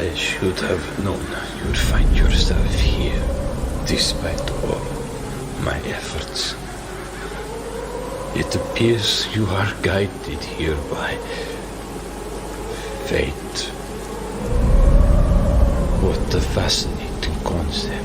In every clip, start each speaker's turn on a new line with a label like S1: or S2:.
S1: I should have known you'd find yourself here, despite all my efforts. It appears you are guided here by fate. What a fascinating concept.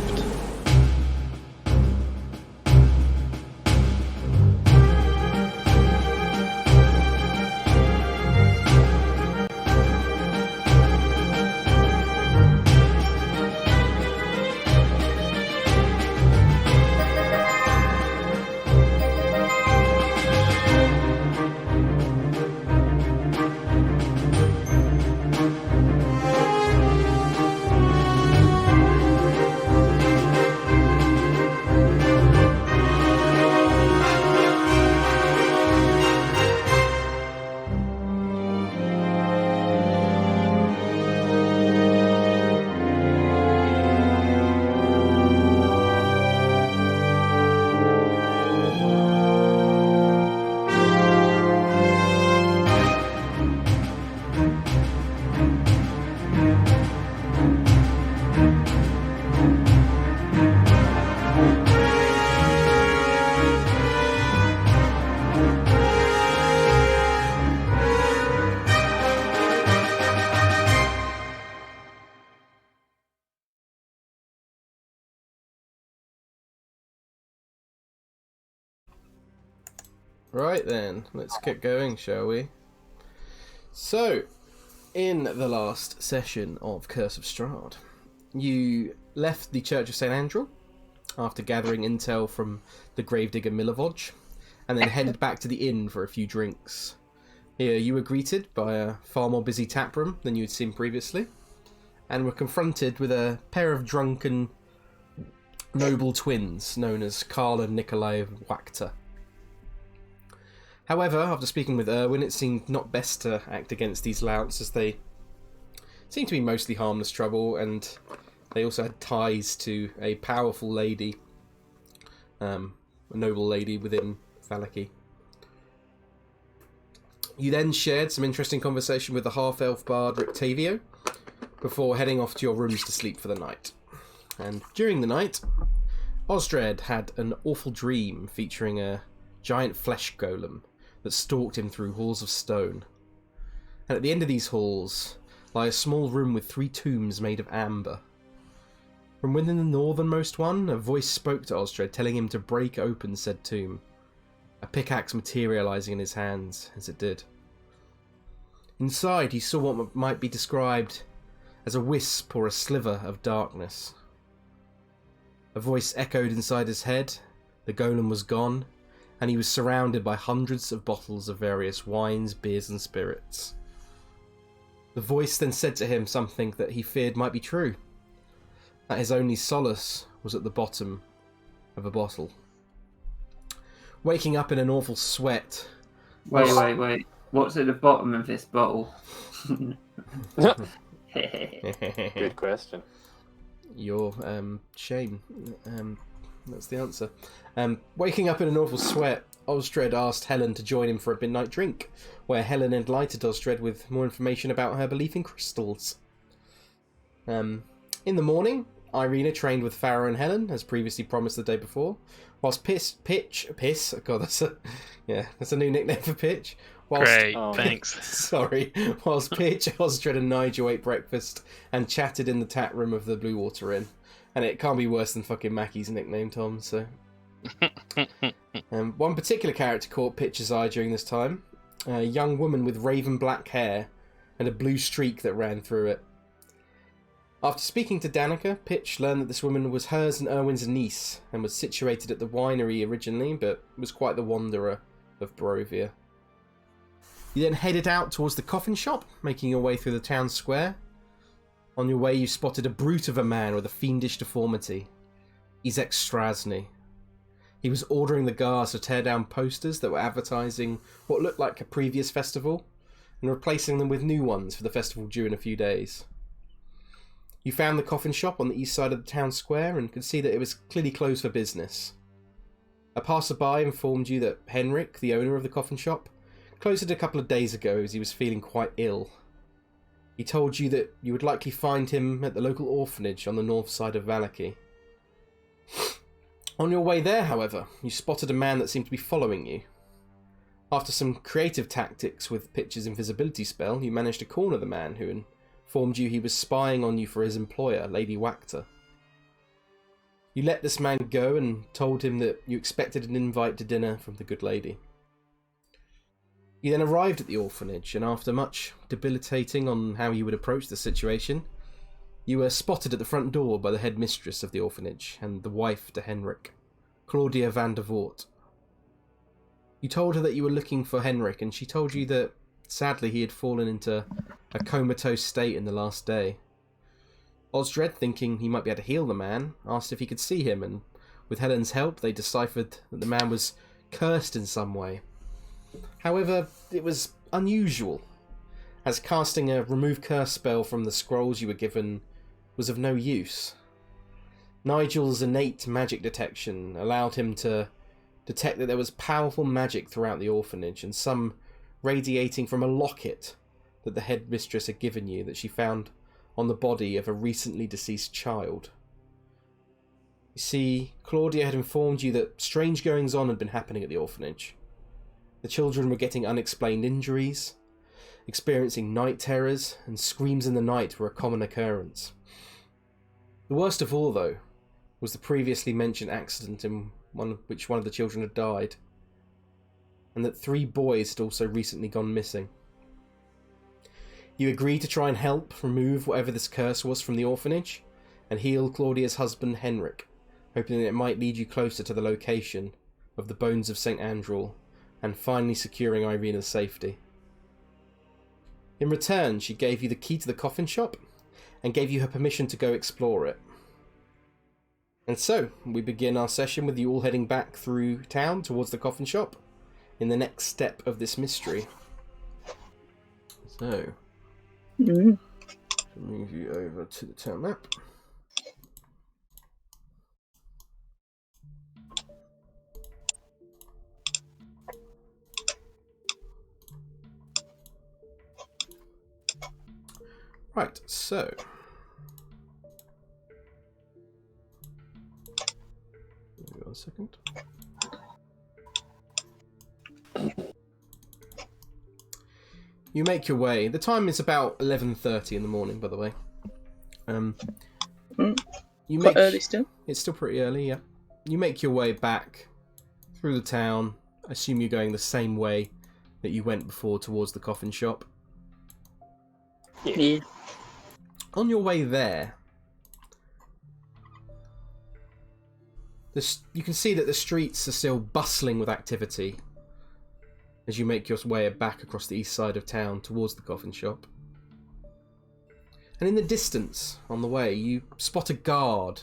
S2: Right then, let's get going, shall we? So, in the last session of Curse of Strahd, you left the Church of St. Andrew after gathering intel from the gravedigger Milivoge, and then headed back to the inn for a few drinks. Here you were greeted by a far more busy taproom than you had seen previously, and were confronted with a pair of drunken noble twins known as Karl and Nikolai Wachter. However, after speaking with Erwin, it seemed not best to act against these louts, as they seemed to be mostly harmless trouble, and they also had ties to a powerful lady, a noble lady within Valaki. You then shared some interesting conversation with the half-elf bard Rictavio, before heading off to your rooms to sleep for the night. And during the night, Osdred had an awful dream featuring a giant flesh golem that stalked him through halls of stone. And at the end of these halls lie a small room with 3 tombs made of amber. From within the northernmost one, a voice spoke to Osdred, telling him to break open said tomb, a pickaxe materialising in his hands as it did. Inside, he saw what might be described as a wisp or a sliver of darkness. A voice echoed inside his head, the golem was gone, and he was surrounded by hundreds of bottles of various wines, beers and spirits. The voice then said to him something that he feared might be true, that his only solace was at the bottom of a bottle. Waking up in an awful sweat...
S3: Wait. What's at the bottom of this bottle?
S4: Good question.
S2: Your shame. That's the answer. Waking up in an awful sweat, Osdred asked Helen to join him for a midnight drink, where Helen enlightened Osdred with more information about her belief in crystals. In the morning, Irina trained with Farrah and Helen, as previously promised the day before, whilst Pitch, God, that's a new nickname for Pitch.
S5: Great, thanks.
S2: Sorry. Whilst Pitch, Osdred and Nigel ate breakfast and chatted in the tap room of the Blue Water Inn. And it can't be worse than fucking Mackie's nickname, Tom, so... One particular character caught Pitch's eye during this time. A young woman with raven black hair and a blue streak that ran through it. After speaking to Danica, Pitch learned that this woman was hers and Erwin's niece, and was situated at the winery originally, but was quite the wanderer of Barovia. You then headed out towards the Coffin Shop, making your way through the town square. On your way, you spotted a brute of a man with a fiendish deformity. Izek Strasny. He was ordering the guards to tear down posters that were advertising what looked like a previous festival, and replacing them with new ones for the festival due in a few days. You found the Coffin Shop on the east side of the town square and could see that it was clearly closed for business. A passerby informed you that Henrik, the owner of the Coffin Shop, closed it a couple of days ago as he was feeling quite ill. He told you that you would likely find him at the local orphanage on the north side of Vallaki. On your way there, however, you spotted a man that seemed to be following you. After some creative tactics with Pitch's invisibility spell, you managed to corner the man, who informed you he was spying on you for his employer, Lady Wachter. You let this man go and told him that you expected an invite to dinner from the good lady. You then arrived at the orphanage, and after much debilitating on how you would approach the situation, you were spotted at the front door by the headmistress of the orphanage and the wife to Henrik, Claudia van der Voort. You told her that you were looking for Henrik, and she told you that, sadly, he had fallen into a comatose state in the last day. Osdred, thinking he might be able to heal the man, asked if he could see him, and with Helen's help, they deciphered that the man was cursed in some way. However, it was unusual, as casting a remove curse spell from the scrolls you were given was of no use. Nigel's innate magic detection allowed him to detect that there was powerful magic throughout the orphanage, and some radiating from a locket that the headmistress had given you that she found on the body of a recently deceased child. You see, Claudia had informed you that strange goings-on had been happening at the orphanage. The children were getting unexplained injuries, experiencing night terrors, and screams in the night were a common occurrence. The worst of all, though, was the previously mentioned accident in which one of the children had died, and that 3 boys had also recently gone missing. You agreed to try and help remove whatever this curse was from the orphanage, and heal Claudia's husband Henrik, hoping that it might lead you closer to the location of the bones of St. Andrewal, and finally securing Irina's safety. In return, she gave you the key to the Coffin Shop, and gave you her permission to go explore it. And so, we begin our session with you all heading back through town towards the Coffin Shop, in the next step of this mystery. So, move you over to the town map. Right, so give me 1 second. You make your way. The time is about 11:30 in the morning, by the way.
S6: Quite early still.
S2: It's still pretty early, yeah. You make your way back through the town. I assume you're going the same way that you went before towards the Coffin Shop.
S6: Yeah.
S2: On your way there, you can see that the streets are still bustling with activity as you make your way back across the east side of town towards the Coffin Shop. And in the distance, on the way, you spot a guard,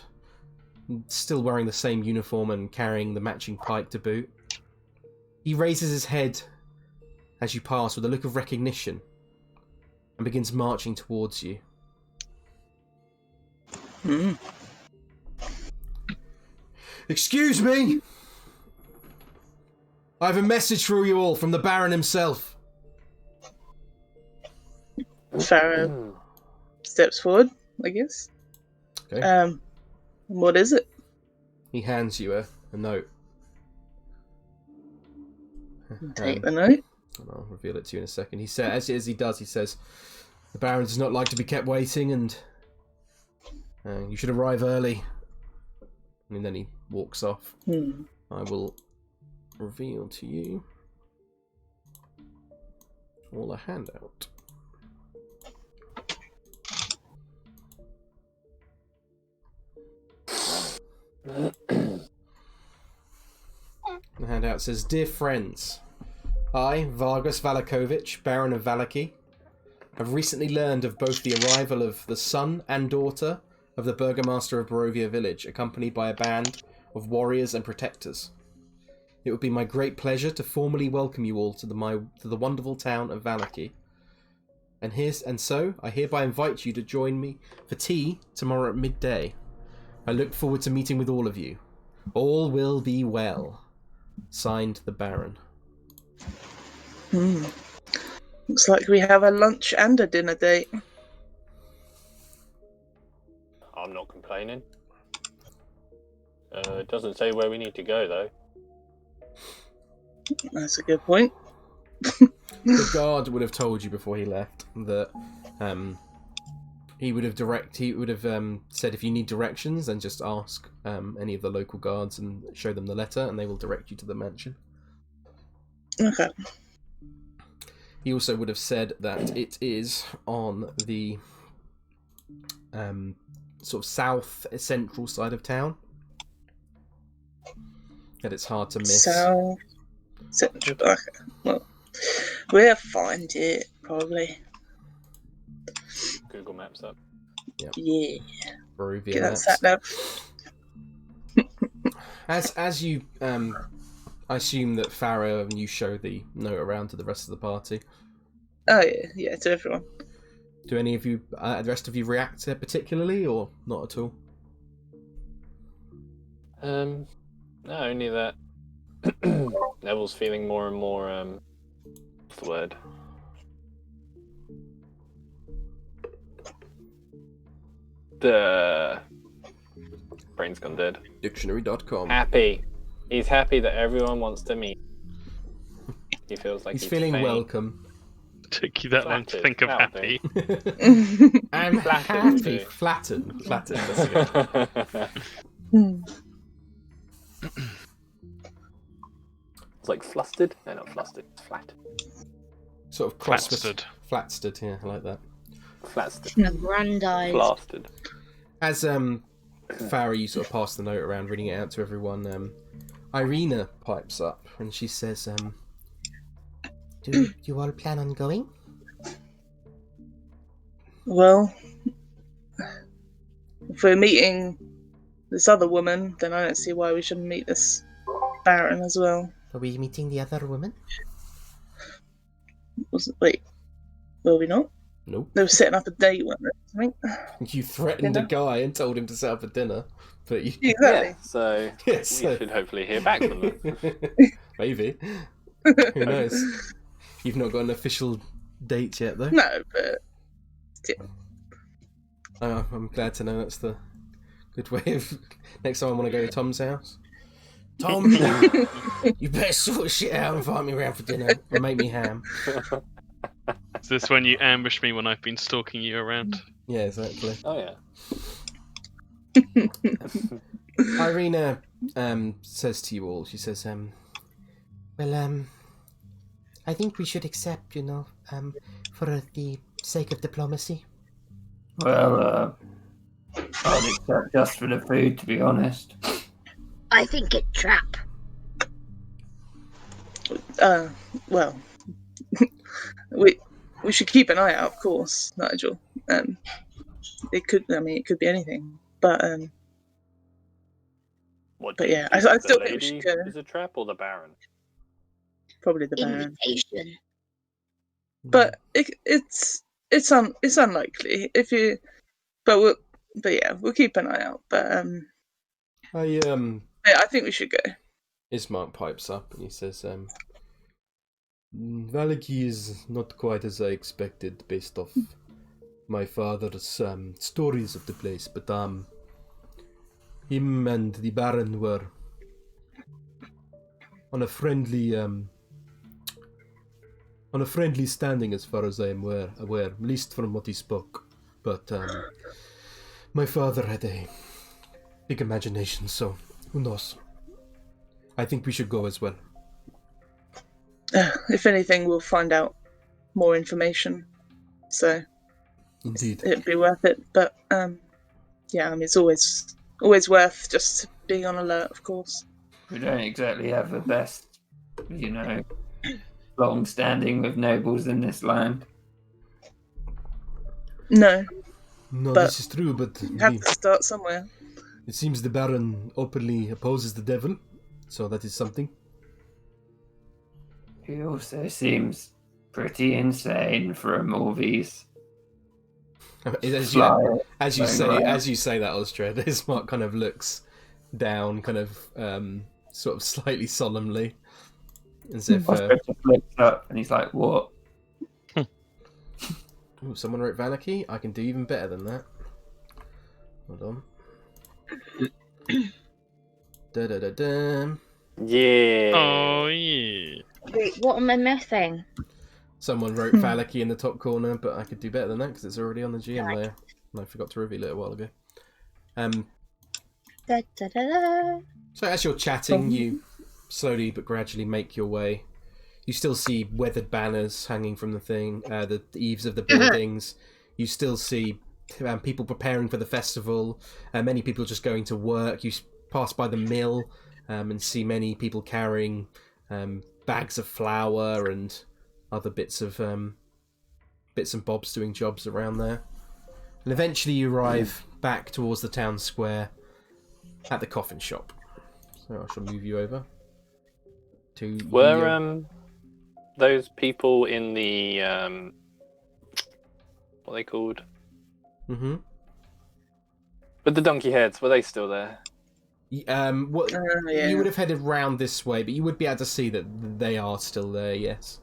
S2: still wearing the same uniform and carrying the matching pike to boot. He raises his head as you pass with a look of recognition and begins marching towards you. Excuse me! I have a message for you all from the Baron himself.
S6: Farrah steps forward, I guess.
S2: Okay.
S6: What is it?
S2: He hands you a note.
S6: Take the note.
S2: And I'll reveal it to you in a second. He says, as he does, he says, "The Baron does not like to be kept waiting, and you should arrive early." And then he walks off. I will reveal to you all a handout. The handout says, "Dear friends, I, Vargas Valakovich, Baron of Vallaki, have recently learned of both the arrival of the son and daughter of the Burgomaster of Barovia Village, accompanied by a band of warriors and protectors. It would be my great pleasure to formally welcome you all to the wonderful town of Vallaki. And so, I hereby invite you to join me for tea tomorrow at midday. I look forward to meeting with all of you. All will be well. Signed, the Baron."
S6: Looks like we have a lunch and a dinner date.
S4: I'm not complaining. It doesn't say where we need to go, though.
S6: That's a good point.
S2: The guard would have told you before he left that he would have said if you need directions, then just ask any of the local guards and show them the letter, and they will direct you to the mansion.
S6: Okay.
S2: He also would have said that it is on the sort of south central side of town. That it's hard to miss.
S6: South central. Okay. Well, we'll find it probably.
S4: Google Maps up.
S2: Yep.
S6: Yeah.
S2: Barovia
S6: Get that
S2: maps.
S6: sat nav.
S2: As you, I assume that Farrah and you show the note around to the rest of the party.
S6: Oh yeah, to everyone.
S2: Do any of you, the rest of you, react to it particularly, or not at all?
S4: No, only that Neville's feeling more and more, what's the word? The brain's gone dead.
S2: Dictionary.com.
S4: Happy. He's happy that everyone wants to meet. He feels like
S2: He's feeling
S4: faint.
S2: welcome.
S5: Took you that long to think of
S4: That'll
S5: happy.
S2: I'm happy. Flattered. That's good.
S4: It's like flustered? No, not flustered. It's flat.
S2: Sort of cross.
S5: Flatstered.
S2: Flatstered, yeah, I like that.
S4: Flatstered.
S7: Aggrandized.
S4: Blasted.
S2: As Farrah, you sort of pass the note around, reading it out to everyone. Irina pipes up and she says, "Do you all plan on going?"
S6: Well, if we're meeting this other woman, then I don't see why we shouldn't meet this Baron as well.
S2: Are we meeting the other woman?
S6: Wait, were we not?
S2: Nope.
S6: They were setting up a date, weren't they? I think.
S2: You threatened a guy and told him to set up a dinner, but you...
S6: Exactly.
S4: Yeah, so
S2: Yes,
S4: we should hopefully hear back from them.
S2: Maybe. Who knows? You've not got an official date yet, though.
S6: No, but yeah.
S2: I'm glad to know that's the good way of... Next time I want to go to Tom's house. Tom, you better sort shit out and invite me around for dinner and make me ham.
S5: Is this when you ambush me when I've been stalking you around?
S2: Yeah, exactly.
S4: Oh, yeah.
S2: Irina says to you all, she says, well, I think we should accept, for the sake of diplomacy.
S3: Well, I'd accept just for the food, to be honest.
S7: I think it trap.
S6: Well, we should keep an eye out, of course, Nigel. It could be anything, but
S4: What,
S6: but
S4: do you
S6: yeah,
S4: think
S6: I
S4: the
S6: still think we
S4: lady
S6: should go.
S4: is a trap or the Baron?
S6: Probably the Baron,
S7: Invitation.
S6: but it's unlikely if you. But yeah, we'll keep an eye out. But yeah, I think we should go.
S2: Ismark pipes up and he says, Valaki is not quite as I expected based off my father's stories of the place, but him and the Baron were on a friendly standing as far as I am aware, at least from what he spoke. But my father had a big imagination, so who knows? I think we should go as well.
S6: If anything, we'll find out more information. So
S2: Indeed.
S6: it'd be worth it. But yeah, I mean, it's always worth just being on alert, of course.
S3: We don't exactly have the best, long standing with nobles in this land.
S6: No,
S2: No,
S6: but
S2: this is true, but
S6: you have to start somewhere.
S2: it seems the Baron openly opposes the devil, so that is something.
S3: He also seems pretty insane for a movies.
S2: As you say that, Osdred, Ismark kind of looks down, kind of sort of slightly solemnly, as if.
S3: Osdred just looks up and he's like, "What?"
S2: Ooh, someone wrote Valaki. I can do even better than that. Hold on. Da-da-da-da.
S4: Yeah.
S5: Oh yeah.
S7: Wait, what am I missing?
S2: Someone wrote Phallicy in the top corner, but I could do better than that because it's already on the GM layer. And I forgot to reveal it a while ago.
S7: Da, da, da, da.
S2: So as you're chatting, you slowly but gradually make your way. You still see weathered banners hanging from the eaves of the buildings. You still see people preparing for the festival. Many people just going to work. You pass by the mill and see many people carrying bags of flour and other bits and bobs doing jobs around there. And eventually you arrive back towards the town square at the Coffin Shop. So I shall move you over to...
S4: Were those people in the what are they called?
S2: Mm-hmm.
S4: But the donkey heads, were they still there?
S6: Yeah.
S2: You would have headed round this way, but you would be able to see that they are still there, yes.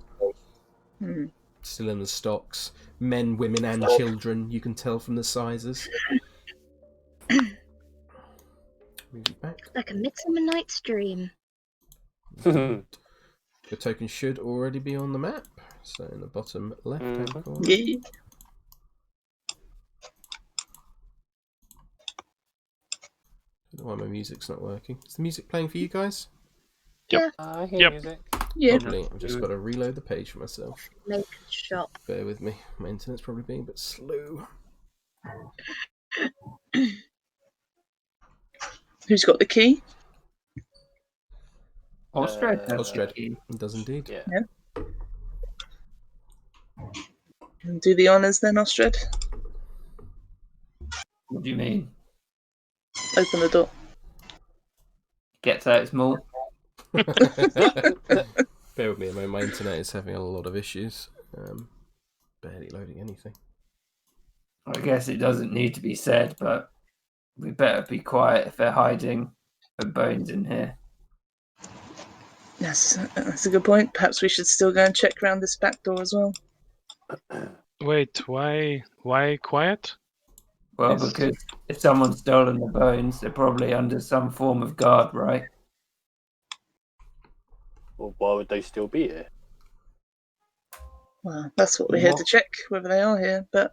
S6: Hmm.
S2: Still in the stocks. Men, women and children, you can tell from the sizes. Move you back.
S7: Like a Midsummer Night's Dream.
S2: Your token should already be on the map. So in the bottom left-hand corner.
S6: Yeah.
S2: I don't know why my music's not working. Is the music playing for you guys?
S4: I hear
S5: Yep.
S4: music.
S6: Yeah.
S2: Probably. I've just got to reload the page for myself.
S7: Make shop.
S2: Bear with me. My internet's probably being a bit slow.
S6: Who's got the key?
S3: Osdred.
S2: Osdred. It does indeed.
S4: Yeah.
S6: Do the honours then, Osdred.
S3: What do you mean?
S6: Open the door.
S3: Gets out small.
S2: Bear with me a moment. My internet is having a lot of issues. Barely loading anything.
S3: I guess it doesn't need to be said, but we better be quiet if they're hiding the bones in here.
S6: Yes, that's a good point. Perhaps we should still go and check around this back door as well.
S5: Wait, why quiet?
S3: Well,
S5: Yes.
S3: because if someone's stolen the bones, they're probably under some form of guard, right?
S4: Well, why would they still be here?
S6: Well, that's what we're here to check, whether they are here. But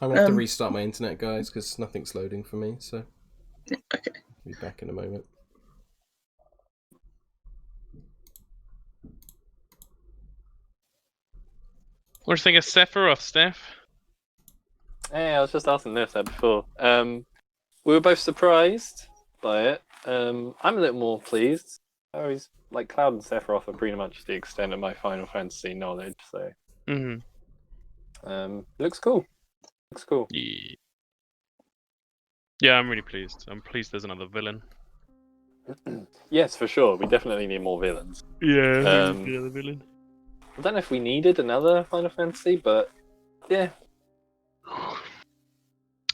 S2: I'm gonna have to restart my internet, guys, because nothing's loading for me. So
S6: okay.
S2: I'll be back in a moment.
S5: What do you think of Sephiroth, Steph?
S4: Hey, I was just asking this before. We were both surprised by it. I'm a little more pleased. I always like Cloud and Sephiroth are pretty much the extent of my Final Fantasy knowledge. So, looks cool. Looks cool.
S5: Yeah. Yeah, I'm really pleased. I'm pleased there's another villain.
S4: Yes, for sure. We definitely need more villains.
S5: Yeah,
S4: the
S5: other villain.
S4: I don't know if we needed another Final Fantasy, but yeah.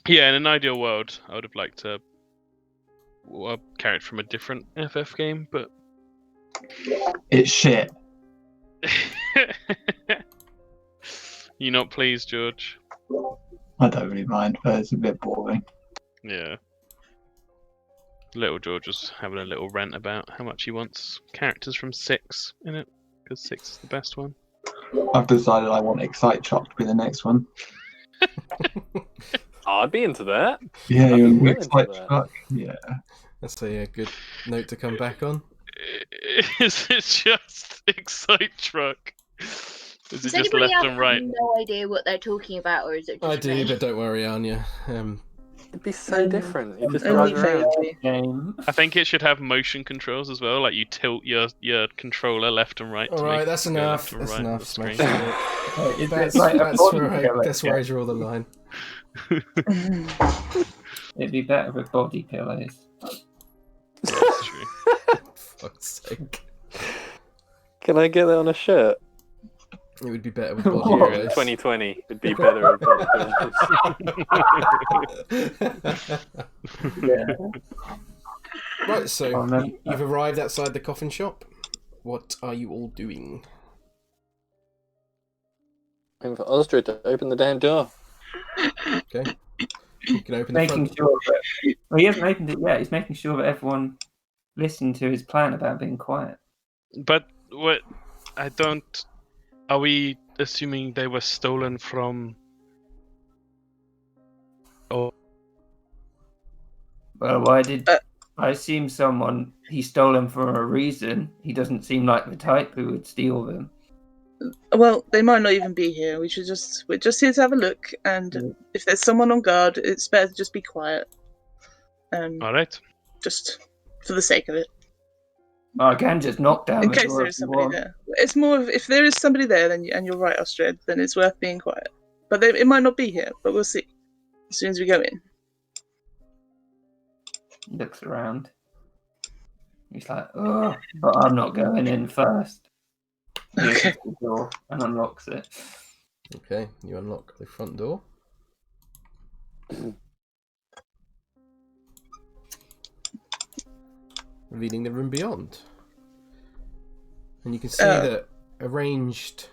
S5: Yeah, in an ideal world, I would have liked to carry it from a different FF game, but
S8: It's shit.
S5: you not pleased, George?
S8: I don't really mind, but it's a bit boring.
S5: Yeah. Little George was having a little rant about how much he wants characters from 6 in it, because 6 is the best one.
S8: I've decided I want Excite Shock to be the next one.
S4: I'd be into that.
S8: Yeah,
S4: I'd be
S8: you
S4: willing
S8: Excite
S4: to that.
S8: Shock. Yeah.
S2: That's a good note to come back on.
S5: Is it just Excite Truck? Is it
S7: Does
S5: just
S7: anybody
S5: left
S7: else
S5: and right?
S7: have no idea what they're talking about, or is it just
S2: I do,
S7: me?
S2: but don't worry, Anya.
S4: It'd be so different. You just
S6: Only
S4: drive around.
S6: vaguely.
S3: Game.
S5: I think it should have motion controls as well, like you tilt your controller left and right. to
S2: All right,
S5: make
S2: that's
S5: it go
S2: enough.
S5: left and
S2: That's
S5: right on
S2: enough.
S5: the
S2: Smash
S5: screen.
S2: it.
S3: It's
S2: That's,
S3: like a
S2: that's,
S3: body
S2: where I,
S3: pillow,
S2: that's where I
S3: yeah.
S2: draw the line.
S3: It'd be better with body pillows.
S5: That's true.
S2: Fuck's sake.
S4: Can I get that on a shirt?
S2: It would be better with body
S4: Here in
S2: pillows.
S4: 2020, it'd be better with body pillows.
S3: Yeah.
S2: Right, so
S3: Oh, no.
S2: you've arrived outside the Coffin Shop. What are you all doing?
S4: Waiting for Osdred to open the damn door.
S2: Okay. You can open the
S3: Making
S2: front.
S3: sure that well, he hasn't opened it yet. He's making sure that everyone listened to his plan about being quiet.
S5: But what? I don't. Are we assuming they were stolen from? Oh,
S3: Well, why did I assume someone he stole them for a reason? He doesn't seem like the type who would steal them.
S6: Well, they might not even be here. We're just here to have a look, and if there's someone on guard, it's better to just be quiet.
S5: all right.
S6: Just for the sake of it.
S3: I can just knock down
S6: In
S3: the
S6: case
S3: door
S6: there
S3: if
S6: is
S3: you
S6: somebody
S3: want.
S6: there. It's more of if there is somebody there, and you're right, Osdred, then it's worth being quiet. But it might not be here, but we'll see as soon as we go in.
S3: He looks around. He's like, oh, but I'm not going in first. He
S6: Okay.
S3: opens the door and unlocks it.
S2: Okay, you unlock the front door. Revealing the room beyond. And you can see that arranged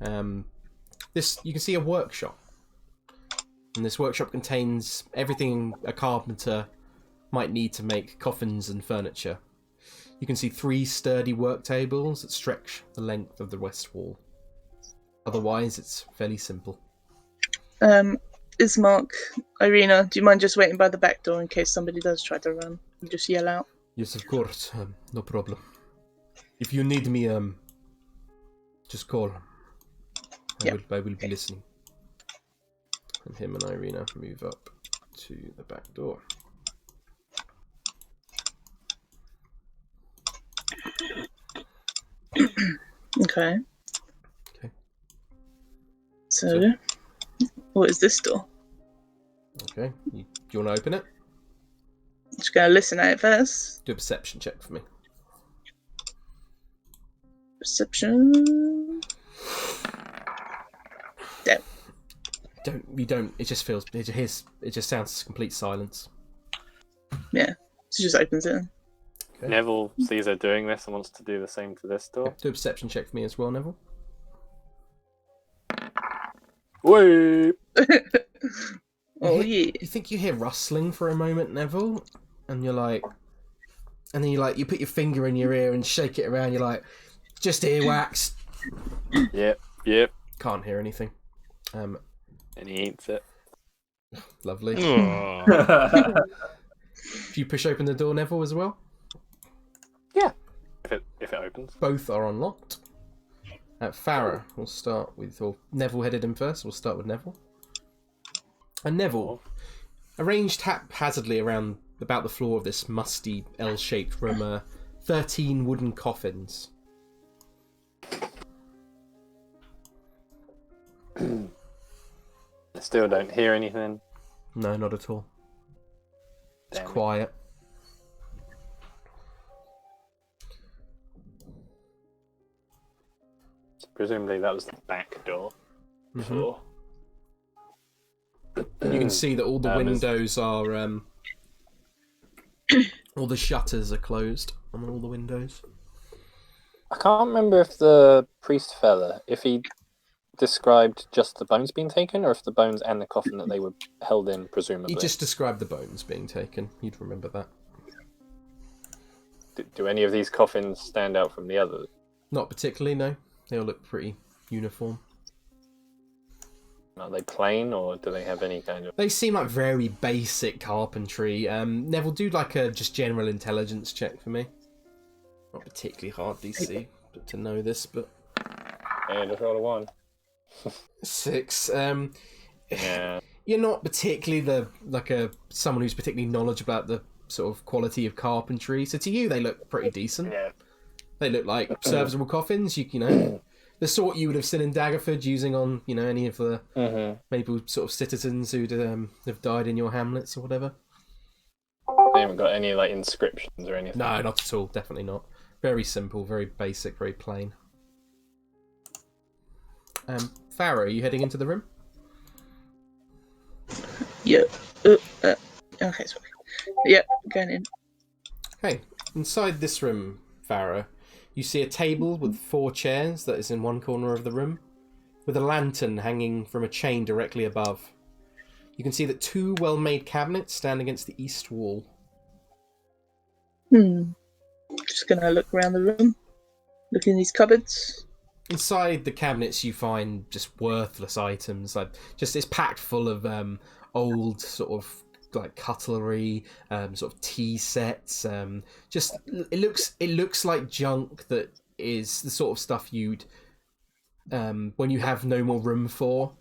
S2: you can see a workshop. And this workshop contains everything a carpenter might need to make coffins and furniture. You can see 3 sturdy work tables that stretch the length of the west wall. Otherwise, it's fairly simple.
S6: Ismark, Irina, do you mind just waiting by the back door in case somebody does try to run? You just yell out.
S2: Yes, of course. No problem. If you need me, just call. I will be listening. And him and Irina move up to the back door.
S6: Okay.
S2: Okay.
S6: So, what is this door?
S2: Okay. Do you want to open it?
S6: Just gonna listen at it first.
S2: Do a perception check for me.
S6: Perception.
S2: You don't. It just feels. It just sounds complete silence.
S6: Yeah. She just opens it.
S2: Okay.
S4: Neville sees her doing this and wants to do the same to this door.
S2: Do a perception check for me as well, Neville.
S4: Wait.
S6: Oh yeah.
S2: You think you hear rustling for a moment, Neville, and you're like, and then you put your finger in your ear and shake it around. You're like, just earwax.
S4: Yep.
S2: Can't hear anything.
S4: And he eats it.
S2: Lovely.
S5: Oh.
S2: Do you push open the door, Neville, as well?
S4: Yeah. If it opens.
S2: Both are unlocked. Farrah, we'll start with, or Neville headed in first. We'll start with Neville. And Neville, arranged haphazardly around about the floor of this musty L-shaped room, are 13 wooden coffins.
S4: I still don't hear anything.
S2: No, not at all. It's
S4: Damn it.
S2: quiet.
S4: Presumably that was the back door. Before.
S2: And you can see that all the
S4: There's-
S2: windows are, all the shutters are closed on all the windows.
S4: I can't remember if the priest fella, if he described just the bones being taken, or if the bones and the coffin that they were held in, presumably.
S2: He just described the bones being taken. You'd remember that.
S4: Do any of these coffins stand out from the others?
S2: Not particularly, no. They all look pretty uniform.
S4: Are they plain, or do they have any kind of...
S2: They seem like very basic carpentry. Neville, do like a just general intelligence check for me. Not particularly hard DC to know this, but...
S4: Yeah, just roll a 1.
S2: 6.
S4: Yeah.
S2: You're not particularly someone who's particularly knowledgeable about the sort of quality of carpentry. So to you, they look pretty decent.
S4: Yeah.
S2: They look like serviceable coffins. You know, the sort you would have seen in Daggerford using on any of the maybe sort of citizens who'd have died in your hamlets or whatever.
S4: They haven't got any like inscriptions or anything.
S2: No, not at all. Definitely not. Very simple, very basic, very plain. Farrah, are you heading into the room?
S6: Yeah. Okay, sorry. Yeah, going in.
S2: Okay, inside this room, Farrah, you see a table with 4 chairs that is in one corner of the room, with a lantern hanging from a chain directly above. You can see that 2 well-made cabinets stand against the east wall.
S6: Just gonna look around the room, look in these cupboards.
S2: Inside the cabinets, you find just worthless items. Like, just it's packed full of old sort of like cutlery, sort of tea sets. Just it looks like junk that is the sort of stuff you'd when you have no more room for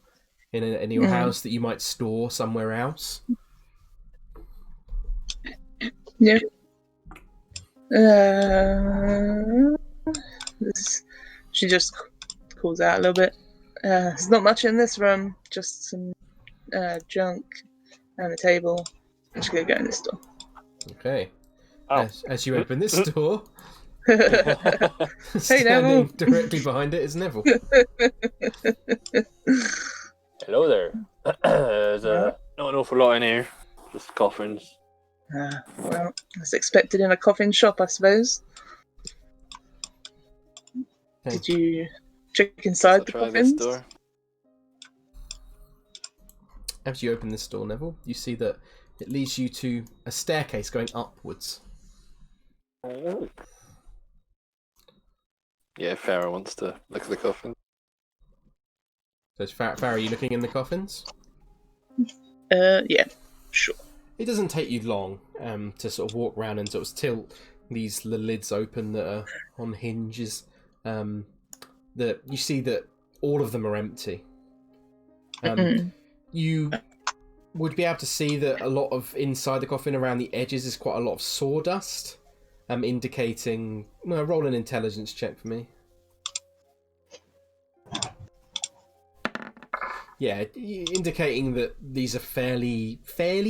S2: in your house that you might store somewhere else.
S6: Yeah. She just calls out a little bit. There's not much in this room, just some junk and a table. I'm just gonna go in this door.
S2: Okay.
S4: Oh.
S2: As you open this door,
S6: Hey,
S2: standing
S6: Neville.
S2: directly behind it is Neville.
S4: Hello there. There's not an awful lot in here. Just coffins.
S6: Well, as expected in a coffin shop, I suppose.
S2: Okay.
S6: Did you check inside
S4: I'll
S6: the
S4: try this
S6: coffins?
S4: door.
S2: As you open this door, Neville, you see that it leads you to a staircase going upwards.
S4: Yeah, Farrah wants to look at the coffin.
S2: So, Farrah, are you looking in the coffins?
S6: Yeah, sure.
S2: It doesn't take you long to sort of walk around and sort of tilt the lids open that are on hinges. That you see that all of them are empty. You would be able to see that a lot of inside the coffin around the edges is quite a lot of sawdust, indicating. No, roll an intelligence check for me. Yeah, indicating that these are fairly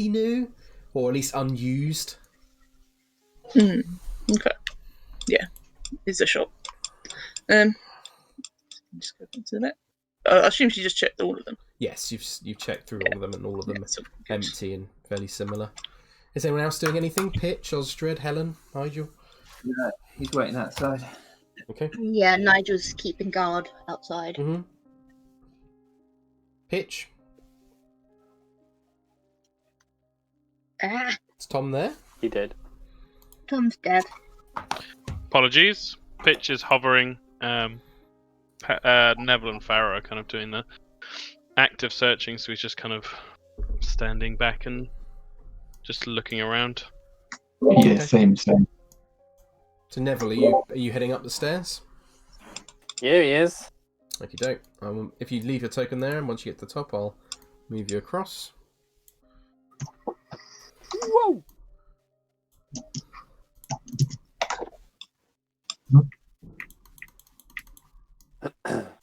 S2: new, or at least unused.
S6: Okay. Yeah, it's a shop. Just go into that. I assume she just checked all of them.
S2: Yes, you've checked through all of them, and all of them
S6: so
S2: are empty and fairly similar. Is anyone else doing anything? Pitch, Osdred, Helen, Nigel?
S3: No, he's waiting outside.
S2: Okay.
S7: Yeah, Nigel's keeping guard outside.
S2: Mm-hmm. Pitch?
S7: Ah,
S2: Is Tom there?
S4: He did.
S7: Tom's dead.
S5: Apologies. Pitch is hovering. Neville and Farrah are kind of doing the active searching, so he's just kind of standing back and just looking around.
S8: Yeah, same.
S2: So Neville, are you heading up the stairs?
S4: Yeah, he is.
S2: Okie doke. If you leave your token there, and once you get to the top, I'll move you across.
S4: Whoa!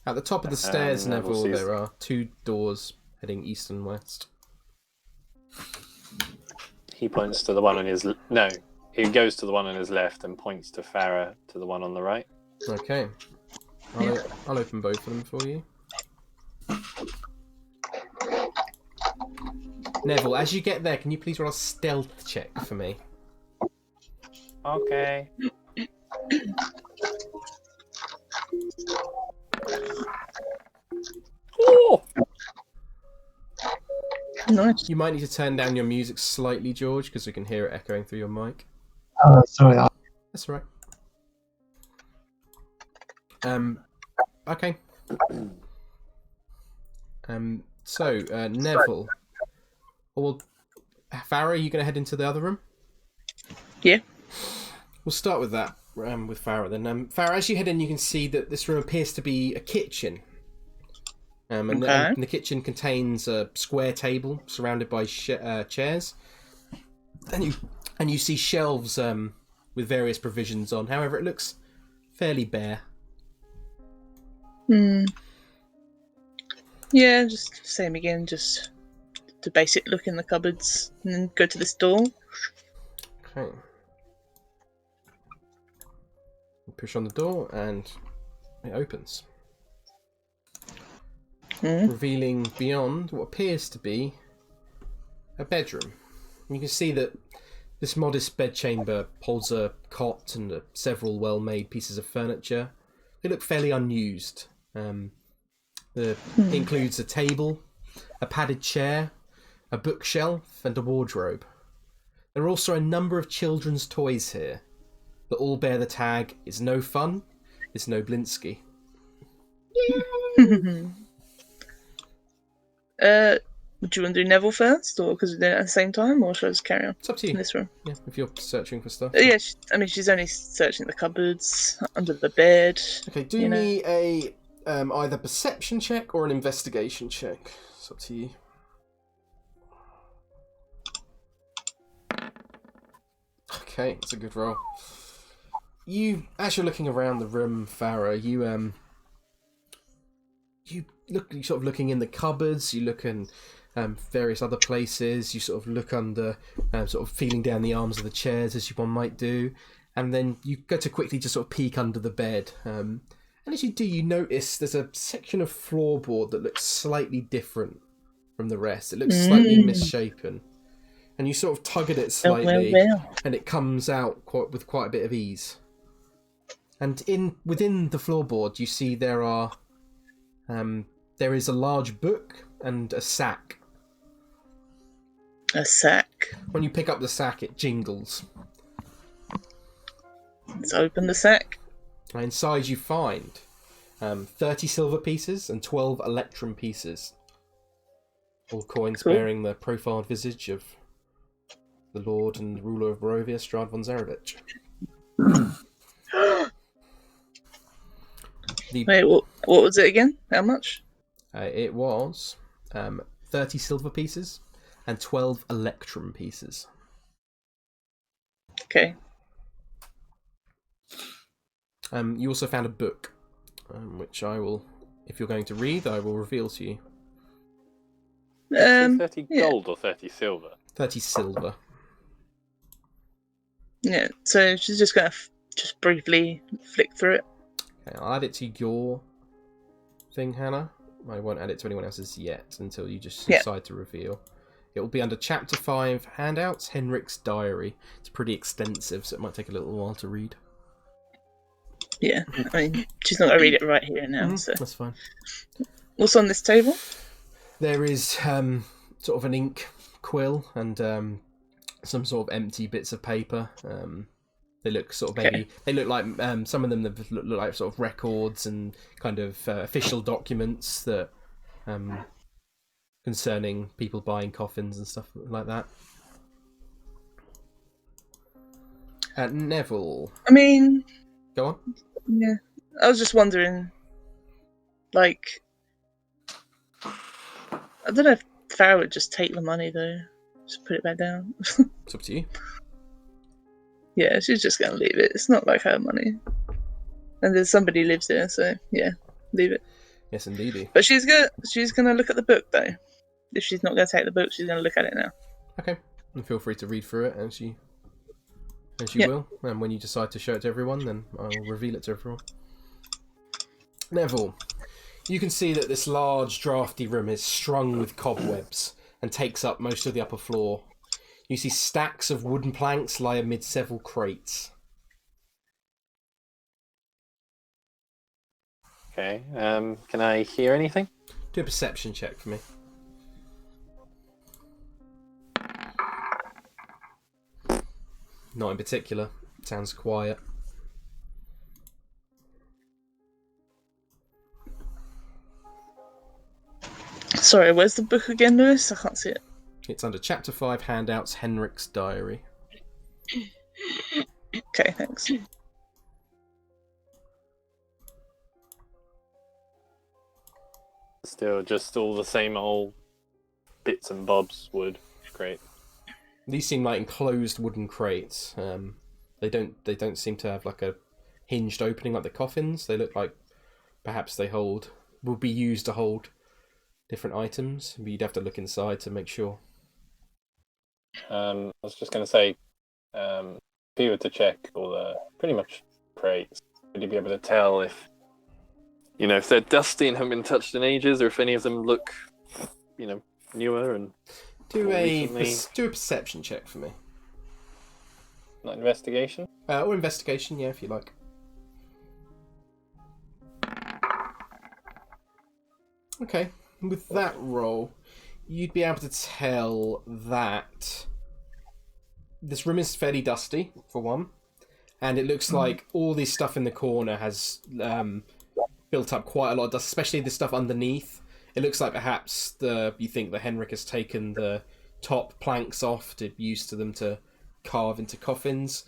S2: At the top of the stairs,
S4: Neville
S2: Neville,
S4: sees-
S2: there are 2 doors heading east and west.
S4: He points to the one on his... No, he goes to the one on his left and points to Farrah to the one on the right.
S2: Okay. I'll open both of them for you. Neville, as you get there, can you please roll a stealth check for me?
S4: Okay. Oh!
S6: Nice.
S2: You might need to turn down your music slightly, George, because we can hear it echoing through your mic.
S8: Sorry.
S2: That's all right. Okay. Neville. Or Farrah, are you going to head into the other room?
S6: Yeah.
S2: We'll start with that, with Farrah then. Farrah, as you head in, you can see that this room appears to be a kitchen. And the kitchen contains a square table surrounded by chairs. And you see shelves with various provisions on. However, it looks fairly bare.
S6: Yeah, just same again, just the basic look in the cupboards and then go to this door.
S2: Okay. You push on the door and it opens. Revealing beyond what appears to be a bedroom. You can see that this modest bedchamber holds a cot and several well-made pieces of furniture. They look fairly unused. It includes a table, a padded chair, a bookshelf, and a wardrobe. There are also a number of children's toys here that all bear the tag, "It's no fun, it's no Blinsky."
S6: Would you want to do Neville first, or because we're doing it at the same time, or should I just carry on
S2: It's up to you.
S6: in this room?
S2: Yeah, if you're searching for stuff.
S6: Yeah, she's only searching the cupboards, under the bed.
S2: Okay, do me a either perception check or an investigation check. It's up to you. Okay, that's a good roll. As you're looking around the room, Farrah, you're sort of looking in the cupboards. You look in various other places. You sort of look under, sort of feeling down the arms of the chairs as one might do, and then you go to quickly just sort of peek under the bed. And as you do, you notice there's a section of floorboard that looks slightly different from the rest. It looks slightly misshapen. And you sort of tug at it slightly, and it comes out with quite a bit of ease. And within the floorboard, you see there is a large book and a sack.
S6: A sack.
S2: When you pick up the sack, it jingles.
S6: Let's open the sack.
S2: And inside you find 30 silver pieces and 12 electrum pieces. All coins bearing the profiled visage of the Lord and ruler of Barovia, Strahd von Zarevich.
S6: Wait, what was it again? How much?
S2: It was 30 silver pieces and 12 electrum pieces.
S6: Okay.
S2: You also found a book, which I will, if you're going to read, I will reveal to you.
S4: 30 gold or 30 silver?
S2: 30 silver.
S6: Yeah, so she's just going to just briefly flick through it.
S2: Okay, I'll add it to your thing, Hannah. I won't add it to anyone else's yet until you just decide to reveal. It will be under Chapter 5, Handouts, Henrik's Diary. It's pretty extensive, so it might take a little while to read.
S6: Yeah, I mean, she's not going to read it right here now. So
S2: that's fine.
S6: What's on this table?
S2: There is sort of an ink quill and some sort of empty bits of paper. They look sort of maybe they look like some of them look like sort of records and kind of official documents that concerning people buying coffins and stuff like that. Neville.
S6: I mean,
S2: go on.
S6: Yeah, I was just wondering, like, I don't know if Farrah would just take the money though, just put it back down.
S2: It's up to you.
S6: Yeah, she's just gonna leave it. It's not like her money, and there's somebody lives there, so yeah, leave it.
S2: Yes, indeedy.
S6: But she's gonna look at the book though. If she's not gonna take the book, she's gonna look at it now.
S2: Okay, and feel free to read through it as you will. And when you decide to show it to everyone, then I will reveal it to everyone. Neville, you can see that this large, drafty room is strung with cobwebs and takes up most of the upper floor. You see stacks of wooden planks lie amid several crates.
S4: Okay, can I hear anything?
S2: Do a perception check for me. Not in particular. Sounds quiet.
S6: Sorry, where's the book again, Lewis? I can't see it.
S2: It's under Chapter 5, Handouts, Henrik's Diary.
S6: Okay, thanks.
S4: Still just all the same old bits and bobs wood. Great.
S2: These seem like enclosed wooden crates. They don't seem to have like a hinged opening like the coffins. They look like perhaps will be used to hold different items, but you'd have to look inside to make sure.
S4: I was just going to say, if you were to check all the pretty much crates, would you be able to tell if they're dusty and haven't been touched in ages, or if any of them look, newer and
S2: do a perception check for me.
S4: Not investigation?
S2: Or investigation, yeah, if you like. Okay, with that roll, you'd be able to tell that this room is fairly dusty, for one, and it looks like all this stuff in the corner has built up quite a lot of dust, especially the stuff underneath. It looks like perhaps you think that Henrik has taken the top planks off to use to them to carve into coffins.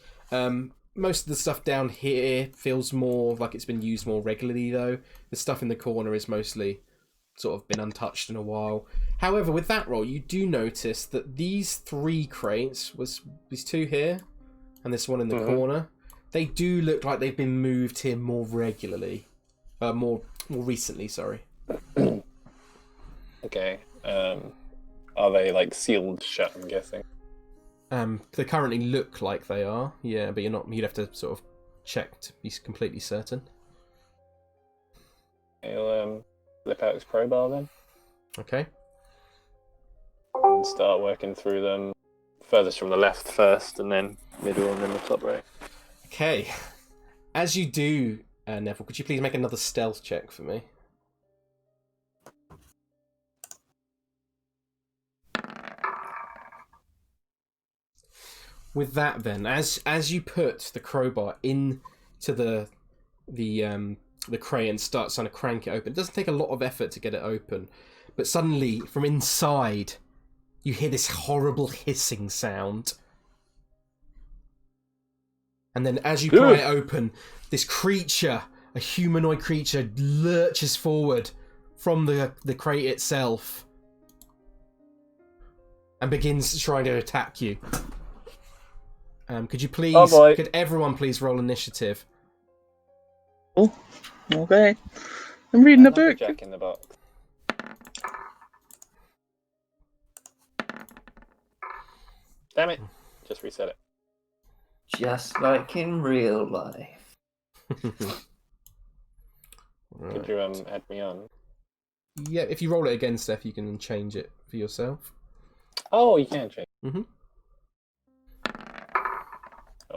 S2: Most of the stuff down here feels more like it's been used more regularly, though. The stuff in the corner is mostly sort of been untouched in a while. However, with that roll, you do notice that these 3 crates, these 2 here and this one in the corner, they do look like they've been moved here more regularly. More recently, sorry.
S4: Okay. Are they like sealed shut, I'm guessing?
S2: They currently look like they are, yeah, but you'd have to sort of check to be completely certain.
S4: He'll flip out his crowbar then.
S2: Okay.
S4: And start working through them furthest from the left first, and then middle, and then the top right.
S2: Okay. As you do, Neville, could you please make another stealth check for me? With that, then, as you put the crowbar into the crate and start trying to crank it open, it doesn't take a lot of effort to get it open, but suddenly from inside you hear this horrible hissing sound, and then as you pry it open, this creature, a humanoid creature, lurches forward from the crate itself and begins trying to attack you. Could you please? Could everyone please roll initiative?
S6: Oh, okay. I'm reading a book.
S4: Jack in the box. Damn it! Just reset it.
S3: Just like in real life.
S2: Right.
S4: Could you add me on?
S2: Yeah, if you roll it again, Steph, you can change it for yourself.
S4: Oh, you can change.
S2: Mm-hmm.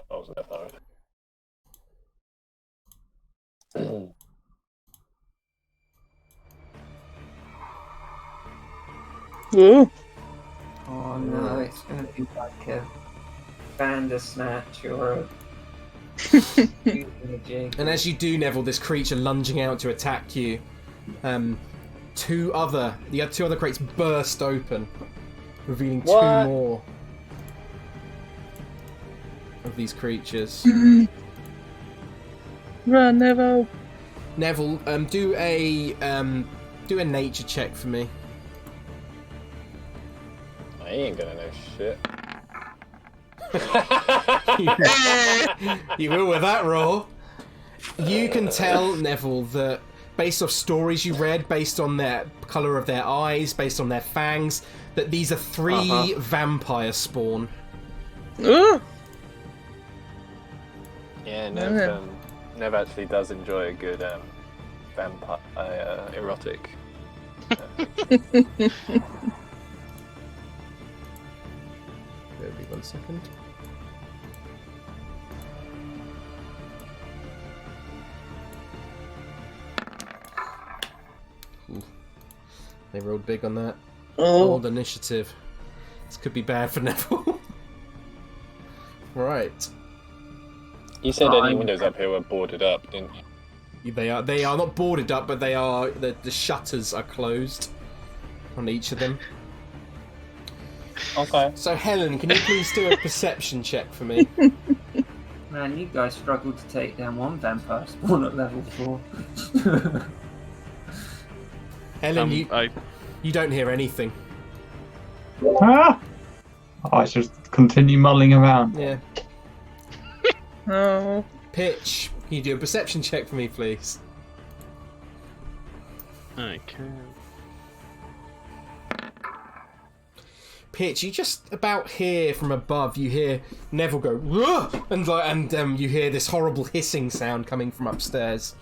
S4: Oh, wasn't that hard?
S6: Ooh.
S3: Oh no, it's gonna be like a Bandersnatch or a
S2: And as you do, Neville, this creature lunging out to attack you, the two other crates burst open, revealing two more of these creatures.
S6: Run, Neville.
S2: Neville, do a nature check for me.
S4: I ain't gonna know shit.
S2: You will with that roll. You can tell, Neville, that based off stories you read, based on their colour of their eyes, based on their fangs, that these are three vampire spawn.
S6: Ooh.
S4: Yeah, Nev actually does enjoy a good vampire erotic.
S2: Give me 1 second. Ooh. They rolled big on that. Old initiative. This could be bad for Neville. Right.
S4: You said any windows up here were boarded up, didn't you?
S2: They are not boarded up, but they are. The shutters are closed on each of them.
S4: Okay.
S2: So Helen, can you please do a perception check for me?
S3: Man, you guys struggled to take down one vampire spawn at level 4.
S2: Helen, you don't hear anything.
S8: Ah! I should continue mulling around.
S2: Yeah.
S6: Oh.
S2: Pitch, can you do a perception check for me, please?
S5: I can.
S2: Pitch, you just about hear from above. You hear Neville go, "Ruh!" and you hear this horrible hissing sound coming from upstairs.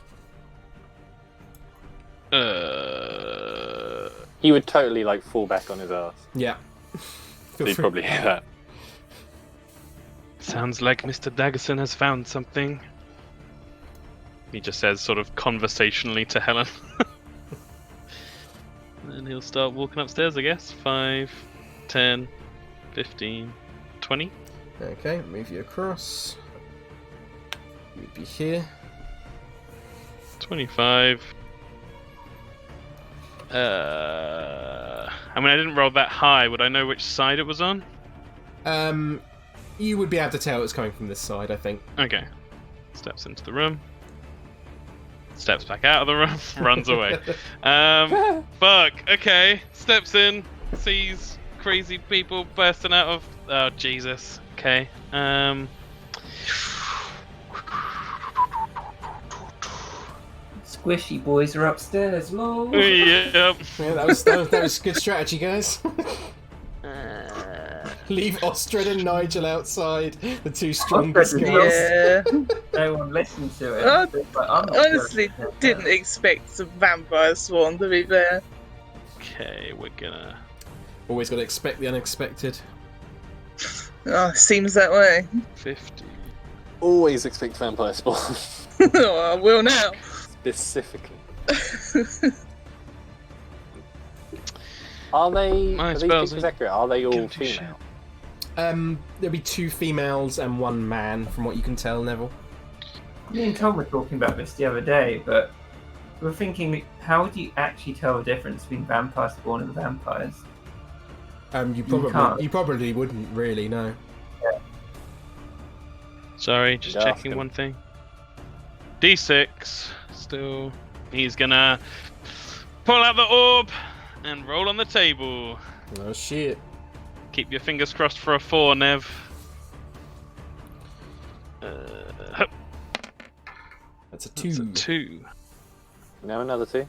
S4: He would totally fall back on his ass.
S2: Yeah.
S4: He'd probably hear that.
S5: Sounds like Mr. Daggersen has found something. He just says, sort of conversationally to Helen. And he'll start walking upstairs, I guess. 5, 10, 15, 20.
S2: Okay, move you across. You'd be here.
S5: 25. I mean, I didn't roll that high. Would I know which side it was on?
S2: You would be able to tell it's coming from this side, I think.
S5: Okay. Steps into the room. Steps back out of the room. Runs away. Fuck. Okay. Steps in. Sees crazy people bursting out of... Oh, Jesus. Okay.
S3: Squishy boys are upstairs, lol.
S5: Yep.
S2: Yeah, that was good strategy, guys. Leave Osdred and Nigel outside, the two strongest
S3: Osdred
S2: guys.
S6: Yeah.
S3: No one listened to it.
S6: I
S3: It's like, I'm not
S6: honestly
S3: going to-
S6: didn't expect some vampire spawn to be there.
S5: Okay, we're gonna...
S2: Always got to expect the unexpected.
S6: Oh, seems that way.
S5: 50.
S4: Always expect vampire spawn.
S6: Oh, I will now.
S4: Specifically. Are these
S5: spells
S4: pictures accurate? Are they all
S5: Guilty shit.
S4: female?
S2: There'll be 2 females and 1 man, from what you can tell, Neville.
S3: Me and Tom were talking about this the other day, but we were thinking, how would you actually tell the difference between vampire spawn and vampires?
S2: You
S3: can't.
S2: probably wouldn't really know.
S5: Sorry, just
S4: Yeah,
S5: checking
S4: ask him.
S5: one thing. D6. Still. He's gonna pull out the orb and roll on the table.
S2: Oh shit.
S5: Keep your fingers crossed for a 4, Nev.
S2: That's a
S5: It's
S2: 2.
S5: a 2.
S4: No, another 2.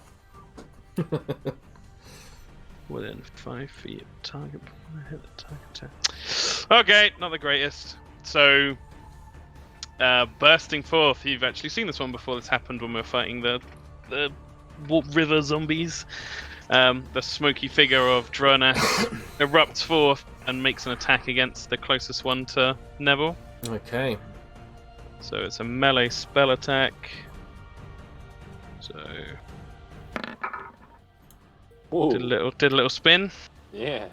S5: Within 5 feet of target. Hit the target. Okay, not the greatest. So, bursting forth. You've actually seen this one before. This happened when we were fighting the river zombies. The smoky figure of Dronas erupts forth and makes an attack against the closest one to Neville.
S2: Okay.
S5: So it's a melee spell attack. So
S4: Ooh,
S5: did a little spin.
S4: yeah.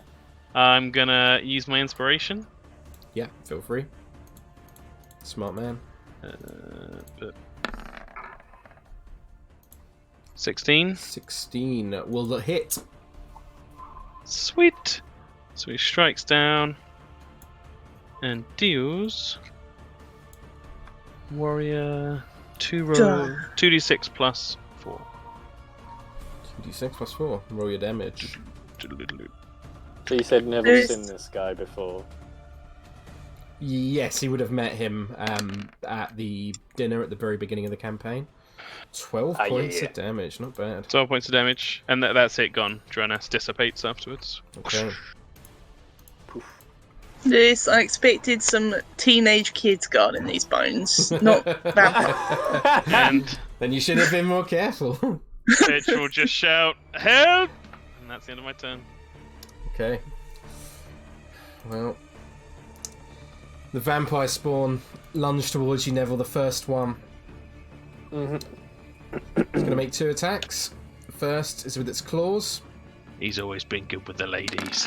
S5: I'm gonna use my inspiration.
S2: Yeah, feel free. Smart man.
S5: But 16.
S2: 16 will hit.
S5: Sweet. So he strikes down and deals warrior 2d6 plus 4.
S2: 2d6 plus 4. Roll your damage.
S4: So you said never
S6: There's-
S4: seen this guy before.
S2: Yes, he would have met him at the dinner at the very beginning of the campaign. 12
S4: Ah,
S2: points
S4: yeah.
S2: of damage, not bad.
S5: 12 points of damage, and that's it, gone. Dronas dissipates afterwards.
S2: Okay.
S6: This, I expected some teenage kids guarding these bones, not vampire.
S5: And
S2: Then you should have been more careful.
S5: bitch will just shout, "Help!" And that's the end of my turn.
S2: Okay. Well, the vampire spawn lunge towards you, Neville, the first one. It's going to make 2 attacks. The first is with its claws.
S5: He's always been good with the ladies.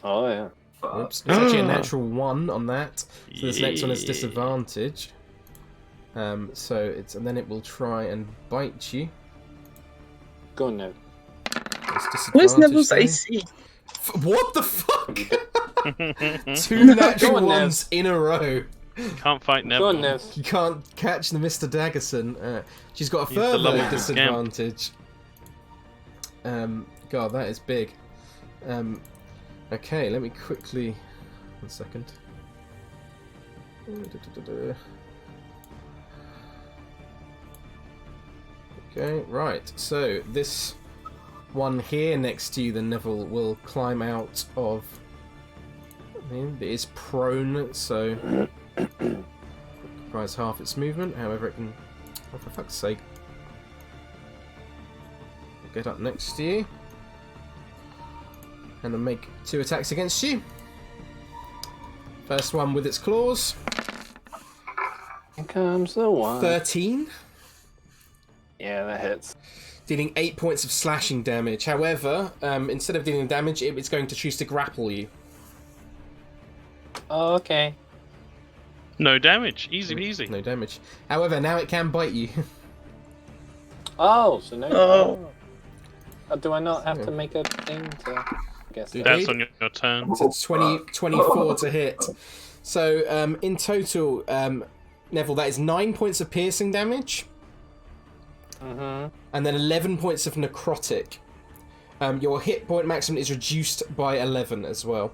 S4: Oh yeah.
S2: Oops. It's actually a natural 1 on that. So this next one is disadvantage. So it's, and then it will try and bite you.
S4: Go on now.
S2: It's
S6: Where's
S2: disadvantage
S6: Neville's
S2: there.
S6: AC?
S2: What the fuck? 2
S4: Go
S2: natural
S4: on, Nev.
S2: ones in a row.
S5: Can't fight
S4: Go
S5: Neville.
S4: on, Nev.
S2: You can't catch the Mr. Daggersen. She's got a
S5: He's the
S2: further
S5: love of this
S2: disadvantage. God, that is big. Okay, let me quickly... 1 second. Okay, right. So, this one here next to you, the Neville, will climb out of... I mean, it is prone, so... requires half its movement, however it can... Oh, for fuck's sake. Get up next to you. And then make 2 attacks against you. First one with its claws.
S4: Here comes the one.
S2: 13.
S4: Yeah, that hits.
S2: Dealing 8 points of slashing damage. However, instead of dealing damage, it's going to choose to grapple you.
S4: Oh, okay.
S5: No damage. Easy peasy.
S2: No damage. However, now it can bite you.
S4: Oh, so no.
S6: Oh.
S4: Do I not have to make a thing to? I guess.
S2: Do
S4: So.
S5: That's on your turn.
S2: So it's 24 to hit. So in total, Neville, that is 9 points of piercing damage.
S4: Mm-hmm.
S2: And then 11 points of necrotic. Your hit point maximum is reduced by 11 as well.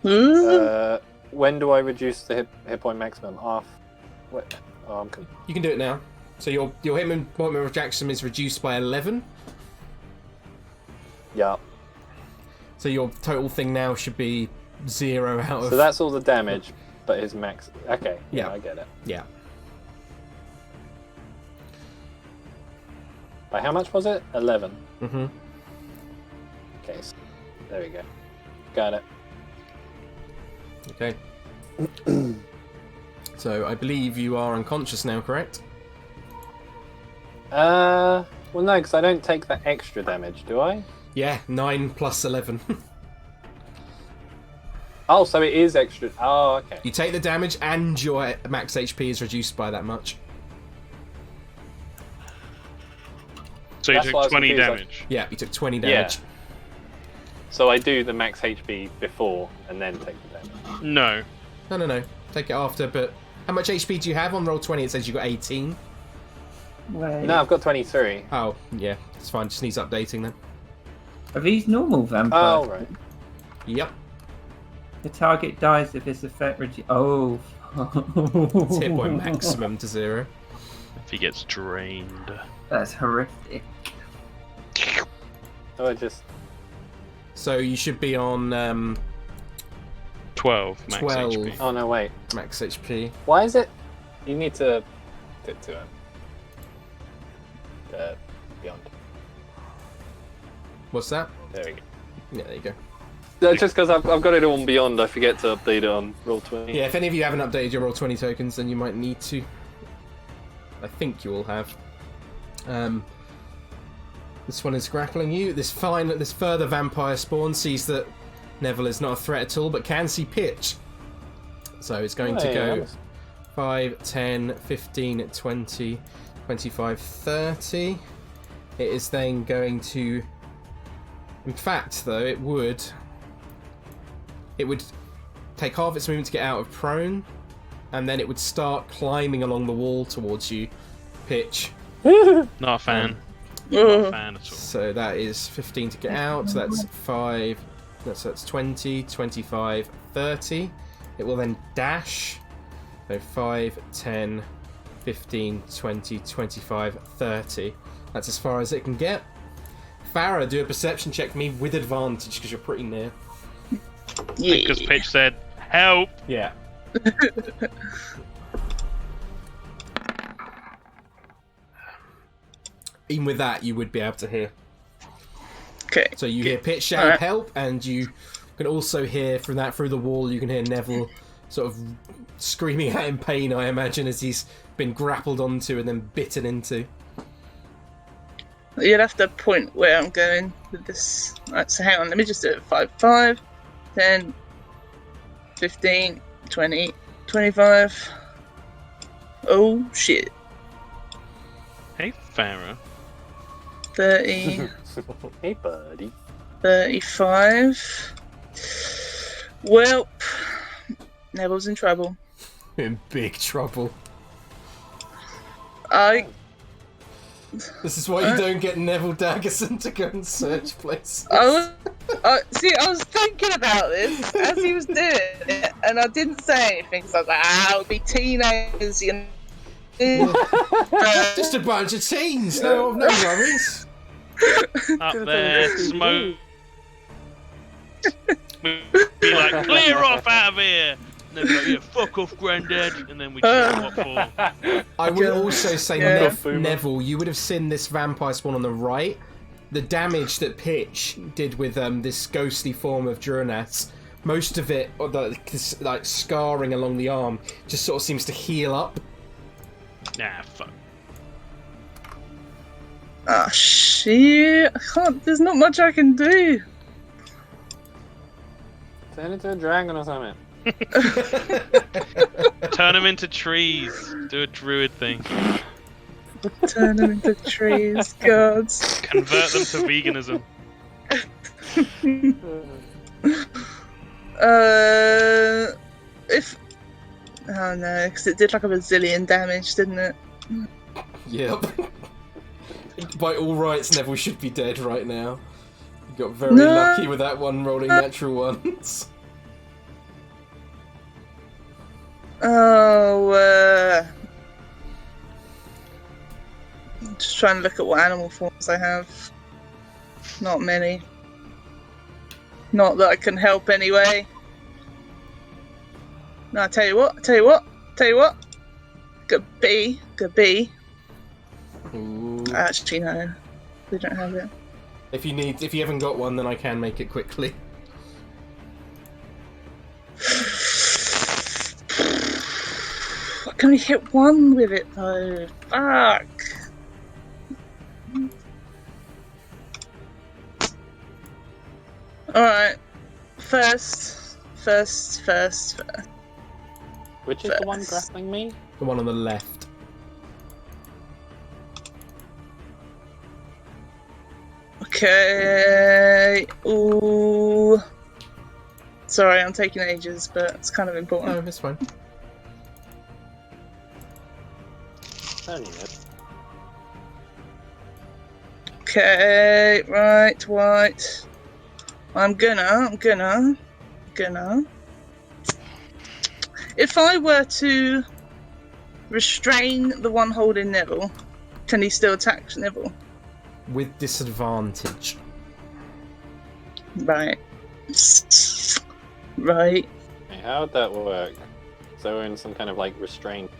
S4: When do I reduce the hit point maximum? Half. What? Oh, I'm confused.
S2: You can do it now. So your hit point maximum is reduced by 11.
S4: Yeah.
S2: So your total thing now should be 0 out of...
S4: So that's all the damage, but his max. Okay.
S2: Yeah.
S4: I get it.
S2: Yeah.
S4: By how much was it? 11.
S2: Mm-hmm.
S4: Okay. So there we go. Got it.
S2: Okay. So I believe you are unconscious now, correct?
S4: Well, no, because I don't take that extra damage, do I?
S2: Yeah, 9 plus 11.
S4: Oh, so it is extra. Oh, okay.
S2: You take the damage and your max HP is reduced by that much.
S5: So you
S4: That's why I
S5: took
S4: was
S5: 20
S4: confused,
S5: damage.
S2: Yeah, you took 20 damage.
S4: So I do the max HP before and then take the damage.
S5: No.
S2: No. Take it after, but... How much HP do you have? On roll 20 it says you got 18.
S3: Wait.
S4: No, I've got 23.
S2: Oh, yeah. It's fine. Just needs updating then.
S3: Are these normal vampires?
S4: Oh, right.
S2: Yep.
S3: The target dies if its effect Oh.
S2: It's hit point maximum to 0.
S5: If he gets drained.
S3: That's horrific.
S4: Oh, I just...
S2: So you should be on
S5: 12 max
S2: 12.
S5: HP.
S4: Oh, no, wait.
S2: max HP.
S4: Why is it? You need to do it to him. Beyond.
S2: What's that?
S4: There we go.
S2: Yeah, there you go.
S4: Just because I've got it on Beyond, I forget to update it on Roll20.
S2: Yeah, if any of you haven't updated your roll 20 tokens, then you might need to. I think you all have. This one is grappling you. This further vampire spawn sees that Neville is not a threat at all, but can see Pitch. So it's going to go 5, 10, 15, 20, 25, 30. It is then going to... In fact, though, it would take half its movement to get out of prone, and then it would start climbing along the wall towards you, Pitch.
S5: Not a fan. Not a fan at all.
S2: So that is 15 to get out. So that's 5. That's 20, 25, 30. It will then dash. So 5, 10, 15, 20, 25, 30. That's as far as it can get. Farrah, do a perception check for me with advantage because you're pretty near.
S5: Because Pitch said, help!
S2: Yeah. Even with that, you would be able to hear.
S6: Okay.
S2: So you hear Pitch shout help, and you can also hear from that through the wall, you can hear Neville sort of screaming out in pain, I imagine, as he's been grappled onto and then bitten into.
S6: You'll have to point where I'm going with this. Right, so hang on, let me just do it. 5, 5, 10, 15, 20, 25. Oh, shit.
S5: Hey, Farrah.
S6: 30,
S4: Hey, buddy.
S6: 35. Well, Neville's in trouble.
S2: In big trouble. This is why you don't get Neville Daggersen to go and search places.
S6: I was thinking about this as he was doing it, and I didn't say anything, so I was like, it'll be teenagers, you know.
S2: Just a bunch of teens, no worries.
S5: Up there, smoke. Be like, clear off out of here! And then be like, yeah, fuck off, Grandad. And then we chill what for.
S2: I will also say, Neville, you would have seen this vampire spawn on the right. The damage that Pitch did with this ghostly form of Drunas, most of it, or like scarring along the arm, just sort of seems to heal up.
S5: Nah, fuck.
S6: Ah, shit. I can't. There's not much I can do.
S4: Turn into a dragon or something.
S5: Turn them into trees. Do a druid thing.
S6: Turn them into trees, gods.
S5: Convert them to veganism.
S6: If. Oh no, because it did like a bazillion damage, didn't it?
S2: Yep. By all rights, Neville should be dead right now. You got very
S6: No.
S2: lucky with that one rolling natural ones.
S6: Oh, I'm just trying to look at what animal forms I have. Not many. Not that I can help anyway. No, I tell you what. Got B.
S2: Ooh.
S6: Actually, no. We don't have it.
S2: If you haven't got one, then I can make it quickly.
S6: I can only hit one with it though. Fuck. Alright. First.
S4: Which is the one grappling me?
S2: The one on the left.
S6: Okay. Ooh. Sorry, I'm taking ages, but it's kind of
S2: Oh,
S6: important.
S2: that's fine.
S4: Only it.
S6: Okay, right. I'm gonna. If I were to restrain the one holding Neville, can he still attack Neville?
S2: With disadvantage.
S6: Right. Right.
S4: Hey, how would that work? So we're in some kind of like restraint.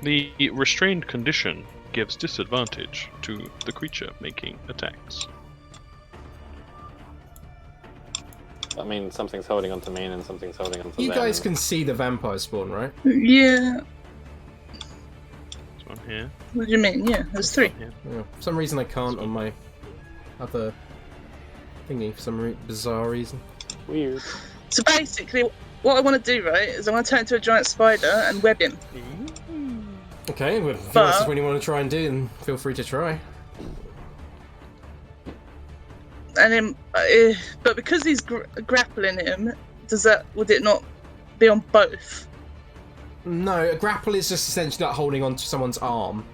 S5: The restrained condition gives disadvantage to the creature making attacks.
S4: I mean, something's holding onto me and something's holding onto
S2: You
S4: them.
S2: guys can see the vampire spawn, right?
S6: Yeah.
S5: This one here.
S6: What do you mean? Yeah, there's three.
S5: Here.
S2: Yeah. For some reason I can't on my other thingy, for some bizarre reason.
S4: Weird.
S6: So basically, what I want to do, right, is I want to turn into a giant spider and web him.
S2: Okay, well, if
S6: But-
S2: that's what you want to try and do, then feel free to try.
S6: And then, but because he's grappling him, would it not be on both?
S2: No, a grapple is just essentially like holding onto someone's arm.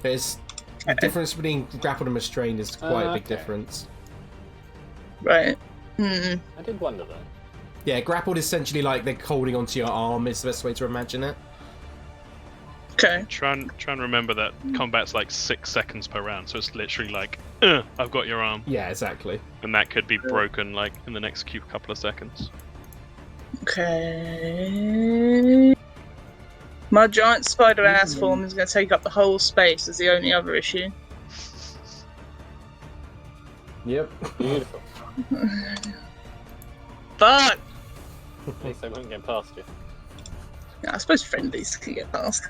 S2: There's the difference between grappled and restrained is quite a big
S4: Okay.
S2: difference.
S6: Right.
S4: I did wonder that.
S2: Yeah, grappled is essentially like they're holding onto your arm is the best way to imagine it.
S6: Okay.
S5: Try and remember that combat's like 6 seconds per round, so it's literally like, I've got your arm.
S2: Yeah, exactly.
S5: And that could be broken like in the next couple of seconds.
S6: Okay. My giant spider ass form is going to take up the whole space is the only other issue.
S2: Yep.
S4: Beautiful.
S6: Fuck!
S4: At least I wouldn't get past you.
S6: Yeah, I suppose friendlies can get past.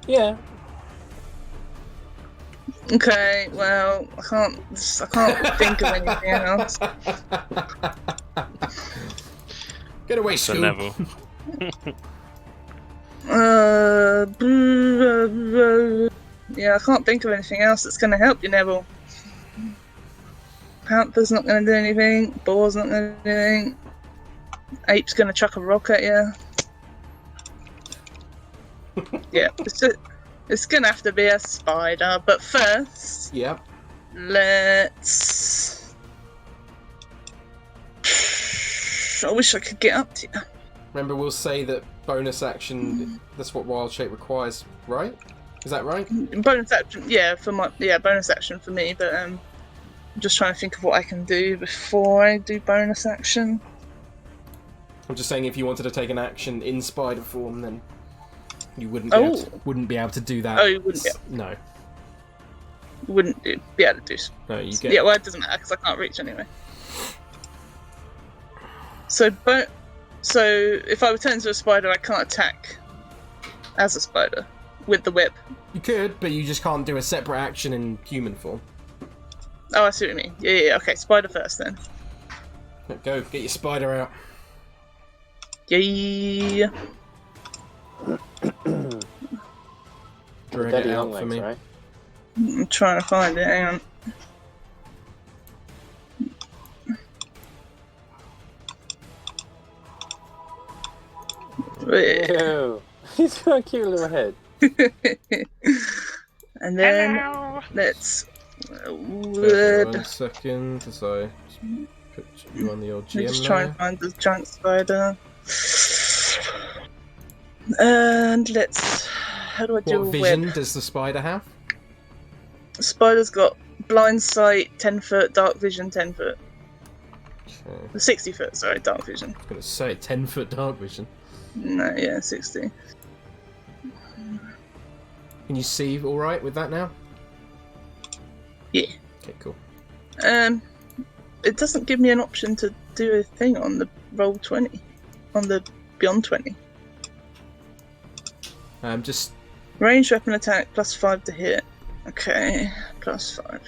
S4: Yeah.
S6: Okay, well, I can't think of anything else.
S2: Get away,
S5: So
S2: Scoop.
S5: Neville.
S6: Yeah, I can't think of anything else that's going to help you, Neville. Panther's not going to do anything. Boar's not going to do anything. Ape's going to chuck a rock at you. Yeah, it's going to have to be a spider. But first,
S2: Yep.
S6: let's... I wish I could get up to you.
S2: Remember, we'll say that bonus action, that's what Wild Shape requires, right? Is that right?
S6: Bonus action, yeah, bonus action for me, but I'm just trying to think of what I can do before I do bonus action.
S2: I'm just saying if you wanted to take an action in spider form, then you wouldn't be able to do that.
S6: Oh, you wouldn't be able.
S2: No.
S6: Be able to do.
S2: No, you get...
S6: Yeah, well, it doesn't matter because I can't reach anyway. So if I return to a spider, I can't attack as a spider with the whip.
S2: You could, but you just can't do a separate action in human form.
S6: Oh, I see what you mean. Yeah. Okay, spider first then.
S2: Go, get your spider out.
S6: Yeah.
S2: Drag
S4: Daddy
S2: it
S4: long
S2: out for
S4: legs,
S2: me.
S4: right?
S6: I'm trying to find it. Hang on.
S4: Ew. He's got a cute little head.
S6: And then let's.
S2: Okay, 1 second as I put you on the old
S6: I'm
S2: GM
S6: just trying
S2: layer.
S6: to find the giant spider. And let's. How do I do
S2: What
S6: a
S2: vision
S6: web?
S2: does the spider have?
S6: Spider's got blind sight, 10 foot, dark vision, 10 foot.
S2: Okay.
S6: 60 foot, sorry, dark vision.
S2: I was going to say 10-foot dark vision.
S6: No, yeah, 60.
S2: Can you see all right with that now?
S6: Yeah.
S2: Okay, cool.
S6: It doesn't give me an option to do a thing on the roll 20. On the beyond 20.
S2: Just
S6: Range weapon attack, +5 to hit. Okay, +5.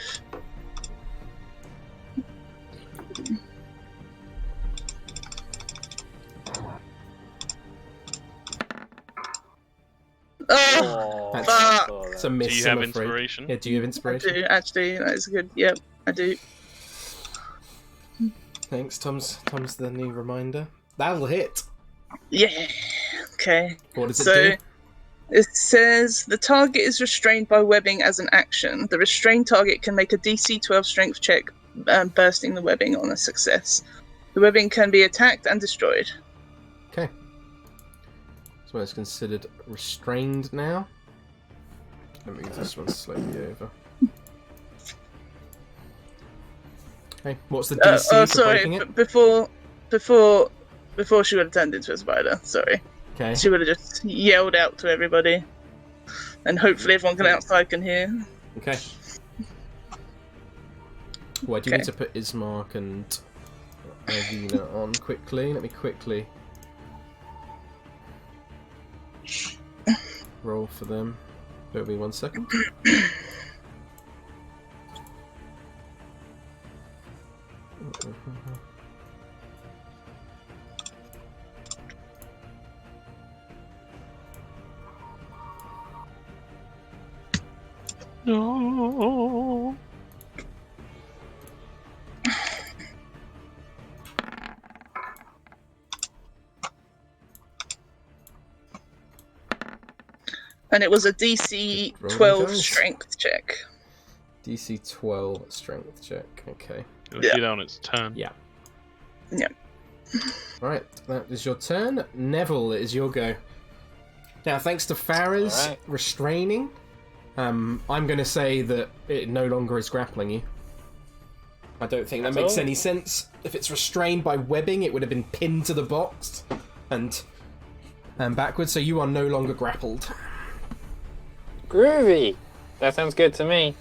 S6: Oh,
S2: That's-
S6: fuck!
S2: it's a miss.
S5: Do you
S2: I'm
S5: have
S2: afraid.
S5: inspiration?
S2: Yeah, do you have
S6: I
S2: inspiration?
S6: do, actually, that is good. Yep, I do.
S2: Thanks, Tom's the new reminder. That'll hit.
S6: Yeah, okay.
S2: What does it
S6: So,
S2: do?
S6: it says the target is restrained by webbing as an action. The restrained target can make a DC 12 strength check, bursting the webbing on a success. The webbing can be attacked and destroyed.
S2: Okay. So it's considered restrained now. Let me move this one slightly over. Okay, what's the DC for breaking it?
S6: Before she would have turned into a spider. Sorry,
S2: Okay.
S6: she would have just yelled out to everybody, and hopefully everyone outside can hear.
S2: Okay. Well, I do
S6: Okay.
S2: need to put Ismark and Avina on quickly. Let me quickly roll for them. Bear with me 1 second.
S5: No.
S6: And it was a DC
S2: Rolling
S6: 12
S2: dice.
S6: strength check.
S2: DC 12 strength check. Okay.
S5: It'll
S6: Yeah.
S5: do that on its turn.
S2: Yeah.
S6: Yeah.
S2: Right, that is your turn. Neville, it is your go. Now, thanks to Farrah's
S4: Alright.
S2: restraining, I'm going to say that it no longer is grappling you. I don't think that
S4: At
S2: makes
S4: all?
S2: any sense. If it's restrained by webbing, it would have been pinned to the box and backwards, so you are no longer grappled.
S4: Groovy! That sounds good to me.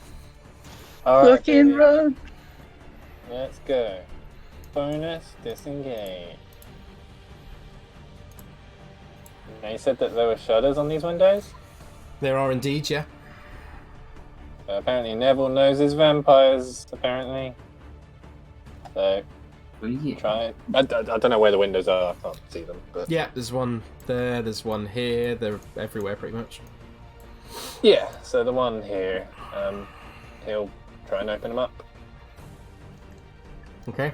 S4: Alright,
S6: Fucking
S4: baby.
S6: run!
S4: Let's go. Bonus disengage. Now you said that there were shutters on these windows?
S2: There are indeed, yeah.
S4: So apparently Neville knows his vampires, apparently. So,
S3: Oh, yeah.
S4: try it. I don't know where the windows are, I can't see them. But
S2: Yeah, there's one there, there's one here, they're everywhere pretty much.
S4: yeah, so the one here, he'll try and open them up.
S2: Okay.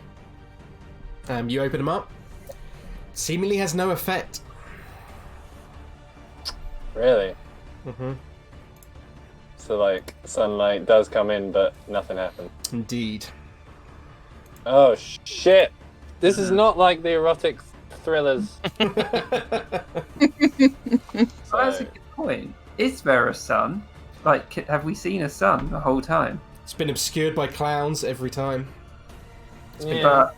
S2: You open them up. Seemingly has no effect.
S4: Really?
S2: Mm-hmm.
S4: So, like, sunlight does come in, but nothing happens.
S2: Indeed.
S4: Oh, shit! This is not like the erotic thrillers.
S3: Oh, that's a good point. Is there a sun? Like, have we seen a sun the whole time?
S2: It's been obscured by clowns every time.
S4: Yeah.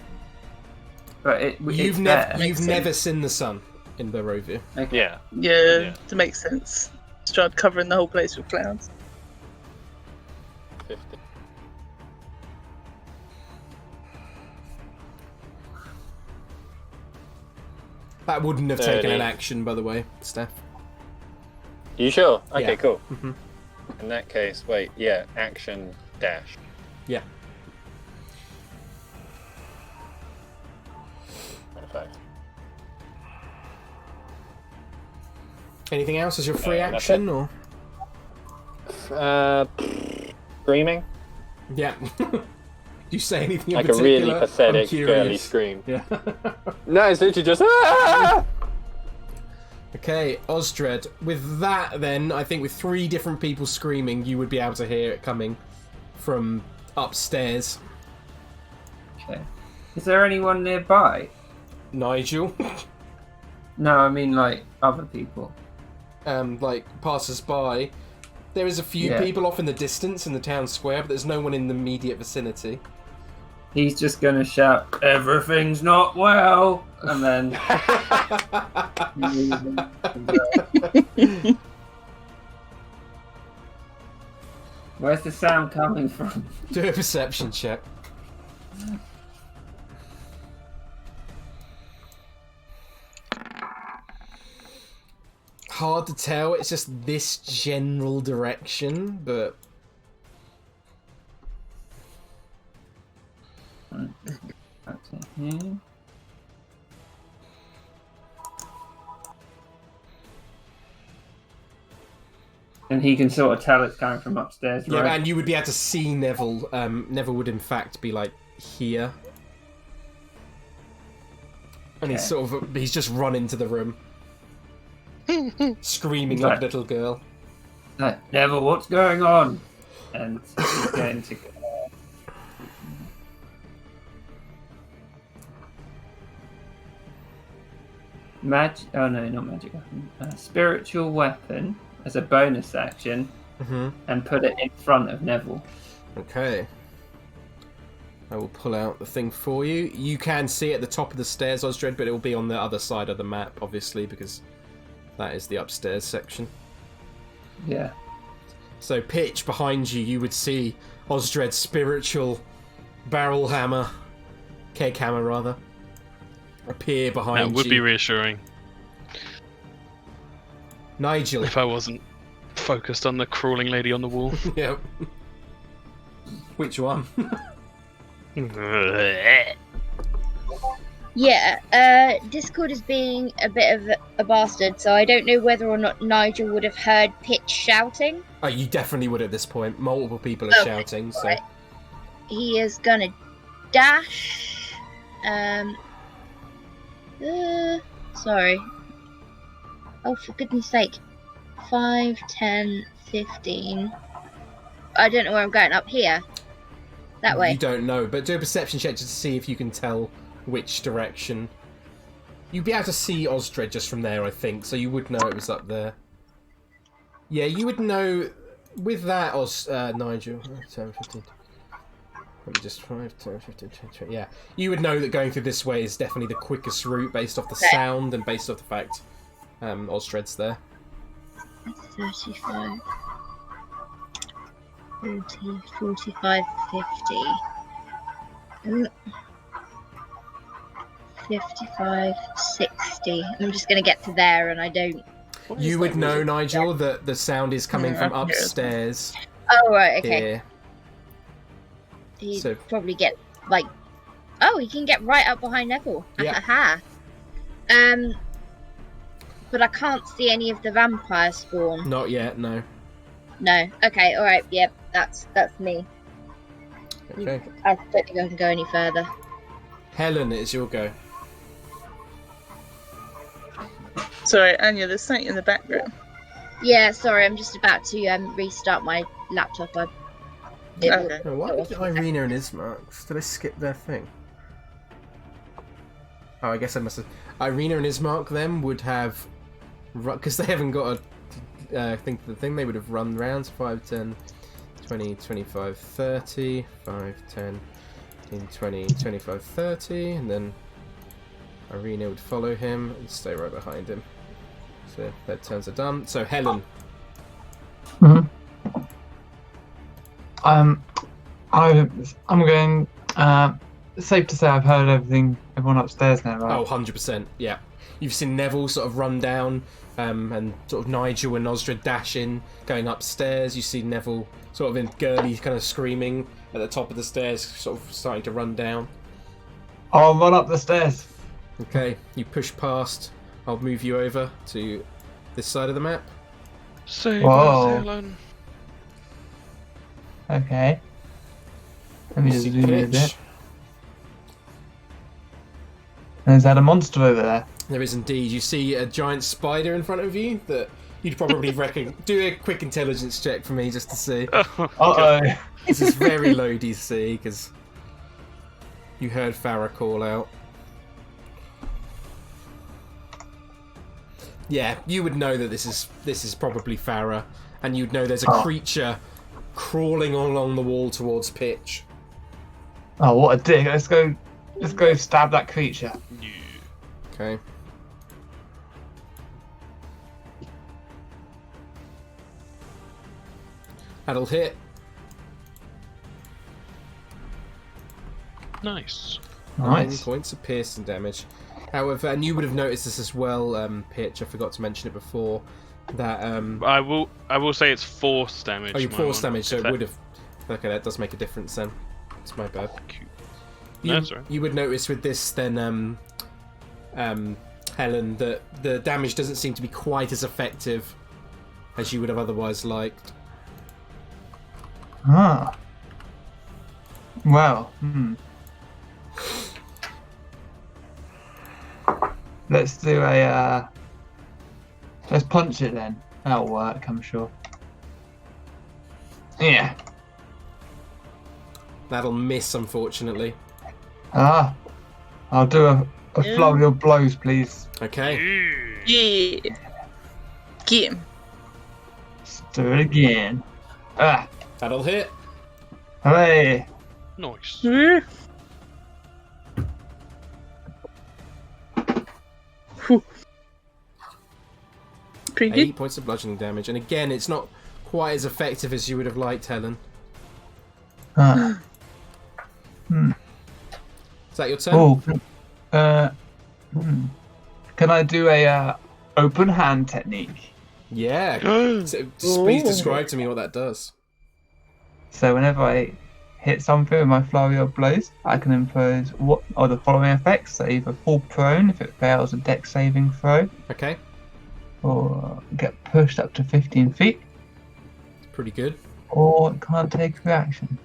S3: But it's
S2: You've
S3: there.
S2: never seen the sun in Barovia.
S3: Okay.
S4: Yeah.
S6: Yeah,
S4: Yeah.
S6: that makes sense. Strahd covering the whole place with clouds.
S4: 50.
S2: That wouldn't have taken
S4: 30.
S2: an action, by the way, Steph.
S4: You sure? Okay,
S2: Yeah.
S4: cool.
S2: Mhm.
S4: In that case, wait, yeah, action dash.
S2: Yeah.
S4: Perfect.
S2: Anything else as your free
S4: That's
S2: action, or?
S4: Screaming?
S2: Yeah. Do you say anything
S4: Like
S2: in
S4: a
S2: particular?
S4: really pathetic,
S2: I'm curious.
S4: girly scream.
S2: Yeah.
S4: No, it's literally just ah!
S2: Okay, Osdred. With that, then, I think with 3 different people screaming, you would be able to hear it coming from upstairs.
S3: Okay. Is there anyone nearby?
S2: Nigel.
S3: No, I mean like other people.
S2: Like passers-by. There is a few people off in the distance in the town square, but there's no one in the immediate vicinity.
S3: He's just gonna shout, "Everything's not well," and then. Where's the sound coming from?
S2: Do a perception check. Hard to tell, it's just this general direction, but...
S3: Okay, here. And he can sort of tell it's coming from upstairs, right?
S2: Yeah, and you would be able to see Neville. Neville would in fact be like here. And he's sort of, he's just run into the room. Screaming like a little girl.
S3: Neville, what's going on? And he's going to... Oh no, not magic weapon. Spiritual weapon as a bonus action, and put it in front of Neville.
S2: Okay. I will pull out the thing for you. You can see it at the top of the stairs, Osdred, but it will be on the other side of the map, obviously, because that is the upstairs section.
S3: Yeah.
S2: So, pitch behind you, you would see Osdred's spiritual barrel hammer, keg hammer rather, appear behind you.
S5: That would be reassuring.
S2: Nigel.
S5: If I wasn't focused on the crawling lady on the wall.
S2: Yep. Which one?
S7: Yeah, Discord is being a bit of a bastard, so I don't know whether or not Nigel would have heard Pitch shouting.
S2: Oh, you definitely would at this point. Multiple people are shouting, so...
S7: Right. He is gonna dash... sorry. Oh, for goodness sake. 5, 10, 15... I don't know where I'm going. Up here? That way?
S2: You don't know, but do a perception check just to see if you can tell which direction. You'd be able to see Osdred just from there, I think, so you would know it was up there. Yeah, you would know with that, Nigel. 10, 15... Let me just 5, 10, 15, 20, yeah. You would know that going through this way is definitely the quickest route based off the sound and based off the fact Osdred's there.
S7: 35, 40, 45, 50. 55, 60. I'm just going to get to there and I don't...
S2: You would know, Nigel, that the sound is coming from upstairs.
S7: Oh, right, okay.
S2: Here.
S7: He'd probably get, like... Oh, he can get right up behind Neville.
S2: Yeah.
S7: Aha. But I can't see any of the vampire spawn.
S2: Not yet, no.
S7: No. Okay, alright, yep, that's me.
S2: Okay.
S7: I don't think I can go any further.
S2: Helen, it's your go.
S6: Sorry, Anja, there's something in the background.
S7: Yeah, sorry, I'm just about to restart my laptop.
S2: Okay. Why did Irina and Ismark? Did I skip their thing? Oh, I guess I must have... Irina and Ismark, them, would have... Because they haven't got a... the thing, they would have run rounds. 5, 10, 20, 25, 30. 5, 10, 15, 20, 25, 30. And then Irina would follow him and stay right behind him. So their turns are done. So Helen.
S8: I'm going. It's safe to say I've heard everyone upstairs now, right?
S2: Oh, 100%, yeah. You've seen Neville sort of run down, and sort of Nigel and Osdred dash in, going upstairs. You see Neville sort of in girly kind of screaming at the top of the stairs, sort of starting to run down.
S8: I'll run up the stairs.
S2: Okay, you push past. I'll move you over to this side of the map.
S5: Save
S8: Whoa.
S5: us, Helen.
S8: Okay. Let me just
S2: See
S8: zoom in a
S2: Pitch.
S8: bit. Is that a monster over there?
S2: There is indeed. You see a giant spider in front of you that you'd probably reckon. Do a quick intelligence check for me just to see.
S8: Uh-oh.
S2: This is very low DC because you heard Farrah call out. Yeah, you would know that this is probably Farrah, and you'd know there's a creature crawling along the wall towards Pitch.
S8: Oh, what a dick. Let's go stab that creature.
S2: Okay. That'll hit.
S5: Nice.
S2: 9
S8: Nice.
S2: points of piercing damage. However, and you would have noticed this as well, Pitch, I forgot to mention it before, that...
S5: I will say it's force damage.
S2: Oh, you
S5: my
S2: force
S5: one.
S2: damage, so
S5: If
S2: it
S5: that-
S2: would have... Okay, that does make a difference then. It's my bad.
S5: No, that's all right.
S2: You would notice with this then, Helen, that the damage doesn't seem to be quite as effective as you would have otherwise liked.
S8: Ah. Well, Let's do a, let's punch it then. That'll work, I'm sure. Yeah.
S2: That'll miss, unfortunately.
S8: Ah. I'll do a flurry of blows, please.
S2: Okay.
S6: Yeah. Get him.
S8: Let's do it again. Ah.
S2: That'll hit.
S8: Hooray.
S5: Nice.
S6: Pretty
S2: 8
S6: good.
S2: points of bludgeoning damage. And again, it's not quite as effective as you would have liked, Helen.
S8: Ah.
S2: Is that your turn?
S8: Oh. Can I do a open hand technique?
S2: Yeah. So, please describe to me what that does.
S8: So whenever I hit something with my flurry of blows, I can impose what are the following effects. So either fall prone if it fails a dex saving throw,
S2: Okay.
S8: or get pushed up to 15 feet,
S2: Pretty good.
S8: or it can't take a reaction.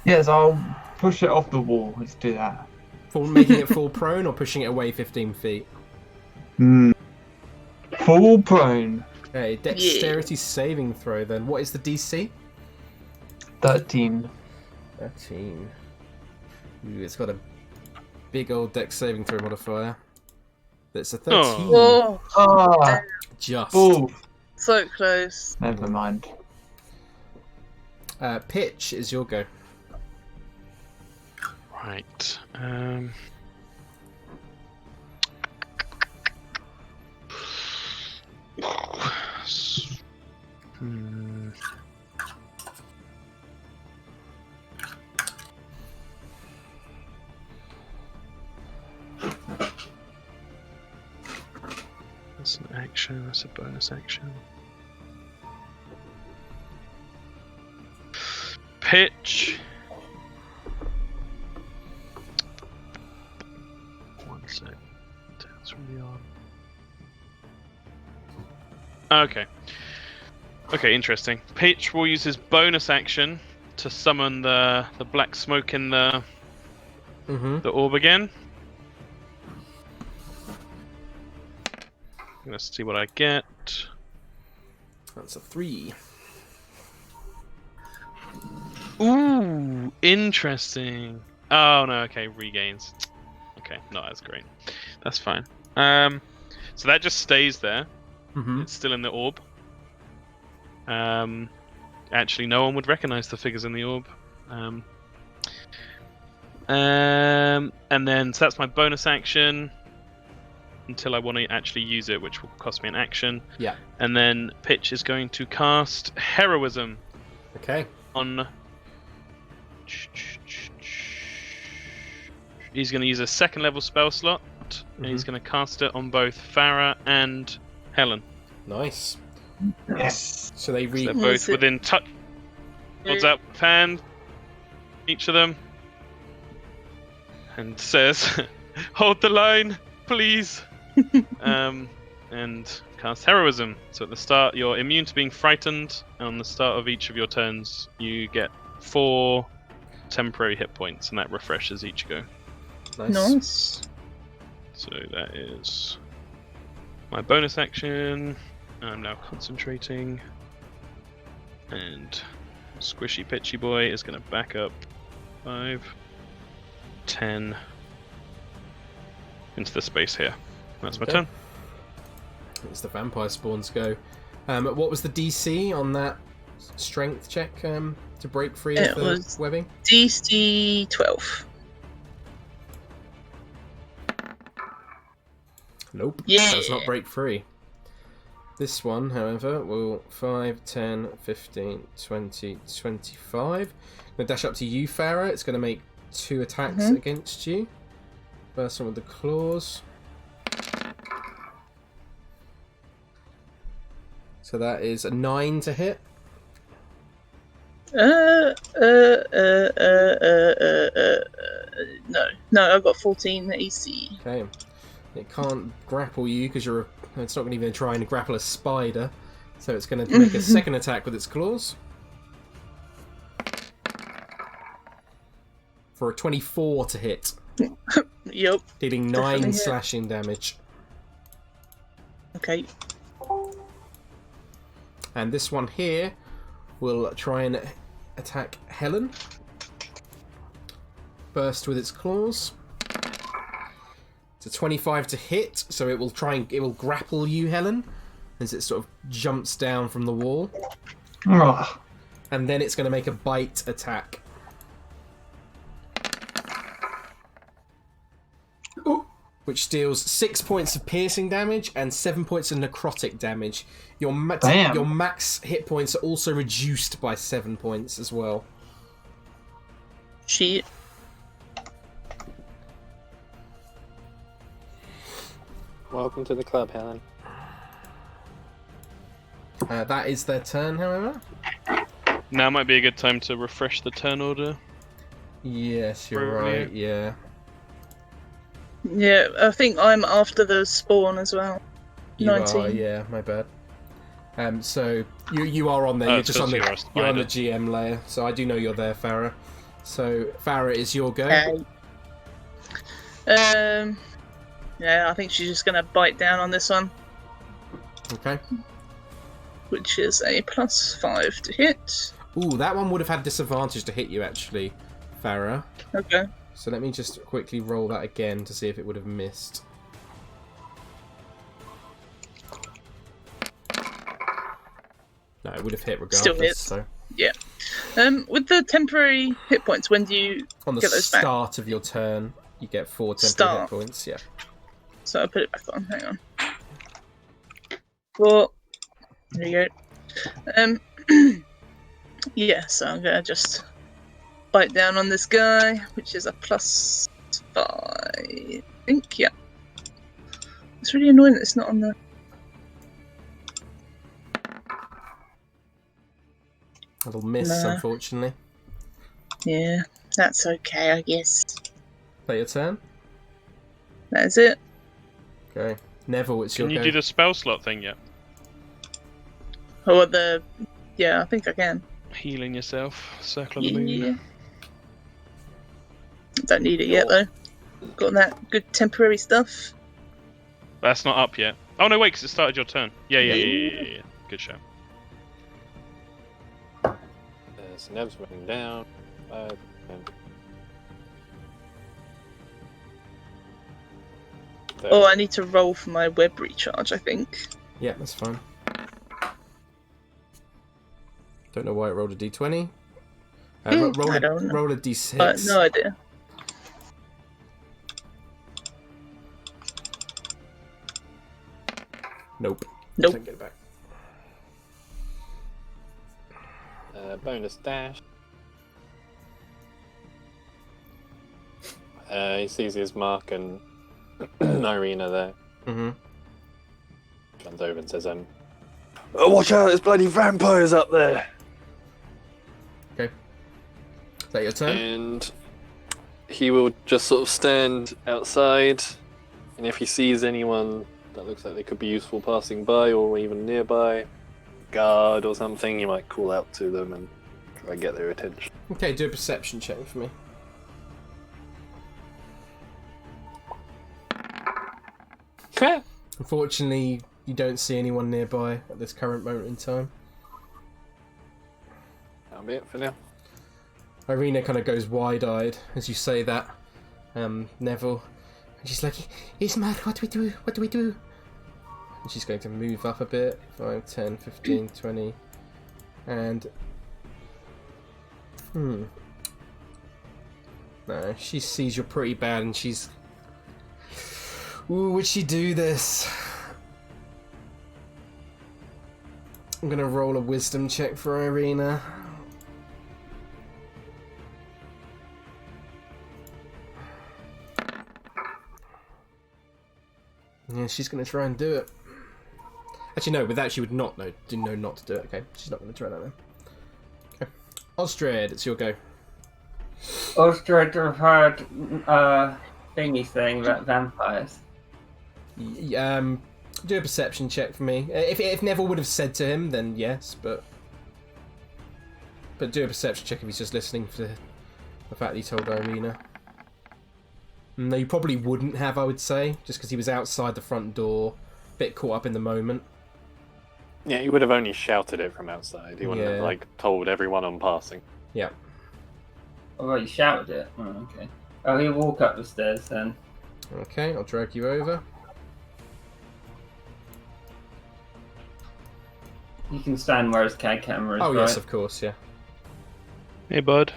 S8: Yes, I'll push it off the wall. Let's do that.
S2: Making it fall prone or pushing it away 15 feet?
S8: Fall prone.
S2: Okay, dexterity saving throw then. What is the DC?
S8: 13.
S2: 13. Ooh, it's got a big old dex saving throw modifier. That's a 13.
S6: Oh,
S8: Ah,
S2: Just.
S8: oh,
S6: so close.
S8: never mind.
S2: Pitch is your go.
S5: Right. That's an action, that's a bonus action. Pitch. One sec. That's really on. Okay. Okay, interesting. Pitch will use his bonus action to summon the black smoke in the orb again. Let's see what I get.
S2: That's a 3.
S5: Ooh, interesting. Oh no, okay, regains. Okay, not as great. That's fine. So that just stays there. It's still in the orb. Actually, no one would recognize the figures in the orb. And then, so that's my bonus action until I want to actually use it, which will cost me an action.
S2: Yeah.
S5: And then Pitch is going to cast Heroism on... he's going to use a second level spell slot, and he's going to cast it on both Farrah and Helen.
S2: Nice.
S8: Yes.
S2: So they
S5: They're
S2: read.
S5: both within touch. Holds up hand, each of them, and says, "Hold the line, please." And cast heroism. So at the start, you're immune to being frightened. And on the start of each of your turns, you get 4 temporary hit points, and that refreshes each go.
S6: Nice.
S5: So that is my bonus action. I'm now concentrating. And Squishy Pitchy Boy is going to back up 5, 10 into the space here. That's my turn.
S2: It's the vampire spawns go. What was the DC on that strength check to break free of the webbing?
S6: DC 12.
S2: Nope.
S6: Yeah.
S2: Does not break free. This one, however, will 5, 10, 15, 20, 25. I'm going to dash up to you, Farrah. It's going to make 2 attacks against you. First one with the claws. So that is a 9 to hit.
S6: No, I've got 14 AC.
S2: Okay. It can't grapple you because it's not even trying to grapple a spider. So it's going to make a second attack with its claws. For a 24 to hit.
S6: Yep.
S2: Dealing 9 slashing damage.
S6: Okay.
S2: And this one here will try and attack Helen. First with its claws. It's a 25 to hit, so it will grapple you, Helen, as it sort of jumps down from the wall.
S8: Oh.
S2: And then it's going to make a bite attack. Which deals 6 points of piercing damage and 7 points of necrotic damage. Your max hit points are also reduced by 7 points as well.
S6: Shit.
S4: Welcome to the club, Helen.
S2: That is their turn, however.
S5: Now might be a good time to refresh the turn order.
S2: Yes, you're right, yeah.
S6: Yeah, I think I'm after the spawn as well.
S2: You
S6: 19.
S2: are, yeah, my bad. So you are on there. You're just on the GM layer. So I do know you're there, Farrah. So Farrah, is your go.
S6: Yeah, I think she's just gonna bite down on this one.
S2: Okay.
S6: Which is a +5 to hit.
S2: Ooh, that one would have had disadvantage to hit you actually, Farrah.
S6: Okay.
S2: So let me just quickly roll that again to see if it would have missed. No, it would have hit regardless.
S6: Still hits.
S2: So.
S6: Yeah. With the temporary hit points, when do you get those back?
S2: On the start of your turn, you get 4 temporary hit points. Yeah.
S6: So I'll put it back on. Hang on. 4. There you go. Yeah, so I'm gonna just bite down on this guy, which is a +5. I think, yeah. It's really annoying that it's not on the...
S2: It'll miss, unfortunately.
S6: Yeah, that's okay, I guess.
S2: Play your turn.
S6: That is it.
S2: Okay. Neville, it's your
S5: Can
S2: go.
S5: you do the spell slot thing yet?
S6: Or the... Yeah, I think I can.
S5: Healing yourself. Circle of the moon.
S6: Don't need it yet, though. Got that good temporary stuff.
S5: That's not up yet. Oh no, wait, because it started your turn. Yeah. Good show.
S4: So Nev's running down. 5, 10.
S6: Oh, I need to roll for my web recharge, I think.
S2: Yeah, that's fine. Don't know why it rolled a d20.
S6: I don't know.
S2: Roll a d6.
S6: No idea.
S2: Nope.
S6: Nope.
S2: Don't get it back.
S4: Bonus dash. He sees his mark and Irina there.
S2: Mm-hmm.
S4: Comes over and says, "Oh, watch out! There's bloody vampires up there!"
S2: Okay. Is that your turn?
S4: And he will just sort of stand outside, and if he sees anyone that looks like they could be useful passing by or even nearby, guard or something, he might call out to them and try and get their attention.
S2: Okay, do a perception check for me. Unfortunately, you don't see anyone nearby at this current moment in time.
S4: That'll be it for now.
S2: Irina kind of goes wide-eyed as you say that, Neville. And she's like, he's mad, what do we do? What do we do? And she's going to move up a bit. 5, 10, 15, 20. And... No, she sees you're pretty bad and she's... Ooh, would she do this? I'm gonna roll a wisdom check for Irina. Yeah, she's gonna try and do it. Actually, no, with that she would not know not to do it. Okay, she's not gonna try that then. Okay, Osdred, it's your go.
S3: Osdred have heard thingy saying about vampires.
S2: Do a perception check for me. If Neville would have said to him, then yes, but do a perception check if he's just listening for the fact that he told Irina. No, you probably wouldn't have, I would say, just because he was outside the front door, a bit caught up in the moment.
S4: Yeah, he would have only shouted it from outside. He wouldn't have told everyone on passing.
S2: Yeah.
S3: Oh, right, you shouted it. Oh, okay. Oh, he'll walk up the stairs then.
S2: Okay, I'll drag you over.
S3: You can stand where his CAD camera is.
S2: Oh,
S3: right?
S2: yes, of course, yeah.
S5: Hey, bud.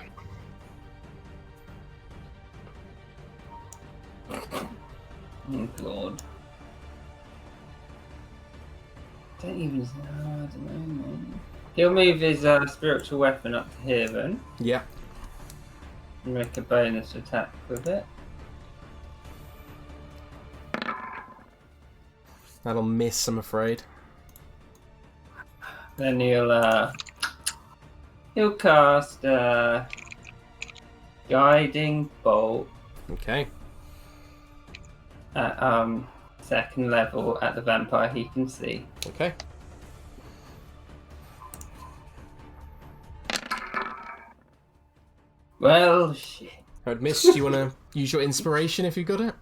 S3: Oh, God. Don't even know. I don't know, man. He'll move his spiritual weapon up to here then.
S2: Yeah.
S3: And make a bonus attack with it.
S2: That'll miss, I'm afraid.
S3: Then he'll cast Guiding Bolt
S2: Okay.
S3: at second level at the vampire he can see.
S2: Okay.
S3: Well, shit.
S2: I'd miss. Do you want to use your inspiration if you got it?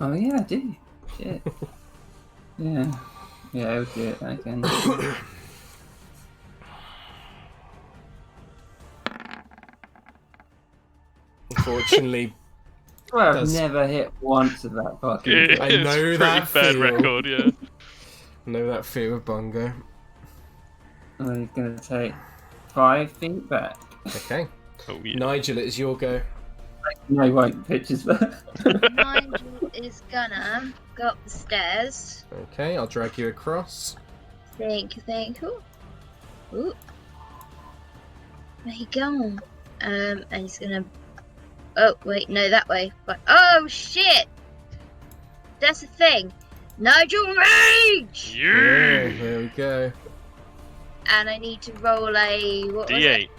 S3: Oh yeah, I do. Shit. Yeah. Yeah, I'll do it again.
S2: Unfortunately,
S3: Well, I've
S2: Does-
S3: never hit once of that fucking.
S5: It's
S2: I know
S5: pretty
S2: that
S5: bad
S2: feel.
S5: record, yeah.
S2: know that fear of Bongo.
S3: Oh, he's gonna take 5 feet back.
S2: Okay.
S5: Oh, yeah.
S2: Nigel, it's your go.
S3: No, he won't. Pitches back.
S7: Nigel is gonna go up the stairs.
S2: Okay, I'll drag you across.
S7: Thank you. Ooh. Where he gone? And he's gonna... Oh, wait, no, that way. But oh, shit! That's the thing. Nigel Rage!
S2: Yeah, there we go.
S7: And I need to roll a... What was
S5: D8.
S7: it?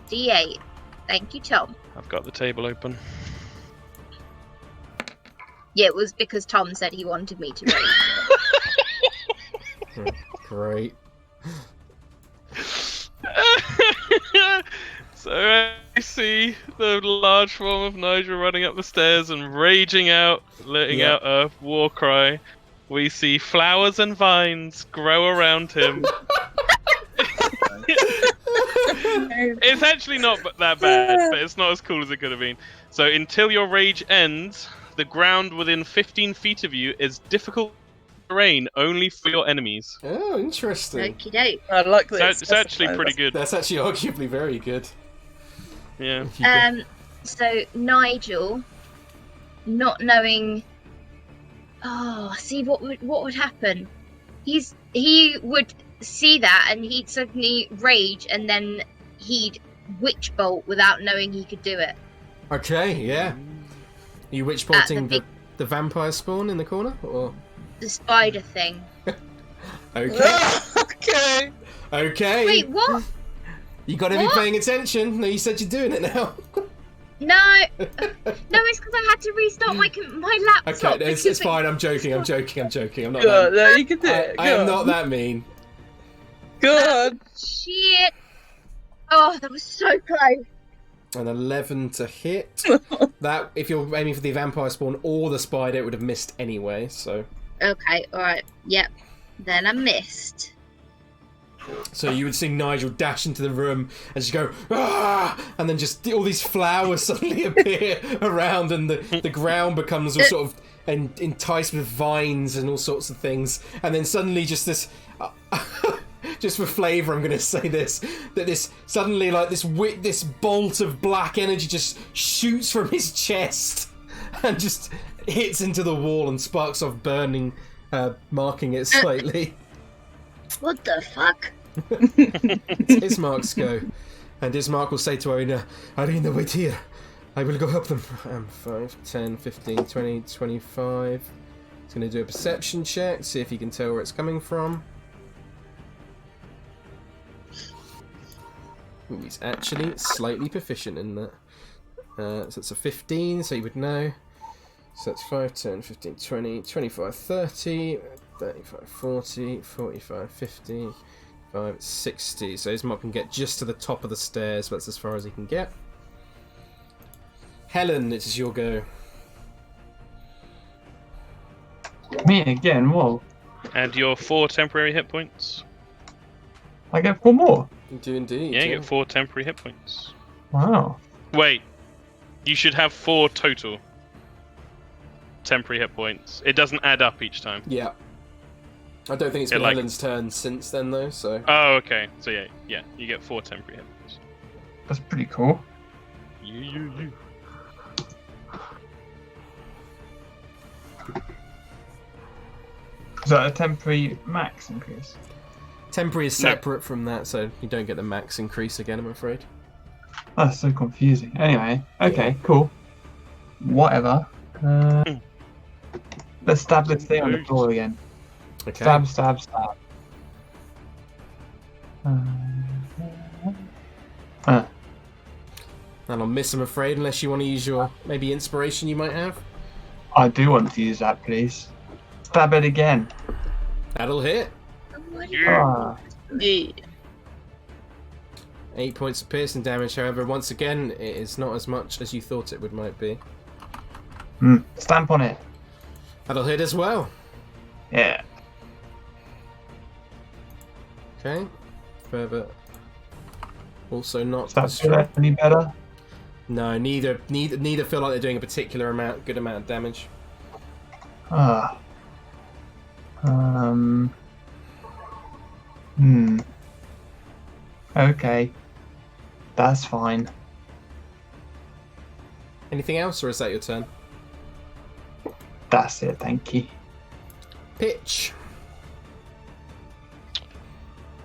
S7: D8. Thank you, Tom.
S5: I've got the table open.
S7: Yeah, it was because Tom said he wanted me to rage.
S2: Great.
S5: So I see the large form of Nigel running up the stairs and raging out, letting
S2: Yeah.
S5: out a war cry. We see flowers and vines grow around him. It's actually not that bad, but it's not as cool as it could have been. So until your rage ends, the ground within 15 feet of you is difficult terrain only for your enemies.
S2: Oh, interesting.
S7: Okie doke.
S6: I like
S5: So
S6: this.
S5: it's actually pretty good.
S2: That's actually arguably very good.
S5: Yeah.
S2: If you could-
S7: So Nigel, not knowing... Oh, see what would happen? He would see that and he'd suddenly rage and then he'd witch bolt without knowing he could do it.
S2: Okay, yeah. Are you witch bolting
S7: the
S2: the vampire spawn in the corner, or?
S7: The spider thing.
S2: Okay.
S6: Okay.
S2: Okay.
S7: Wait, what?
S2: You got to be
S7: What?
S2: paying attention. No, you said you're doing it now.
S7: No, no, it's because I had to restart my laptop.
S2: Okay, it's
S7: because
S2: fine. I'm joking. I'm joking. I'm not.
S6: Go on,
S2: That,
S6: no, you can do it.
S2: I am not that mean.
S6: Go on.
S7: Shit. Oh, that was so close.
S2: An 11 to hit. That, if you're aiming for the vampire spawn or the spider, it would have missed anyway. So.
S7: Okay, alright. Yep. Then I missed.
S2: So you would see Nigel dash into the room and just go, ah! And then just all these flowers suddenly appear around, and the ground becomes all sort of enticed with vines and all sorts of things. And then suddenly just this, just for flavour, I'm going to say this, that this suddenly like this bolt of black energy just shoots from his chest and just hits into the wall and sparks off burning, marking it slightly.
S7: What the fuck?
S2: Ismark's go. And Ismark will say to Arena, Arena, wait here. I will go help them. 5, 10, 15, 20, 25. He's going to do a perception check, see if he can tell where it's coming from. Ooh, he's actually slightly proficient in that. So it's a 15, so you would know. So that's 5, 10, 15, 20, 25, 30, 35, 40, 45, 50, 5, 60. So Ismark can get just to the top of the stairs, but that's as far as he can get. Helen, it is your go.
S8: Me again, whoa.
S5: And your 4 temporary hit points.
S8: I get 4 more.
S2: You do indeed.
S5: Yeah, you get 4 temporary hit points.
S8: Wow.
S5: Wait, you should have 4 total temporary hit points. It doesn't add up each time.
S2: Yeah. I don't think it's been Helen's turn since then, though, so...
S5: Oh, okay. So yeah, you get 4 temporary hit points.
S8: That's pretty cool.
S5: You.
S8: Is that a temporary max increase?
S2: Temporary is separate from that, so you don't get the max increase again, I'm afraid.
S8: That's so confusing. Anyway, okay, cool. Whatever. Let's stab this thing on the floor again.
S2: Okay.
S8: Stab.
S2: That'll miss, I'm afraid, unless you want to use your, maybe, inspiration you might have.
S8: I do want to use that, please. Stab it again.
S2: That'll hit.
S8: Ah.
S6: Yeah.
S2: 8 points of piercing damage, however, once again, it is not as much as you thought it might be.
S8: Stamp on it.
S2: That'll hit as well.
S8: Yeah.
S2: Okay. Further. Also not
S8: Does that
S2: as
S8: feel
S2: strong.
S8: any better?
S2: No, neither feel like they're doing a particular good amount of damage.
S8: Ah. Okay. That's fine.
S2: Anything else, or is that your turn?
S8: That's it, thank you.
S2: Pitch.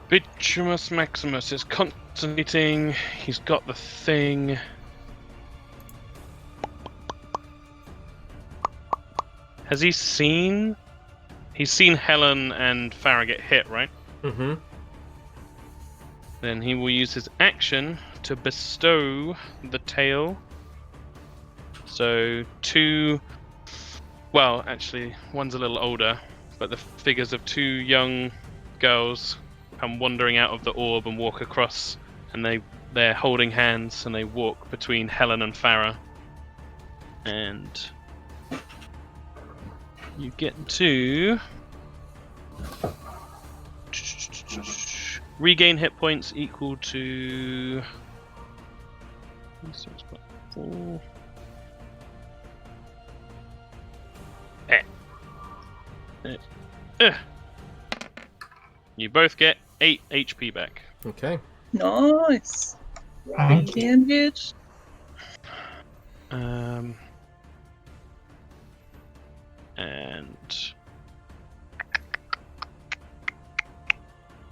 S5: Bitumus Maximus is contemplating. He's got the thing. Has he seen? He's seen Helen and Farrah get hit, right?
S2: Mm-hmm.
S5: Then he will use his action to bestow the tail. So 2... Well, actually, one's a little older, but the figures of 2 young girls come wandering out of the orb and walk across, and they're holding hands, and they walk between Helen and Farrah. And you get to regain hit points equal to 4. You both get 8 HP back.
S2: Okay.
S6: Nice.
S8: Thank you.
S6: Engage.
S5: And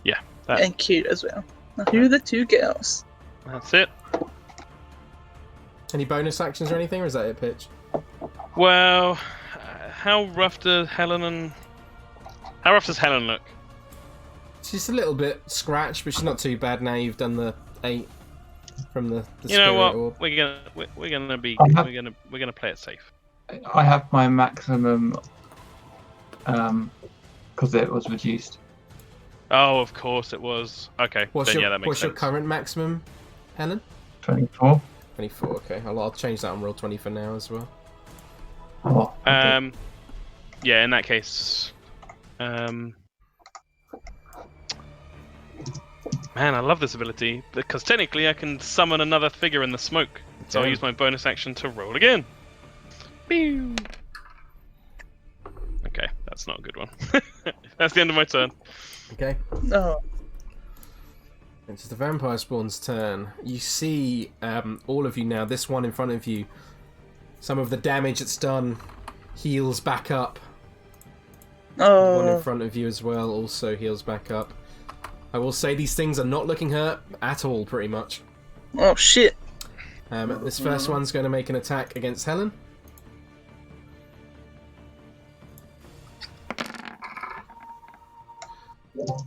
S5: yeah,
S6: And cute as well. Now, who are the 2 girls?
S5: that's it.
S2: Any bonus actions or anything, or is that it, Pitch?
S5: Well, how rough does Helen look?
S2: She's a little bit scratched, but she's not too bad now. You've done the 8 from the
S5: You know
S2: spirit
S5: what?
S2: orb.
S5: We're gonna play it safe.
S8: I have my maximum because it was reduced.
S5: Oh, of course it was. Okay,
S2: What's
S5: then
S2: your,
S5: yeah, that makes
S2: what's your
S5: sense.
S2: current maximum, Helen?
S8: 24.
S2: 24. Okay, I'll change that on roll 20 for now as well.
S8: Oh, okay.
S5: Yeah, in that case, man, I love this ability because technically I can summon another figure in the smoke. So I'll
S2: Okay.
S5: use my bonus action to roll again. Pew! Okay, that's not a good one. That's the end of my turn.
S2: Okay.
S6: Oh,
S2: It's the vampire spawn's turn. You see, all of you now, this one in front of you, some of the damage it's done heals back up. One in
S6: oh,
S2: front of you as well also heals back up. I will say these things are not looking hurt at all, pretty much.
S6: oh shit.
S2: This first one's going to make an attack against Helen.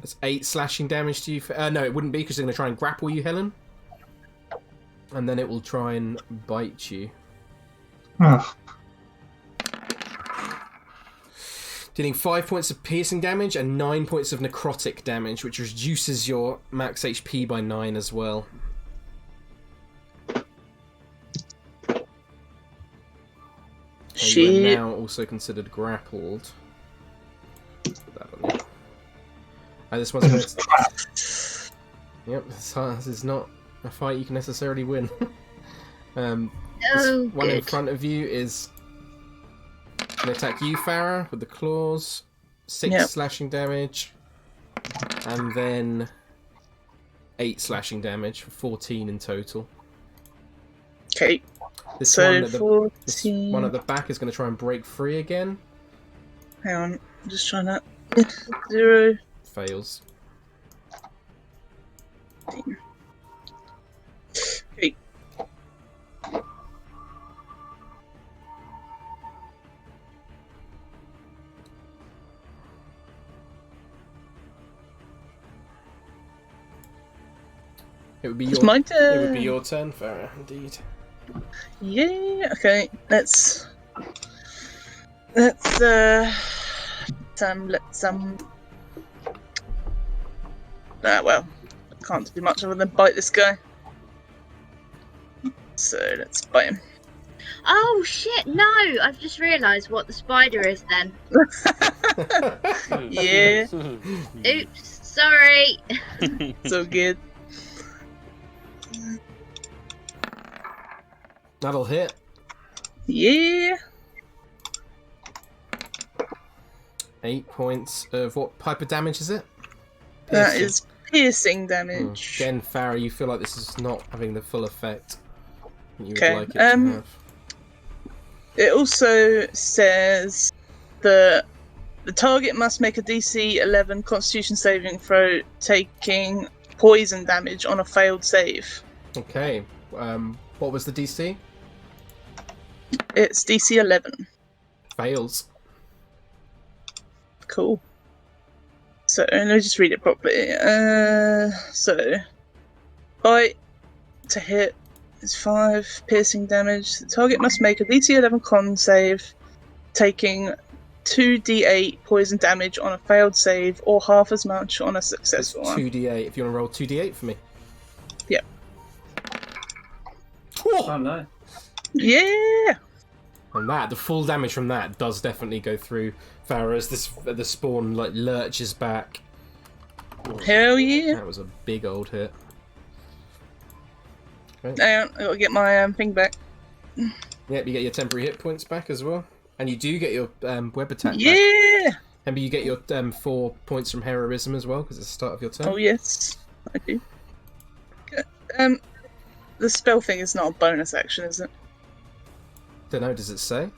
S2: That's 8 slashing damage to you. No, it wouldn't be because they're going to try and grapple you, Helen. And then it will try and bite you.
S8: Ugh.
S2: Dealing 5 points of piercing damage and 9 points of necrotic damage, which reduces your max HP by 9 as well. You are
S6: Shit.
S2: now also considered grappled. Put that on you. This one's going to... Yep, this is not a fight you can necessarily win. This one in front of you is going to attack you, Farrah, with the claws. 6 slashing damage. And then 8 slashing damage for 14 in total.
S6: Okay.
S2: This
S6: So
S2: one at the
S6: 14.
S2: one at the back is going to try and break free again.
S6: Hang on, I'm just trying to. 0.
S2: Fails.
S6: Okay.
S2: It would be
S6: It's
S2: your
S6: my turn.
S2: It would be your turn, Farrah, indeed.
S6: Yeah. Okay. Let's well, I can't do much other than bite this guy. So let's bite him.
S7: Oh shit! No, I've just realised what the spider is. Then.
S6: Yeah.
S7: Oops. Sorry.
S6: So good.
S2: That'll hit.
S6: Yeah.
S2: 8 points of what type of damage is it?
S6: That
S2: Piercing.
S6: is piercing damage.
S2: Again, Farrah, you feel like this is not having the full effect you would
S6: Okay,
S2: like it to have.
S6: It also says that the target must make a DC 11 Constitution saving throw, taking poison damage on a failed save.
S2: Okay. What was the DC?
S6: It's DC 11.
S2: Fails.
S6: Cool. So let me just read it properly. So bite to hit is 5 piercing damage. The target must make a DC 11 con save, taking 2d8 poison damage on a failed save, or half as much on a successful one.
S2: 2d8. If you want to roll 2d8 for me.
S6: Yep.
S3: Oh no.
S6: Yeah.
S2: And that, the full damage from that does definitely go through Farrah as the spawn like lurches back.
S6: Hell yeah.
S2: That was a big old hit. Okay.
S6: Hang on, I gotta get my thing back.
S2: Yep, you get your temporary hit points back as well. And you do get your web attack back.
S6: Yeah.
S2: Remember, you get your 4 points from heroism as well, because it's the start of your turn.
S6: Oh yes, I do. The spell thing is not a bonus action, is it?
S2: Don't know, does it say?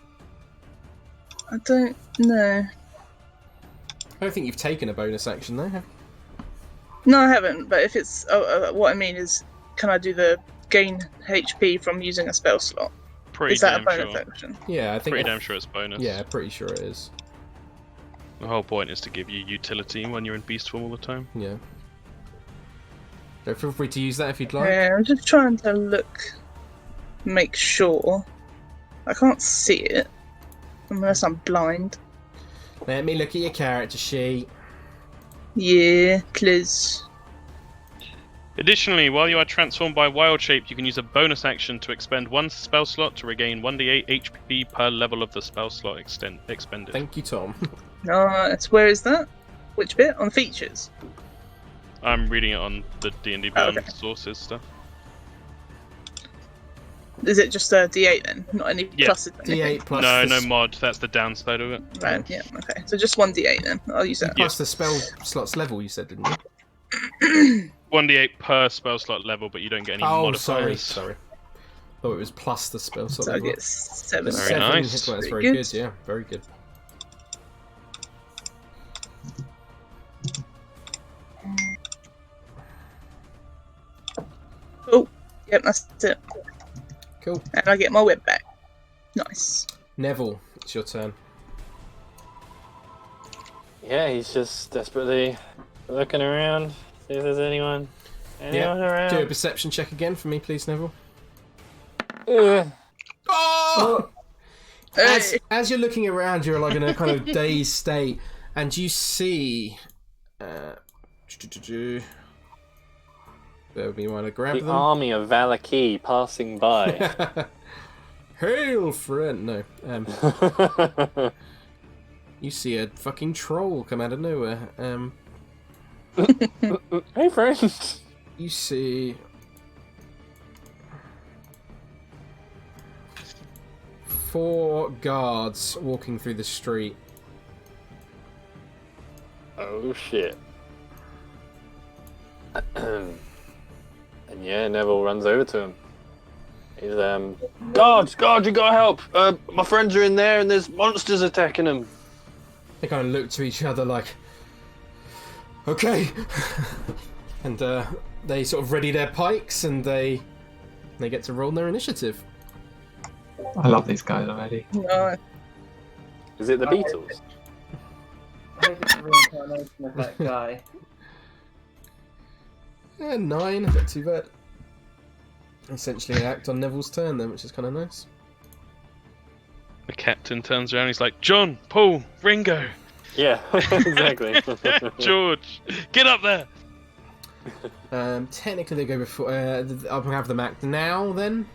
S6: I don't know.
S2: I don't think you've taken a bonus action though, have you?
S6: No, I haven't. But if it's what I mean is, can I do the gain HP from using a spell slot.
S5: Pretty
S6: Is that a
S5: damn
S6: bonus
S5: sure.
S6: action?
S2: Yeah, I think.
S5: Pretty damn sure it's bonus.
S2: Yeah, pretty sure it is.
S5: The whole point is to give you utility when you're in beast form all the time.
S2: Yeah. So feel free to use that if you'd like.
S6: Yeah, I'm just trying to look, make sure. I can't see it unless I'm blind.
S2: Let me look at your character sheet.
S6: Yeah, please.
S5: Additionally, while you are transformed by wild shape, you can use a bonus action to expend 1 spell slot to regain 1d8 HP per level of the spell slot expended.
S2: Thank you, Tom.
S6: Nice. Where is that? Which bit? On features?
S5: I'm reading it on the D&D Beyond sources stuff.
S6: Is it just a D8 then? Not any pluses? Or anything?
S2: D8 plus.
S5: No mod. That's the downside of it.
S6: Right, yeah, okay. So just one D8 then. I'll use that.
S2: Plus the spell slots level, you said, didn't you?
S5: 1d8 per spell slot level, but you don't get any modifiers.
S2: Sorry. Thought it was plus the spell slot
S6: So I
S2: level.
S6: get 7.
S5: Very
S2: 7
S5: nice.
S2: hit points,
S6: Very
S2: very
S6: good.
S2: good. Yeah, very good.
S6: Oh, yep, that's it.
S2: Cool.
S6: And I get my whip back. Nice.
S2: Neville, it's your turn.
S4: Yeah, he's just desperately looking around, see if there's anyone around.
S2: Do a perception check again for me, please, Neville.
S4: Ugh.
S2: Oh!
S6: Hey.
S2: As you're looking around, you're like in a kind of dazed state, and you see. Bear with me while I grab
S4: The
S2: them.
S4: army of Valaki passing by.
S2: Hail, friend! No. You see a fucking troll come out of nowhere.
S4: Hey, friend.
S2: You see 4 guards walking through the street.
S4: Oh shit. And yeah, Neville runs over to him. He's guards, you gotta help. My friends are in there and there's monsters attacking them.
S2: They kind of look to each other like, okay, and they sort of ready their pikes and they get to roll their initiative.
S8: I love these guys already.
S6: No.
S4: Is it the Beatles?
S3: I think it's a reincarnation of that guy.
S2: Yeah, 9, not too bad. Essentially, act on Neville's turn then, which is kind of nice.
S5: The captain turns around. He's like, "John, Paul, Ringo,
S4: Yeah, exactly.
S5: George, get up there."
S2: Technically, they go before. I'll have them act now then.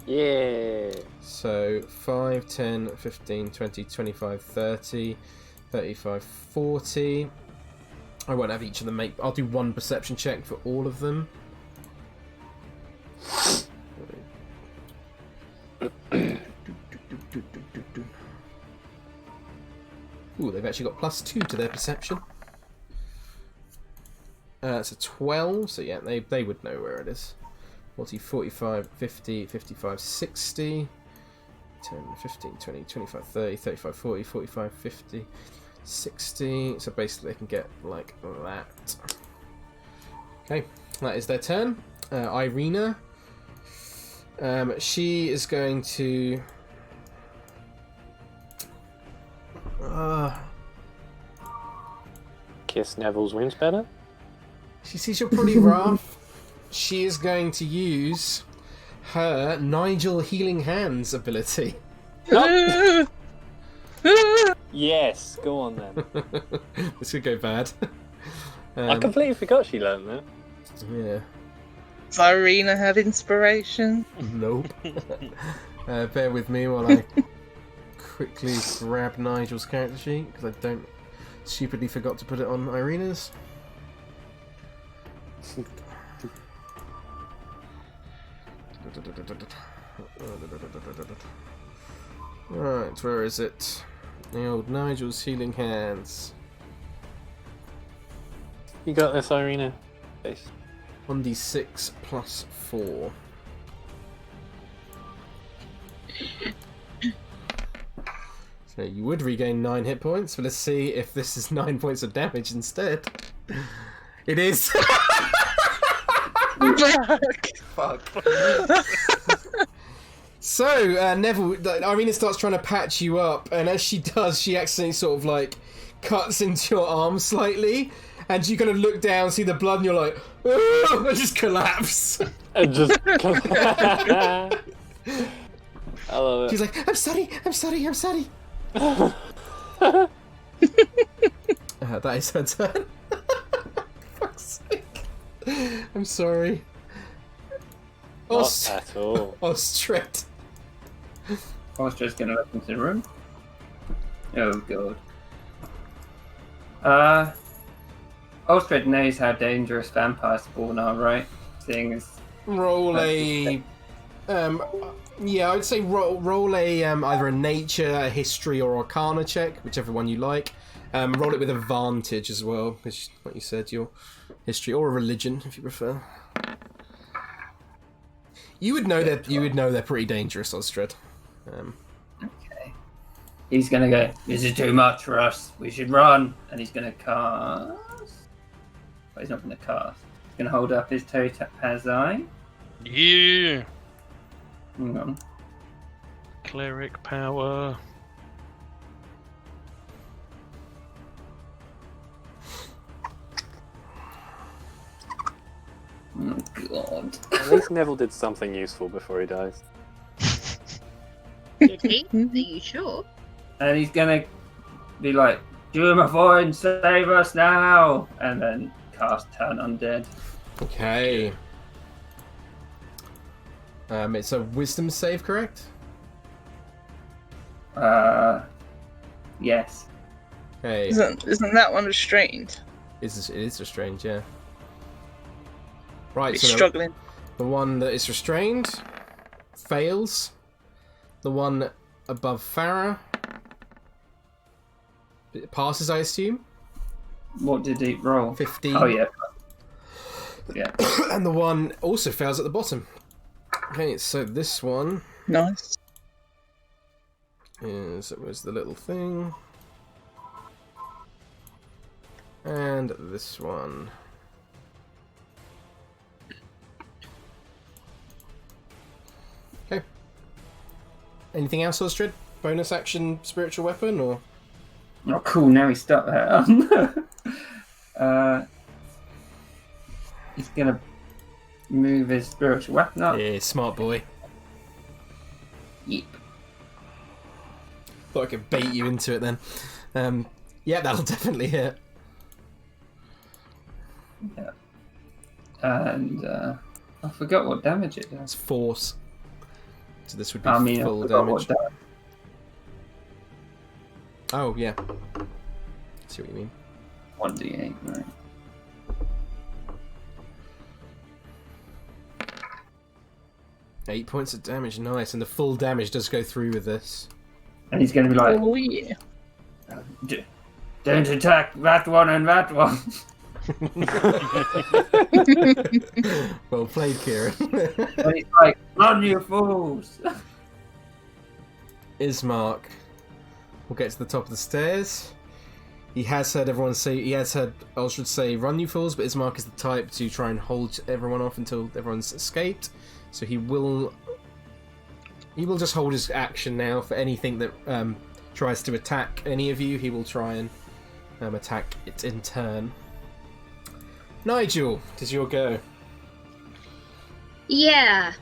S4: Yeah.
S2: So 5, 10, 15, 20, 25, 30, 35, 40. I won't have each of them make. I'll do 1 perception check for all of them. Ooh, they've actually got +2 to their perception. It's a 12, so yeah, they would know where it is. 40, 45, 50, 55, 60, 10, 15, 20, 25, 30, 35, 40, 45, 50, 60. So basically they can get like that. Okay, that is their turn. Irina. She is going to...
S4: Kiss Neville's wings better?
S2: She sees you're pretty rough. She is going to use her Nigel Healing Hands ability.
S4: Yes, go on then.
S2: This could go bad.
S4: I completely forgot she learned that.
S2: Yeah.
S6: Does Irina have inspiration?
S2: Nope. Bear with me while I quickly grab Nigel's character sheet, because I don't stupidly forgot to put it on Irina's. Right, where is it? The old Nigel's Healing Hands.
S4: You got this, Irina. Face.
S2: 1d6 plus 4. So you would regain 9 hit points, but let's see if this is 9 points of damage instead. It is.
S3: Fuck.
S2: So, Neville, Irina starts trying to patch you up, and as she does, she accidentally sort of like cuts into your arm slightly, and you kind of look down, see the blood, and you're like, oh, and just collapse.
S4: And just. I love it.
S2: She's like, I'm sorry. That is her turn. Fuck's sake. I'm sorry.
S4: Not at all.
S2: Osdred.
S3: Osdred's gonna look into the room. Oh god. Osdred knows how dangerous vampire spawn are, right? Seeing as
S2: Roll a... yeah, I would say roll a either a nature, a history, or arcana check, whichever one you like. Roll it with advantage as well, because, like you said, your history, or a religion, if you prefer. You would know that. You would know they're pretty dangerous, Osdred.
S3: okay. He's gonna go, this is too much for us. We should run. And he's gonna cast. But he's not gonna cast. He's gonna hold up his Pantazis.
S5: Yeah.
S3: Hang on.
S5: Cleric power.
S3: Oh god.
S4: At least Neville did something useful before he dies.
S7: Did he? Are you sure?
S3: And he's gonna be like, Doom of Void, save us now! And then cast Turn Undead.
S2: Okay. It's a wisdom save, correct?
S3: Yes.
S2: Okay.
S6: Isn't that one restrained?
S2: It is restrained, yeah. Right,
S6: It's
S2: so
S6: struggling.
S2: the one that is restrained fails. The one above Farrah it passes, I assume.
S3: What did he roll?
S2: 15.
S3: Oh yeah. Yeah.
S2: And the one also fails at the bottom. Okay, so this one
S6: Nice.
S2: is... It was the little thing. And this one... Okay. Anything else, Osdred? Bonus action, spiritual weapon, or...?
S3: Oh cool, now he's stuck there. He's gonna move his spiritual weapon up.
S2: Yeah, smart boy.
S3: Yep.
S2: Thought I could bait you into it then. Yeah, that'll definitely hit.
S3: Yeah. And I forgot what damage it does.
S2: It's force. So this would be
S3: I
S2: full
S3: forgot
S2: damage.
S3: what
S2: Oh, yeah. See what you mean.
S3: 1d8, right?
S2: Eight points of damage, nice. And the full damage does go through with this.
S3: And he's gonna be like,
S6: Oh yeah.
S3: don't attack that one and that one.
S2: Well played, Kieran.
S3: And he's like, run you fools.
S2: Ismark will get to the top of the stairs. He has heard Osdred say, run you fools, but Ismark is the type to try and hold everyone off until everyone's escaped. So he will just hold his action now for anything that tries to attack any of you. He will try and attack it in turn. Nigel, does your go?
S7: Yeah.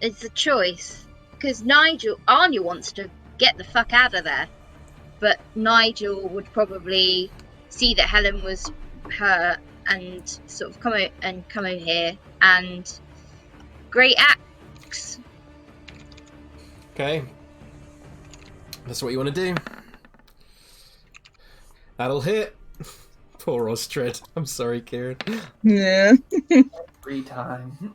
S7: It's a choice. Because Anja wants to get the fuck out of there. But Nigel would probably see that Helen was hurt and sort of come over here and great axe.
S2: Okay. That's what you want to do. That'll hit. Poor Osdred. I'm sorry, Kieran.
S6: Yeah.
S3: Free time.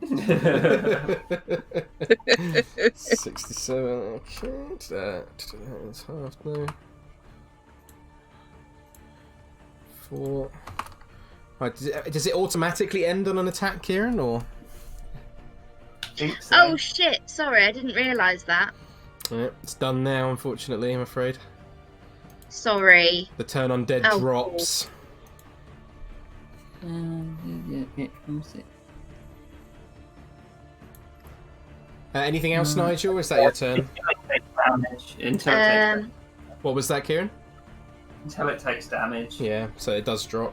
S2: 67. Okay. That's half now. 4. Right. Does it automatically end on an attack, Kieran, or?
S3: Think so.
S7: Oh shit! Sorry, I didn't realise that.
S2: Yeah, it's done now. Unfortunately, I'm afraid.
S7: Sorry.
S2: The turn undead
S7: Oh,
S2: drops. Anything else, Nigel? Is that your turn?
S3: Until it takes
S2: What was that, Kieran?
S3: until it takes damage.
S2: Yeah, so it does drop.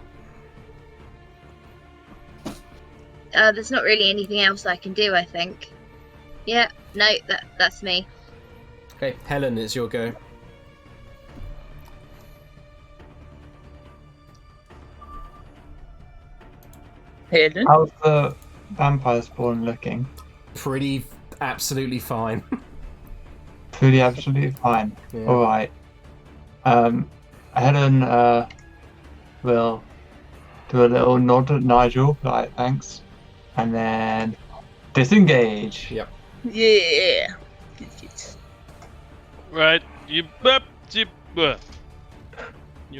S7: There's not really anything else I can do, I think. Yeah, no, that's me.
S2: Okay, Helen, it's your go.
S6: Helen.
S8: How's the vampire spawn looking?
S2: Pretty absolutely fine.
S8: Pretty absolutely fine.
S2: Yeah.
S8: Alright. Helen will do a little nod at Nigel, like thanks. And then disengage.
S2: Yep.
S6: Yeah.
S5: Right, you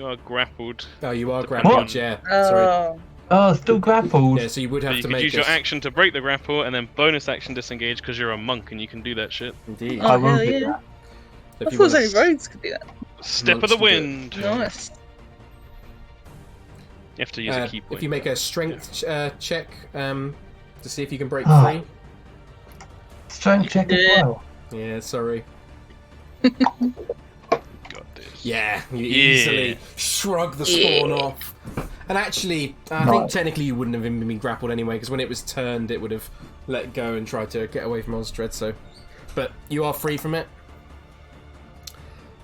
S5: are grappled.
S2: Oh, you are grappled, yeah. Sorry.
S6: Oh.
S8: Oh, still grappled.
S2: Yeah, so you would
S5: So
S2: have
S5: you
S2: to
S5: could
S2: make
S5: use your
S2: a-
S5: action to break the grapple, and then bonus action disengage because you're a monk and you can do that shit.
S2: Indeed.
S6: Oh,
S8: I will
S6: hell
S8: do
S6: yeah.
S8: that.
S2: So
S6: I
S2: if you
S6: thought
S2: wanna-
S6: only rogues could do that.
S5: Step
S2: Monks
S5: of the
S2: can do it.
S5: wind.
S6: Nice.
S5: You have to use a key point.
S2: if you make a strength check to see if you can break
S8: Ah.
S2: free.
S8: Strength check as
S6: Yeah.
S8: well.
S2: Yeah, sorry.
S5: Got this.
S2: Yeah, you
S5: Yeah.
S2: easily shrug the spawn off. And actually, I think technically you wouldn't have even been grappled anyway, because when it was turned, it would have let go and tried to get away from Osdred. So, but you are free from it.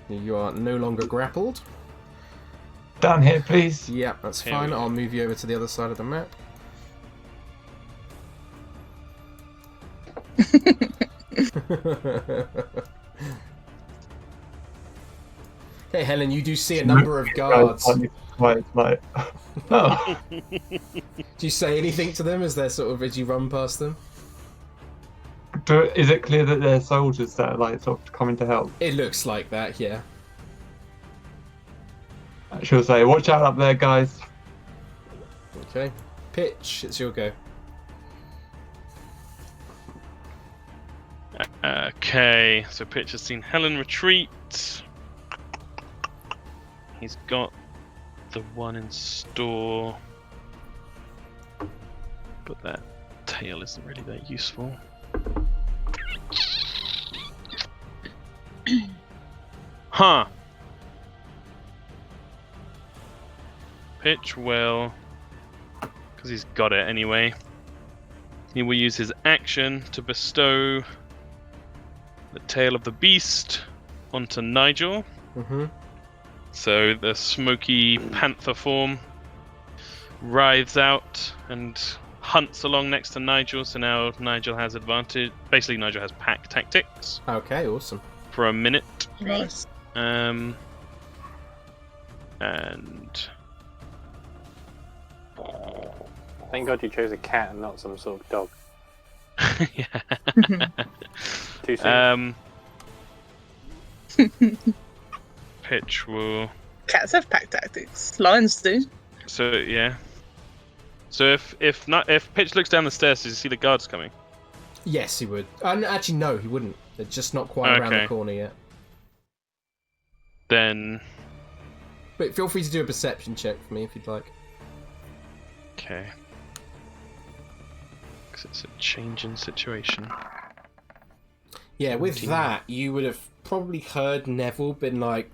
S2: You are no longer grappled.
S8: Down here, please.
S2: Yeah, that's
S5: Here
S2: fine.
S5: we go.
S2: I'll move you over to the other side of the map. Hey, Helen, you do see a number of guards.
S8: Like, oh.
S2: Do you say anything to them as they're sort of as you run past them?
S8: Is it clear that they're soldiers that are like sort of coming to help?
S2: It looks like that, yeah.
S8: She'll say, "Watch out up there, guys."
S2: Okay. Pitch, it's your go.
S5: Okay, so Pitch has seen Helen retreat. He's got the one in store, but that tail isn't really that useful. Huh. Pitch will, because he's got it anyway. He will use his action to bestow the tail of the beast onto Nigel.
S2: Mm-hmm.
S5: So the smoky panther form writhes out and hunts along next to Nigel. So now Nigel has advantage. Basically, Nigel has pack tactics
S2: Okay, awesome.
S5: for a minute.
S6: Nice.
S5: And
S4: Thank God you chose a cat and not some sort of dog.
S5: yeah.
S4: Too soon.
S5: Pitch will.
S6: Cats have pack tactics. Lions do.
S5: So yeah. So if Pitch looks down the stairs, does he see the guards coming?
S2: Yes, he would. Actually, no, he wouldn't. They're just not quite around the
S5: Okay.
S2: corner yet.
S5: Then
S2: But feel free to do a perception check for me if you'd like.
S5: okay. Because it's a changing situation.
S2: Yeah, with
S5: 17.
S2: that, you would have probably heard Neville been like,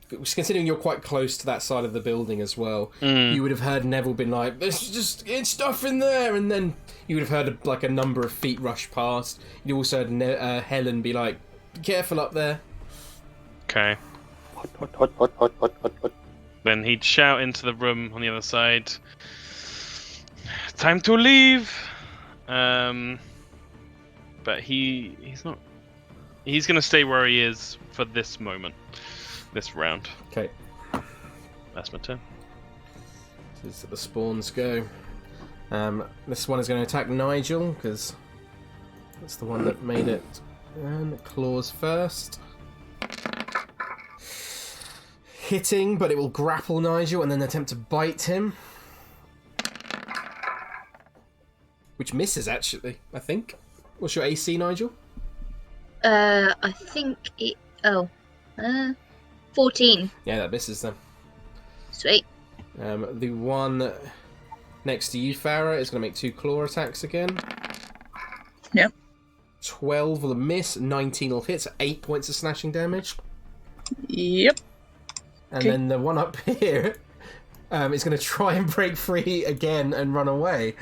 S2: considering you're quite close to that side of the building as well, you would have heard Neville been like, "There's just it's stuff in there," and then you would have heard like a number of feet rush past. You also heard Helen be like, "Be careful up there."
S5: Okay. Then he'd shout into the room on the other side, "Time to leave!" But he's not. He's gonna stay where he is for this moment, this round.
S2: Okay,
S5: That's my turn.
S2: so the spawns go. This one is going to attack Nigel because that's the one that made it. And claws first. Hitting, but it will grapple Nigel and then attempt to bite him. Which misses, actually, I think. What's your AC, Nigel?
S7: I think it. 14.
S2: Yeah, that misses then.
S7: Sweet.
S2: The one next to you, Farrah, is going to make 2 claw attacks again.
S6: Yep.
S2: 12 will miss, 19 will hit, so 8 points of slashing damage.
S6: Yep.
S2: And
S6: Okay.
S2: then the one up here is going to try and break free again and run away.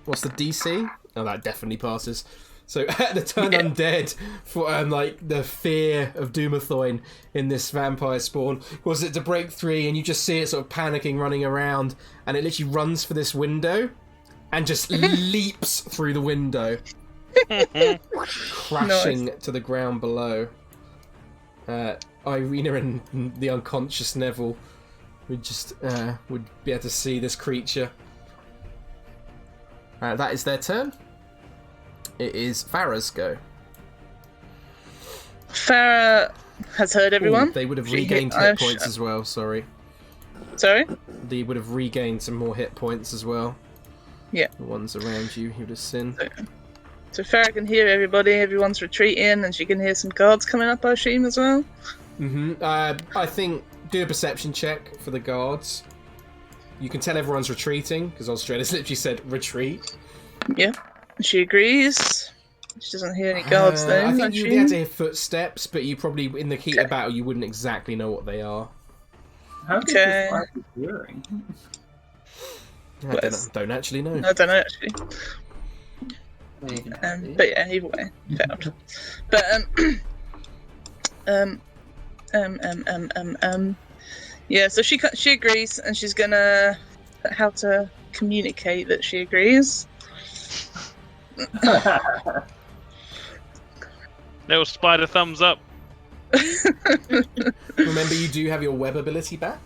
S2: What's the DC? Oh, that definitely passes. So at the turn undead for like the fear of Doomathoin in this vampire spawn was it to break 3, and you just see it sort of panicking, running around, and it literally runs for this window and just leaps through the window, crashing to the ground below. Irina and the unconscious Neville would just would be able to see this creature. That is their turn. It is Farrah's go.
S6: Farrah has heard everyone.
S2: Ooh, they would have
S6: She
S2: regained
S6: hit-
S2: hit points as well, sorry.
S6: Sorry?
S2: They would have regained some more hit points as well.
S6: Yeah.
S2: The ones around you, he would have seen.
S6: So Farrah can hear everybody, everyone's retreating, and she can hear some guards coming up, I assume, as well.
S2: I think do a perception check for the guards. You can tell everyone's retreating, because Osdred has literally said retreat.
S6: Yeah. She agrees. She doesn't hear any guards though.
S2: I think you'd be able to hear footsteps, but you probably, in the heat of battle, you wouldn't exactly know what they are.
S3: How good
S6: Okay.
S3: is Farrah hearing?
S2: I don't actually know.
S6: I don't know actually.
S3: There you go.
S6: But yeah, either way, failed. But yeah. So she agrees, and she's gonna how to communicate that she agrees.
S5: Little spider thumbs up.
S2: Remember, you do have your web ability back.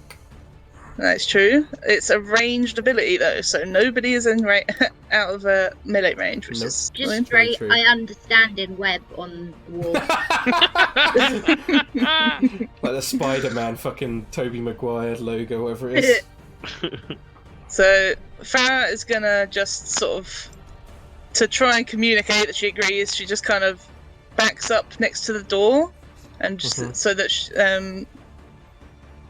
S6: That's true. It's a ranged ability though, so nobody is in out of a melee range, which
S2: Nope.
S6: is
S7: Just
S6: annoying.
S7: straight,
S2: true.
S7: I understand in web on the wall.
S2: Like the Spider-Man fucking Tobey Maguire logo, whatever it is.
S6: So Farrah is gonna just sort of, to try and communicate that she agrees, she just kind of backs up next to the door, and just so that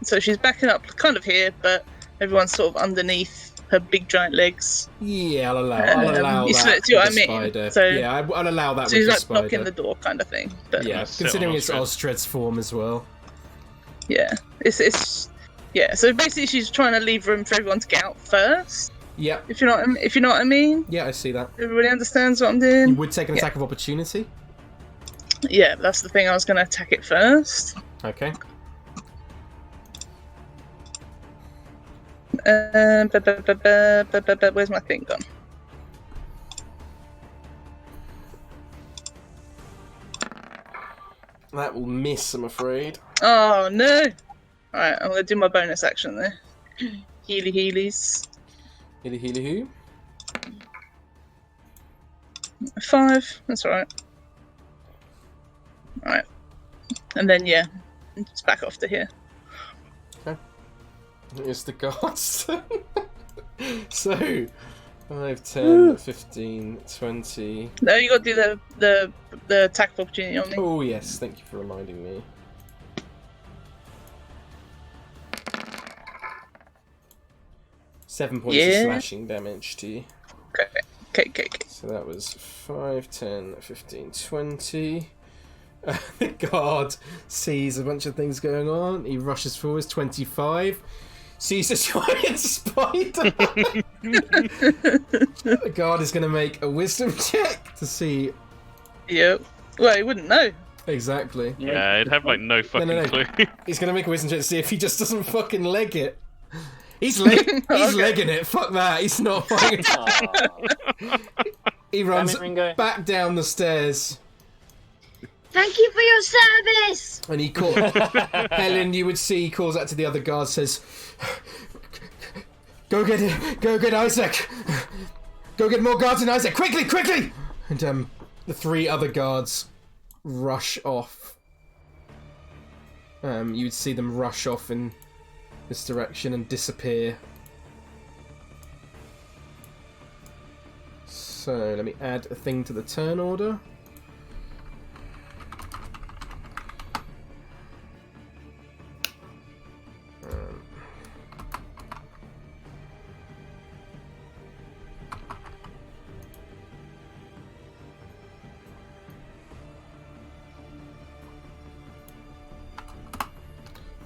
S6: so she's backing up kind of here, but everyone's sort of underneath her big giant legs.
S2: Yeah, I'll allow
S6: You
S2: that.
S6: see what I
S2: with the
S6: mean?
S2: Spider.
S6: So-
S2: yeah, I'll allow that
S6: So
S2: with
S6: she's
S2: the
S6: like
S2: spider.
S6: blocking the door kind of thing. But
S2: Yeah,
S5: Sit
S2: considering
S5: on
S2: it's
S5: Osdred.
S2: Osdred's form as well.
S6: yeah, it's yeah. So basically, she's trying to leave room for everyone to get out first.
S2: Yeah,
S6: If you know what I mean.
S2: yeah, I see that.
S6: Everybody understands what I'm
S2: You
S6: doing.
S2: would take an attack of opportunity.
S6: Yeah, that's the thing. I was going to attack it first.
S2: Okay.
S6: Where's my thing gone?
S2: That will miss, I'm afraid.
S6: Oh no! Alright, I'm gonna do my bonus action there. Healies.
S2: Hilly hilly hoo.
S6: 5, that's alright. Alright. And then yeah, just back off to here.
S2: It's the guards. So, 5, 10, 15, 20.
S6: No, you gotta do the attack of opportunity on me.
S2: Oh yes, thank you for reminding me. Seven points of
S6: Yeah.
S2: slashing damage to you.
S6: Okay.
S2: So that was 5, 10, 15, 20. The guard sees a bunch of things going on. He rushes forwards. 25. Sees a giant spider. The guard is going to make a wisdom check to see
S6: Yep. Well, you wouldn't know.
S2: exactly.
S5: Yeah, I'd have like no fucking
S2: no.
S5: clue.
S2: He's going to make a wisdom check to see if he just doesn't fucking leg it. He's legging it. Fuck that. He's not fucking... He runs
S4: Damn it, Ringo.
S2: back down the stairs.
S7: Thank you for your service!
S2: And he calls... Helen, you would see, he calls out to the other guards, says, Go get Isaac! Go get more guards and Isaac! Quickly! And the 3 other guards rush off. You would see them rush off in this direction and disappear. So, let me add a thing to the turn order.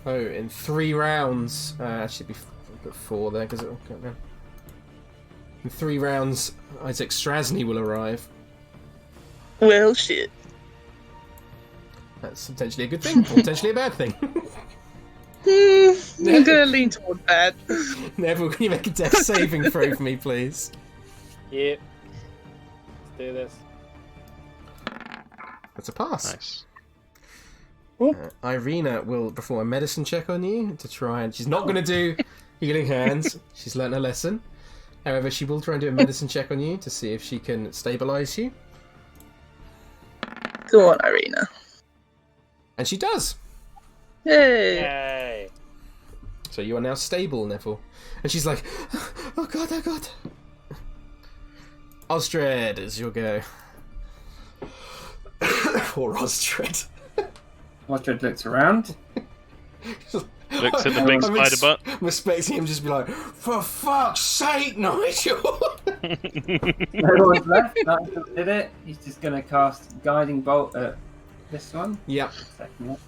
S2: So in 3 rounds, actually put 4 there because it'll go down. In 3 rounds, Isaac Strasny will arrive.
S6: Well, shit.
S2: That's potentially a good thing, or potentially a bad thing.
S6: I'm gonna lean toward bad.
S2: Neville, can you make a death saving throw for me, please?
S4: Yep. Let's do this.
S2: That's a pass.
S5: Nice.
S2: Irina will perform a medicine check on you to try and... She's not going to do healing hands. She's learnt a lesson. However, she will try and do a medicine check on you to see if she can stabilise you.
S6: Go on, Irina.
S2: And she does.
S6: Hey.
S4: Yay!
S2: So you are now stable, Neville. And she's like, oh god, oh god. Osdred is your go. Poor Osdred.
S3: Osdred looks around.
S5: Looks at the big spider butt.
S2: I'm expecting him to just be like, for fuck's sake, Nigel!
S3: No one's left. Nigel did it. He's just going to cast Guiding Bolt at this one.
S2: Yep.
S3: Second one.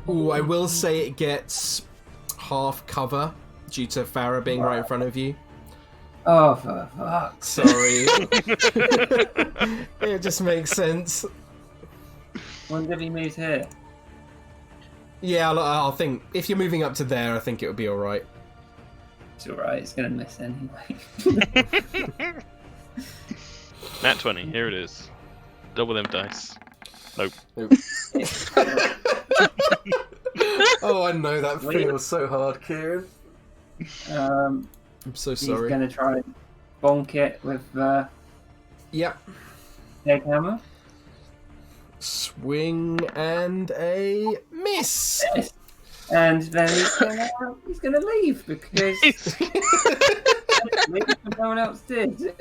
S2: Ooh, I will say it gets half cover due to Farrah being right in front of you.
S3: Oh, for fuck.
S2: Sorry. It just makes sense.
S3: Wonder if he moves here.
S2: Yeah, I'll think if you're moving up to there, I think it would be all right.
S3: It's alright, it's going to miss anyway.
S5: Nat 20, here it is. Double them dice. Nope.
S2: Oh, I know that feels so hard, Kieran. I'm so sorry.
S3: He's going to try and bonk it with
S2: Yep.
S3: Egg Hammer.
S2: Swing and a miss.
S3: And then he's gonna leave because no one else did.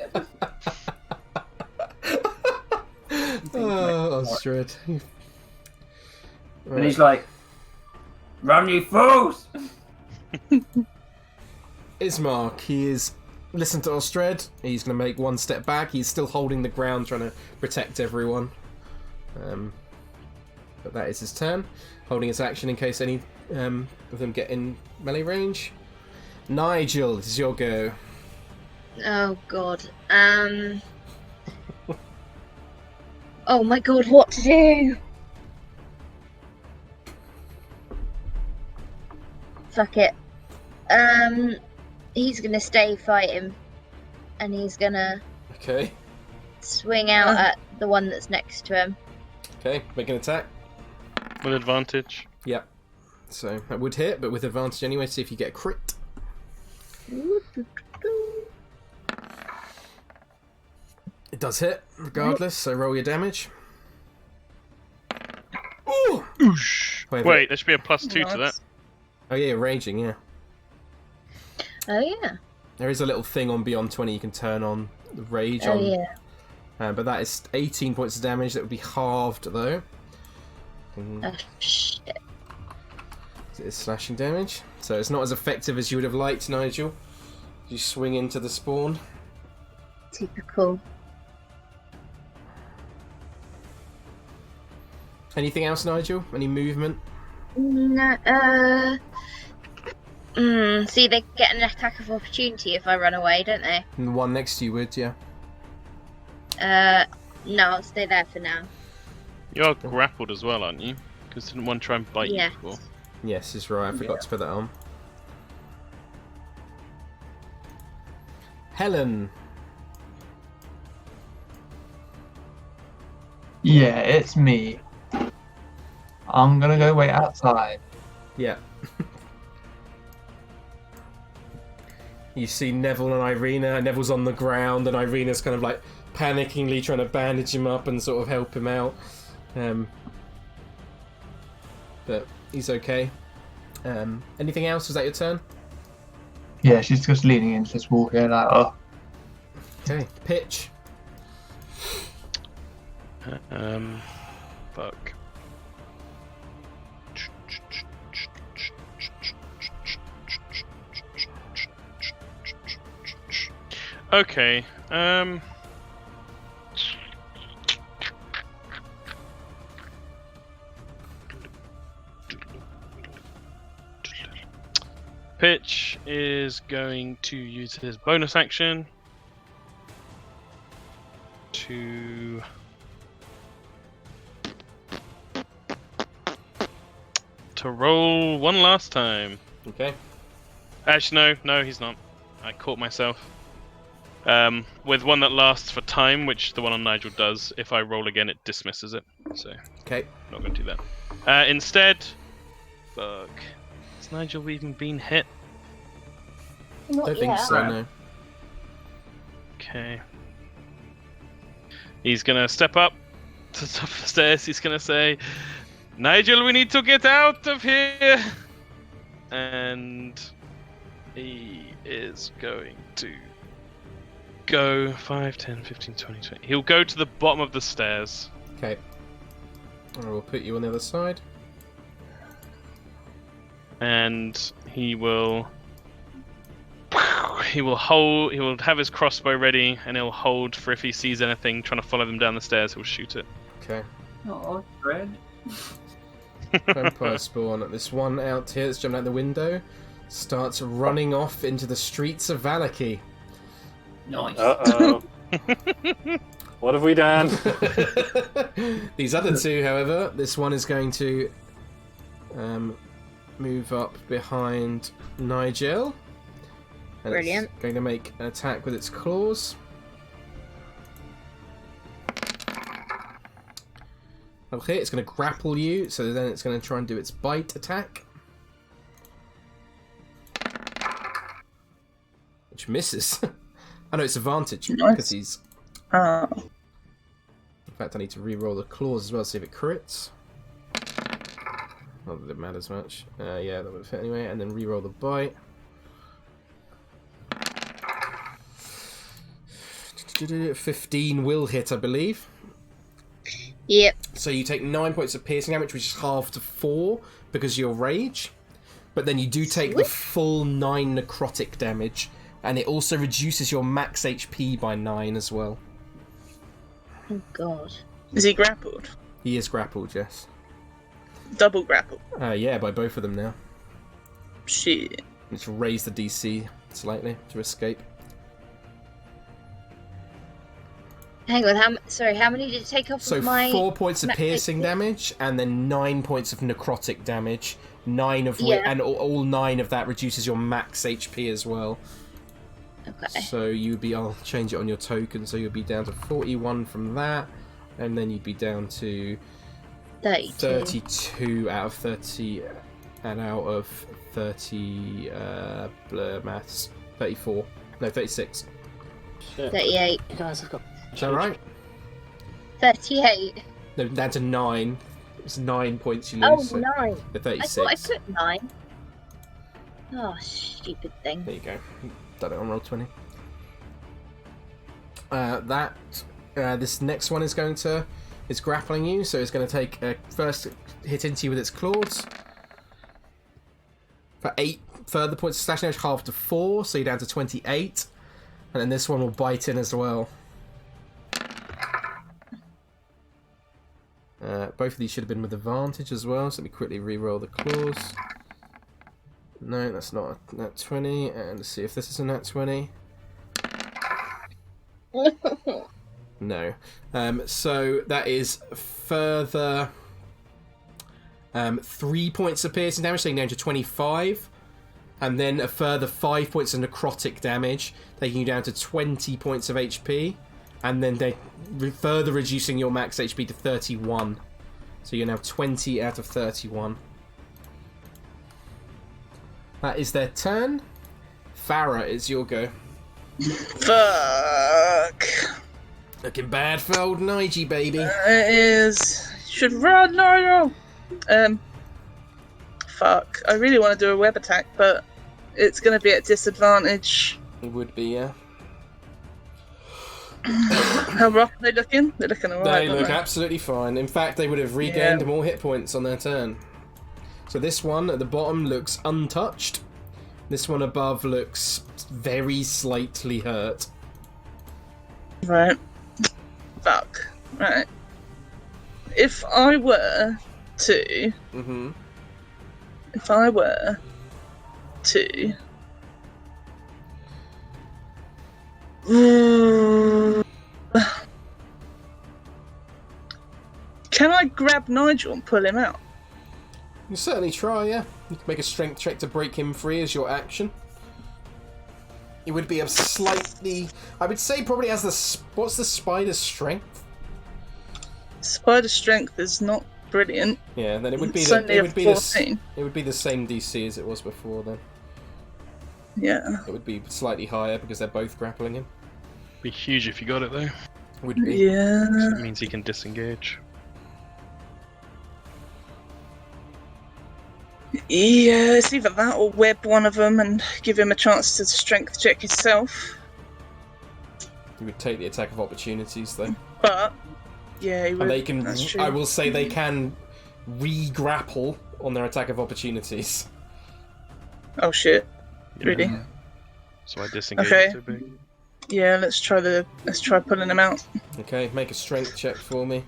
S2: Oh, Osdred.
S3: And he's like, "Run, you fools!"
S2: Ismark, he is. Listen to Osdred. He's going to make 1 step back. He's still holding the ground, trying to protect everyone. But that is his turn. Holding his action in case any of them get in melee range. Nigel, this is your go.
S7: Oh god. Oh my god, what to do? Fuck it. He's gonna stay fighting, and he's gonna
S2: Okay.
S7: swing out at the one that's next to him.
S2: Okay, make an attack.
S5: With advantage.
S2: Yep. So that would hit, but with advantage anyway, see if you get a crit. It does hit, regardless, so roll your damage. Ooh!
S5: Oosh.
S2: Wait,
S5: Wait, there should be a +2 to that.
S2: Oh yeah, you're raging, yeah.
S7: Oh yeah.
S2: There is a little thing on Beyond 20 you can turn on the rage
S7: Oh
S2: on.
S7: yeah.
S2: But that is 18 points of damage. That would be halved though.
S7: Oh shit.
S2: It is slashing damage, so it's not as effective as you would have liked, Nigel. You swing into the spawn.
S7: Typical.
S2: Anything else, Nigel? Any movement?
S7: No. See, they get an attack of opportunity if I run away, don't they?
S2: And the one next to you would, yeah.
S7: No, I'll stay there for now.
S5: You're grappled as well, aren't you? Because didn't one try and bite you
S7: Yes.
S5: before?
S2: Yes, is right. I forgot to put that on. Helen.
S8: Yeah, it's me. I'm gonna go wait outside.
S2: Yeah. You see Neville and Irina. Neville's on the ground, and Irina's kind of like panickingly trying to bandage him up and sort of help him out. But he's okay. Anything else? Was that your turn?
S8: Yeah, she's just leaning into this wall here, like, oh.
S2: Okay. Pitch.
S5: Fuck. Okay, Pitch is going to use his bonus action to roll one last time.
S2: Okay.
S5: Actually, no, he's not. I caught myself. With one that lasts for time, which the one on Nigel does. If I roll again, it dismisses it. So,
S2: Okay.
S5: not going to do that. Instead, fuck. Has Nigel even been hit?
S7: Not
S2: Don't think
S7: yet.
S2: so, no.
S5: Okay. He's gonna step up to the top of the stairs. He's gonna say, Nigel, we need to get out of here! And he is going to go 5, 10, 15, 20, 20. He'll go to the bottom of the stairs.
S2: Okay. I will put you on the other side.
S5: And he will hold. He will have his crossbow ready, and he'll hold for if he sees anything trying to follow them down the stairs. He'll shoot it.
S2: Okay.
S3: Oh, Osdred.
S2: Vampire spawn. This one out here that's jumping out the window starts running off into the streets of Valaki.
S3: Nice.
S4: Uh-oh. What have we done?
S2: These other two, however, this one is going to move up behind Nigel. And
S7: Brilliant.
S2: It's going to make an attack with its claws. Okay, it's going to grapple you, so then it's going to try and do its bite attack. Which misses. I know it's advantage because he's...
S6: Oh.
S2: In fact, I need to re-roll the claws as well, see if it crits. Not that it matters much. Yeah, that would fit anyway. And then re-roll the bite. 15 will hit, I believe.
S7: Yep.
S2: So you take 9 points of piercing damage, which is halved to 4 because of your rage. But then you do take the full 9 necrotic damage, and it also reduces your max HP by 9 as well.
S7: Oh god.
S6: Is he grappled?
S2: He is grappled, yes.
S6: Double grappled.
S2: Yeah, by both of them now.
S6: Shit.
S2: Let's raise the DC slightly to escape.
S7: Hang on, how many did it take off
S2: So
S7: of my...
S2: 4 points of
S7: max
S2: piercing
S7: HP?
S2: damage, and then 9 points of necrotic damage. 9 of
S7: Yeah.
S2: and all 9 of that reduces your max HP as well.
S7: Okay.
S2: So you'd be, I'll change it on your token, so you'll be down to 41 from that, and then you'd be down to 32 out of 30, and out of 30, blur maths, 34, no, 36.
S4: Shit.
S7: 38.
S4: You guys have got...
S2: Is that right?
S7: 38.
S2: No, down to 9. It's 9 points you
S7: Oh,
S2: lose. so
S7: 9.
S2: the
S7: I
S2: 36.
S7: thought I put 9. Oh, stupid thing.
S2: There you go. Done it on roll 20. This next one is grappling you, so it's going to take a first hit into you with its claws. For 8 further points of slashing damage, half to 4, so you're down to 28. And then this one will bite in as well. Both of these should have been with advantage as well, so let me quickly re-roll the claws. No, that's not a nat 20, and let's see if this is a nat 20. No. So that is further 3 points of piercing damage, taking down to 25. And then a further 5 points of necrotic damage, taking you down to 20 points of HP. And then they further reducing your max HP to 31. So you're now 20 out of 31. That is their turn. Farrah, it's your go.
S6: Fuck.
S2: Looking bad for old Nigel, baby.
S6: It is. Should run, no. Fuck. I really want to do a web attack, but it's going to be at disadvantage.
S2: It would be, yeah.
S6: How rough are they looking? They're looking alright.
S2: They look absolutely fine. In fact, they would have regained more hit points on their turn. So this one at the bottom looks untouched. This one above looks very slightly hurt.
S6: Right. Fuck. Right. If I were to...
S2: Mm-hmm.
S6: If I were to. Can I grab Nigel and pull him out?
S2: You can certainly try, yeah. You can make a strength check to break him free as your action. It would be a slightly... I would say probably as the... What's the spider's strength?
S6: Spider strength is not brilliant.
S2: Yeah, then it would be
S6: It's
S2: the,
S6: only
S2: it
S6: a
S2: would be
S6: 14.
S2: it would be the same DC as it was before then.
S6: Yeah.
S2: It would be slightly higher because they're both grappling him.
S5: Be huge if you got it though.
S2: Would be.
S6: Yeah.
S5: So it means he can disengage.
S6: Yeah, it's either that or web one of them and give him a chance to strength check himself.
S2: You would take the attack of opportunities though.
S6: But yeah, he would.
S2: And they can.
S6: That's true.
S2: I will say they can re-grapple on their attack of opportunities.
S6: Oh shit!
S5: Yeah.
S6: Really?
S5: So I disengage
S6: Okay.
S5: too big.
S6: Yeah, let's try pulling him out.
S2: Okay, make a strength check for me.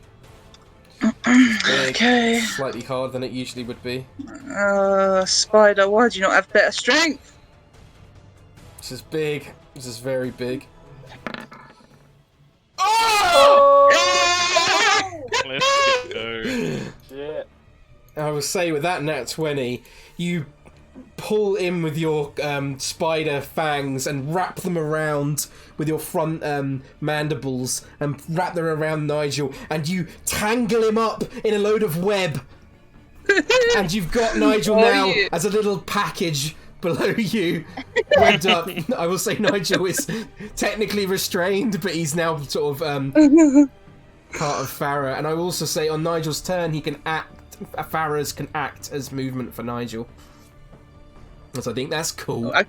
S6: Okay.
S2: Slightly harder than it usually would be.
S6: Spider, why do you not have better strength?
S2: This is big. This is very big.
S5: Let's go.
S4: Shit.
S2: I will say with that nat 20, you pull in with your spider fangs and wrap them around with your front mandibles and wrap them around Nigel, and you tangle him up in a load of web. And you've got Nigel now
S6: yeah.
S2: as a little package below you, webbed up. I will say Nigel is technically restrained, but he's now sort of part of Farrah. And I will also say on Nigel's turn, he can act. Farrah's can act as movement for Nigel. So I think that's cool.
S6: I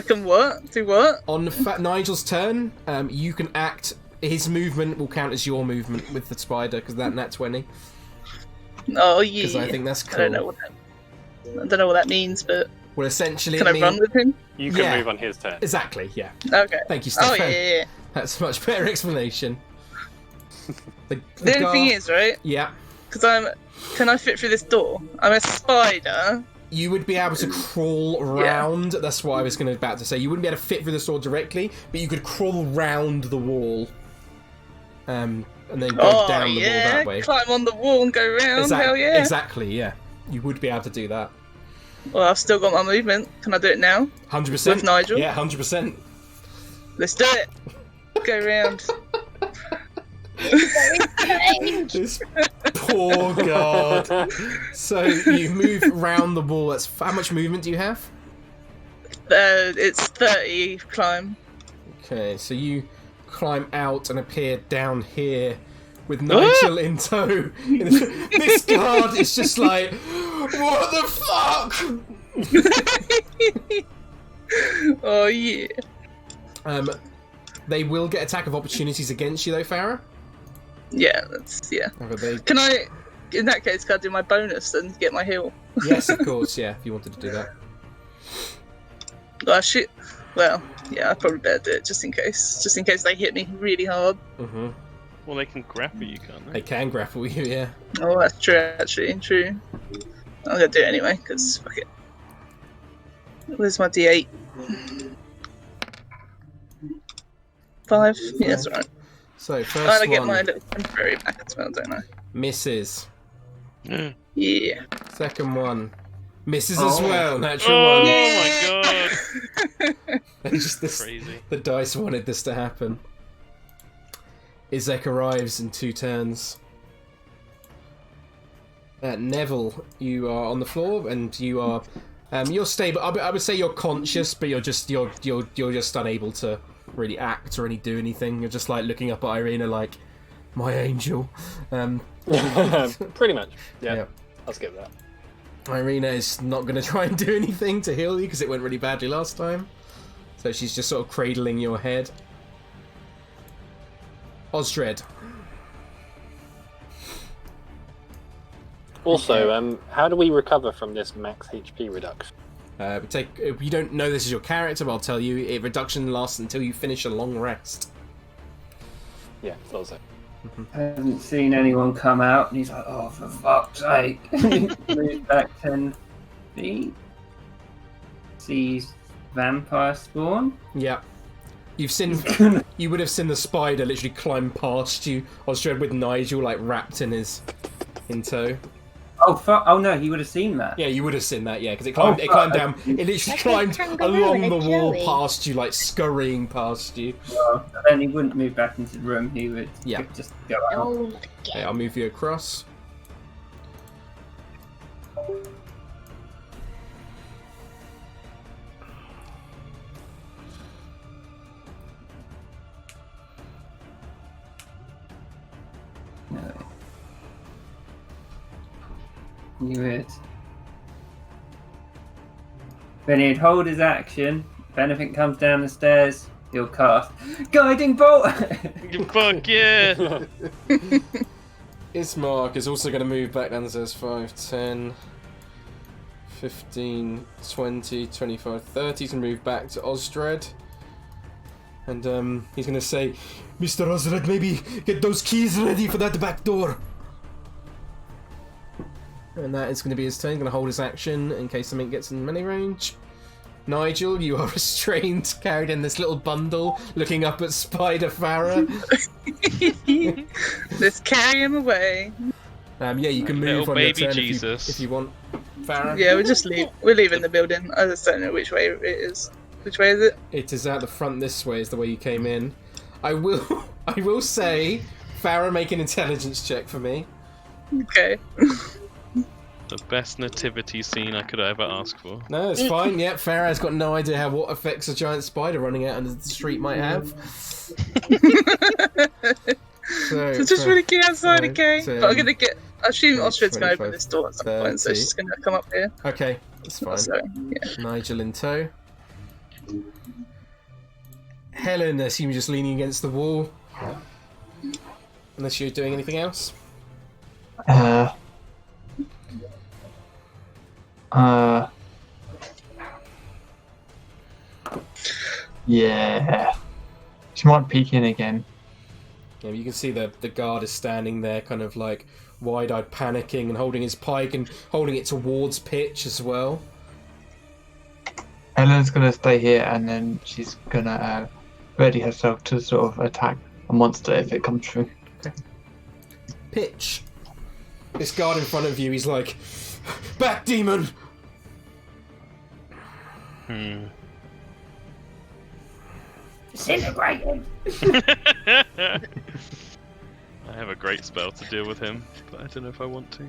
S6: can what? Do what?
S2: On Nigel's turn, you can act. His movement will count as your movement with the spider because that nat 20.
S6: Oh yeah.
S2: Because I think that's cool.
S6: I don't know what that means, but
S2: Well, essentially,
S6: can I run with him?
S4: You can
S2: Yeah.
S4: move on his turn.
S2: Exactly. Yeah.
S6: Okay.
S2: Thank you,
S6: Oh
S2: Stefan.
S6: yeah.
S2: That's a much better explanation.
S6: The only thing is, right?
S2: Yeah.
S6: Because can I fit through this door? I'm a spider.
S2: You would be able to crawl round. That's what I was about to say. You wouldn't be able to fit through the door directly, but you could crawl round the wall. And then go down the wall that way.
S6: Climb on the wall and go round. Hell yeah.
S2: Exactly, yeah. You would be able to do that.
S6: Well, I've still got my movement. Can I do it now?
S2: 100%.
S6: With Nigel?
S2: Yeah, 100%.
S6: Let's do it. Go round.
S2: This poor god. So you move round the wall. That's how much movement do you have?
S6: It's 30 climb.
S2: Okay, so you climb out and appear down here with Nigel in tow. This guard is just like, what the fuck?
S6: Oh yeah.
S2: They will get attack of opportunities against you though, Farrah.
S6: Yeah,
S2: Okay,
S6: Can I, in that case, can I do my bonus and get my heal?
S2: yes, of course, yeah, if you wanted to do that.
S6: Oh shit. Well, yeah, I probably better do it just in case. Just in case they hit me really hard.
S2: Mm-hmm.
S5: Well, they can grapple you, can't
S2: They
S5: they?
S2: can grapple you, yeah.
S6: Oh, that's true, actually. True. I'm gonna do it anyway, because fuck it. Where's my D8? 5? Yeah, that's alright.
S2: So, first
S6: I get
S2: one
S6: my little temporary back as well, don't I?
S2: misses.
S5: Yeah.
S6: Yeah.
S2: Second one misses as well. Natural
S5: Oh
S2: one.
S5: my god!
S2: It's just this,
S5: Crazy.
S2: the dice wanted this to happen. Izek arrives in 2 turns. Neville, you are on the floor and you are you're stable. I would say you're conscious, but you're just unable to really act or do anything. You're just like looking up at Irina like, my angel.
S4: Pretty much. Yeah.
S2: Yeah.
S4: I'll skip that.
S2: Irina is not going to try and do anything to heal you because it went really badly last time. So she's just sort of cradling your head. Osdred.
S4: Also, how do we recover from this max HP reduction?
S2: If you don't know this is your character, but I'll tell you, reduction lasts until you finish a long rest.
S4: Yeah, thought so.
S3: I haven't seen anyone come out, and he's like, "Oh, for fuck's sake!" Move back 10 feet. sees vampire spawn.
S2: Yeah. You would have seen the spider literally climb past you, Osdred, with Nigel like wrapped in tow.
S3: Oh no, he would have seen that.
S2: Yeah, you would have seen that, yeah, because it climbed down, it literally climbed along the wall past you, like scurrying past you.
S3: Well, then he wouldn't move back into the room, he would just go out.
S7: Oh,
S2: Okay, I'll move you across.
S3: No. You would. Then he'd hold his action. If anything comes down the stairs, he'll cast Guiding Bolt!
S5: Fuck yeah!
S2: Ismark is also going to move back down the stairs 5, 10, 15, 20, 25, 30. He's going to move back to Osdred. And he's going to say, Mr. Osdred, maybe get those keys ready for that back door. And that is going to be his turn. He's going to hold his action in case something gets in melee range. Nigel, you are restrained, carried in this little bundle, looking up at Spider Farrah.
S6: Let's carry him away.
S2: Yeah, you can move
S5: Little
S2: on
S5: baby
S2: your turn
S5: Jesus.
S2: if you want, Farrah.
S6: Yeah, we're leaving the building. I just don't know which way it is. Which way is it?
S2: It is out the front this way, is the way you came in. I will say, Farrah, make an intelligence check for me.
S6: Okay.
S5: The best nativity scene I could ever ask for.
S2: No, it's fine. Yep, Farrah's got no idea what effects a giant spider running out into the street might have. So
S6: just really cute outside, okay?
S2: 10,
S6: But I'm gonna get. I assume Ostred's gonna
S2: 25,
S6: open this door at some point, so
S2: 30.
S6: she's gonna come up here.
S2: Okay, that's fine.
S6: So, yeah.
S2: Nigel in tow. Helen, I assume just leaning against the wall. Unless you're doing anything else.
S8: Yeah. She might peek in again.
S2: Yeah, you can see the guard is standing there, kind of like wide-eyed, panicking, and holding his pike and holding it towards Pitch as well.
S8: Helen's gonna stay here, and then she's gonna ready herself to sort of attack a monster if it comes through.
S2: Okay. Pitch. This guard in front of you, he's like, "Back, demon!"
S3: Disintegrated!
S5: I have a great spell to deal with him, but I don't know if I want to.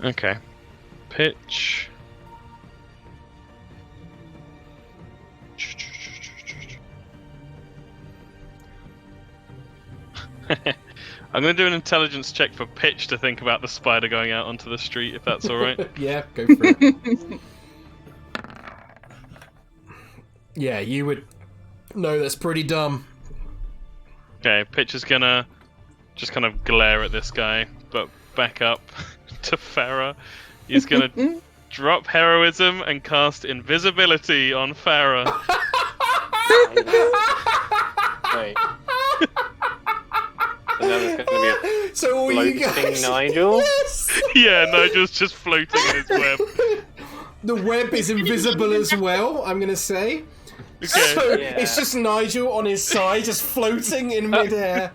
S5: Okay. Pitch. I'm going to do an intelligence check for Pitch to think about the spider going out onto the street, if that's alright.
S2: Yeah, go for it. Yeah, you would know that's pretty dumb.
S5: Okay, Pitch is going to just kind of glare at this guy, but back up to Farrah. He's going to drop heroism and cast invisibility on Farrah.
S4: Wait. And then there's going to be a
S2: So all you
S4: floating
S2: guys...
S4: Nigel?
S2: Yes!
S5: Yeah, Nigel's just floating in his web.
S2: The web is invisible as well, I'm going to say.
S5: Okay.
S2: So
S4: Yeah.
S2: it's just Nigel on his side, just floating in midair.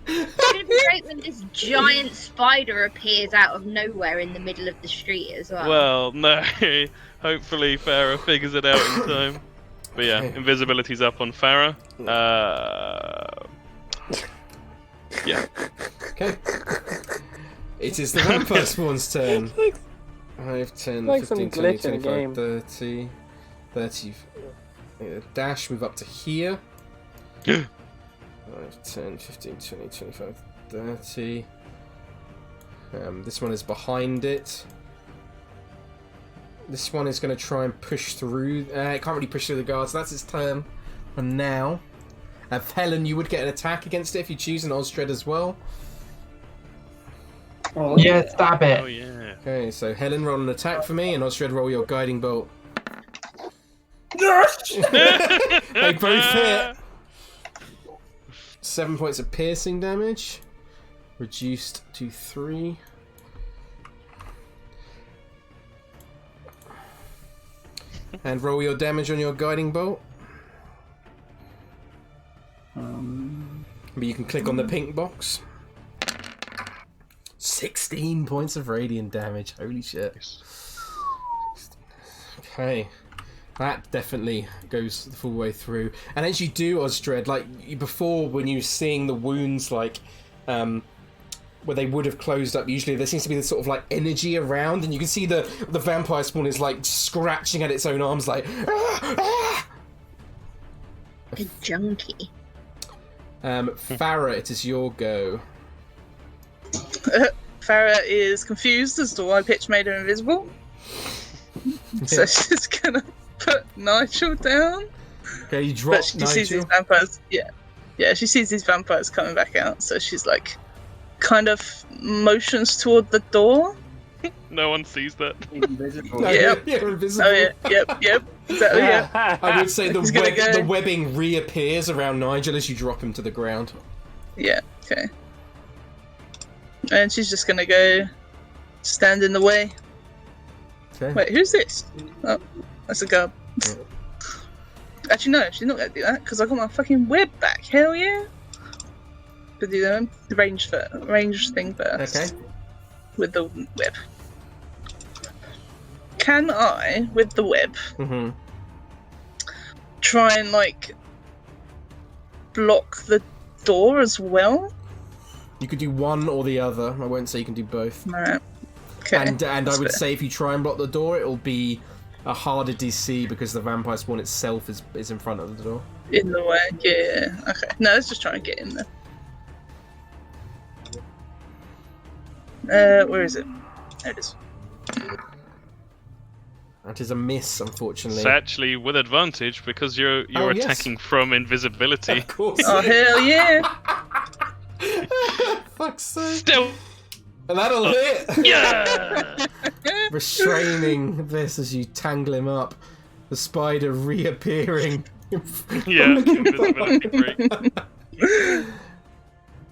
S7: It'd be great when this giant spider appears out of nowhere in the middle of the street as well.
S5: Well, no. Hopefully Farrah figures it out in time. But yeah,
S2: Okay.
S5: invisibility's up on Farrah. Yeah.
S2: Okay. It is the vampire spawn's turn. 5, 10,
S4: like some
S2: 15, 20,
S4: glitch in a
S2: 25,
S4: game.
S2: 30, 30. Dash, move up to here. 5, 10, 15, 20, 25, 30. This one is behind it. This one is going to try and push through. It can't really push through the guards. That's its turn. And now, Helen, you would get an attack against it if you choose an Osdred as well.
S3: Oh,
S8: Yeah, stab it.
S5: Oh yeah.
S2: Okay, so Helen, roll an attack for me, and Osdred, roll your guiding bolt. They both hit. 7 points of piercing damage, reduced to 3. And roll your damage on your guiding bolt. But you can click on the pink box. 16 points of radiant damage. Holy shit. Okay. That definitely goes the full way through. And as you do, Osdred, like before when you were seeing the wounds, like where they would have closed up, usually there seems to be this sort of like energy around, and you can see the vampire spawn is like scratching at its own arms, like
S7: A junkie.
S2: Farrah, it is your go.
S6: Farrah is confused as to why Pitch made her invisible. So she's gonna put Nigel down.
S2: Okay, you drop
S6: But she
S2: Nigel.
S6: sees these vampires. Yeah, she sees these vampires coming back out. So she's like, kind of motions toward the door.
S5: No one sees that.
S3: Invisible.
S2: No,
S6: Yep.
S2: you're invisible.
S6: Oh yeah, yep. Exactly, yeah.
S2: I would say
S6: He's gonna go.
S2: the webbing reappears around Nigel as you drop him to the ground.
S6: Yeah. Okay. And she's just gonna go stand in the way.
S2: Okay.
S6: Wait, who's this? Oh, that's a girl. Actually, no, she's not gonna do that because I got my fucking web back. Hell yeah! To do the range thing first.
S2: Okay.
S6: With the web. Can I, with the web,
S2: Mm-hmm.
S6: try and like block the door as well?
S2: You could do one or the other. I won't say you can do both.
S6: Right. Okay.
S2: And I
S6: that's
S2: would
S6: fair.
S2: say if you try and block the door, it'll be a harder DC because the vampire spawn itself is in front of the door.
S6: In the way, yeah. Okay. No, let's just try and get in there. Where is it? There it is.
S2: That is a miss, unfortunately.
S5: It's actually with advantage because you're
S2: Oh, yes.
S5: attacking from invisibility.
S2: Of course.
S6: Oh hell yeah!
S2: Fuck's sake.
S5: Still,
S2: And that'll hit!
S5: yeah.
S2: Restraining this as you tangle him up. The spider reappearing.
S5: Yeah, invisibility break.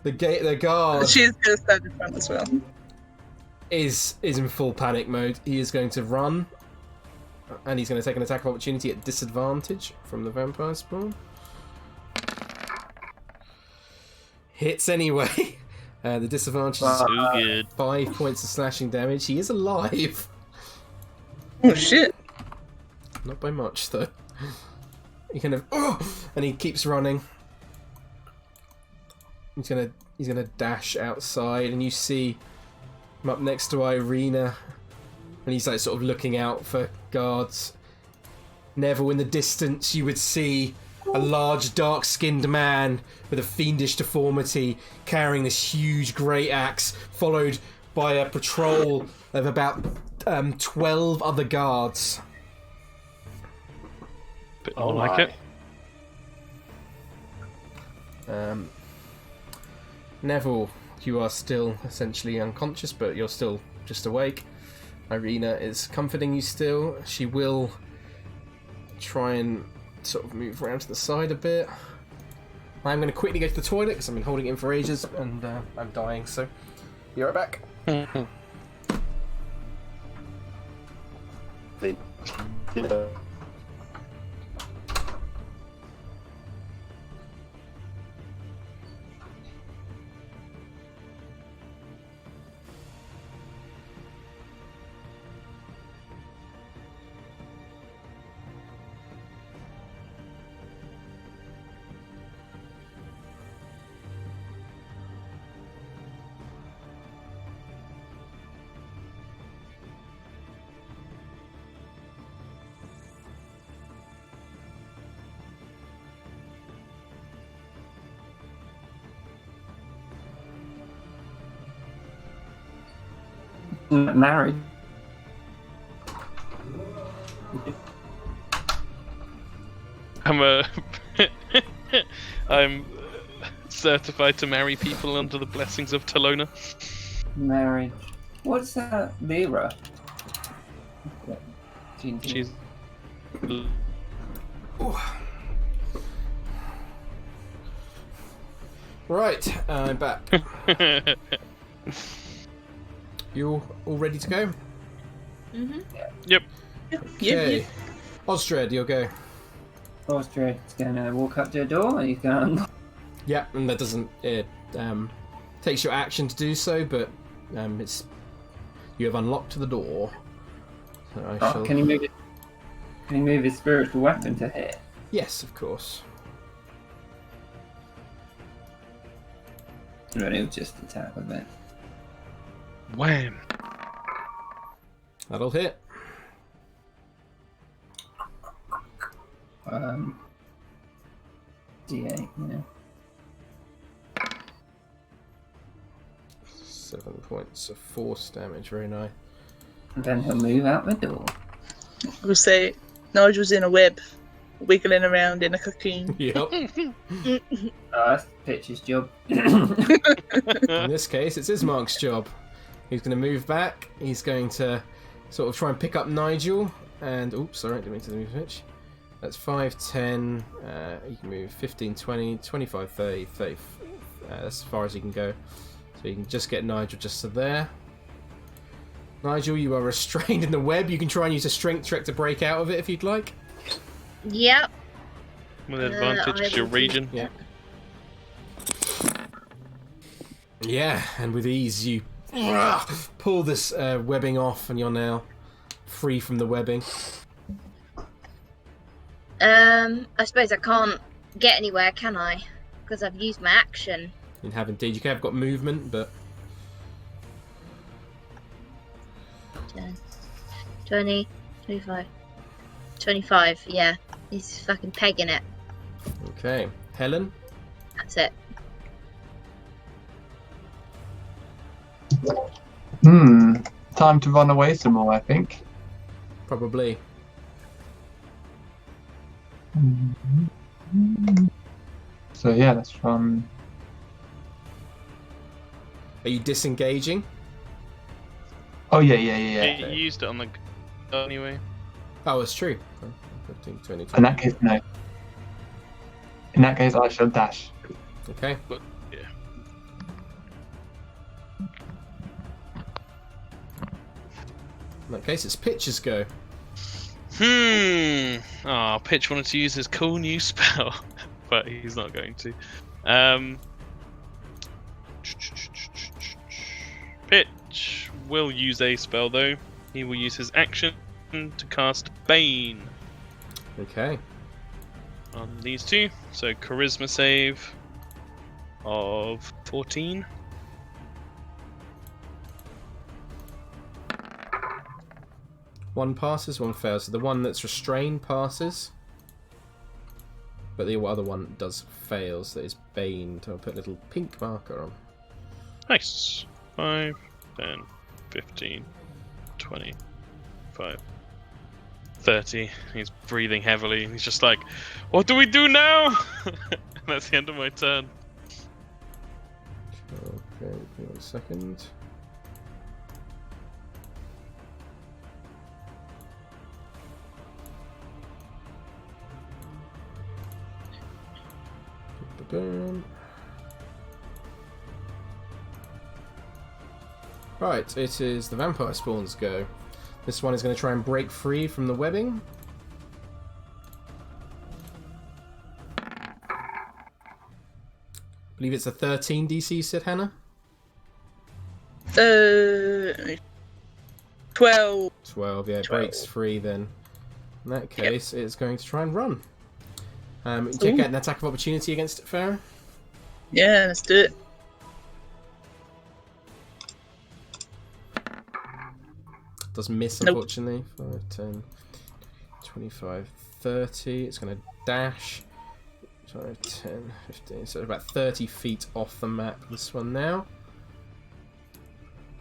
S2: The guard
S6: She's gonna stand in front as well.
S2: is in full panic mode. He is going to run. And he's going to take an attack of opportunity at disadvantage from the vampire spawn. Hits anyway. The disadvantage is
S5: So good.
S2: 5 points of slashing damage. He is alive.
S6: Oh shit!
S2: Not by much though. He kind of and he keeps running. He's gonna dash outside, and you see him up next to Irina, and he's like sort of looking out for guards. Neville, in the distance, you would see a large, dark-skinned man with a fiendish deformity carrying this huge great axe, followed by a patrol of about 12 other guards.
S5: Bit more like it.
S2: Neville, you are still essentially unconscious, but you're still just awake. Irina is comforting you still. She will try and sort of move around to the side a bit. I'm going to quickly go to the toilet because I've been holding it in for ages and I'm dying, so be right back.
S3: Married.
S5: I'm certified to marry people under the blessings of Talona.
S3: Marriage. What's that? Lyra.
S5: She's
S2: Right, I'm back. You all ready to go?
S7: Mm-hmm.
S5: Yep.
S2: Okay. Osdred, you'll go.
S3: Osdred's gonna walk up to a door and he's going.
S2: Yeah, and that doesn't. It takes your action to do so, but it's you have unlocked the door. So I shall...
S3: Can he move it? Can he move his spiritual weapon to hit?
S2: Yes, of course.
S3: Or he'll just attack with it.
S5: Wham!
S2: That'll hit.
S3: D8, yeah.
S2: 7 points of force damage. Very nice.
S3: And then he'll move out the door.
S6: We'll say Nigel's in a web, wiggling around in a cocoon.
S2: Yep.
S3: Oh, that's Pitch's job.
S2: In this case, it's Ismark's job. He's going to move back. He's going to sort of try and pick up Nigel. And, oops, sorry, didn't mean to move pitch. That's 5, 10. You can move 15, 20, 25, 30, 30. That's as far as he can go. So you can just get Nigel just to there. Nigel, you are restrained in the web. You can try and use a strength check to break out of it if you'd like.
S7: Yep.
S5: With advantage because you're region.
S2: Yeah. Yeah, and with ease you pull this webbing off and you're now free from the webbing.
S7: I suppose I can't get anywhere, can I? Because I've used my action.
S2: You have indeed. You have got movement, but
S7: 10, 20, 25. 25, yeah. He's fucking pegging it.
S2: okay. Helen?
S7: That's it.
S8: Time to run away some more, I think.
S2: Probably.
S8: So yeah, let's run.
S2: Are you disengaging?
S8: Oh yeah.
S5: You used it on the anyway.
S2: Oh, it's true. 15, 20,
S8: In that case, no. In that case, I shall dash.
S2: Okay.
S5: But yeah.
S2: In that case, it's Pitch's go.
S5: Oh, Pitch wanted to use his cool new spell, but he's not going to. Pitch will use a spell though. He will use his action to cast Bane
S2: Okay.
S5: on these two. So charisma save of 14.
S2: One passes, one fails. So the one that's restrained passes. But the other one does fail, so that is Bane. So I'll put a little pink marker on.
S5: Nice. 5, 10, 15, 20, 5, 30. He's breathing heavily. He's just like, what do we do now? That's the end of my turn.
S2: Okay, give me 1 second. Ba-ba-bum. Right, it is the vampire spawn's go. This one is going to try and break free from the webbing. I believe it's a 13 DC, said Hannah.
S6: 12.
S2: 12, yeah, it breaks free then. In that case, it's going to try and run. You can get an attack of opportunity against it, Farrah.
S6: Yeah, let's do it.
S2: Does miss,
S6: Nope.
S2: unfortunately. 5, 10, 25, 30. It's going to dash. 5, 10, 15. So about 30 feet off the map, this one now.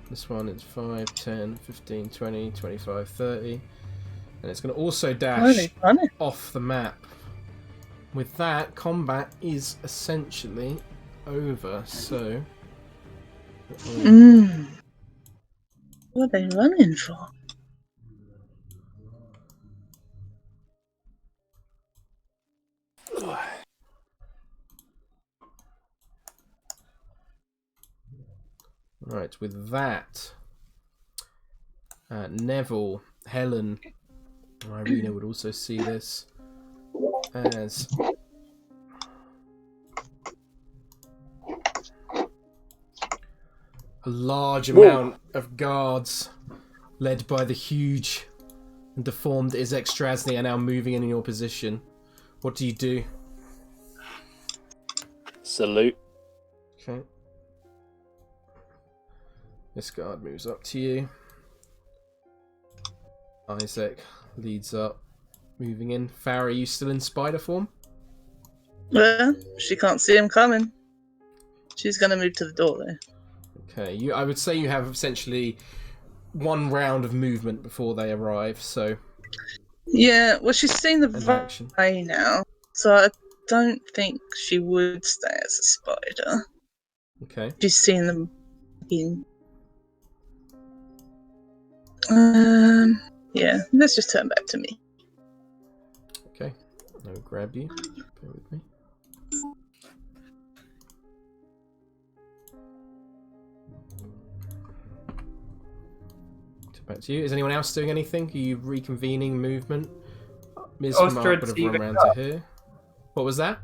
S2: This one is 5, 10, 15, 20, 25, 30. And it's going to also dash off the map. With that, combat is essentially over, so...
S6: What are they running for?
S2: Right, with that, Neville, Helen, and Irina would also see this as a large amount of guards led by the huge and deformed Izek Strasny are now moving in your position. What do you do?
S4: Salute.
S2: Okay. This guard moves up to you. Isaac leads up, moving in. Farrah, are you still in spider form?
S6: Well, she can't see him coming. She's going to move to the door, though.
S2: Okay, I would say you have essentially one round of movement before they arrive, so...
S6: Yeah, well, she's seen the
S2: action.
S6: ray now, so I don't think she would stay as a spider.
S2: Okay.
S6: She's seen them in... yeah, let's just turn back to me.
S2: Okay, I'll grab you. Bear with me. Back to you. Is anyone else doing anything? Are you reconvening movement? Ms. Mark would have run around to here. What was that?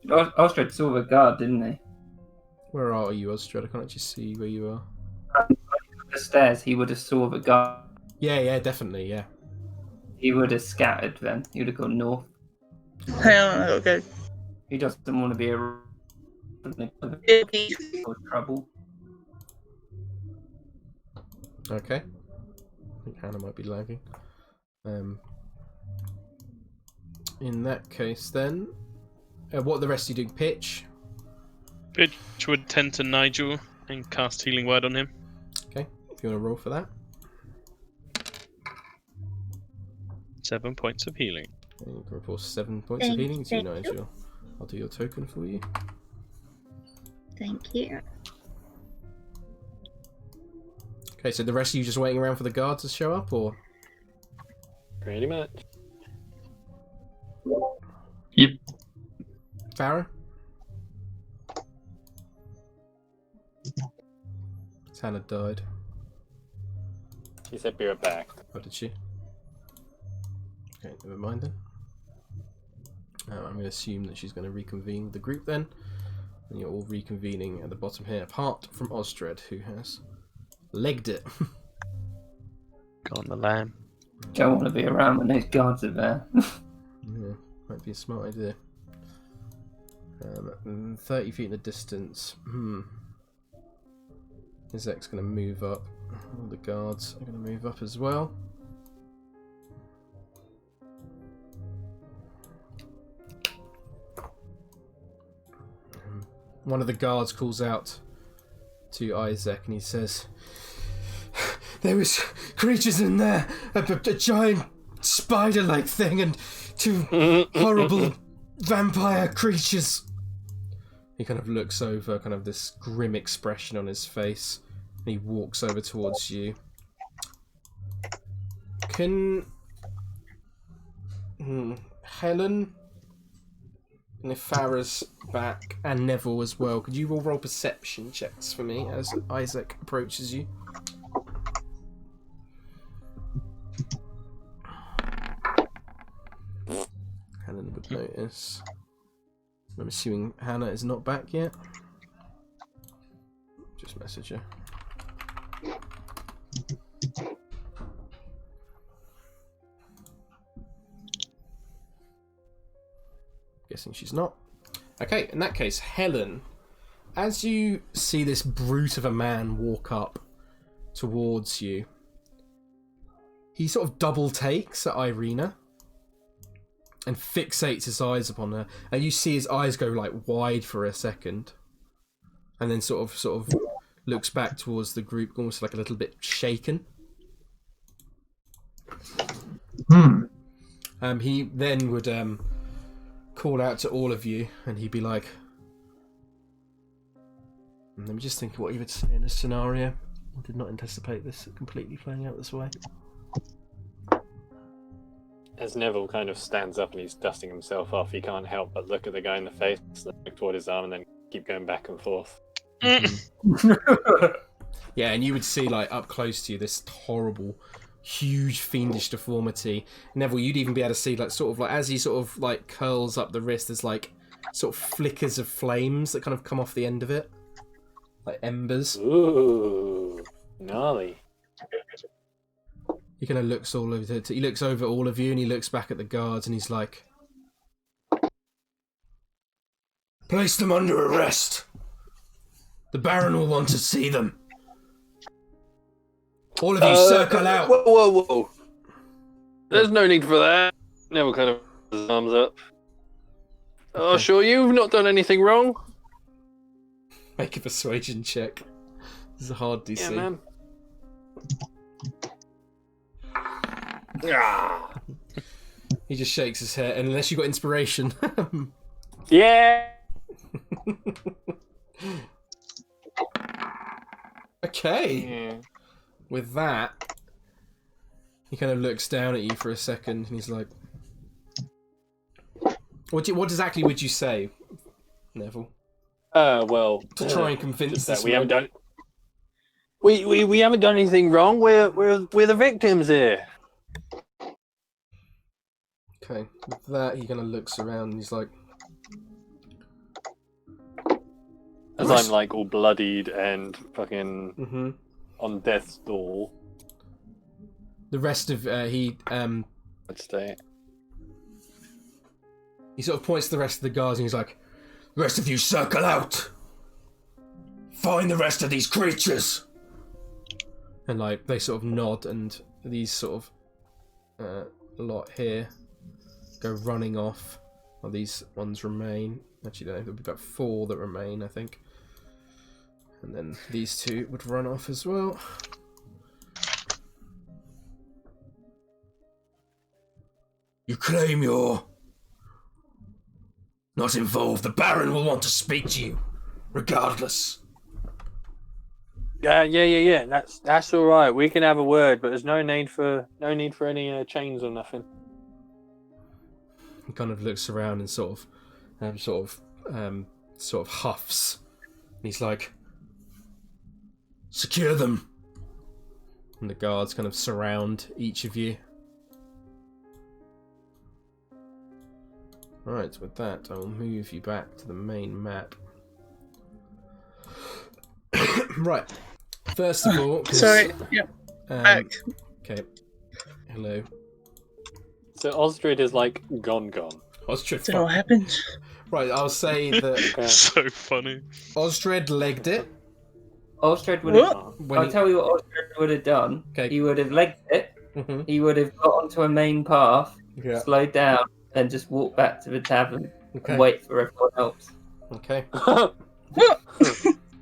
S3: Osdred saw the guard, didn't he?
S2: Where are you, Osdred? I can't actually see where you are.
S3: The stairs, he would have saw the guard.
S2: Yeah, definitely, yeah.
S3: He would have scattered then. He would have gone north.
S6: Hang on, I gotta go.
S3: He doesn't want to be around trouble.
S2: Okay. I think Hannah might be lagging. In that case, then, what are the rest of you doing? Pitch?
S5: Pitch would tend to Nigel and cast Healing Word on him.
S2: Okay, if you want to roll for that.
S5: 7 points of healing.
S2: And you can report 7 points of healing to you, Nigel. I'll do your token for you.
S7: Thank you.
S2: Okay, so the rest of you just waiting around for the guards to show up, or?
S4: Pretty much.
S8: Yep.
S2: Farrah? Hannah died.
S4: She said be right back.
S2: Oh, did she? Okay, never mind then. I'm going to assume that she's going to reconvene with the group then. And you're all reconvening at the bottom here, apart from Osdred, who has legged it.
S5: Got on the lamb.
S3: Don't want to be around when those guards are there.
S2: Yeah, might be a smart idea. 30 feet in the distance. Izek's going to move up. All the guards are going to move up as well. One of the guards calls out to Isaac and he says, "There was creatures in there, a giant spider-like thing and two horrible vampire creatures." He kind of looks over, kind of this grim expression on his face, and he walks over towards you. Can Helen, and if Farrah's back, and Neville as well, could you all roll perception checks for me as Isaac approaches you? Helen would notice. I'm assuming Hannah is not back yet. Just message her. Guessing she's not. Okay, in that case, Helen, as you see this brute of a man walk up towards you, he sort of double takes at Irina and fixates his eyes upon her, and you see his eyes go like wide for a second, and then sort of looks back towards the group, almost like a little bit shaken. He then would call out to all of you, and he'd be like, "Let me just think of what you would say in this scenario. I did not anticipate this completely playing out this way."
S4: As Neville kind of stands up and he's dusting himself off, he can't help but look at the guy in the face, look toward his arm, and then keep going back and forth.
S2: Yeah, and you would see like up close to you this horrible, huge fiendish deformity. Neville, you'd even be able to see like sort of like as he sort of like curls up the wrist, there's like sort of flickers of flames that kind of come off the end of it, like embers.
S4: Ooh, gnarly.
S2: He kind of looks all over. He looks over all of you, and he looks back at the guards, and he's like, "Place them under arrest. The Baron will want to see them. All of you, circle out."
S4: Whoa. There's no need for that. Neville kind of puts his arms up. Oh, sure, you've not done anything wrong.
S2: Make a persuasion check. This is a hard DC.
S4: Yeah, man. Ah.
S2: He just shakes his head, and unless you got inspiration.
S4: Yeah.
S2: Okay.
S4: Yeah.
S2: With that, he kind of looks down at you for a second, and he's like, "What exactly would you say, Neville?"
S4: Well,
S2: To try and convince this
S4: we
S2: man.
S4: haven't done. We haven't done anything wrong. We're the victims here.
S2: Okay. With that, he kind of looks around, and he's like,
S4: As I'm like all bloodied and fucking
S2: "Mm-hmm."
S4: on death's door.
S2: The rest of he
S4: Let's stay.
S2: sort of points to the rest of the guards, and he's like, "The rest of you, circle out. Find the rest of these creatures." And like they sort of nod, and these sort of lot here go running off. Well, these ones remain. Actually, no, there'll be about 4 that remain, I think. And then these 2 would run off as well. You claim you're not involved. The Baron will want to speak to you, regardless.
S4: Yeah. That's all right. We can have a word, but there's no need for any chains or nothing.
S2: He kind of looks around and sort of huffs. And he's like, "Secure them." And the guards kind of surround each of you. Right, with that, I will move you back to the main map. Right. First of all...
S6: Sorry, yeah. Back.
S2: Okay. Hello.
S4: So Osdred is like gone.
S2: Osdred.
S6: Don't know what happened.
S2: Right, I'll say that
S5: So funny.
S2: Osdred legged it.
S3: Osdred would have.
S2: When
S3: I'll
S2: he-
S3: tell you what Osdred would have done.
S2: Okay.
S3: He would have legged it.
S2: Mhm.
S3: He would have got onto a main path,
S2: Yeah.
S3: slowed down, and just walked back to the tavern
S2: Okay.
S3: and wait for everyone else.
S2: Okay.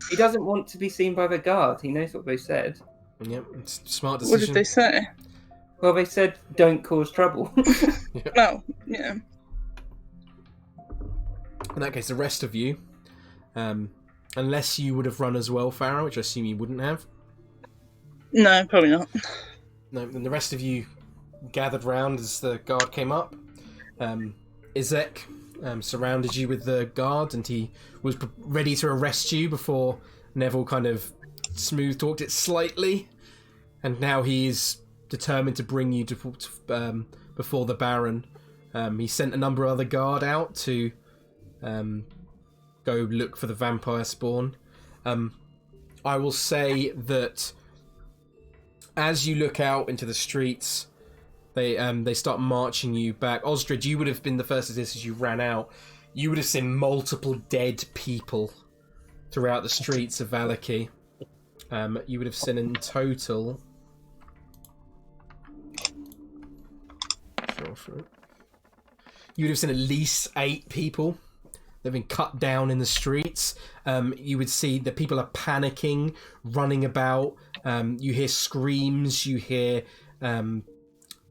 S3: He doesn't want to be seen by the guard. He knows what they said.
S2: Yep. It's a smart
S6: What
S2: decision.
S6: did they say?
S3: Well, they said don't cause trouble.
S6: Oh, yeah.
S2: In that case, the rest of you, unless you would have run as well, Farrah, which I assume you wouldn't have.
S6: No, probably not.
S2: No, then the rest of you gathered round as the guard came up. Izek surrounded you with the guard, and he was ready to arrest you before Neville kind of smooth talked it slightly, and now he's determined to bring you to before the Baron. He sent a number of other guard out to go look for the vampire spawn. I will say that as you look out into the streets, they start marching you back. Osdred, you would have been the first of this as you ran out. You would have seen multiple dead people throughout the streets of Valaki. You would have seen in total... You would have seen at least 8 people. They've been cut down in the streets. You would see that people are panicking, running about. You hear screams. You hear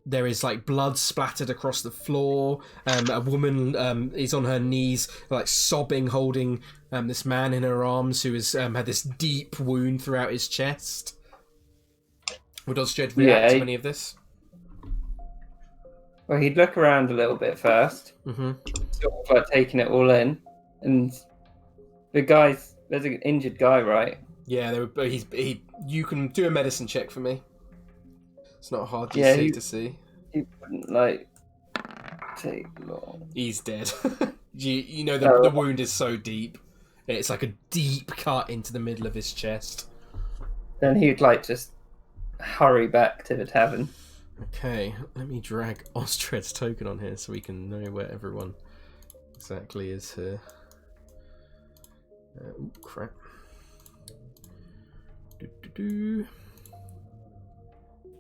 S2: there is like blood splattered across the floor. A woman is on her knees, like sobbing, holding this man in her arms who has had this deep wound throughout his chest. Would Osdred react to any of this?
S3: Well, he'd look around a little bit first,
S2: Mm-hmm.
S3: sort of like taking it all in, and the guys There's an injured guy, right?
S2: Yeah, you can do a medicine check for me. It's not hard to
S3: Yeah,
S2: to see.
S3: He wouldn't like take long.
S2: He's dead. you know
S3: Oh.
S2: the wound is so deep. It's like a deep cut into the middle of his chest.
S3: Then he'd like just hurry back to the tavern.
S2: Okay, let me drag Osdred's token on here so we can know where everyone exactly is here. Oh crap.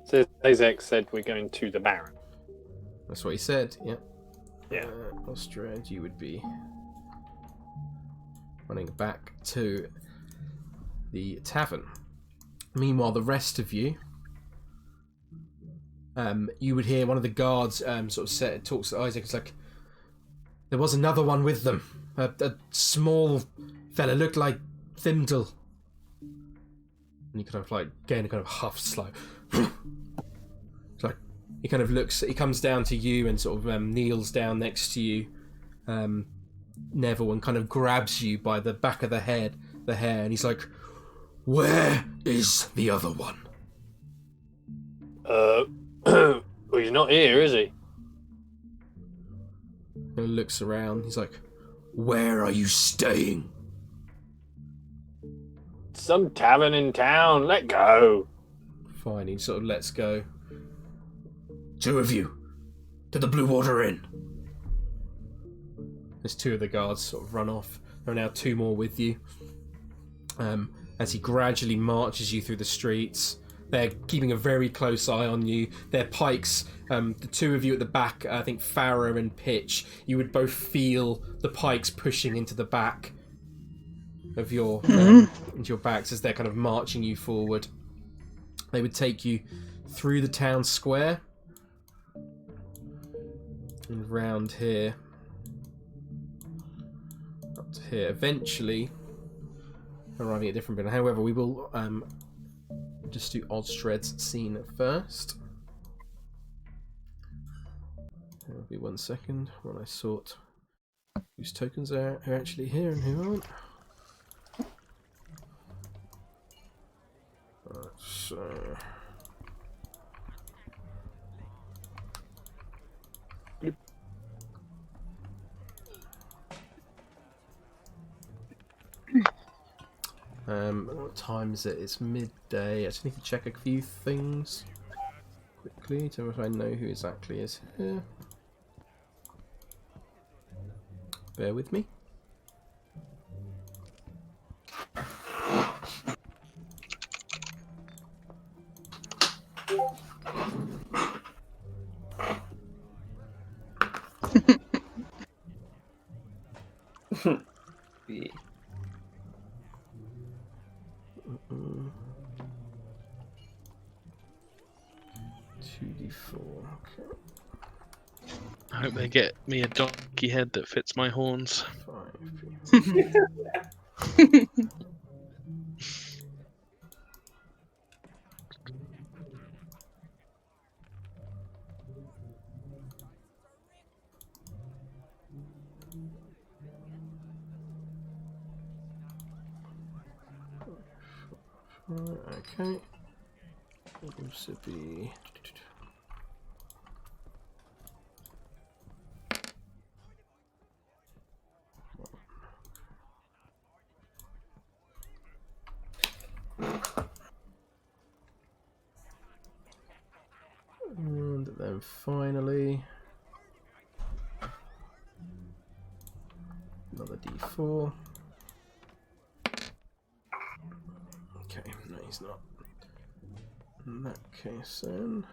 S4: So Isaac said we're going to the Baron.
S2: That's what he said, yeah.
S4: Yeah.
S2: Osdred, you would be running back to the tavern. Meanwhile, the rest of you, you would hear one of the guards talks to Isaac. It's like, there was another one with them. A small fella, looked like Thimdall. And he kind of like, again, kind of huffs like... It's like, he kind of looks, he comes down to you and sort of kneels down next to you, Neville, and kind of grabs you by the back of the hair, and he's like, "Where is the other one?"
S4: Well, he's not here, is he?
S2: And he looks around, he's like, "Where are you staying?"
S4: Some tavern in town. Let go.
S2: Fine, he sort of lets go. "Two of you, to the Blue Water Inn." There's two of the guards sort of run off. There are now two more with you. As he gradually marches you through the streets, they're keeping a very close eye on you. Their pikes, the two of you at the back, I think Farrah and Pitch, you would both feel the pikes pushing into the back of your into your backs as they're kind of marching you forward. They would take you through the town square and round here up to here, eventually arriving at a different bit. However, we will just do Osdred's scene first. There'll be 1 second while I sort whose tokens are actually here and who aren't. So what time is it? It's midday. I just need to check a few things quickly to if I know who exactly is here. Bear with me.
S3: Yeah.
S2: 2d4. Okay.
S5: I hope they get me a donkey head that fits my horns.
S2: 5. Okay. This would be. And then finally, another d4. Okay, no, he's not. In that case, then.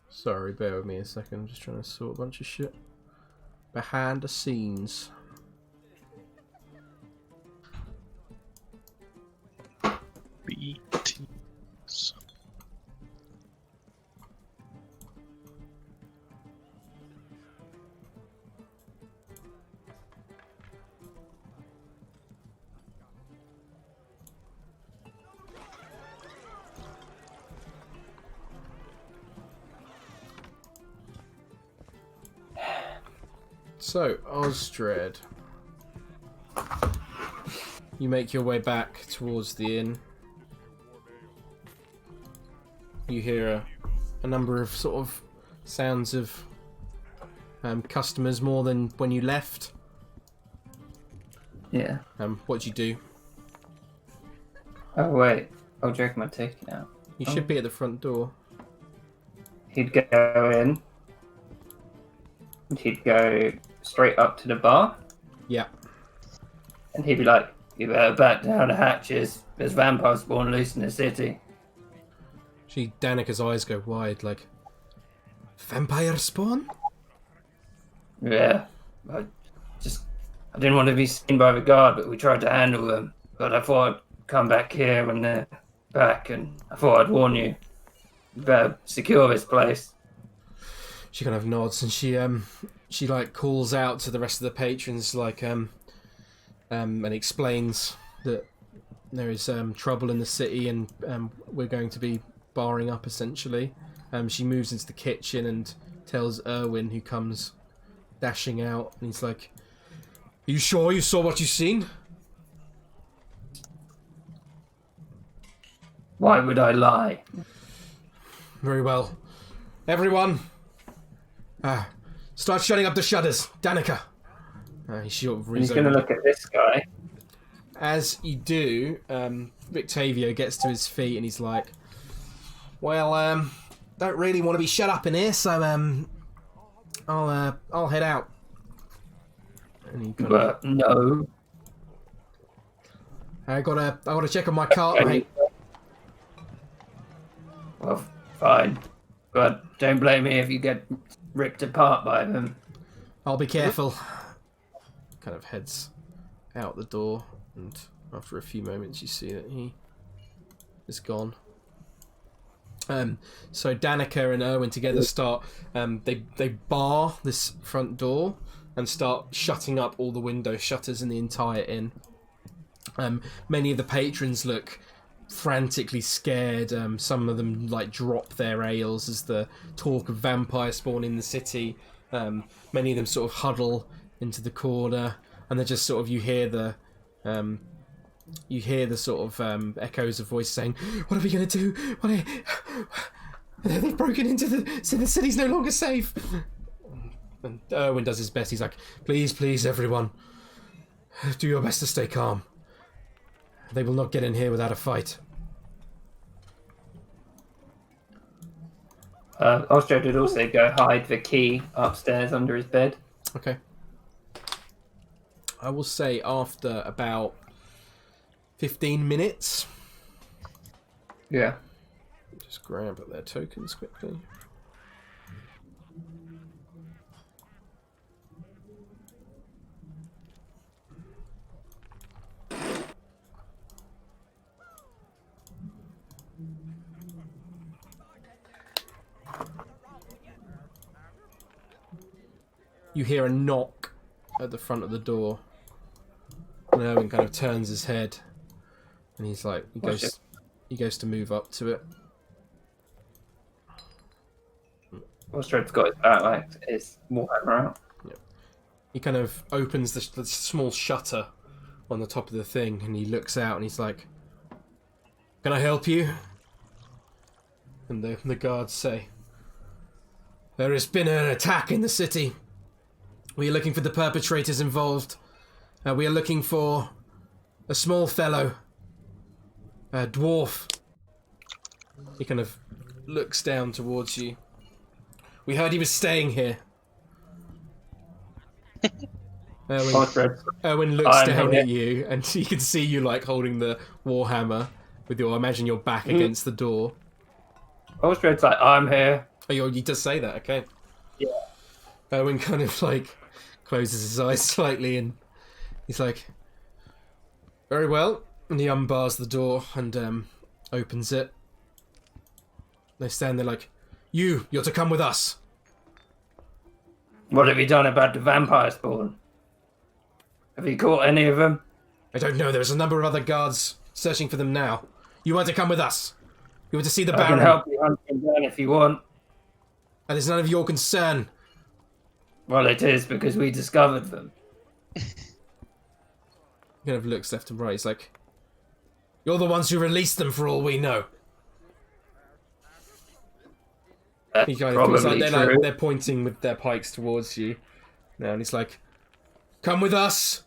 S2: Sorry, bear with me a second. I'm just trying to sort a bunch of shit behind the scenes.
S5: BTs.
S2: So, Osdred. You make your way back towards the inn. You hear a number of sort of sounds of customers more than when you left.
S3: Yeah.
S2: What'd you do?
S3: Oh, wait. I'll drink my ticket out.
S2: You should be at the front door.
S3: He'd go in. And he'd go straight up to the bar.
S2: Yeah.
S3: And he'd be like, "You better back down the hatches. There's vampires spawn loose in the city."
S2: Danica's eyes go wide, like, vampire spawn?
S3: Yeah. I didn't want to be seen by the guard, but we tried to handle them. But I thought I'd come back here when they're back, and I thought I'd warn you. You better secure this place.
S2: She kind of nods, and she like calls out to the rest of the patrons, like, and explains that there is trouble in the city, and we're going to be barring up, essentially. She moves into the kitchen and tells Erwin, who comes dashing out, and he's like, "Are you sure you saw what you seen?"
S3: Why would I lie?
S2: Very well. Everyone, start shutting up the shutters. Danica. He's
S3: going to look at this guy.
S2: As you do, Victavio gets to his feet and he's like, "Well, don't really want to be shut up in here, so I'll head out." And he
S3: But no.
S2: I gotta check on my cart, mate.
S3: Well, fine. But don't blame me if you get ripped apart by them.
S2: I'll be careful. Kind of heads out the door, and after a few moments you see that he is gone. So Danica and Erwin together start, they bar this front door and start shutting up all the window shutters in the entire inn. Many of the patrons look frantically scared. Some of them like drop their ales as the talk of vampire spawn in the city. Many of them sort of huddle into the corner, and they're just sort of, you hear the sort of echoes of voice saying, "What are we going to do? They've broken into so the city's no longer safe." And Erwin does his best. He's like, please, everyone, do your best to stay calm. They will not get in here without a fight."
S3: Osdred would also go hide the key upstairs under his bed.
S2: Okay. I will say after about 15 minutes.
S3: Yeah.
S2: Just grab their tokens quickly. You hear a knock at the front of the door. And Erwin kind of turns his head, and he's like, he goes to move up to it.
S3: Osdred's got his back, like his warhammer out.
S2: Yep. He kind of opens the small shutter on the top of the thing, and he looks out, and he's like, "Can I help you?" And the guards say, "There has been an attack in the city. We are looking for the perpetrators involved. We are looking for a small fellow, a dwarf." He kind of looks down towards you. "We heard he was staying here." Erwin looks down at you, and he can see you like holding the warhammer with your, I imagine, your back against the door.
S3: Osdred's like, "I'm here."
S2: Oh, he does say that, okay.
S3: Yeah.
S2: Erwin kind of like closes his eyes slightly, and he's like, "Very well." And he unbars the door and opens it. They stand there like, You're to come with us."
S3: What have you done about the vampire spawn? Have you caught any of them?
S2: "I don't know. There's a number of other guards searching for them now. You want to come with us. You want to see the
S3: I
S2: Baron.
S3: can help you hunt them down if you want.
S2: And it's none of your concern."
S3: Well, it is because we discovered them.
S2: He kind of looks left and right. He's like, "You're the ones who released them, for all we know."
S3: That's
S2: He kind of
S3: probably
S2: feels like
S3: true.
S2: they're pointing with their pikes towards you now, and he's like, "Come with us.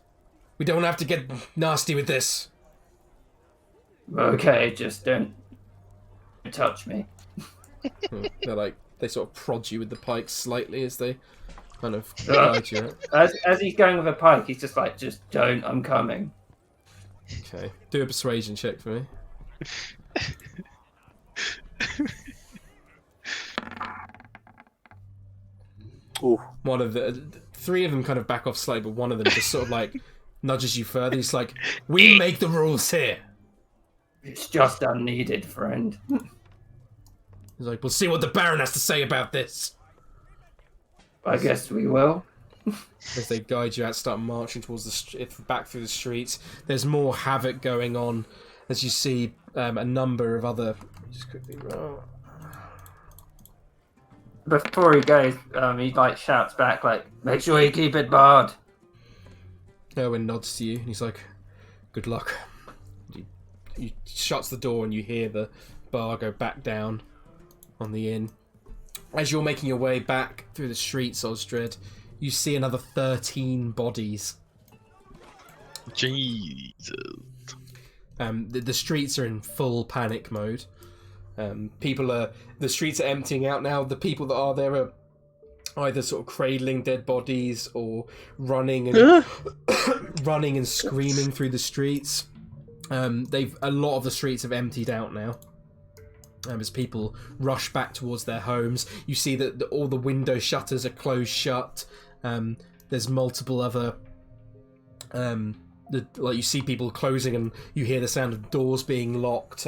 S2: We don't have to get nasty with this."
S3: Okay, just don't touch me.
S2: They sort of prod you with the pikes slightly as they kind of guide you.
S3: As he's going with a pike, he's just like, just don't, I'm coming.
S2: Okay, do a persuasion check for me.
S4: Ooh.
S2: One of the three of them kind of back off slightly, but one of them just sort of like nudges you further. He's like, "We make the rules here."
S3: It's just unneeded, friend.
S2: He's like, "We'll see what the Baron has to say about this."
S3: I guess we will.
S2: As they guide you out, start marching towards back through the streets. There's more havoc going on as you see a number of other. Just quickly roll.
S3: Before he goes, he like shouts back, like, "Make sure you keep it barred."
S2: Erwin nods to you, and he's like, "Good luck." He shuts the door, and you hear the bar go back down on the inn. As you're making your way back through the streets, Osdred, you see another 13 bodies.
S5: Jesus.
S2: The streets are in full panic mode. The streets are emptying out now. The people that are there are either sort of cradling dead bodies or running and screaming through the streets. A lot of the streets have emptied out now. As people rush back towards their homes, you see that all the window shutters are closed shut. There's multiple other, you see people closing, and you hear the sound of doors being locked.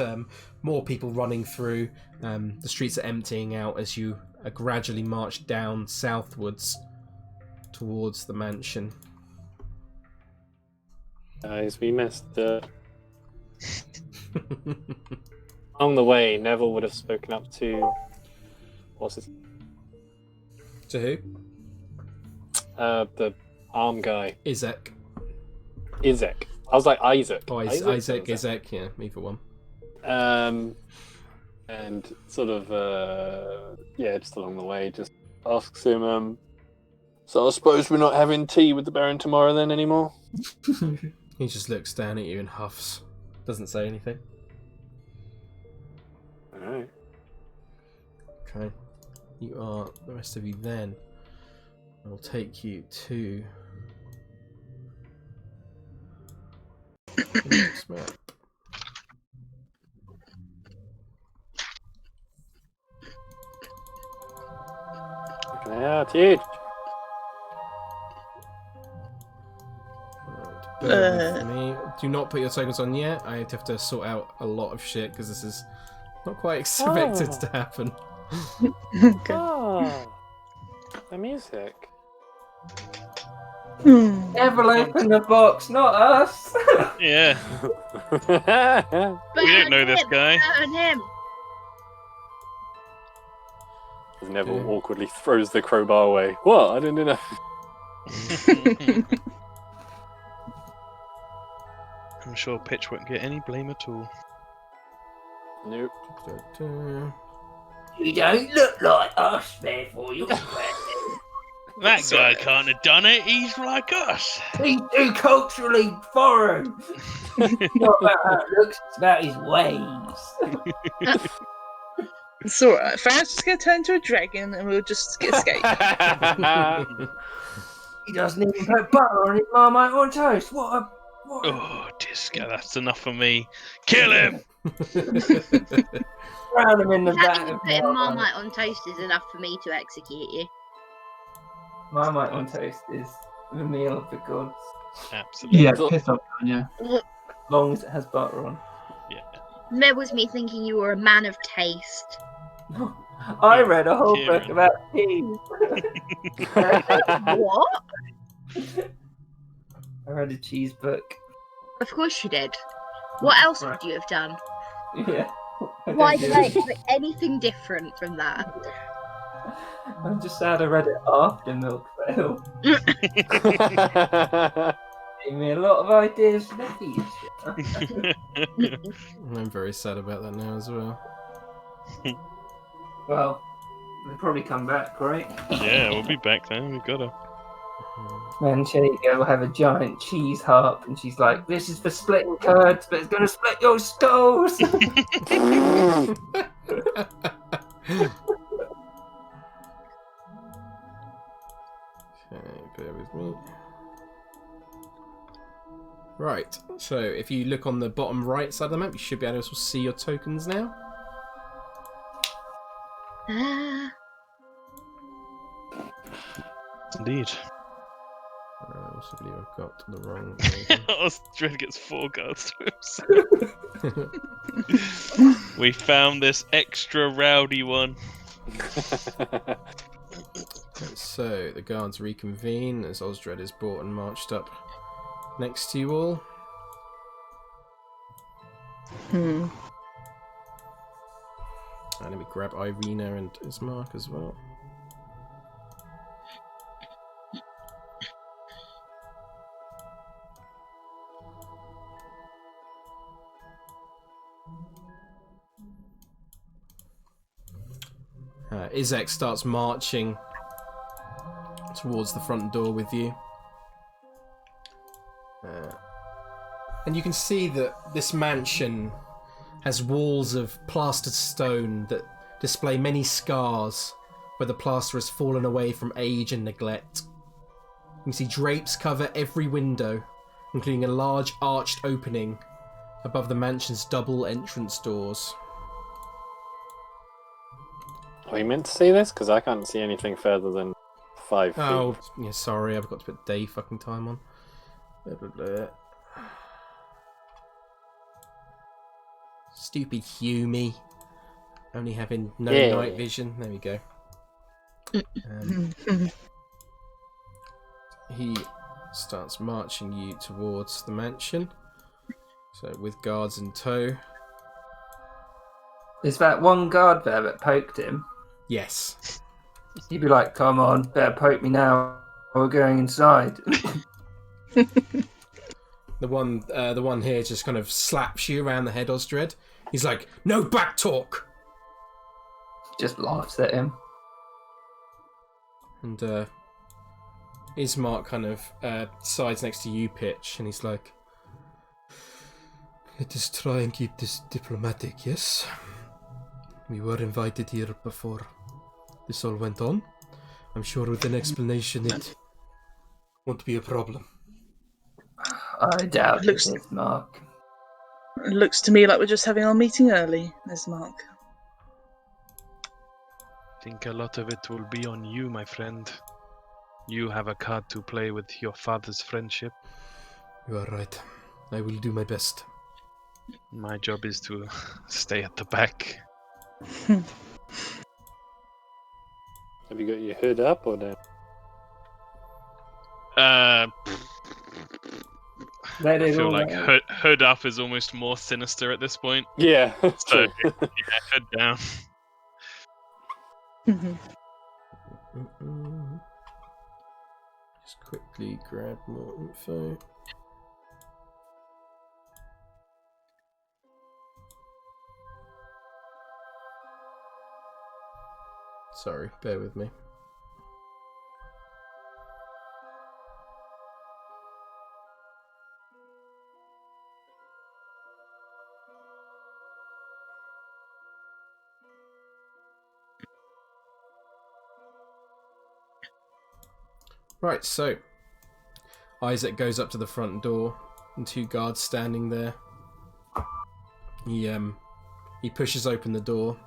S2: More people running through. The streets are emptying out as you gradually march down southwards towards the mansion.
S4: Guys, we messed up. On the way, Neville would have spoken up to... What's his...
S2: To who?
S4: The arm guy.
S2: Izek.
S4: Izek. I was like Isaac.
S2: Oh, Isaac, Izek, yeah, either one.
S4: And sort of, just along the way, just asks him, so I suppose we're not having tea with the Baron tomorrow then anymore?
S2: He just looks down at you and huffs. Doesn't say anything.
S4: Alright.
S2: Okay. The rest of you then. I'll take you to the next map.
S4: Yeah, it's huge.
S2: Bear with me. Do not put your tokens on yet. I have to sort out a lot of shit because this is not quite expected to happen.
S6: Okay.
S4: Oh, the music.
S3: Neville opened the box, not us.
S5: Yeah.
S7: Burn
S5: We don't know this
S7: him,
S5: guy.
S7: Burn him.
S4: Neville awkwardly throws the crowbar away. What? I didn't know.
S5: I'm sure Pitch won't get any blame at all.
S4: Nope.
S3: You don't look like us, therefore you're
S5: That guy can't have done it. He's like us.
S3: He's too culturally foreign. Not about how it looks, it's about his ways.
S6: It's alright. Farrah's just going to turn into a dragon and we'll just escape.
S3: He doesn't even put butter on his Marmite on toast. What?
S5: Oh, Disco, that's enough for me. Kill him!
S3: Drown him in the
S7: Is that
S3: back
S7: even
S3: of
S7: putting
S3: Marmite.
S7: Marmite on toast is enough for me to execute you?
S3: Marmite on toast is the meal of the gods.
S5: Absolutely.
S8: Yeah, piss off, Anja.
S3: As long as it has butter on.
S5: Yeah.
S7: There was me thinking you were a man of taste.
S3: I read a whole
S5: Kieran.
S3: book about cheese.
S7: What?
S3: I read a cheese book.
S7: Of course you did. What else would you have done?
S3: Yeah.
S7: Why did I expect anything different from that?
S3: I'm just sad I read it after Milk Fail. Gave me a lot of ideas for the future.
S2: I'm very sad about that now as well.
S3: Well, they'll probably come back, right?
S5: Yeah, we'll be back then. We gotta.
S3: And Shanika will have a giant cheese harp, and she's like, "This is for splitting curds, but it's going to split your skulls."
S2: Okay, bear with me. Right, so if you look on the bottom right side of the map, you should be able to see your tokens now.
S5: Indeed.
S2: I also believe I've got the wrong.
S5: Osdred gets 4 guard strips. We found this extra rowdy one.
S2: So the guards reconvene as Osdred is brought and marched up next to you all. And let me grab Irina and Ismark as well. Izek starts marching towards the front door with you. And you can see that this mansion has walls of plastered stone that display many scars where the plaster has fallen away from age and neglect. You can see drapes cover every window, including a large arched opening above the mansion's double entrance doors.
S4: Are we meant to see this? Because I can't see anything further than 5 feet.
S2: Oh, yeah, sorry, I've got to put day fucking time on. Blah, blah, blah. Stupid Humie. Only having no night vision. There we go. He starts marching you towards the mansion. So, with guards in tow.
S3: Is that one guard there that poked him?
S2: Yes.
S3: He'd be like, "Come on, better poke me now. We're going inside."
S2: The one here just kind of slaps you around the head, Osdred. He's like, "No back talk!"
S3: Just laughs at him.
S2: And Ismark kind of sides next to you, Pitch, and he's like, "Let us try and keep this diplomatic, yes? We were invited here before this all went on. I'm sure with an explanation it won't be a problem."
S3: I doubt it, Mark.
S6: It looks to me like we're just having our meeting early, Ismark.
S5: I think a lot of it will be on you, my friend. You have a card to play with your father's friendship.
S2: You are right. I will do my best.
S5: My job is to stay at the back.
S4: Have you got your hood up or no?
S5: I feel like hood up is almost more sinister at this point.
S4: Yeah.
S5: So, yeah, hood down.
S2: Just quickly grab more info. Sorry, bear with me. Right, so Isaac goes up to the front door and 2 guards standing there. He pushes open the door.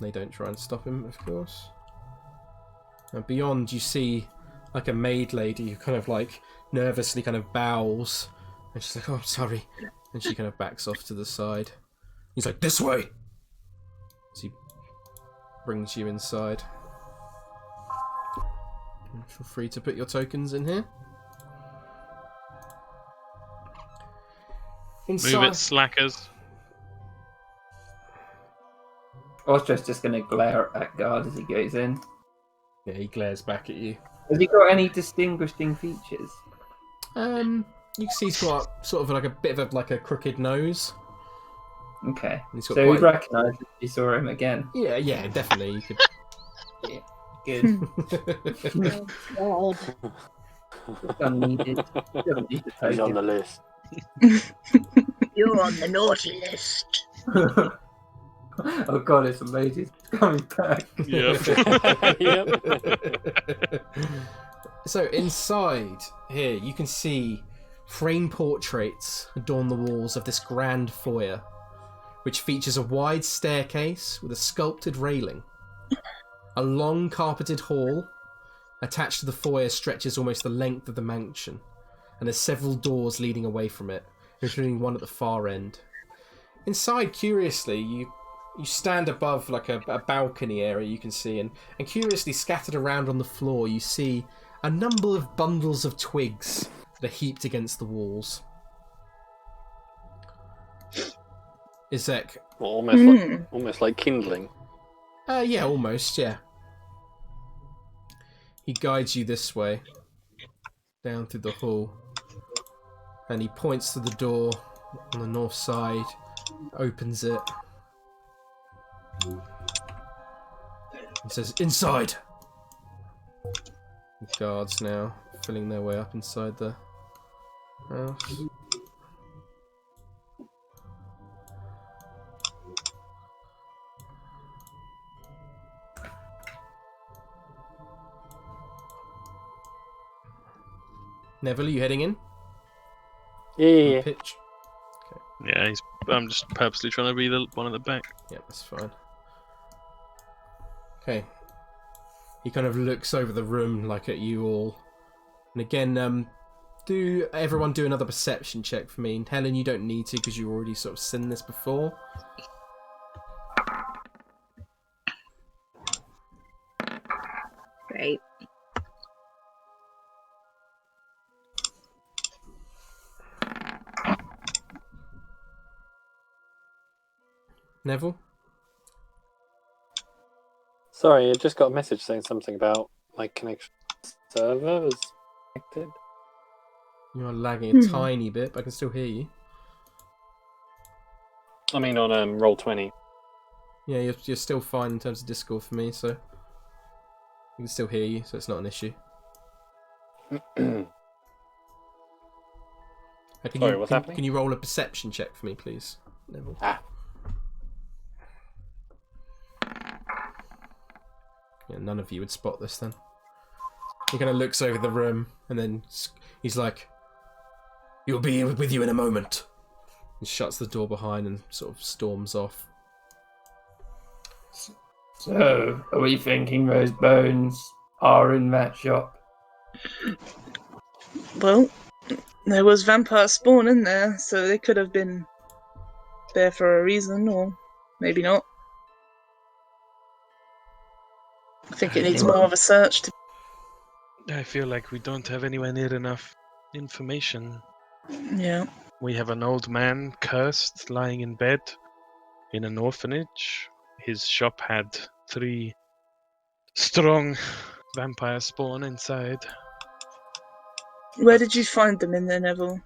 S2: They don't try and stop him, of course. And beyond, you see like a maid lady who kind of like nervously kind of bows, and she's like, "Oh, sorry," and she kind of backs off to the side. He's like, "This way!" As he brings you inside. Feel free to put your tokens in here.
S5: Inside. Move it, slackers.
S3: Osdred's just going to glare at guard as he goes in.
S2: Yeah, he glares back at you.
S3: Has he got any distinguishing features?
S2: You can see he's got sort of like a bit of a crooked nose.
S3: Okay.
S2: He's got
S3: So
S2: quite-
S3: he'd recognise if he saw him again.
S2: Yeah, definitely. You could.
S3: Yeah. Good.
S7: Oh, God.
S3: Unneeded. Doesn't need to
S4: He's
S3: take
S4: on
S3: it.
S4: the list.
S7: You're on the naughty list.
S3: Oh god, it's amazing. It's coming back.
S5: Yep.
S4: Yep.
S2: So inside here, you can see framed portraits adorn the walls of this grand foyer, which features a wide staircase with a sculpted railing. A long carpeted hall attached to the foyer stretches almost the length of the mansion, and there's several doors leading away from it, including one at the far end. Inside, curiously, you stand above like a balcony area you can see, and curiously scattered around on the floor you see a number of bundles of twigs that are heaped against the walls. Izek.
S4: Almost like kindling.
S2: Yeah, almost, yeah. He guides you this way, down through the hall, and he points to the door on the north side, opens it. He says, "Inside!" The guards now filling their way up inside the house. Neville, are you heading in?
S4: Yeah.
S2: Pitch.
S5: Yeah, I'm just purposely trying to be the one at the back.
S2: Yeah, that's fine. Okay. He kind of looks over the room like at you all. And again, do everyone do another perception check for me. And Helen, you don't need to because you already sort of seen this before.
S7: Great.
S2: Neville?
S4: Sorry, I just got a message saying something about my connection server was connected.
S2: You are lagging a tiny bit, but I can still hear you.
S4: I mean on Roll20.
S2: Yeah, you're still fine in terms of Discord for me, so... I can still hear you, so it's not an issue.
S4: Sorry, what's happening?
S2: Can you roll a perception check for me, please, Neville? Yeah, none of you would spot this then. He kind of looks over the room, and then he's like, "You'll be with you in a moment." And shuts the door behind and sort of storms off.
S3: So, are we thinking those bones are in that shop?
S6: Well, there was vampire spawn in there, so they could have been there for a reason, or maybe not. I think it needs more of a search to...
S5: I feel like we don't have anywhere near enough information.
S6: Yeah.
S5: We have an old man cursed lying in bed in an orphanage. His shop had 3 strong vampire spawn inside.
S6: Where did you find them in there, Neville?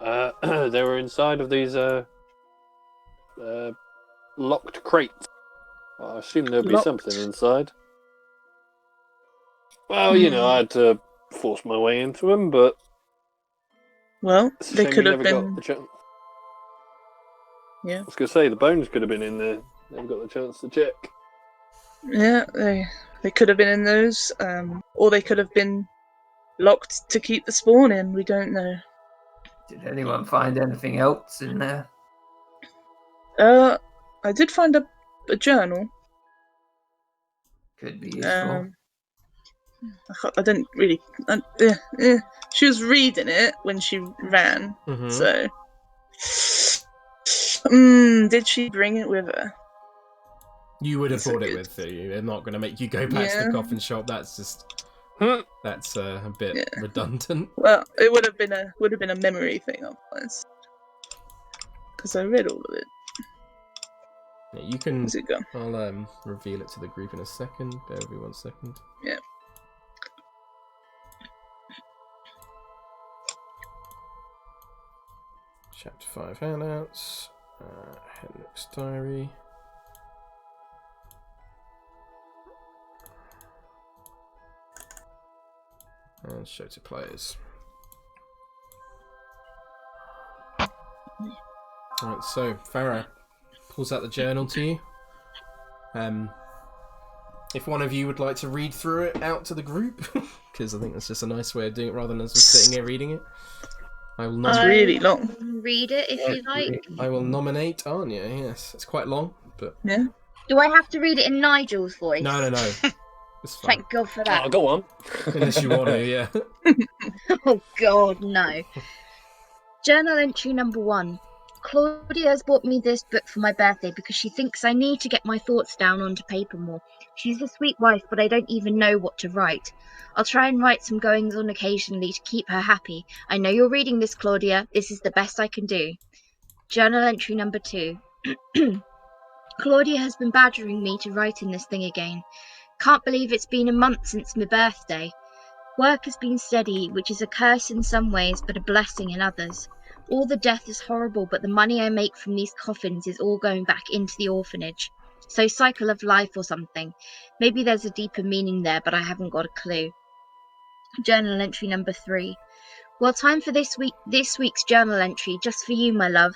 S4: They were inside of these locked crates. I assume there'd be
S6: Locked?
S4: something inside. Well, you know, I had to force my way into them, but
S6: Well,
S4: it's a
S6: they
S4: shame
S6: could
S4: we
S6: have
S4: never
S6: been...
S4: got the chance.
S6: Yeah.
S4: I was going to say, the bones could have been in there. Never got the chance to check.
S6: Yeah, they could have been in those, or they could have been locked to keep the spawn in. We don't know.
S3: Did anyone find anything else in there?
S6: I did find a journal.
S3: Could be useful.
S6: I didn't really. She was reading it when she ran.
S2: Mm-hmm.
S6: So, did she bring it with her?
S2: You would have
S6: That's
S2: brought it
S6: good.
S2: with you. They're not going to make you go back to the coffin shop. That's just... That's a bit redundant.
S6: Well, it would have been a memory thing otherwise. Because I read all of it.
S2: Yeah, you can.
S6: Where's it gone?
S2: I'll reveal it to the group in a second. Bear with me 1 second.
S6: Yeah.
S2: Chapter 5 handouts. Henrik's diary. And show to players. Right, so Farrah pulls out the journal to you. If one of you would like to read through it out to the group, because I think that's just a nice way of doing it rather than us just sitting here reading it. I will
S6: It's really long.
S7: Read it if you like.
S2: I will nominate Anja. Yes, it's quite long, but
S6: Yeah.
S7: Do I have to read it in Nigel's voice?
S2: no. It's fine.
S7: Thank God for that.
S4: Oh, go on.
S2: Unless you want to, yeah.
S7: Oh God, no. Journal entry number 1. Claudia has bought me this book for my birthday because she thinks I need to get my thoughts down onto paper more. She's a sweet wife, but I don't even know what to write. I'll try and write some goings on occasionally to keep her happy. I know you're reading this, Claudia. This is the best I can do. Journal entry number 2. Claudia has been badgering me to write in this thing again. Can't believe it's been a month since my birthday. Work has been steady, which is a curse in some ways, but a blessing in others. All the death is horrible, but the money I make from these coffins is all going back into the orphanage. So cycle of life or something. Maybe there's a deeper meaning there, but I haven't got a clue. Journal entry number 3. Well, time for this week's journal entry, just for you, my love.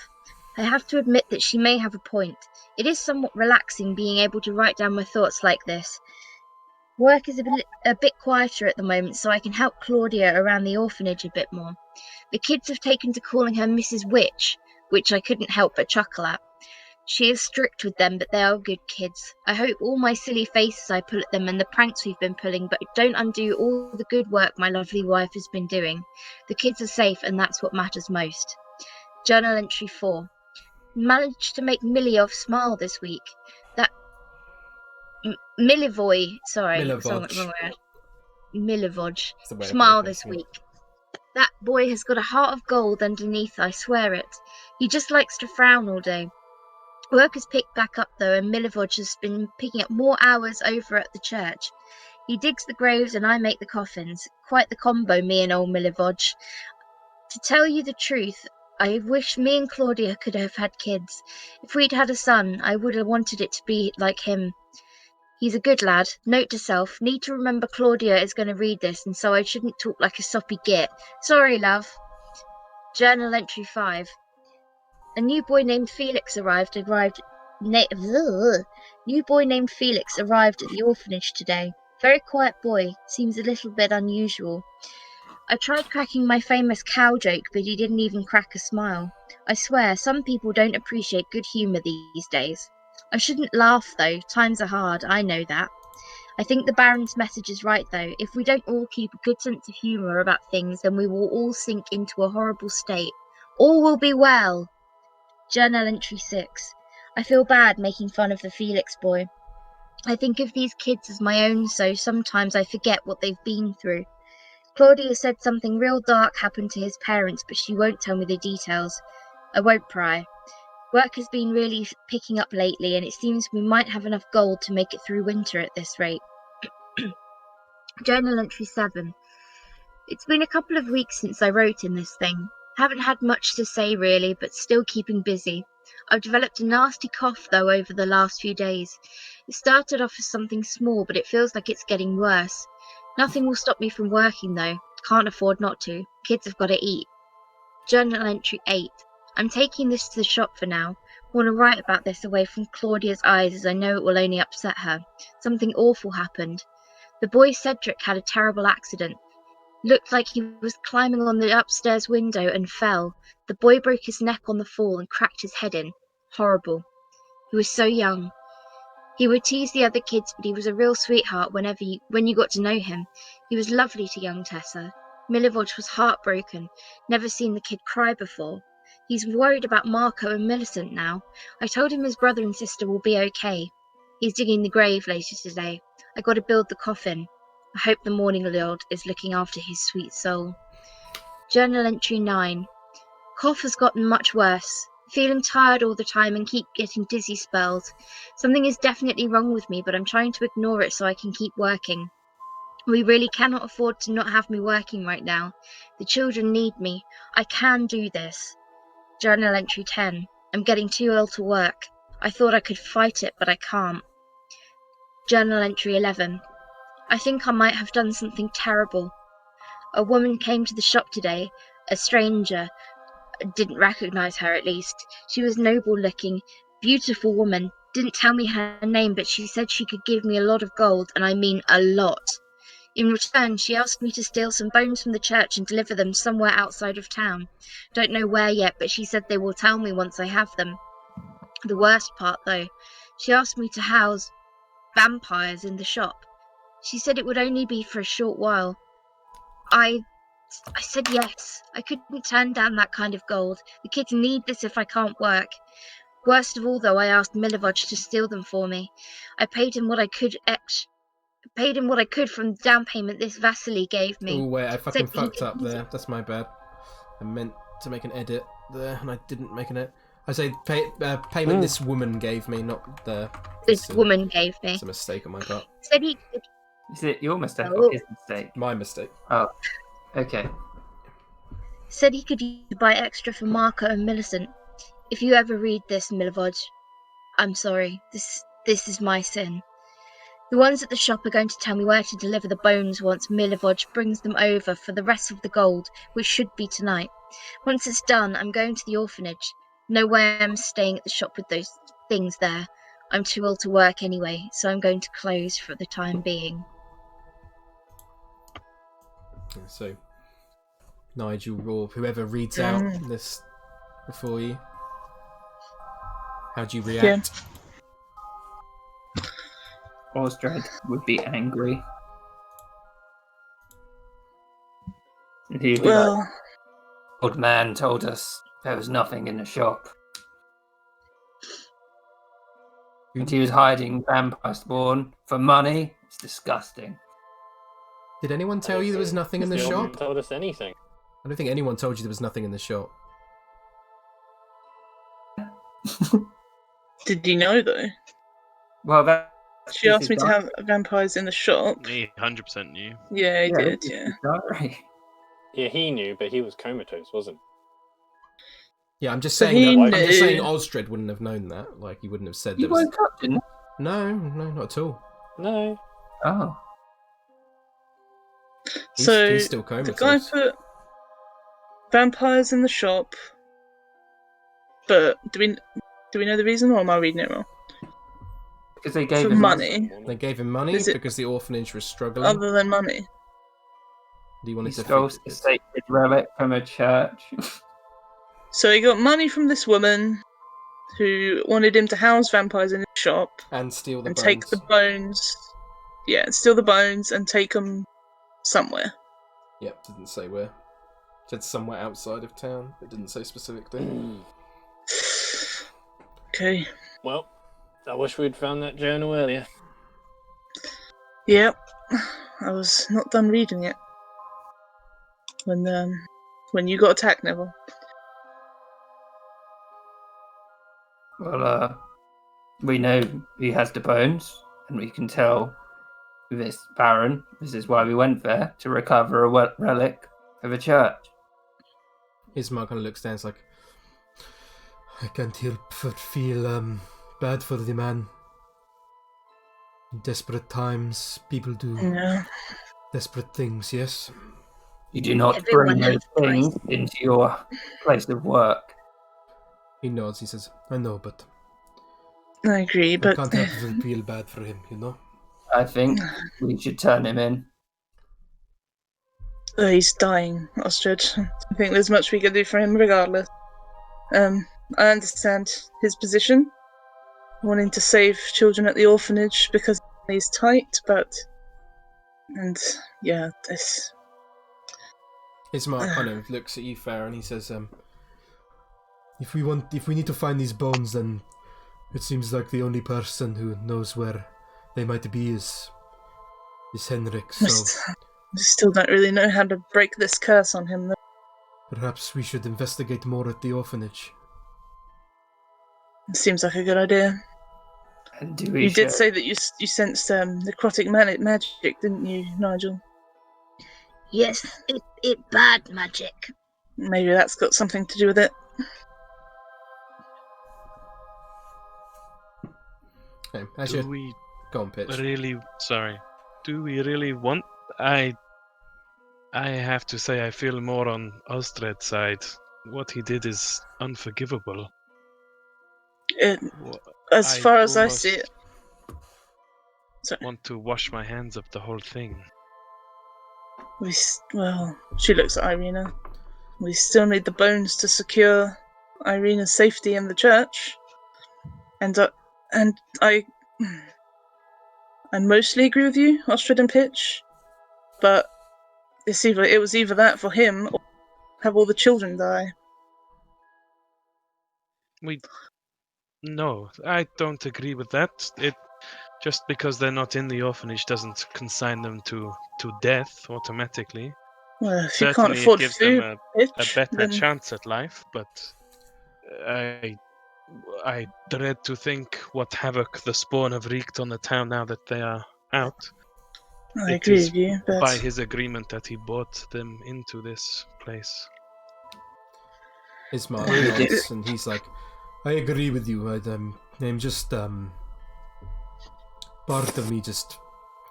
S7: I have to admit that she may have a point. It is somewhat relaxing being able to write down my thoughts like this. Work is a bit quieter at the moment, so I can help Claudia around the orphanage a bit more. The kids have taken to calling her Mrs. Witch, which I couldn't help but chuckle at. She is strict with them, but they are good kids. I hope all my silly faces I pull at them and the pranks we've been pulling, but don't undo all the good work my lovely wife has been doing. The kids are safe, and that's what matters most. Journal entry 4. Managed to make Miliov smile this week. That Milivoy, sorry, Milivoj, smile this week. That boy has got a heart of gold underneath, I swear it. He just likes to frown all day. Work has picked back up though, and Milivoj has been picking up more hours over at the church. He digs the graves and I make the coffins. Quite the combo, me and old Milivoj. To tell you the truth, I wish me and Claudia could have had kids. If we'd had a son, I would have wanted it to be like him. He's a good lad. Note to self, need to remember Claudia is going to read this, and so I shouldn't talk like a soppy git. Sorry, love. Journal entry 5. A new boy named Felix arrived at the orphanage today. Very quiet boy, seems a little bit unusual. I tried cracking my famous cow joke, but he didn't even crack a smile. I swear, some people don't appreciate good humour these days. I shouldn't laugh though, times are hard, I know that. I think the Baron's message is right though. If we don't all keep a good sense of humour about things, then we will all sink into a horrible state. All will be well. Journal entry 6. I feel bad making fun of the Felix boy. I think of these kids as my own, so sometimes I forget what they've been through. Claudia said something real dark happened to his parents, but she won't tell me the details. I won't pry. Work has been really picking up lately, and it seems we might have enough gold to make it through winter at this rate. Journal entry 7. It's been a couple of weeks since I wrote in this thing. Haven't had much to say really, but still keeping busy. I've developed a nasty cough though over the last few days. It started off as something small, but it feels like it's getting worse. Nothing will stop me from working though. Can't afford not to. Kids have got to eat. Journal entry 8. I'm taking this to the shop for now. Want to write about this away from Claudia's eyes, as I know it will only upset her. Something awful happened. The boy Cedric had a terrible accident. Looked like he was climbing on the upstairs window and fell. The boy broke his neck on the fall and cracked his head in. Horrible. He was so young. He would tease the other kids, but he was a real sweetheart when you got to know him. He was lovely to young Tessa. Milivoj was heartbroken. Never seen the kid cry before. He's worried about Marco and Millicent now. I told him his brother and sister will be okay. He's digging the grave later today. I got to build the coffin. I hope the Morning Lord is looking after his sweet soul. Journal entry 9. Cough has gotten much worse. Feeling tired all the time and keep getting dizzy spells. Something is definitely wrong with me, but I'm trying to ignore it so I can keep working. We really cannot afford to not have me working right now. The children need me. I can do this. Journal entry 10. I'm getting too ill to work. I thought I could fight it, but I can't. Journal entry 11. I think I might have done something terrible. A woman came to the shop today, a stranger. Didn't recognise her, at least. She was noble-looking, beautiful woman. Didn't tell me her name, but she said she could give me a lot of gold, and I mean a lot. In return, she asked me to steal some bones from the church and deliver them somewhere outside of town. Don't know where yet, but she said they will tell me once I have them. The worst part, though, she asked me to house vampires in the shop. She said it would only be for a short while. I said yes. I couldn't turn down that kind of gold. The kids need this if I can't work. Worst of all, though, I asked Milivoje to steal them for me. I paid him what I could from the down payment this Vasily gave me.
S2: Oh wait, I fucking
S7: Said he
S2: fucked
S7: could
S2: up
S7: use
S2: there. That's my bad. I meant to make an edit there, and I didn't make an edit. I say payment this woman gave me, not the...
S7: This woman gave me.
S2: It's a mistake on my part.
S7: Said he could...
S3: Is it your mistake
S7: Oh.
S3: or his mistake?
S2: My mistake.
S3: Oh, okay.
S7: Said he could buy extra for Marco and Millicent. If you ever read this, Milivoje, I'm sorry. This is my sin. The ones at the shop are going to tell me where to deliver the bones once Milivoje brings them over for the rest of the gold, which should be tonight. Once it's done, I'm going to the orphanage. No way I'm staying at the shop with those things there. I'm too old to work anyway, so I'm going to close for the time being.
S2: Yeah, so, Nigel or whoever reads out this before you, how do you react?
S3: Osdred would be angry. And he'd be like, old man told us there was nothing in the shop. And he was hiding vampire spawn for money. It's disgusting.
S2: Did anyone tell you there was nothing in the
S4: No one
S2: shop?
S4: told us anything.
S2: I don't think anyone told you there was nothing in the shop.
S6: Did you know though?
S3: Well,
S6: She asked me to have vampires in the shop.
S5: He 100% knew.
S6: Yeah, he did. Yeah.
S3: Diary.
S4: Yeah, he knew, but he was comatose, wasn't
S2: Yeah, I'm just
S6: So
S2: saying.
S6: he
S2: I'm just
S6: knew-
S2: saying Osdred wouldn't have known that. Like he wouldn't have said
S3: You
S2: there was.
S3: woke up, didn't you?
S2: No, not at all.
S4: he? No.
S3: Oh.
S2: He's still
S6: The
S2: comatose.
S6: guy put vampires in the shop, but do we know the reason, or am I reading it wrong?
S3: Because they gave
S6: For
S3: him
S6: money,
S2: They gave him money
S6: Is it-
S2: because the orphanage was struggling.
S6: other than money.
S2: He
S3: He
S2: wanted to
S3: stole
S2: fix
S3: a
S2: it.
S3: sacred relic from a church.
S6: So he got money from this woman who wanted him to house vampires in his shop
S2: And steal the
S6: and
S2: bones.
S6: take the bones. Yeah, steal the bones and take them somewhere.
S2: Yep, didn't say where. Said somewhere outside of town. It didn't say specifically.
S6: Okay.
S4: Well, I wish we'd found that journal earlier.
S6: Yep. I was not done reading it when you got attacked, Neville.
S3: Well, we know he has the bones, and we can tell this Baron. This is why we went there, to recover a relic of a church.
S2: Ismar kind of looks down. It's like, I can't help but feel bad for the man. In desperate times, people do
S6: Yeah.
S2: desperate things. Yes.
S3: You do not
S7: Everyone
S3: bring those
S7: has
S3: things
S7: choice.
S3: into your place of work.
S2: He nods. He says, "I know, but
S6: I agree,
S2: I
S6: but
S2: can't help but feel bad for him. You know."
S3: I think we should turn him in.
S6: He's dying, Osdred. I think there's much we can do for him regardless. I understand his position, wanting to save children at the orphanage because he's tight, but... And, yeah, this...
S2: Ismar kind of looks at you, Farrah, and he says, if we need to find these bones, then it seems like the only person who knows where they might be is Henrik, so
S6: I still don't really know how to break this curse on him, though.
S2: perhaps we should investigate more at the orphanage.
S6: Seems like a good idea.
S3: And do we
S6: You did
S3: show-
S6: say that you sensed necrotic magic, didn't you, Nigel?
S7: Yes, it bad magic.
S6: Maybe that's got something to do with it.
S2: Okay, as
S5: Do
S2: you
S5: we
S2: go on, pitch.
S5: really? Sorry. Do we really want? I have to say I feel more on Osdred's side. What he did is unforgivable.
S6: As
S5: I
S6: far as I
S5: almost
S6: see it. Sorry.
S5: want to wash my hands of the whole thing.
S6: Well, she looks at Irina. We still need the bones to secure Irina's safety in the church. And I mostly agree with you, Ostred and Pitch, but it was either that for him or have all the children die.
S5: No, I don't agree with that. It just because they're not in the orphanage doesn't consign them to death automatically.
S6: Well, if you can't
S5: Certainly, it
S6: afford
S5: gives
S6: food,
S5: them a
S6: Pitch,
S5: better
S6: then
S5: chance at life. But I dread to think what havoc the spawn have wreaked on the town now that they are out.
S6: I
S5: It
S6: agree
S5: is
S6: with you, but
S5: by his agreement that he brought them into this place.
S2: Ismail
S6: Yeah.
S2: nods, and he's like, I agree with you. I'm just, part of me just,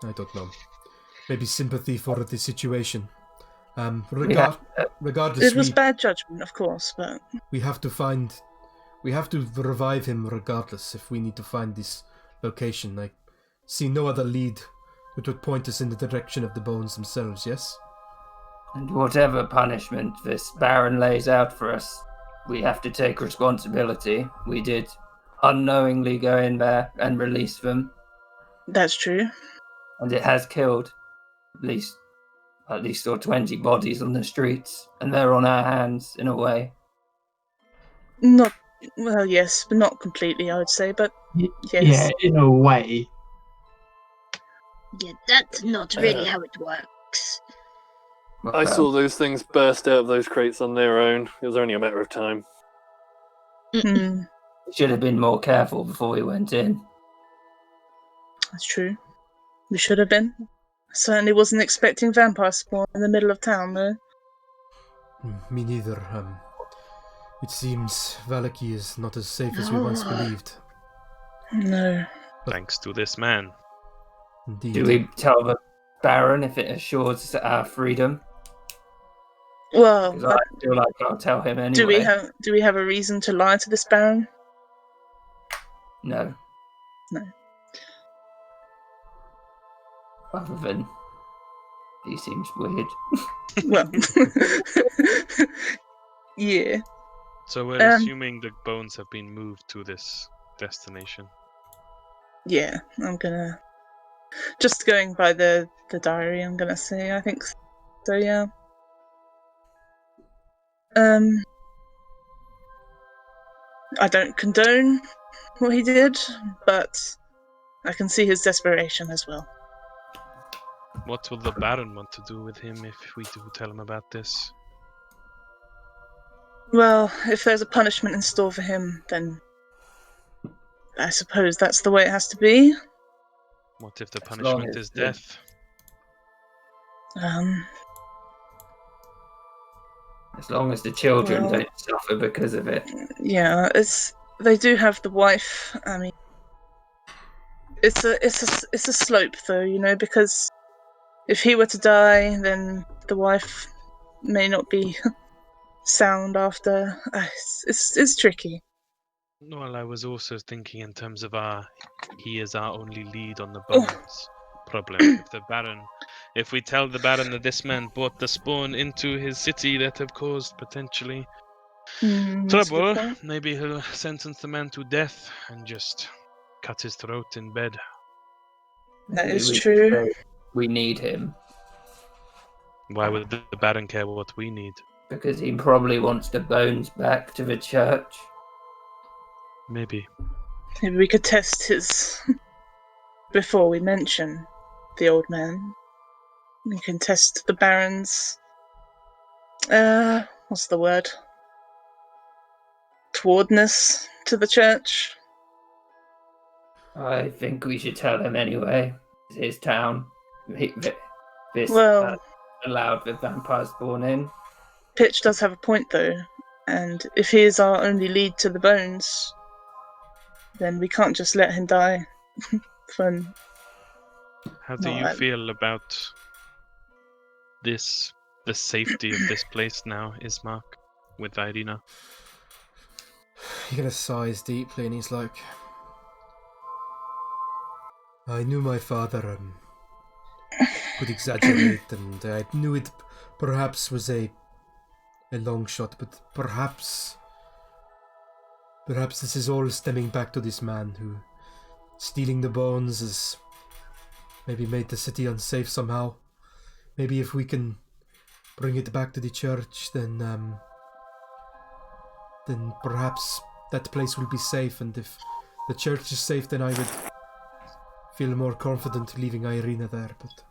S2: I don't know, maybe sympathy for the situation. Regardless,
S6: it was bad judgment, of course, but
S2: we have to revive him regardless if we need to find this location. I see no other lead which would point us in the direction of the bones themselves, yes?
S3: And whatever punishment this Baron lays out for us, we have to take responsibility. We did unknowingly go in there and release them,
S6: that's true.
S3: and it has killed at least 20 bodies on the streets, and they're on our hands in a way.
S6: Not well, yes, but not completely, I would say. But yes,
S8: Yeah, in a way.
S7: Yeah, that's not really how it works.
S4: I saw those things burst out of those crates on their own. It was only a matter of time.
S6: Hmm,
S3: We should have been more careful before we went in.
S6: that's true. We should have been. I certainly wasn't expecting vampire spawn in the middle of town, though.
S2: Me neither. It seems Valaki is not as safe as we once believed.
S6: No.
S5: Thanks to this man.
S2: Indeed.
S3: Do we tell the Baron if it assures our freedom?
S6: Well,
S3: 'Cause I feel like I'll tell him anyway.
S6: do we have a reason to lie to this Baron?
S3: No.
S6: No.
S3: Other than he seems weird.
S6: Well, yeah.
S5: So we're assuming the bones have been moved to this destination.
S6: Yeah, I'm gonna just going by the diary. I'm gonna say I think so. Yeah. I don't condone what he did, but I can see his desperation as well.
S5: What will the Baron want to do with him if we do tell him about this?
S6: Well, if there's a punishment in store for him, then I suppose that's the way it has to be.
S5: What if the
S3: As long
S5: punishment
S3: as
S5: is
S3: the-
S5: death?
S3: As long as the children
S6: Well-
S3: don't suffer because of it.
S6: Yeah, they do have the wife. I mean, it's a slope though, you know, because if he were to die, then the wife may not be sound after. It's tricky.
S5: Well, I was also thinking in terms of he is our only lead on the
S6: Oh.
S5: bones problem. If we tell the Baron that this man brought the spawn into his city that have caused potentially
S6: That's a good
S5: trouble,
S6: point.
S5: maybe he'll sentence the man to death and just cut his throat in bed.
S6: That
S3: Maybe
S6: is
S3: we
S6: true.
S3: say we need him
S5: Why would the Baron care what we need?
S3: because he probably wants the bones back to the church.
S5: Maybe.
S6: Maybe we could test his before we mention the old man. We can test the Baron's. What's the word? untowardness to the church?
S3: I think we should tell him anyway. It's his town. This
S6: Well,
S3: allowed the vampires born in.
S6: Pitch does have a point though, and if he is our only lead to the bones, then we can't just let him die. Fun.
S5: How do you feel about this, the safety of this place now, Ismark, with Irina?
S2: He kind of sighs deeply and he's like, I knew my father could exaggerate, and I knew it perhaps was a long shot, but perhaps this is all stemming back to this man who, stealing the bones, has maybe made the city unsafe somehow. Maybe if we can bring it back to the church, then perhaps that place will be safe, and if the church is safe, then I would feel more confident leaving Irina there, but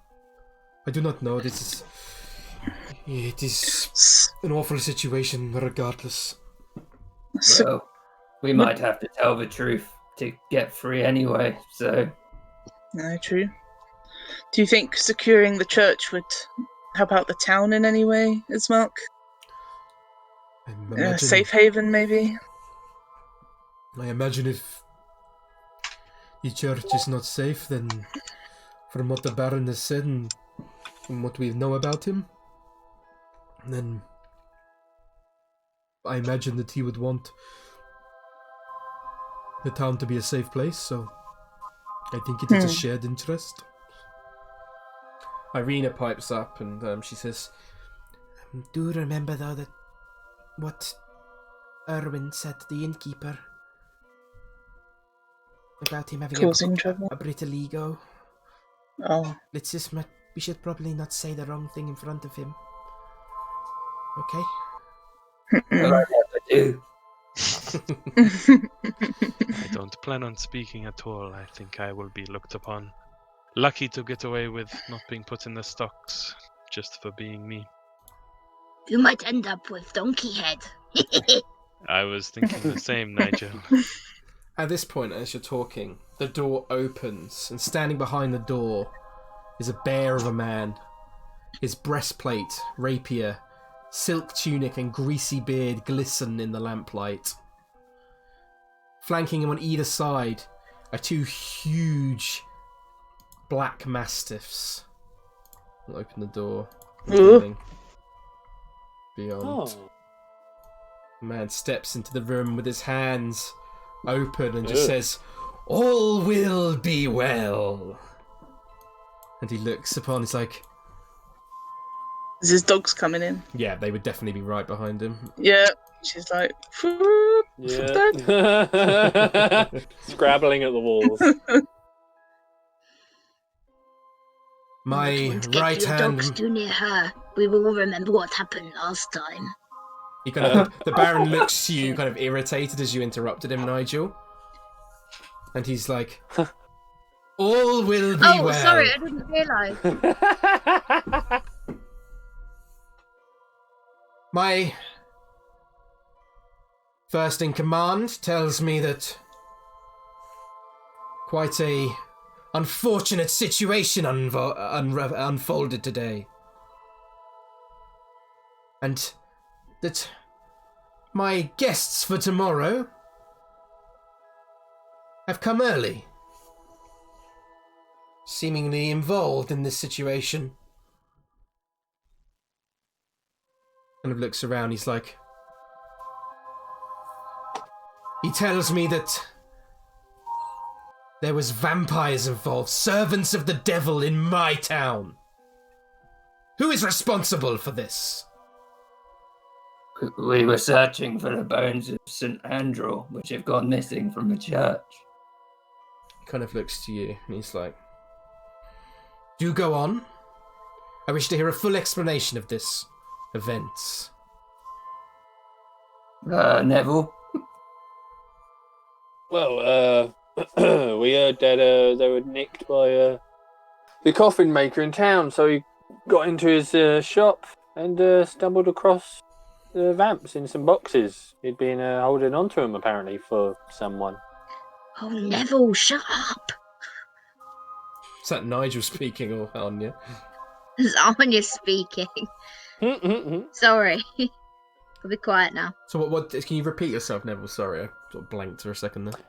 S2: I do not know. It is an awful situation regardless.
S3: Well, we might have to tell the truth to get free anyway, so...
S6: No, true. Do you think securing the church would help out the town in any way, Ismark? A safe haven, maybe?
S2: I imagine if the church is not safe, then from what the Baron has said and from what we know about him, then I imagine that he would want the town to be a safe place, so I think it is a shared interest. Irina pipes up and she says, do remember though that what Erwin said to the innkeeper about him having
S6: causing trouble.
S2: A brittle ego.
S6: Oh.
S2: Let's just we should probably not say the wrong thing in front of him. Okay?
S3: I do.
S5: I don't plan on speaking at all. I think I will be looked upon. Lucky to get away with not being put in the stocks, just for being me.
S7: You might end up with Donkey Head.
S5: I was thinking the same, Nigel.
S2: At this point, as you're talking, the door opens, and standing behind the door is a bear of a man. His breastplate, rapier, silk tunic, and greasy beard glisten in the lamplight. Flanking him on either side are two huge black mastiffs. I'll open the door. Beyond.
S4: Oh.
S2: Man steps into the room with his hands open and just says, all will be well. And he looks upon, he's like...
S6: Is his dogs coming in?
S2: Yeah, they would definitely be right behind him.
S6: Yeah. She's like...
S4: Yeah. Scrabbling at the walls.
S2: My right
S7: your
S2: hand...
S7: dogs too near her. We will remember what happened last time.
S2: He kind of, the Baron looks to you kind of irritated as you interrupted him, Nigel. And he's like, all will be well.
S7: Oh, sorry, I didn't realise.
S2: My first in command tells me that quite a unfortunate situation unfolded today. And that my guests for tomorrow have come early, seemingly involved in this situation. Kind of looks around, he's like... He tells me that there was vampires involved, servants of the devil in my town. Who is responsible for this?
S3: We were searching for the bones of St. Andrew, which have gone missing from the church.
S2: He kind of looks to you, and he's like, do go on. I wish to hear a full explanation of this event.
S3: Neville?
S4: Well, we heard that they were nicked by the coffin maker in town, so he got into his shop and stumbled across the vamps in some boxes. He'd been holding on to them, apparently, for someone.
S7: Oh, Neville, shut up.
S2: Is that Nigel speaking or Anja?
S7: It's Anja speaking. Sorry. I'll be quiet now.
S2: So what? Can you repeat yourself, Neville? Sorry, I sort of blanked for a second there.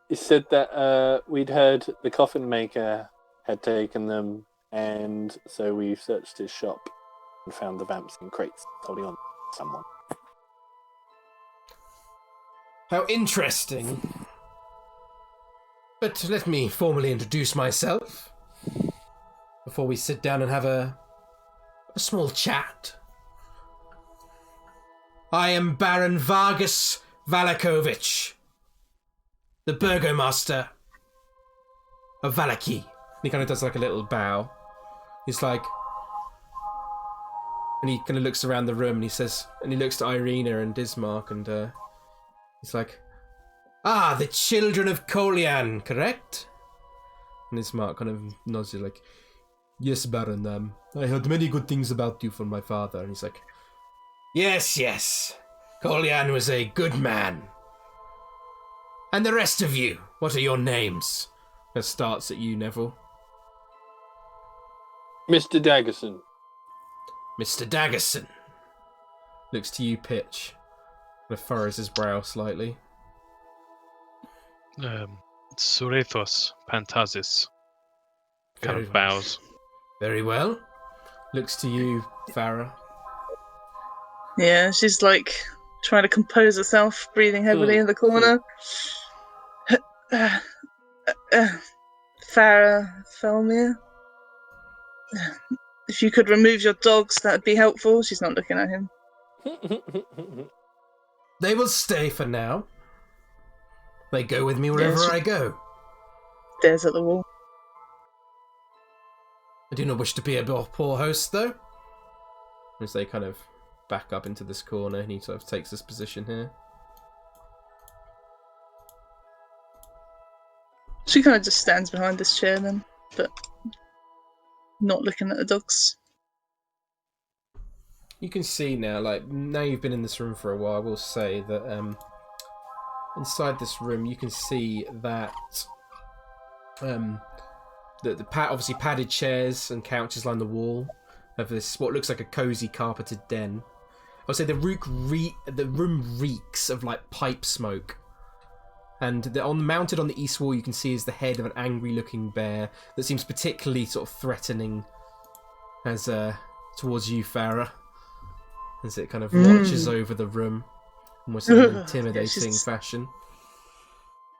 S4: He said that we'd heard the coffin maker had taken them, and so we searched his shop and found the vamps in crates holding on to someone.
S2: How interesting. But let me formally introduce myself before we sit down and have a small chat. I am Baron Vargas Valakovich, the burgomaster of Valaki. He kind of does like a little bow. He's like, and he kind of looks around the room and he says, and he looks to Irina and Dismark and he's like, "Ah, the children of Kolian, correct?" And Dismark kind of nods, he's like, "Yes, Baron, I heard many good things about you from my father." And he's like, Yes. Kolian was a good man. And the rest of you, what are your names? That starts at you, Neville.
S4: Mr. Daggersen.
S2: Mr. Daggersen. Looks to you, Pitch. And furrows his brow slightly.
S5: Surethos, Pantazis. Kind
S2: Very
S5: of bows.
S2: Very well. Looks to you, Farrah.
S6: Yeah, she's like trying to compose herself, breathing heavily in the corner. Farrah, Fellmirr. If you could remove your dogs, that'd be helpful. She's not looking at him.
S2: They will stay for now. They go with me wherever I go.
S6: Stares at the wall.
S2: I do not wish to be a poor host, though. As they kind of back up into this corner, and he sort of takes this position here.
S6: She kind of just stands behind this chair then, but not looking at the dogs.
S2: You can see now, like, now you've been in this room for a while, I will say that inside this room you can see that obviously padded chairs and couches line the wall of this, what looks like a cosy carpeted den. I would say the room reeks of like pipe smoke. And mounted on the east wall you can see is the head of an angry looking bear that seems particularly sort of threatening as towards you, Farrah, as it kind of watches over the room almost in an intimidating fashion.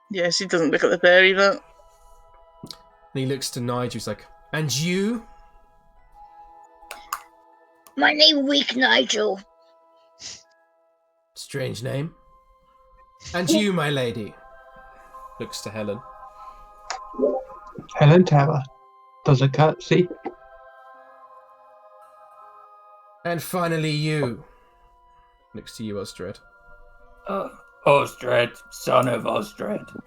S6: Yeah, she doesn't look at the bear either.
S2: And he looks to Nigel, he's like, "And you?"
S7: My name Weak Nigel.
S2: Strange name. "And you, my lady?" Looks to Helen.
S8: Helen Terra does a curtsy.
S2: "And finally you." Looks to you, Osdred.
S3: Osdred, son of Osdred.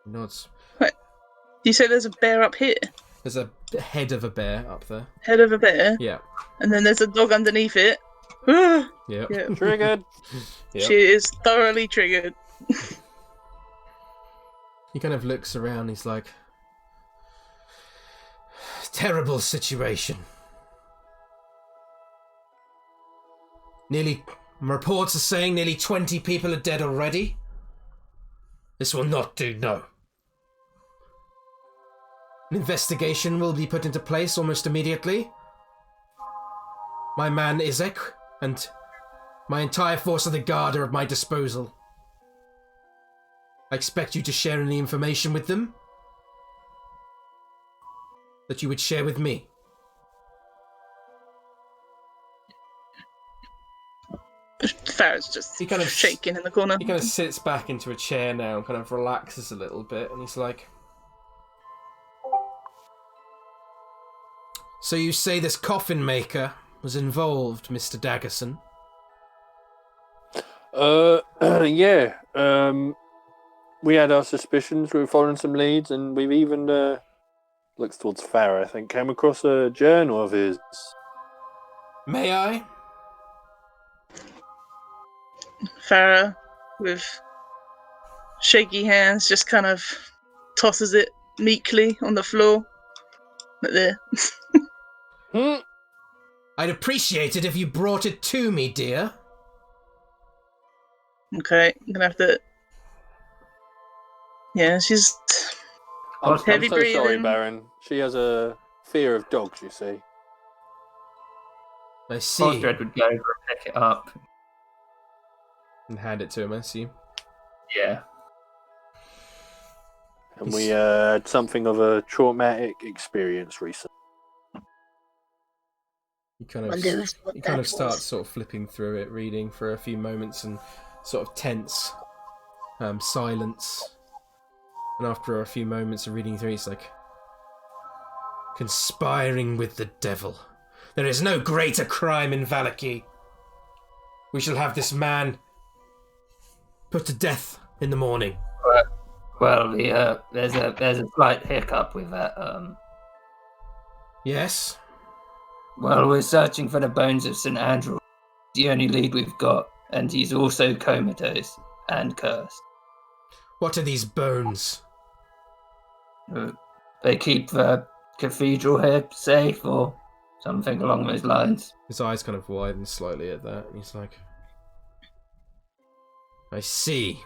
S2: Nods.
S6: You say there's a bear up here?
S2: There's a head of a bear up there.
S6: Head of a bear?
S2: Yeah.
S6: And then there's a dog underneath it. Yep.
S2: Yeah.
S4: Triggered.
S2: Yep.
S6: She is thoroughly triggered.
S2: He kind of looks around, he's like, "Terrible situation. Reports are saying nearly 20 people are dead already. This will not do, no. An investigation will be put into place almost immediately. My man Izek and my entire force of the guard are at my disposal. I expect you to share any information with them that you would share with me."
S6: Farrah's just
S2: He kind of
S6: shaking in the corner.
S2: He kind of sits back into a chair now and kind of relaxes a little bit, and he's like, "So you say this coffin maker was involved, Mr. Daggersen?"
S4: Yeah. We had our suspicions. We were following some leads, and we've even looks towards Farrah. I think came across a journal of his.
S2: "May I?"
S6: Farrah, with shaky hands, just kind of tosses it meekly on the floor. Right there.
S2: I'd appreciate it if you brought it to me, dear.
S6: Okay, I'm gonna have to. Yeah, she's
S4: I'm
S6: heavy
S4: so
S6: breathing.
S4: sorry, Baron. She has a fear of dogs, you see.
S2: I see.
S3: Osdred would go over and pick it up.
S2: And hand it to him, I see.
S3: Yeah.
S4: And we had something of a traumatic experience recently.
S2: He kind of,
S7: Wonder what
S2: he kind
S7: that
S2: of starts
S7: was.
S2: sort of flipping through it, reading for a few moments, and sort of tense silence. And after a few moments of reading through, he's like, conspiring with the devil. There is no greater crime in Valaki. We shall have this man put to death in the morning.
S3: Well, there's a slight hiccup with that.
S2: Yes?
S3: Well, we're searching for the bones of St. Andrew. The only lead we've got, and he's also comatose and cursed.
S2: What are these bones?
S3: They keep the cathedral here safe, or something along those lines.
S2: His eyes kind of widen slightly at that, and he's like, I see.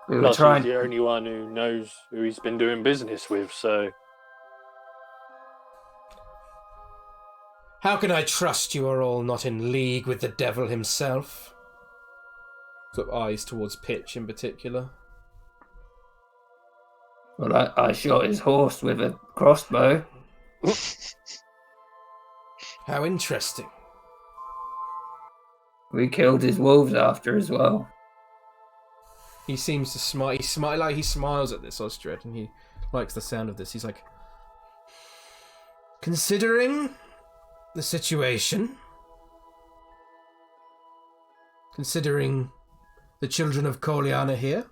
S3: We were
S4: Plus,
S3: trying.
S4: he's the only one who knows who he's been doing business with, so...
S2: How can I trust you are all not in league with the devil himself? Sort of eyes towards Pitch in particular.
S3: Well, I shot his horse with a crossbow.
S2: How interesting.
S3: We killed his wolves after as well.
S2: He seems to smile. He smiles at this, Osdred, and he likes the sound of this. He's like, considering the situation, considering the children of Kolian are here,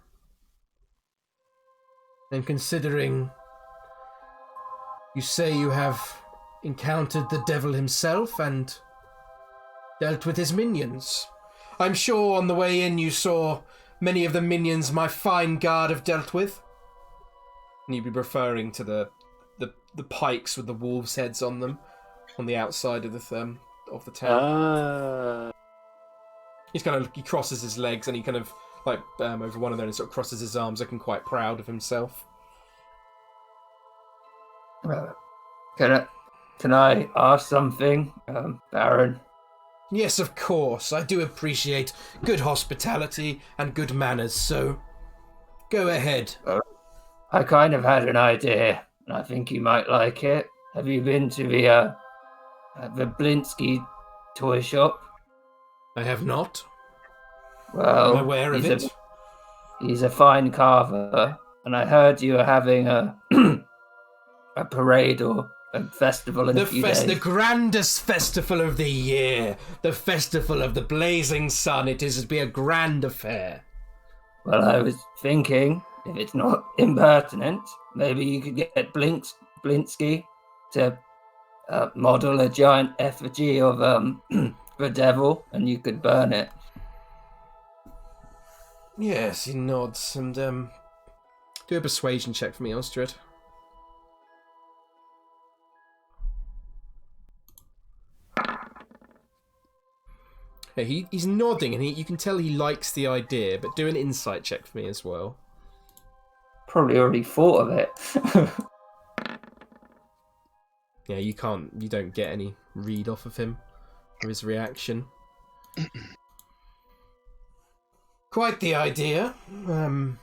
S2: and considering you say you have encountered the devil himself and dealt with his minions, I'm sure on the way in you saw many of the minions my fine guard have dealt with. And you'd be referring to the pikes with the wolves' heads on them on the outside of the town. He crosses his legs and he kind of like over one of them and sort of crosses his arms, looking quite proud of himself.
S3: Can I ask something, Baron?
S2: Yes, of course. I do appreciate good hospitality and good manners, so go ahead.
S3: I kind of had an idea, and I think you might like it. Have you been to the Blinsky toy shop?
S2: I have not.
S3: Well,
S2: I'm aware of it.
S3: He's a fine carver, and I heard you were having a a parade or a festival in a few days.
S2: The grandest festival of the year. The festival of the blazing sun. It is to be a grand affair.
S3: Well, I was thinking, if it's not impertinent, maybe you could get Blinsky to model a giant effigy of the devil, and you could burn it.
S2: Yes, he nods, and do a persuasion check for me, Osdred. Yeah, he's nodding, and you can tell he likes the idea, but do an insight check for me as well.
S3: Probably already thought of it.
S2: Yeah, you don't get any read off of him, or his reaction. Quite the idea. I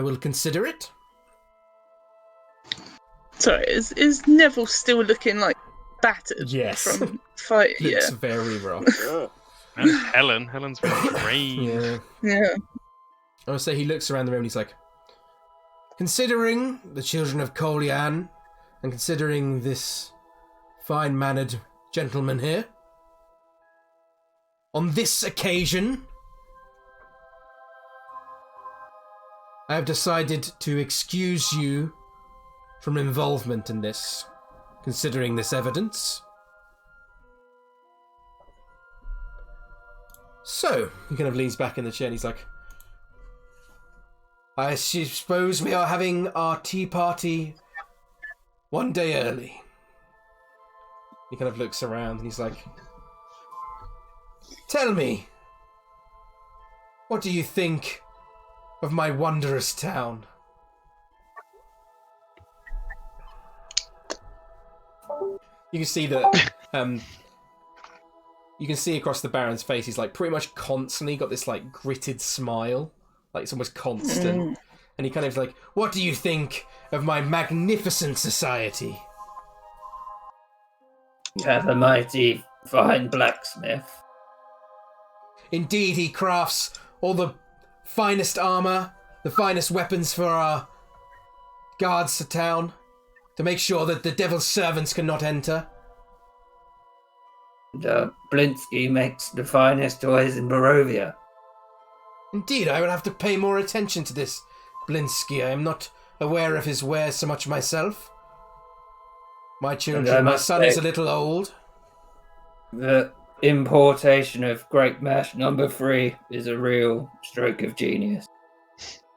S2: will consider it.
S6: Sorry, is Neville still looking like battered?
S2: Yes.
S6: From fight?
S2: Looks
S6: Yeah.
S2: very rough.
S4: Yeah.
S5: And Helen's very drained.
S2: Yeah.
S6: Yeah.
S2: I would say he looks around the room and he's like, considering the children of Kolian, and considering this fine-mannered gentleman here, on this occasion, I have decided to excuse you from involvement in this, considering this evidence. So, he kind of leans back in the chair and he's like, I suppose we are having our tea party one day early. He kind of looks around and he's like, tell me, what do you think of my wondrous town? You can see that, you can see across the Baron's face, he's like pretty much constantly got this like gritted smile, like it's almost constant. And he kind of like, what do you think of my magnificent society?
S3: You have a mighty fine blacksmith.
S2: Indeed, he crafts all the finest armour, the finest weapons for our guards to town, to make sure that the devil's servants cannot enter.
S3: Blinsky makes the finest toys in Barovia.
S2: Indeed, I will have to pay more attention to this Blinsky. I am not aware of his wares so much myself. My children, my son is a little old.
S3: The importation of Great Mash number 3 is a real stroke of genius.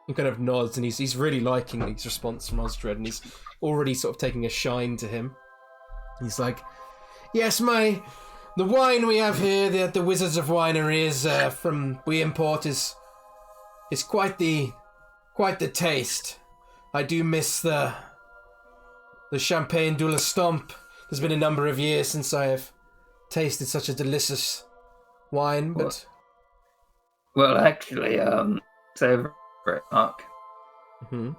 S2: He kind of nods and he's really liking his response from Osdred, and he's already sort of taking a shine to him. He's like, yes, the wine we have here, the Wizards of Winery we import is quite the taste. I do miss the Champagne de la Stomp. There's been a number of years since I have tasted such a delicious wine, but...
S3: Well, actually, it's over it, Mark.
S2: Mm-hmm.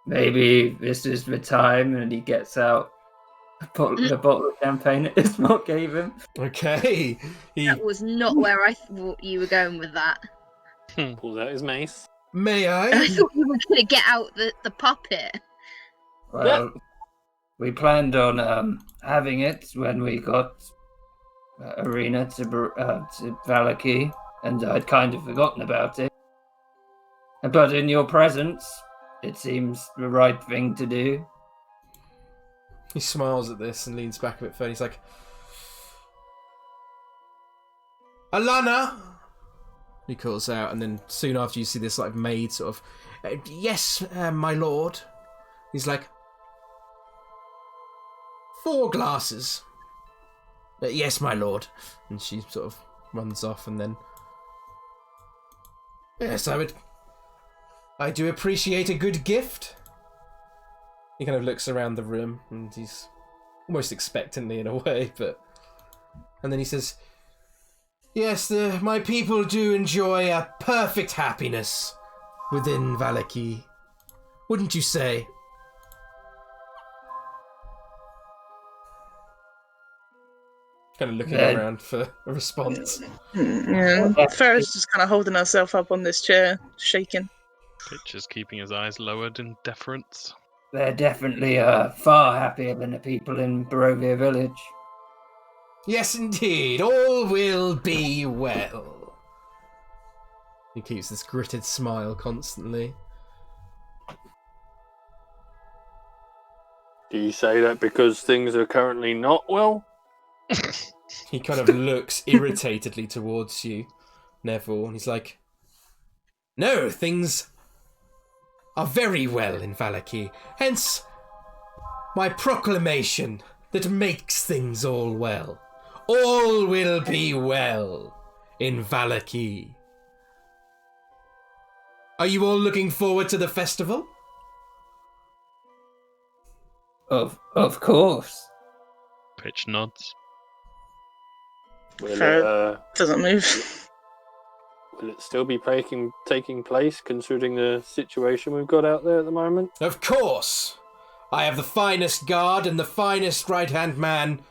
S3: Maybe this is the time, and he gets out the bottle of champagne that Ismark gave him.
S2: Okay.
S7: That was not where I thought you were going with that.
S4: Pulls out his mace.
S2: May
S7: I
S2: I?
S7: thought you were going to get out the puppet.
S3: Well, we planned on having it when we got Arena to Valaki, and I'd kind of forgotten about it. But in your presence, it seems the right thing to do.
S2: He smiles at this and leans back a bit further. He's like, Alana! He calls out, and then soon after you see this like maid sort of, yes, my lord. He's like, 4 glasses. Yes, my lord. And she sort of runs off, and then, yes, I do appreciate a good gift. He kind of looks around the room, and he's almost expectantly in a way, and then he says, yes, my people do enjoy a perfect happiness within Valaki. Wouldn't you say? Kind of looking around for a response.
S6: Yeah, Farrah's just kind of holding herself up on this chair, shaking.
S5: Pitch is keeping his eyes lowered in deference.
S3: They're definitely far happier than the people in Barovia Village.
S2: Yes, indeed. All will be well. He keeps this gritted smile constantly.
S4: Do you say that because things are currently not well?
S2: He kind of looks irritatedly towards you, Neville, and he's like, no, things are very well in Valaki. Hence, my proclamation that makes things all well. All will be well in Valaki. Are you all looking forward to the festival?
S3: Of course.
S5: Pitch nods.
S6: Farrah doesn't move.
S4: Will it still be taking place, considering the situation we've got out there at the moment?
S2: Of course. I have the finest guard and the finest right-hand man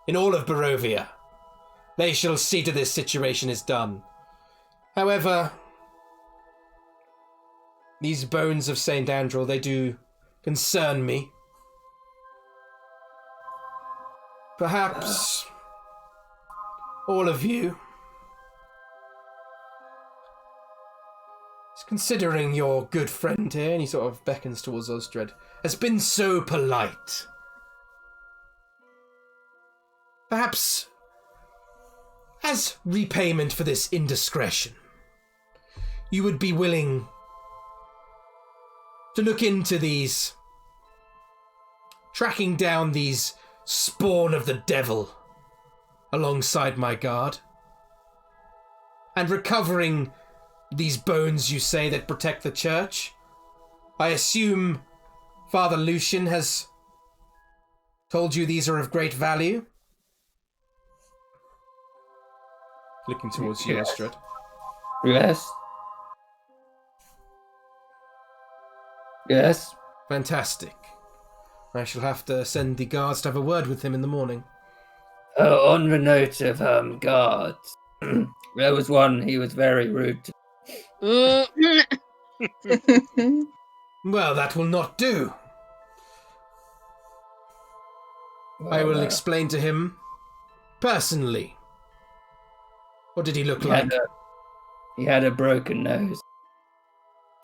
S2: in all of Barovia. They shall see to this situation is done. However, these bones of St. Andrel, they do concern me. Perhaps all of you, considering your good friend here, and he sort of beckons towards Osdred, has been so polite. Perhaps As repayment for this indiscretion, you would be willing to look into these, tracking down these spawn of the devil alongside my guard, and recovering these bones you say that protect the church. I assume Father Lucian has told you these are of great value? Looking towards you, Osdred.
S3: Yes. Yes.
S2: Fantastic. I shall have to send the guards to have a word with him in the morning.
S3: Oh, on the note of guards, there was one, he was very rude to.
S2: Well, that will not do. I will explain to him personally. What did he look like?
S3: He had a broken nose.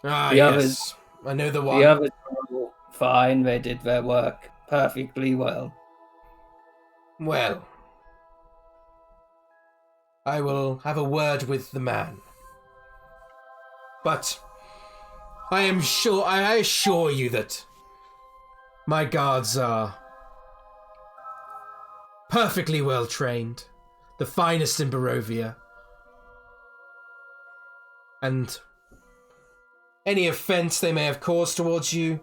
S2: Ah,
S3: The
S2: yes.
S3: others-
S2: I know the one.
S3: The others were all fine, they did their work perfectly well.
S2: Well, I will have a word with the man. But I assure you that my guards are perfectly well trained, the finest in Barovia. And any offense they may have caused towards you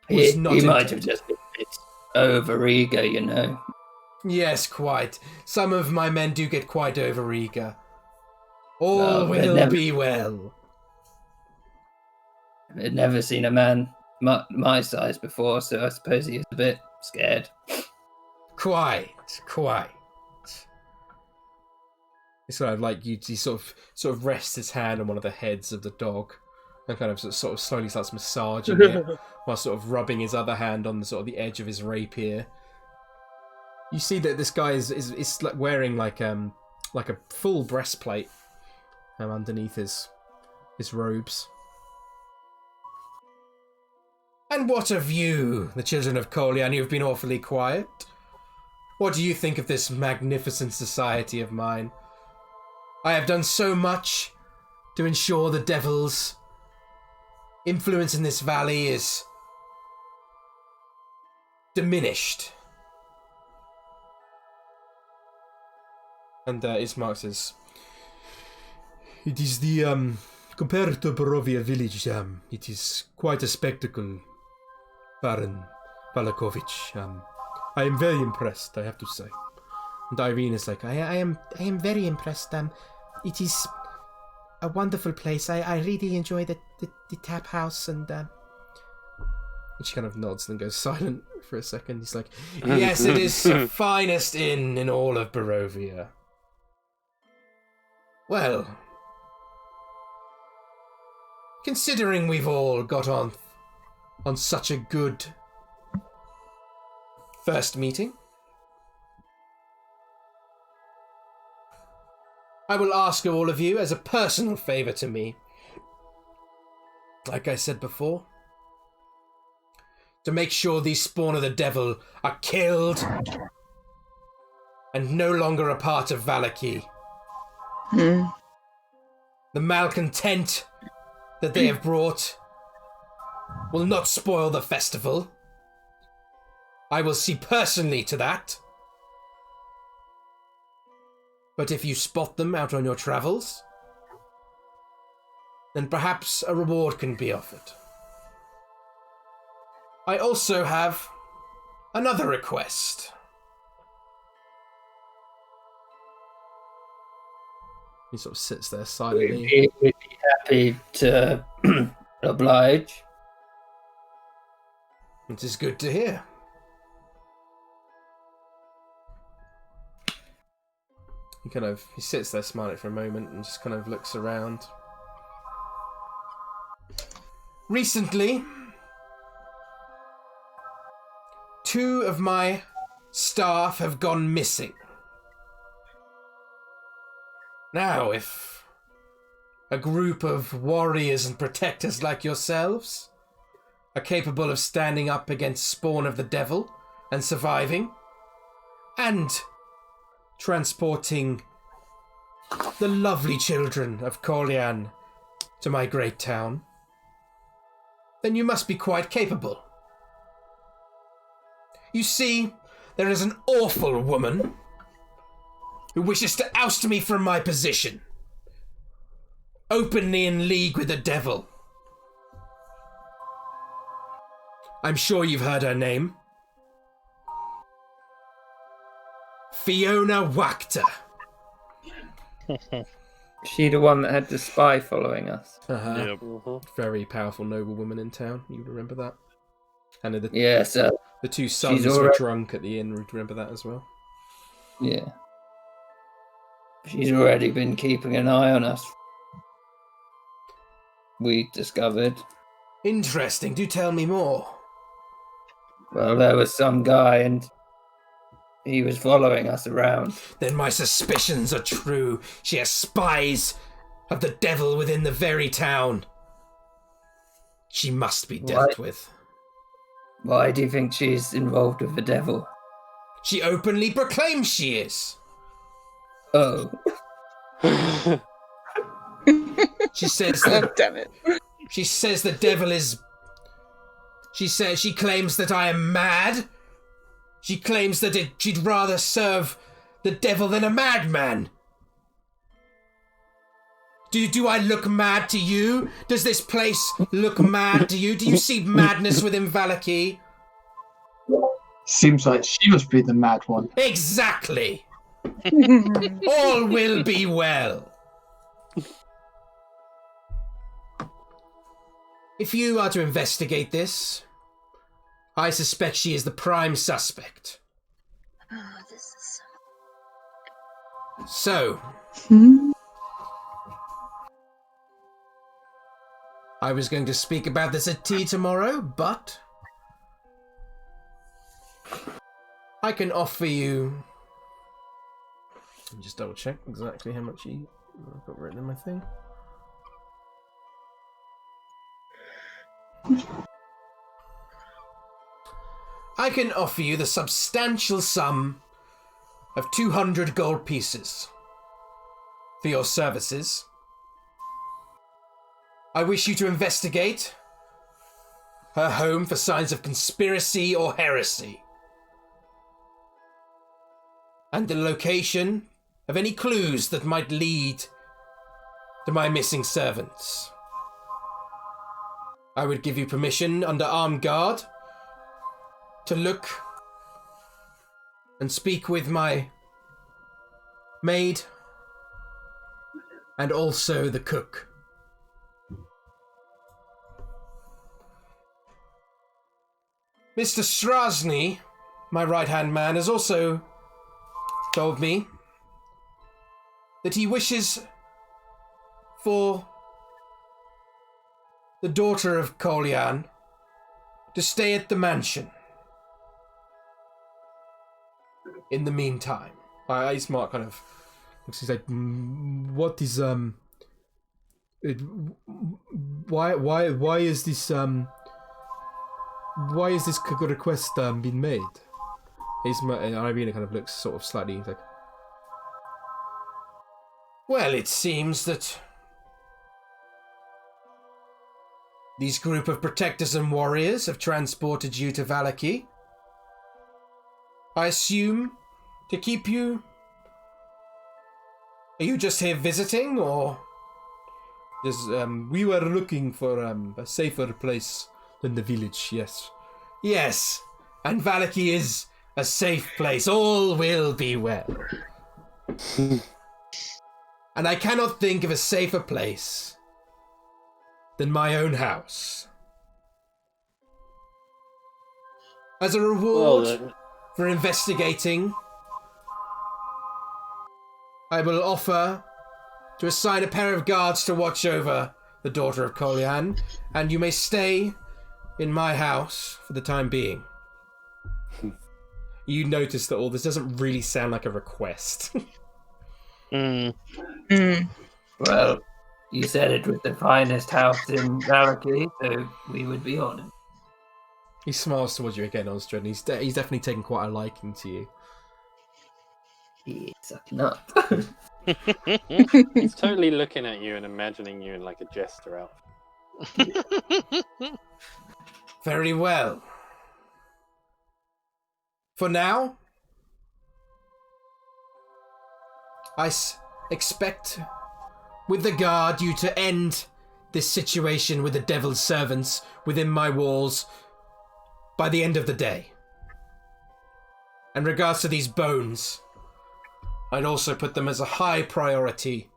S2: was
S3: He
S2: not
S3: might have
S2: intended.
S3: just been a bit over-eager, you know.
S2: Yes, quite. Some of my men do get quite over-eager. All
S3: Well, they'd
S2: will
S3: never-
S2: be well.
S3: I'd never seen a man my size before, so I suppose he is a bit scared.
S2: Quite. It's kind of like he sort of rests his hand on one of the heads of the dog and kind of sort of slowly starts massaging it while sort of rubbing his other hand on the sort of the edge of his rapier. You see that this guy is like wearing like a full breastplate underneath his robes. And what of you, the children of Colian? You've been awfully quiet. What do you think of this magnificent society of mine? I have done so much to ensure the devil's influence in this valley is diminished. And Ismark says, it is the, compared to Barovia village, it is quite a spectacle, Baron Valakovich. I am very impressed, I have to say. And Irene is like, I am very impressed. It is a wonderful place. I really enjoy the tap house, and she kind of nods and then goes silent for a second. He's like, yes, it is the finest inn in all of Barovia. Well, considering we've all got on such a good first meeting, I will ask all of you as a personal favour to me, like I said before, to make sure these spawn of the devil are killed and no longer a part of Valaki. The malcontent that they have brought will not spoil the festival. I will see personally to that. But if you spot them out on your travels, then perhaps a reward can be offered. I also have another request. He sort of sits there silently.
S3: We'd be happy to oblige.
S2: It is good to hear. He sits there smiling for a moment and just kind of looks around. Recently, 2 of my staff have gone missing. Now, if a group of warriors and protectors like yourselves are capable of standing up against spawn of the devil and surviving, and transporting the lovely children of Colian to my great town, then you must be quite capable. You see, there is an awful woman who wishes to oust me from my position, openly in league with the devil. I'm sure you've heard her name. Fiona Wachter.
S3: She the one that had the spy following us.
S5: Yep.
S2: Very powerful noblewoman in town. You remember that? And the
S3: Yes,
S2: the two sons were
S3: already-
S2: drunk at the inn. Remember that as well?
S3: yeah. She's already been keeping an eye on us. We discovered.
S2: Interesting. Do tell me more.
S3: Well, there was some guy and he was following us around.
S2: Then my suspicions are true. She has spies of the devil within the very town. She must be dealt with.
S3: Why do you think she's involved with the devil?
S2: She openly proclaims she is.
S3: Oh.
S2: She says
S6: Oh,
S2: that
S6: damn it.
S2: she says the devil is. She claims that I am mad. She claims that she'd rather serve the devil than a madman. Do I look mad to you? Does this place look mad to you? Do you see madness within Valaki?
S8: Seems like she must be the mad one.
S2: Exactly. All will be well. If you are to investigate this, I suspect she is the prime suspect.
S7: Oh, this is
S2: So, I was going to speak about this at tea tomorrow, but I can offer you... Let me just double check exactly how much I've got written in my thing. I can offer you the substantial sum of 200 gold pieces for your services. I wish you to investigate her home for signs of conspiracy or heresy, and the location of any clues that might lead to my missing servants. I would give you permission under armed guard to look and speak with my maid and also the cook. Mr. Strasny, my right-hand man, has also told me that he wishes for the daughter of Colian to stay at the mansion. In the meantime, Smart kind of looks. He's like, "What is why is this request been made?" Irina kind of looks sort of slightly like, well, it seems that these group of protectors and warriors have transported you to Valaki. I assume to keep you... Are you just here visiting, or... we were looking for a safer place than the village, yes. Yes, and Valaki is a safe place. All will be well. And I cannot think of a safer place than my own house. As a reward for investigating, I will offer to assign a pair of guards to watch over the daughter of Colian, and you may stay in my house for the time being. You notice that all this doesn't really sound like a request.
S3: Well, you said it was the finest house in Valaki, so we would be honoured.
S2: He smiles towards you again, Osdred, and he's definitely taken quite a liking to you.
S3: He's sucking up.
S4: He's totally looking at you and imagining you in like a jester outfit.
S2: Very well. For now, I expect with the guard you to end this situation with the devil's servants within my walls by the end of the day. In regards to these bones, I'd also put them as a high priority.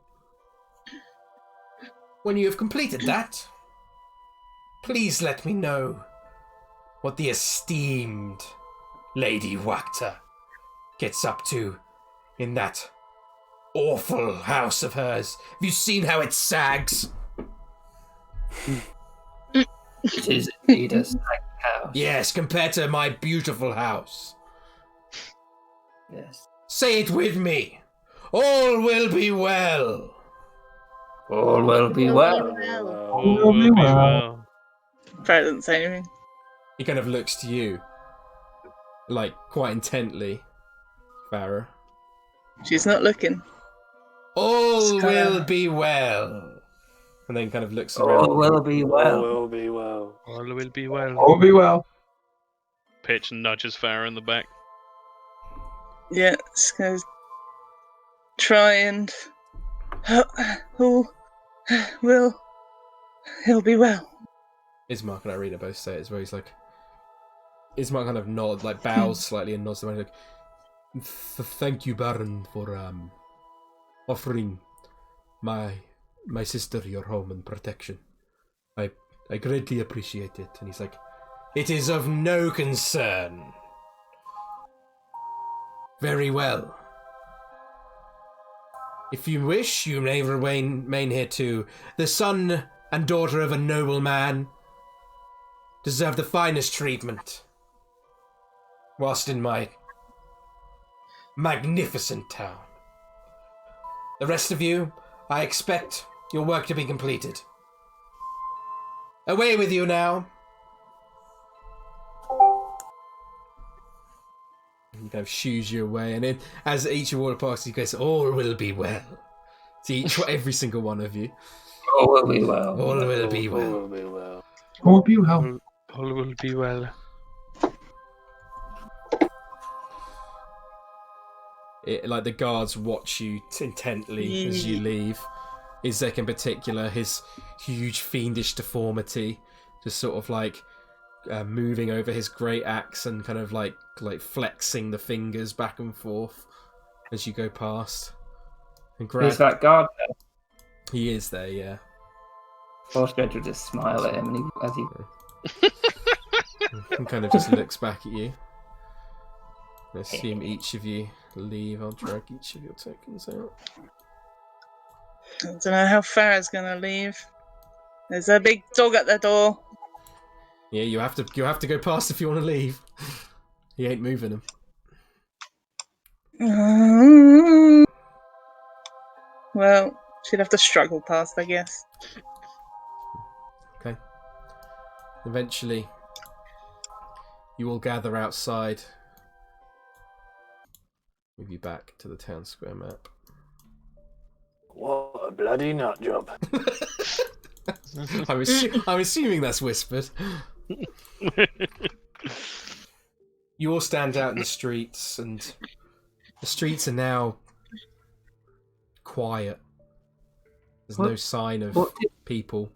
S2: When you have completed that, please let me know what the esteemed Lady Wakta gets up to in that awful house of hers. Have you seen how it sags?
S3: It is indeed a sack house.
S2: Yes, compared to my beautiful house.
S3: Yes.
S2: Say it with me. All will be well.
S3: All will be well.
S5: All will be well.
S6: Farrah doesn't say anything.
S2: He kind of looks to you, like, quite intently, Farrah.
S6: She's not looking.
S2: All will be well. And then kind of looks around.
S3: All will be
S4: All
S3: well.
S4: will be well.
S5: All will be well.
S8: All be well.
S5: Pitch nudges Farrah in the back.
S6: Yeah, just gonna try and all will he'll be well.
S2: Ismark and Irina both say it as well. He's like, Ismark kind of nods, like bows slightly and nods to him, like, thank you, Baron, for offering my sister your home and protection. I greatly appreciate it. And he's like, it is of no concern. Very well. If you wish, you may remain here too. The son and daughter of a noble man deserve the finest treatment, whilst in my magnificent town. The rest of you, I expect your work to be completed. Away with you now. He kind of shoos you away, and then as each of you walk past, he goes, all will be well. To every single one of you.
S3: All will be well.
S2: All will be well.
S4: All will be well.
S8: All be well.
S5: All will be well.
S2: Like the guards watch you intently as you leave. Izek in particular, his huge fiendish deformity, just sort of like moving over his great axe and kind of like flexing the fingers back and forth as you go past. And
S3: Is that guard there?
S2: He is there, yeah.
S3: Osdred will just smile at him as he...
S2: He kind of just looks back at you. I assume each of you leave. I'll drag each of your tokens out.
S6: I don't know how Farrah's gonna leave. There's a big dog at the door.
S2: Yeah, you have to go past if you want to leave. He ain't moving him.
S6: Well, she'd have to struggle past, I guess.
S2: Okay. Eventually, you all gather outside. Move you back to the town square map.
S4: What a bloody nut job.
S2: I'm assuming that's whispered. You all stand out in the streets, and the streets are now quiet. There's no sign of people.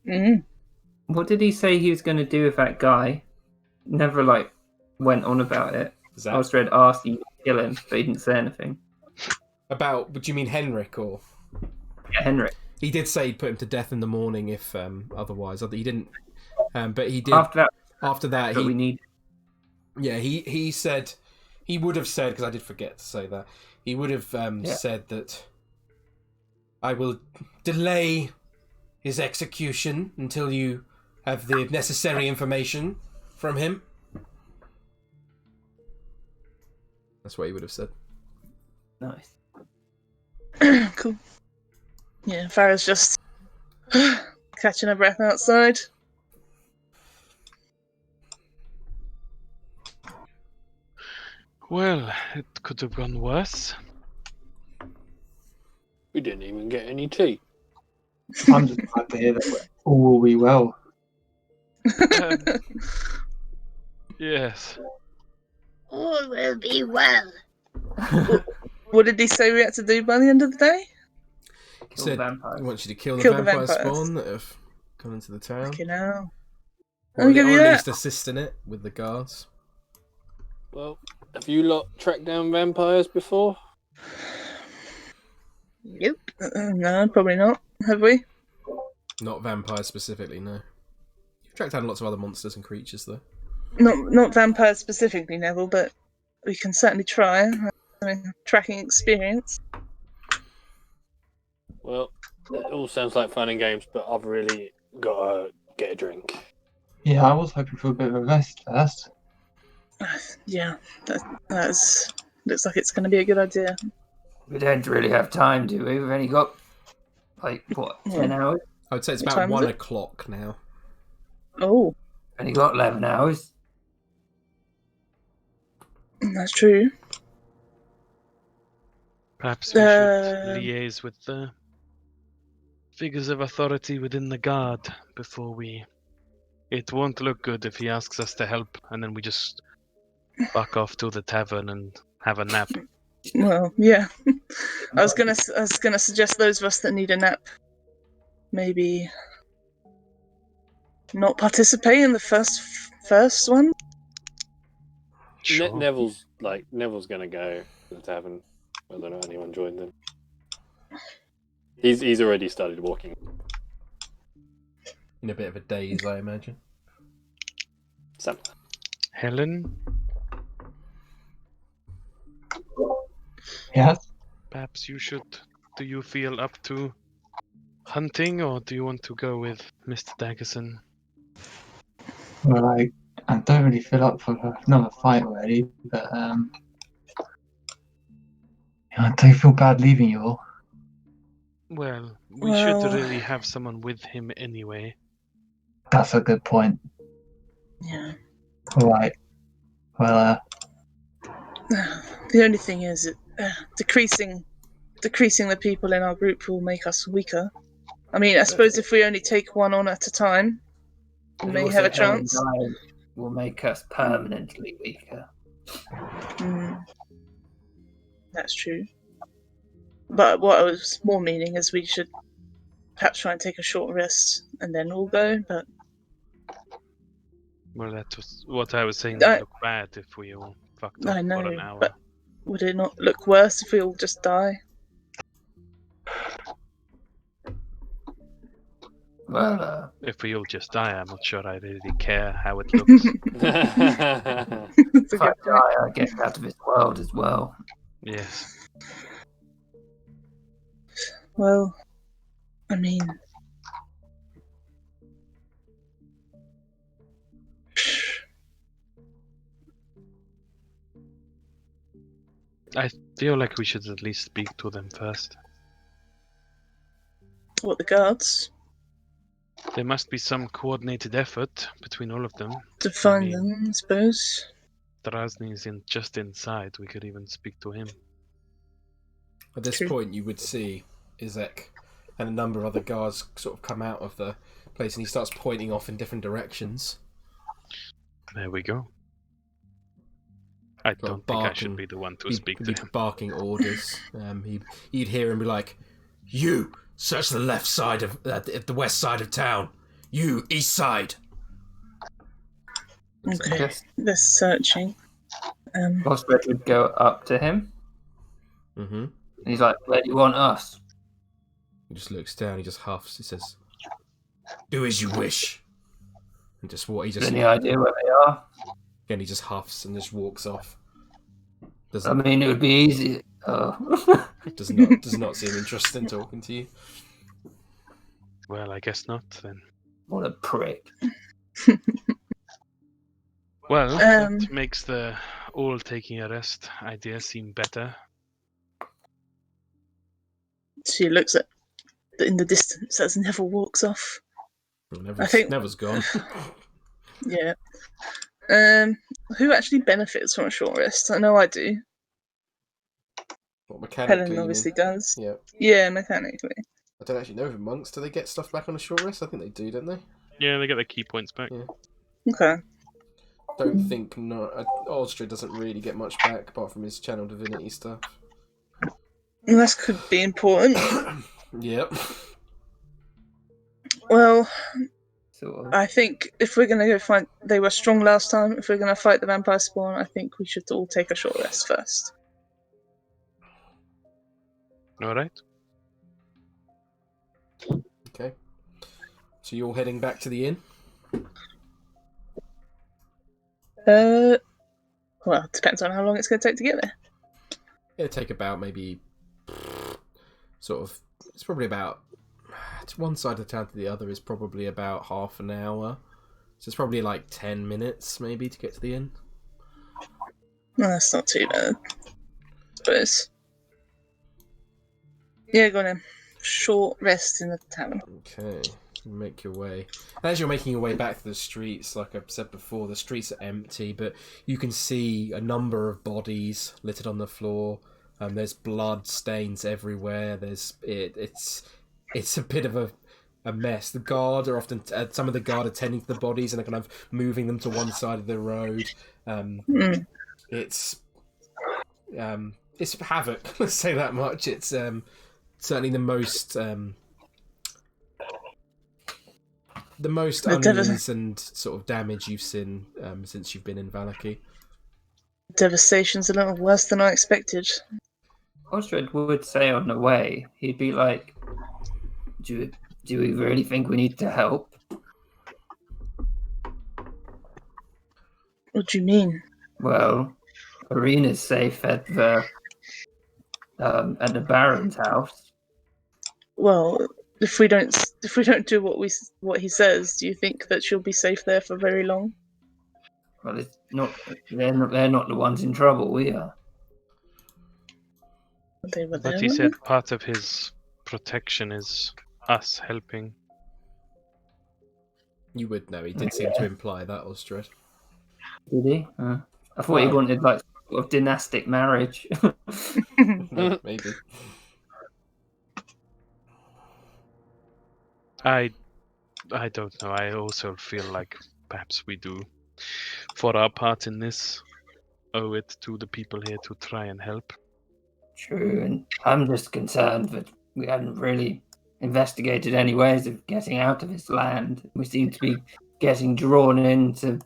S6: Mm-hmm.
S3: What did he say he was going to do with that guy? Never, went on about it. Osdred asked you to kill him, but he didn't say anything.
S2: About, do you mean Henrik, or?
S3: Yeah, Henrik.
S2: He did say he'd put him to death in the morning if otherwise. He didn't, but he did. After that,
S3: we need.
S2: Yeah, he said, he would have said, because I did forget to say that, he would have said that I will delay his execution until you have the necessary information from him. That's what he would have said.
S3: Nice.
S6: Cool. Yeah, Farrah's just catching her breath outside.
S5: Well, it could have gone worse.
S4: We didn't even get any tea.
S8: I'm just glad to hear that all will be well.
S5: Yes.
S7: All will be well.
S6: What did he say we had to do by the end of the day?
S2: He
S3: Kill
S2: said
S3: vampires.
S2: he wants you to kill the
S6: Kill the
S2: vampire
S6: vampires.
S2: spawn that have come into the town.
S6: Fucking hell.
S2: Or,
S6: I'll give
S2: or
S6: you
S2: at
S6: that.
S2: least assist in it with the guards.
S4: Well, have you lot tracked down vampires before?
S7: Nope.
S6: No, probably not. Have we?
S2: Not vampires specifically, no. You've tracked down lots of other monsters and creatures, though.
S6: Not vampires specifically, Neville, but we can certainly try. I mean, tracking experience.
S4: Well, it all sounds like fun and games, but I've really got to get a drink.
S8: Yeah, I was hoping for a bit of a rest first.
S6: Yeah, that's looks like it's going to be a good idea.
S3: We don't really have time, do we? We've only got, like, what, 10 hours?
S2: I would say it's
S6: What
S2: about
S6: time is
S2: 1
S6: it?
S2: o'clock now.
S6: Oh,
S3: Only got 11 hours.
S6: that's true.
S5: Perhaps we should liaise with the figures of authority within the guard before we... It won't look good if he asks us to help and then we just buck off to the tavern and have a nap.
S6: Well, yeah. I was gonna suggest those of us that need a nap maybe not participate in the first one.
S5: Sure.
S4: Neville's gonna go to the tavern, whether or not anyone joined him. He's already started walking.
S2: In a bit of a daze, I imagine.
S4: Something.
S5: Helen,
S8: Yes?
S5: perhaps you should... Do you feel up to hunting or do you want to go with Mr. Daggersen?
S8: Well, I don't really feel up for another fight already, but I do feel bad leaving you all.
S5: Well, we
S6: Well-
S5: should really have someone with him anyway.
S8: That's a good point.
S6: Yeah.
S8: Alright. Well,
S6: The only thing is, decreasing the people in our group will make us weaker. I mean, I suppose if we only take one on at a time, we
S3: And
S6: may
S3: also
S6: have a
S3: Helen
S6: chance.
S3: dying will make us permanently weaker.
S6: That's true. But what I was more meaning is we should perhaps try and take a short rest and then we'll go. But
S5: Well, that was what I was saying. It would look bad if we all fucked up
S6: I know,
S5: for an hour.
S6: but would it not look worse if we all just die?
S3: Well,
S5: If we all just die, I'm not sure I really care how it looks.
S6: It's a
S3: if I
S6: good point.
S3: die, I get out of this world as well.
S5: Yes.
S6: Well, I mean,
S5: I feel like we should at least speak to them first.
S6: what, the guards?
S5: There must be some coordinated effort between all of them.
S6: To find
S5: mean-
S6: them, I suppose.
S5: Drasny is just inside. We could even speak to him.
S2: At this
S6: True.
S2: point, you would see Izek and a number of other guards sort of come out of the place, and he starts pointing off in different directions.
S5: There we go. I don't think I should be the one to speak to
S2: He'd be
S5: him.
S2: barking orders. You'd hear him be like, "You search the left side of the west side of town. You east side."
S6: Okay,
S3: Yes.
S6: they're searching.
S3: Osdred would go up to him,
S2: Mm-hmm.
S3: and he's like, "Where do you want us?"
S2: He just looks down. He just huffs. He says, "Do as you wish." And just what he just
S3: Any idea where they are?
S2: again he just huffs and just walks off.
S3: I
S2: Doesn't
S3: mean, it would be easy. Oh.
S2: does not seem interested in talking to you.
S5: Well, I guess not then.
S3: What a prick.
S5: Well,
S6: Um,
S5: that makes the all taking a rest idea seem better.
S6: She looks at in the distance as Neville walks off.
S2: Well,
S6: I think-
S2: Neville's gone.
S6: Yeah. Who actually benefits from a short rest? I know I do.
S2: What, mechanically?
S6: Helen obviously does.
S2: Yeah.
S6: Yeah, mechanically.
S2: I don't actually know if monks, do they get stuff back on a short rest? I think they do, don't they?
S5: Yeah, they get their key points back.
S2: Yeah.
S6: Okay.
S2: Don't think Osdred doesn't really get much back apart from his channel divinity stuff.
S6: That could be important.
S2: Yep.
S6: Well,
S3: Sort of.
S6: I think if we're going to go fight... They were strong last time. If we're going to fight the vampire spawn, I think we should all take a short rest first.
S5: Alright.
S2: Okay. So you're all heading back to the inn?
S6: Well, it depends on how long it's going to take to get there.
S2: It'll take about maybe it's probably about, to one side of the town to the other is probably about half an hour. So it's probably like 10 minutes maybe to get to the inn.
S6: No, that's not too bad. I suppose. Yeah, go on then. Short rest in the tavern.
S2: Okay, make your way. As you're making your way back to the streets, like I've said before, the streets are empty, but you can see a number of bodies littered on the floor. There's blood stains everywhere. It's a bit of a mess. The guard are often some of the guard are tending to the bodies and are kind of moving them to one side of the road. It's havoc. Let's say that much. It's certainly the most unease and sort of damage you've seen since you've been in Vallaki.
S6: Devastation's a little worse than I expected.
S3: Osdred would say on the way, he'd be like, do we really think we need to help?
S6: What do you mean?
S3: Well, Arena's safe at the Baron's house.
S6: Well, if we don't do what he says, do you think that she'll be safe there for very long?
S3: Well, it's not. They're not the ones in trouble. We are.
S6: They were there,
S5: But he
S6: weren't
S5: said part of his protection is us helping.
S2: You would know. He did seem to imply that, Osdred.
S3: Did he? I thought he wanted like sort of dynastic marriage.
S2: Maybe.
S5: I don't know. I also feel like perhaps we do, for our part in this, owe it to the people here to try and help.
S3: True, and I'm just concerned that we hadn't really investigated any ways of getting out of his land. We seem to be getting drawn into.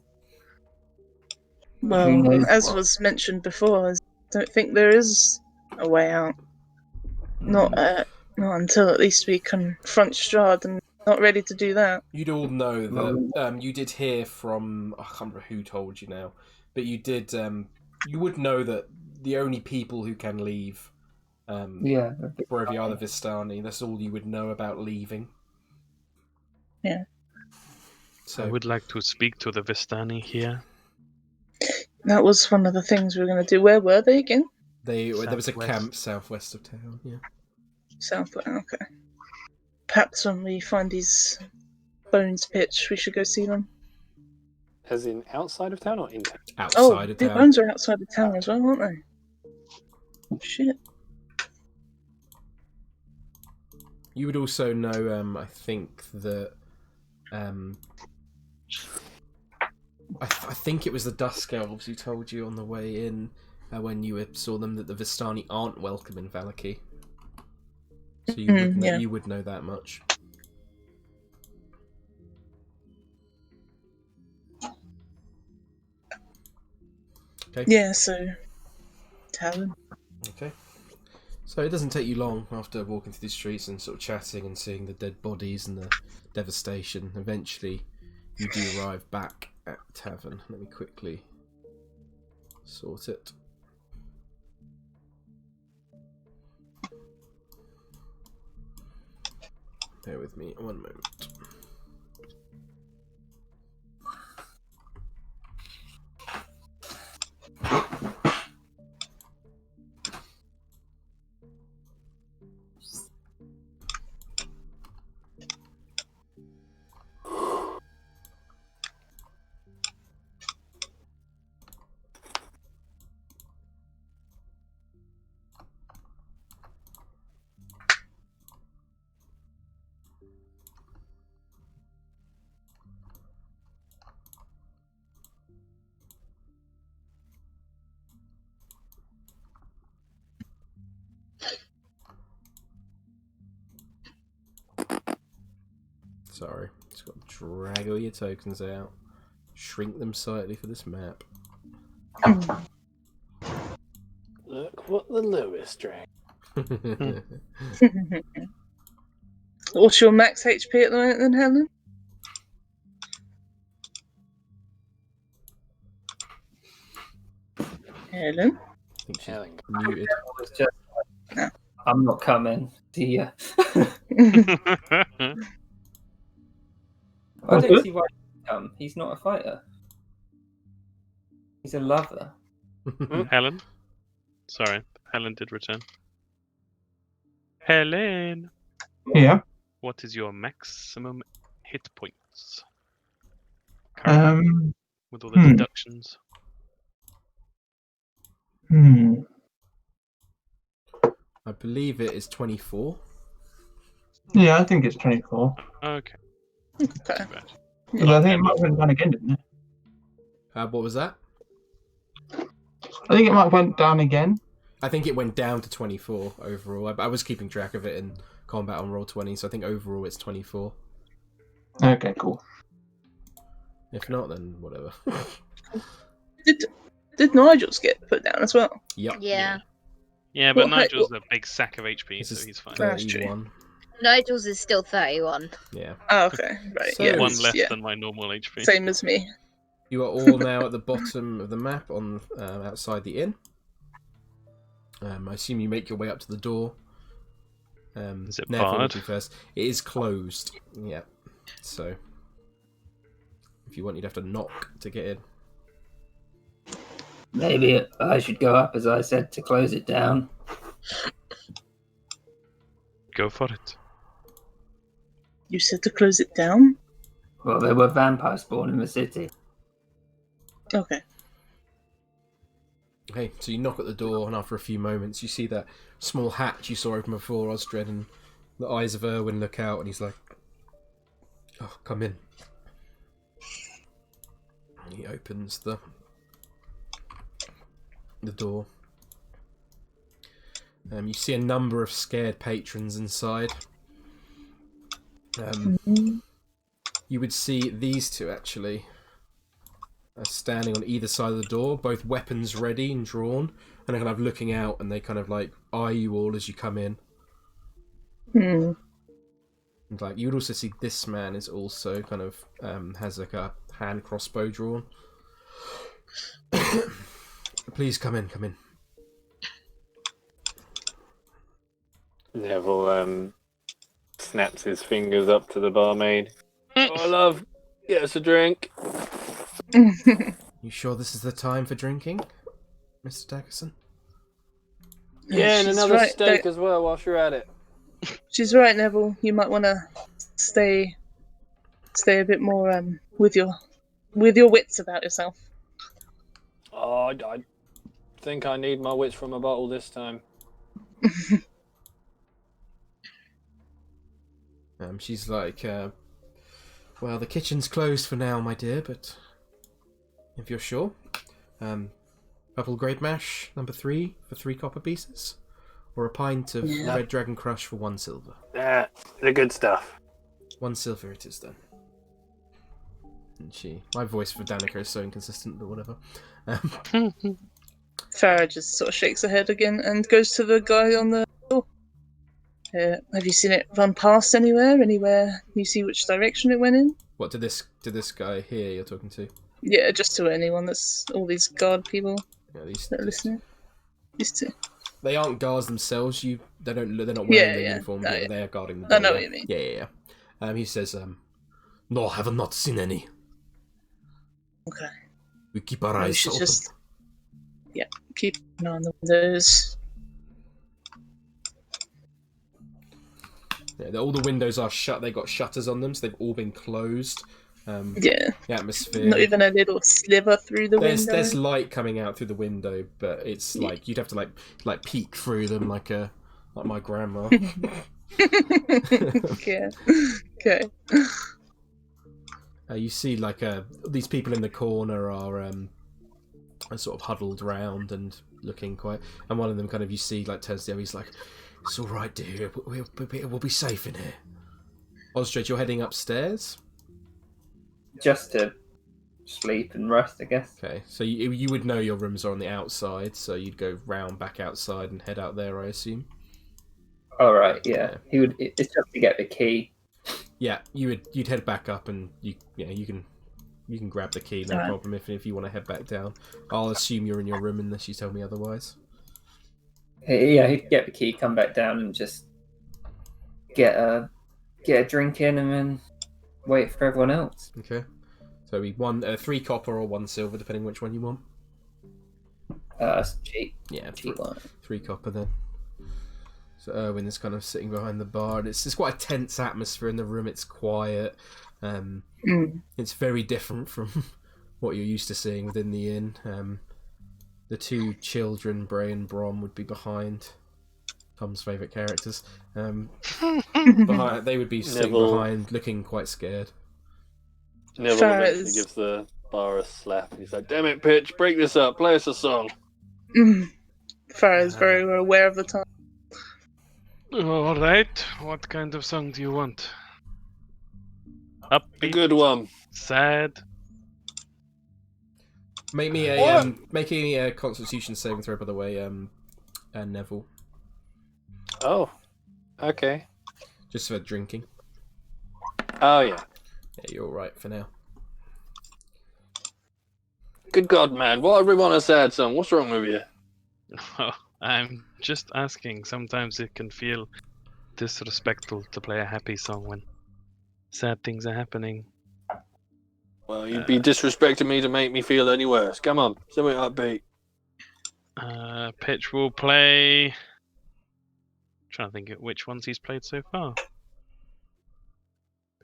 S6: Well, as was mentioned before, I don't think there is a way out. Not until at least we confront Strahd, and not ready to do that.
S2: You'd all know that you did hear from, I can't remember who told you now, but you did. You would know that the only people who can leave, wherever you are, the Vistani. That's all you would know about leaving.
S6: Yeah.
S2: So
S5: I would like to speak to the Vistani here.
S6: That was one of the things we were going to do. Where were they again?
S2: there was a
S5: Southwest.
S2: camp southwest of town. Yeah.
S6: Southwest. Okay. Perhaps when we find these bones pitch, we should go see them.
S4: As in outside of town or in town?
S2: Outside of
S6: the
S2: town.
S6: bones are outside of town as well, aren't they? Shit.
S2: You would also know, I think that, I think it was the Dusk Elves who told you on the way in, when you saw them, that the Vistani aren't welcome in Vallaki. So you would know that much. Okay.
S6: Yeah, so tavern.
S2: Okay. So it doesn't take you long after walking through the streets and sort of chatting and seeing the dead bodies and the devastation. Eventually, you do arrive back at the tavern. Let me quickly sort it. Bear with me one moment. Sorry. Just got to drag all your tokens out. Shrink them slightly for this map.
S4: Look what the Lewis drank.
S6: What's your max HP at the moment then, Helen? Helen?
S2: I think she's
S4: Helen.
S2: muted.
S3: It's just like, I'm not coming. See ya. I don't see why he'd come. He's not a fighter. He's a lover.
S5: Helen? Sorry, Helen did return. Helen!
S8: Yeah.
S5: What is your maximum hit points? With all the deductions.
S2: I believe it is 24.
S8: Yeah, I think it's 24.
S5: Okay.
S6: Okay.
S5: Too bad.
S8: Because I think it might have went down again, didn't it?
S2: What was that?
S8: I think it might have went down again.
S2: I think it went down to 24 overall. I was keeping track of it in combat on Roll20, so I think overall it's 24.
S8: Okay, cool.
S2: If not, then whatever.
S6: Did Nigel's get put down as well?
S2: Yep.
S7: Yeah.
S5: Yeah, but
S6: Well,
S5: Nigel's a big sack of HP,
S2: This
S5: so
S2: is
S5: he's fine.
S2: 31.
S7: Nigel's is still 31.
S2: Yeah.
S6: Oh, okay. Right.
S2: So-
S6: yeah.
S5: One
S6: it's-
S5: less
S6: yeah.
S5: than my normal HP.
S6: Same as me.
S2: You are all now at the bottom of the map on outside the inn. I assume you make your way up to the door.
S5: Is it
S2: Neville will
S5: barred?
S2: be first. It is closed. Yeah. So, if you want, you'd have to knock to get in.
S3: Maybe I should go up, as I said, to close it down.
S5: Go for it.
S6: You said to close it down?
S3: Well, there were vampires spawned in the city.
S6: Okay.
S2: Okay, so you knock at the door, and after a few moments, you see that small hatch you saw open before, Osdred, and the eyes of Erwin look out, and he's like, "Oh, come in." And he opens the door. You see a number of scared patrons inside. You would see these two actually standing on either side of the door, both weapons ready and drawn, and they're kind of looking out, and they kind of like eye you all as you come in. And like you would also see this man is also kind of has like a hand crossbow drawn. Please come in, come in.
S4: Neville snaps his fingers up to the barmaid. Oh, love, get us a drink.
S2: You sure this is the time for drinking, Mr. Daggersen?
S4: Yeah, and
S6: She's
S4: another
S6: right,
S4: steak as well whilst you're at it.
S6: She's right, Neville. You might want to stay a bit more with your wits about yourself.
S4: Oh, I think I need my wits from a bottle this time.
S2: She's like, well, the kitchen's closed for now, my dear, but if you're sure. Purple grape mash, number 3, for 3 copper pieces. Or a pint of red dragon crush for 1 silver.
S4: Yeah, the good stuff.
S2: 1 silver it is then. And my voice for Danica is so inconsistent, but whatever.
S6: Farrah just sort of shakes her head again and goes to the guy on the door. Have you seen it run past anywhere? Anywhere you see which direction it went in?
S2: What, to this guy here you're talking to?
S6: Yeah, just to anyone that's all these guard people
S2: Yeah, these
S6: that are listening. These two.
S2: They aren't guards themselves. They're not wearing their uniform.
S6: No,
S2: They are guarding the door.
S6: I know what you mean.
S2: Yeah. He says, "No, I have not seen any.
S6: Okay.
S2: We keep our
S6: We
S2: eyes
S6: should
S2: open."
S6: just keep an eye on the windows.
S2: Yeah, all the windows are shut. They got shutters on them, so they've all been closed.
S6: Yeah.
S2: The atmosphere.
S6: Not even a little sliver through the window.
S2: There's light coming out through the window, but it's like you'd have to like peek through them like my grandma.
S6: Okay. Okay.
S2: You see like these people in the corner are sort of huddled round and looking quite, and one of them kind of you see like turns to the other, he's like, "It's all right, dear. We'll be safe in here." Osdred, you're heading upstairs?
S3: Just to sleep and rest, I guess.
S2: Okay, so you would know your rooms are on the outside, so you'd go round back outside and head out there, I assume?
S3: All right, yeah. It's just to get the key.
S2: Yeah, you'd head back up and you can grab the key, no problem, if you want to head back down. I'll assume you're in your room unless you tell me otherwise.
S3: Yeah, he'd get the key, come back down, and just get a drink in, and then wait for everyone else.
S2: Okay. So we 3 copper or 1 silver, depending which one you want.
S3: That's cheap.
S2: Yeah,
S3: cheap one.
S2: 3 copper then. So Erwin is kind of sitting behind the bar, and it's quite a tense atmosphere in the room. It's quiet. It's very different from what you're used to seeing within the inn. The 2 children, Bray and Brom, would be behind. Tom's favourite characters. They would be sitting
S4: Neville.
S2: behind, looking quite scared.
S4: Neville eventually gives the bar a slap. And he's like, "Damn it, Pitch! Break this up. Play us a song."
S6: Farrah is very well aware of the time.
S5: All right. What kind of song do you want?
S4: A
S5: Upbeat,
S4: good one.
S5: sad.
S2: Make me a Constitution saving throw, by the way, and Neville,
S4: Oh, okay.
S2: just for drinking.
S4: Oh yeah.
S2: Yeah, you're all right for now.
S4: Good God, man! Why would we want a sad song? What's wrong with you?
S5: Oh, I'm just asking. Sometimes it can feel disrespectful to play a happy song when sad things are happening.
S4: Well, you'd be disrespecting me to make me feel any worse. Come on, something upbeat.
S5: Pitch will play. Trying to think of which ones he's played so far.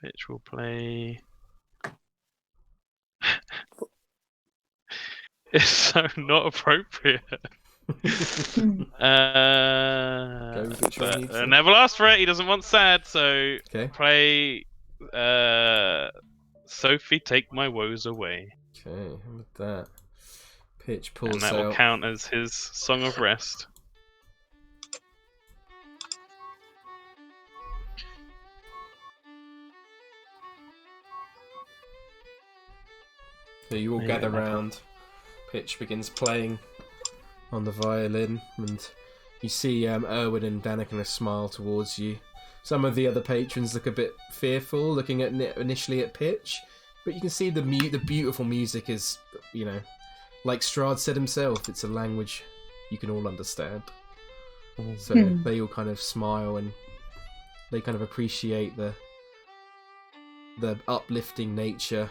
S5: Pitch will play. It's so not appropriate. Neville asked for it. He doesn't want sad, so play. Sophie, take my woes away.
S2: Okay, how about that? Pitch pulls
S5: and that will count as his song of rest.
S2: So you all gather round. Pitch begins playing on the violin, and you see Erwin and Danica smile towards you. Some of the other patrons look a bit fearful, looking at initially at Pitch, but you can see the beautiful music is, like Strahd said himself, it's a language you can all understand. So they all kind of smile and they kind of appreciate the uplifting nature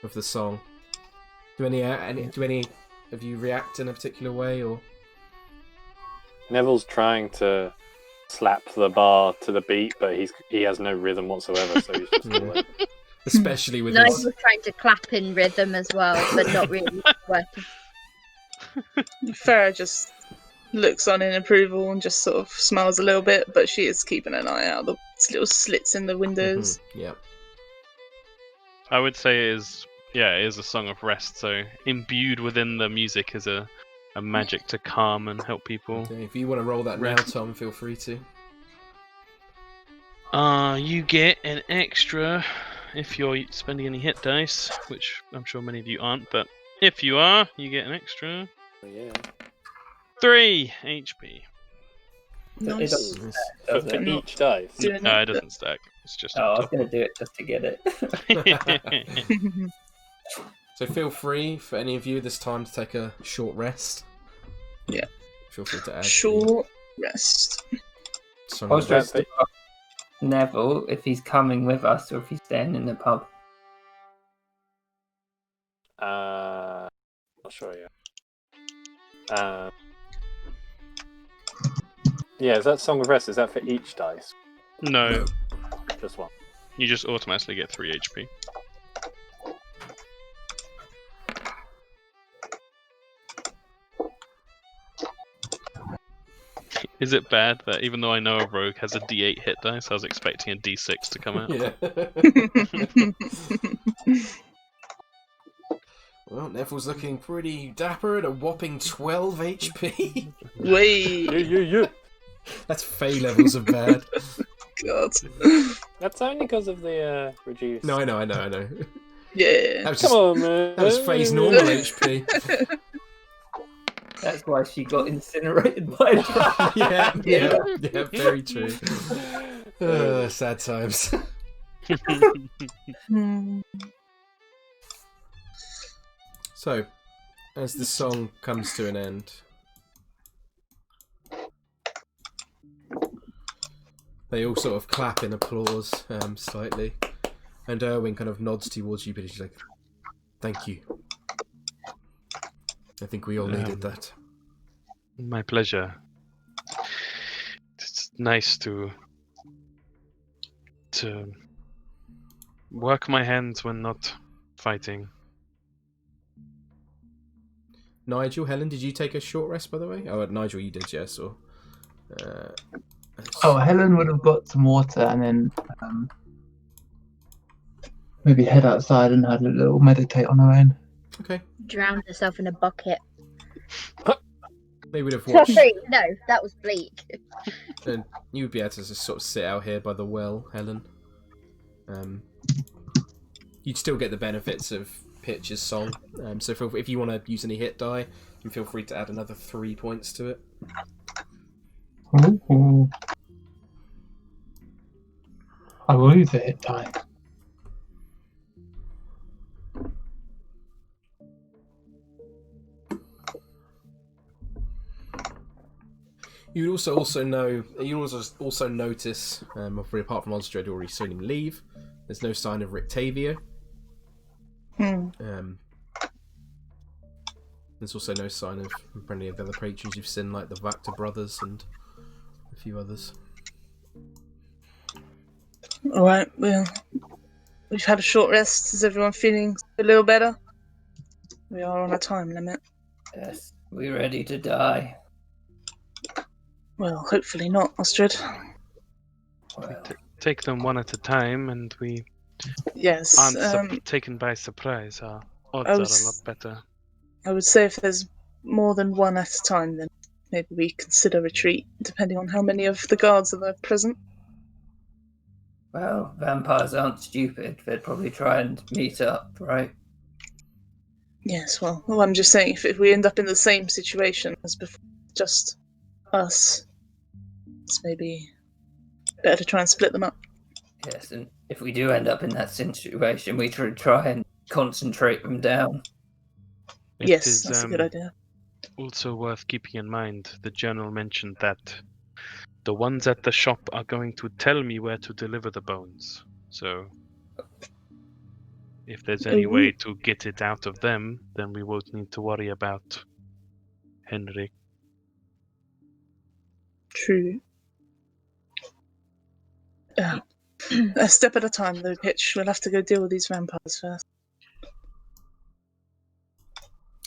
S2: of the song. Do any of you react in a particular way, or?
S4: Neville's trying to slap the bar to the beat, but he has no rhythm whatsoever, so he's just like...
S2: Especially with
S7: Nigel's trying to clap in rhythm as well, but not really working.
S6: Farrah just looks on in approval and just sort of smiles a little bit, but she is keeping an eye out the little slits in the windows.
S2: Yeah.
S5: I would say it is a song of rest, so imbued within the music is a magic to calm and help people.
S2: Okay, if you want to roll that now, Tom, feel free to.
S5: You get an extra if you're spending any hit dice, which I'm sure many of you aren't, but if you are, you get an extra 3 HP.
S6: Nice.
S3: It doesn't stack, does
S4: For
S3: it?
S4: each dice.
S5: No, it doesn't stack. It's just.
S3: I was going to do it just to get it.
S2: So feel free for any of you this time to take a short rest.
S6: Yeah.
S2: Feel free to add.
S6: Short rest.
S2: Song
S3: I was
S2: of
S3: trying
S2: rest.
S3: to ask Neville if he's coming with us or if he's staying in the pub.
S4: Not sure yet. Yeah, is that Song of Rest? Is that for each dice?
S5: No,
S4: Just one.
S5: you just automatically get 3 HP. Is it bad that even though I know a rogue has a D8 hit dice, I was expecting a D6 to come out?
S2: Yeah. Well, Neville's looking pretty dapper at a whopping 12 HP.
S6: Wait.
S4: Yeah.
S2: That's Fey levels of bad.
S6: God.
S4: That's only because of the reduced.
S2: No, I know.
S6: Yeah.
S2: That was
S4: Come
S2: just,
S4: on, man.
S2: that was phase normal HP.
S3: That's why she got incinerated by a dragon.
S2: yeah, very true. Sad times.
S6: Hmm.
S2: So, as the song comes to an end, they all sort of clap in applause, slightly, and Erwin kind of nods towards you, but he's like, "Thank you. I think we all needed that."
S5: My pleasure. It's nice to work my hands when not fighting.
S2: Nigel, Helen, did you take a short rest, by the way? Oh, Nigel, you did, yes. Or
S8: Oh, Helen would have got some water and then maybe head outside and had a little meditate on her own.
S2: okay.
S7: Drowned herself in a bucket.
S2: They would have watched,
S7: Sorry, no, that was bleak.
S2: and you would be able to just sort of sit out here by the well, Helen. You'd still get the benefits of Pitch's song. So if you want to use any hit die, you feel free to add another 3 points to it.
S8: Ooh. I will use a hit die.
S2: You would also notice, apart from Osdred already seen him leave, there's no sign of Rictavio. There's also no sign of any of the other patrons you've seen, like the Vactor brothers and a few others.
S6: Alright, well, we've had a short rest. Is everyone feeling a little better? We are on a time limit.
S3: Yes, we're ready to die.
S6: Well, hopefully not, Osdred.
S3: Well,
S5: Take them one at a time, and we
S6: Yes,
S5: aren't taken by surprise. Our odds are a lot better.
S6: I would say if there's more than one at a time, then maybe we consider retreat, depending on how many of the guards are there present.
S3: well, vampires aren't stupid. They'd probably try and meet up, right?
S6: Yes, well, I'm just saying, if we end up in the same situation as before, just us, it's maybe better to try and split them up.
S3: Yes, and if we do end up in that situation, we should try and concentrate them down.
S5: It
S6: Yes,
S5: is,
S6: that's a good idea.
S5: also worth keeping in mind, the general mentioned that the ones at the shop are going to tell me where to deliver the bones. So, if there's any way to get it out of them, then we won't need to worry about Henrik.
S6: True. A step at a time, though, Pitch. We'll have to go deal with these vampires first.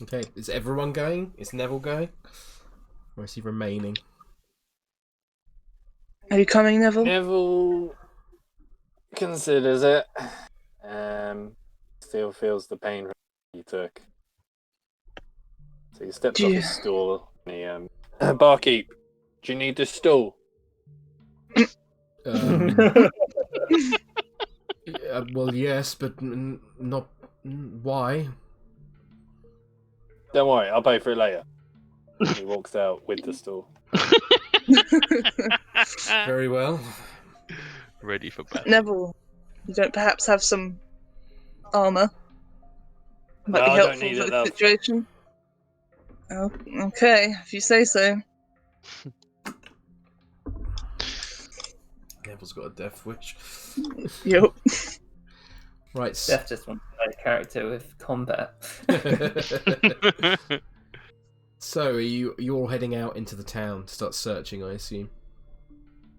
S2: Okay, is everyone going? Is Neville going? Or is he remaining?
S6: Are you coming, Neville?
S4: Neville considers it. Still feels the pain he took. So he steps off his stool and he, barkeep, do you need this stool?
S2: Well, yes, but not. Why?
S4: Don't worry, I'll pay for it later. He walks out with the stool.
S2: Very well.
S5: Ready for battle.
S6: Neville, you don't perhaps have some armour? Might
S4: No,
S6: be
S4: I don't
S6: helpful
S4: need
S6: for
S4: it,
S6: the
S4: love.
S6: situation. Oh, okay, if you say so.
S2: Neville's got a death wish.
S6: Yup.
S2: Right.
S3: Steph just wants to play a character with combat.
S2: So, you're all heading out into the town to start searching, I assume?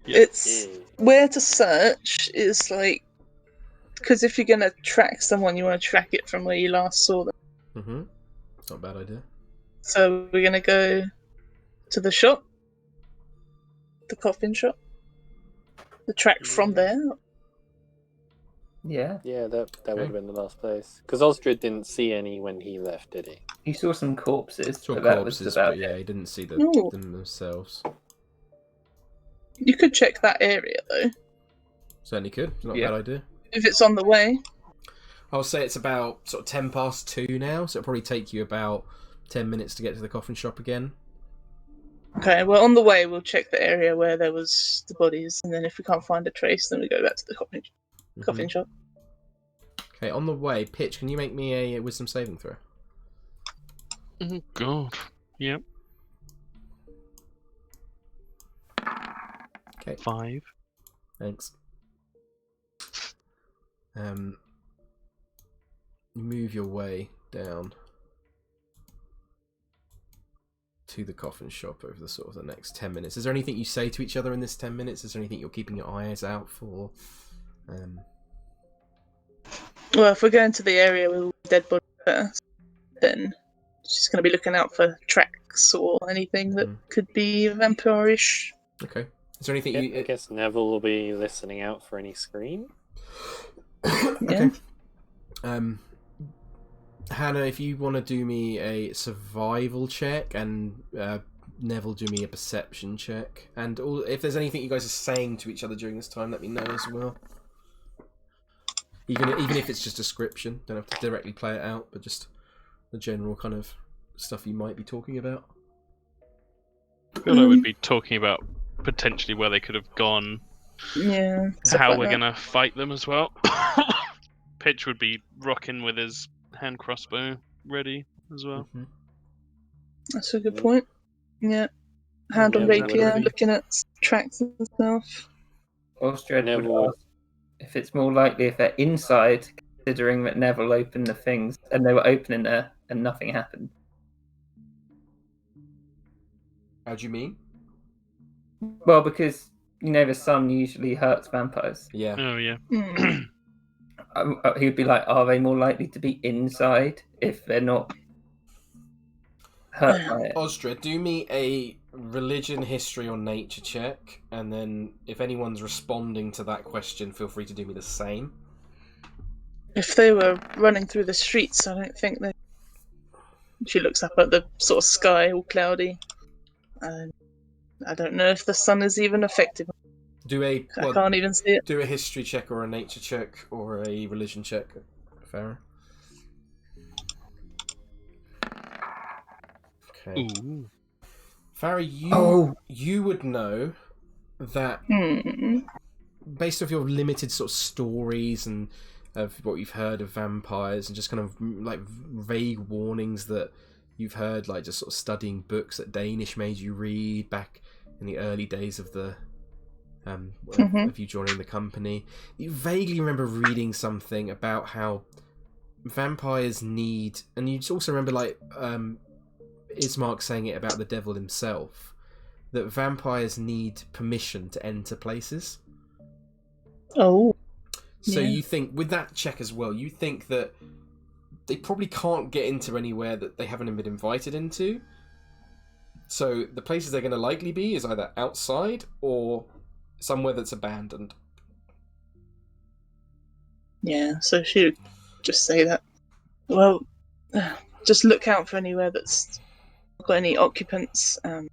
S6: It's where to search is like, because if you're gonna track someone, you want to track it from where you last saw them.
S2: Mm-hmm. It's not a bad idea.
S6: So we're gonna go to the shop, the Coffin Shop, the track from there.
S3: Yeah.
S4: Yeah, that would have been the last place. Because Osdred didn't see any when he left, did he?
S3: He saw some corpses,
S2: Saw
S3: but that
S2: corpses,
S3: was about
S2: but yeah,
S3: it.
S2: he didn't see
S6: Ooh.
S2: them themselves.
S6: You could check that area though.
S2: Certainly could. It's not a
S3: Yeah.
S2: bad idea.
S6: If it's on the way.
S2: I'll say it's about sort of 10 past 2 now, so it'll probably take you about 10 minutes to get to the coffin shop again.
S6: Okay, well, on the way, we'll check the area where there was the bodies, and then if we can't find a trace, then we go back to the coffin shop.
S2: Okay, on the way, Pitch, can you make me a wisdom saving throw?
S5: Oh, God. Yep.
S2: Okay.
S5: 5.
S2: Thanks. You move your way down to the coffin shop over the sort of the next 10 minutes. Is there anything you say to each other in this 10 minutes? Is there anything you're keeping your eyes out for?
S6: Well, if we're going to the area with all the dead bodies first, then she's going to be looking out for tracks or anything that could be vampirish.
S2: Okay. Is there anything
S4: I guess Neville will be listening out for any scream.
S2: Okay. Hannah, if you want to do me a survival check, and Neville do me a perception check, and if there's anything you guys are saying to each other during this time, let me know as well. Even if it's just description, don't have to directly play it out, but just the general kind of stuff you might be talking about.
S5: I feel like we'd be talking about potentially where they could have gone.
S6: Yeah.
S5: How
S6: like
S5: we're
S6: that.
S5: gonna fight them as well. Pitch would be rocking with his hand crossbow ready as well.
S6: That's a good point. Yeah. Hand on
S4: Yeah,
S6: rapier,
S4: whatever.
S6: looking at tracks and stuff.
S3: Osdred
S4: Neville.
S3: would ask if it's more likely if they're inside, considering that Neville opened the things and they were opening there and nothing happened.
S2: How do you mean?
S3: Well, because the sun usually hurts vampires.
S2: Yeah.
S5: Oh yeah.
S3: He would be like, are they more likely to be inside if they're not hurt by it?
S2: Osdred, do me a religion, history, or nature check, and then if anyone's responding to that question, feel free to do me the same.
S6: If they were running through the streets, I don't think they... She looks up at the sort of sky, all cloudy. I don't know if the sun is even effective. I can't even see it.
S2: Do a history check or a nature check or a religion check, Farrah. Okay.
S5: Ooh.
S2: Farrah, you would know that based off your limited sort of stories and of what you've heard of vampires and just kind of like vague warnings that you've heard, like just sort of studying books that Danish made you read back in the early days of the of you joining the company. You vaguely remember reading something about how vampires need, and you also remember like Ismark saying it about the devil himself, that vampires need permission to enter places.
S6: Oh.
S2: So
S6: Yeah.
S2: you think, with that check as well, you think that they probably can't get into anywhere that they haven't been invited into. So the places they're going to likely be is either outside or somewhere that's abandoned.
S6: Yeah, so she would just say that. Well, just look out for anywhere that's got any occupants, and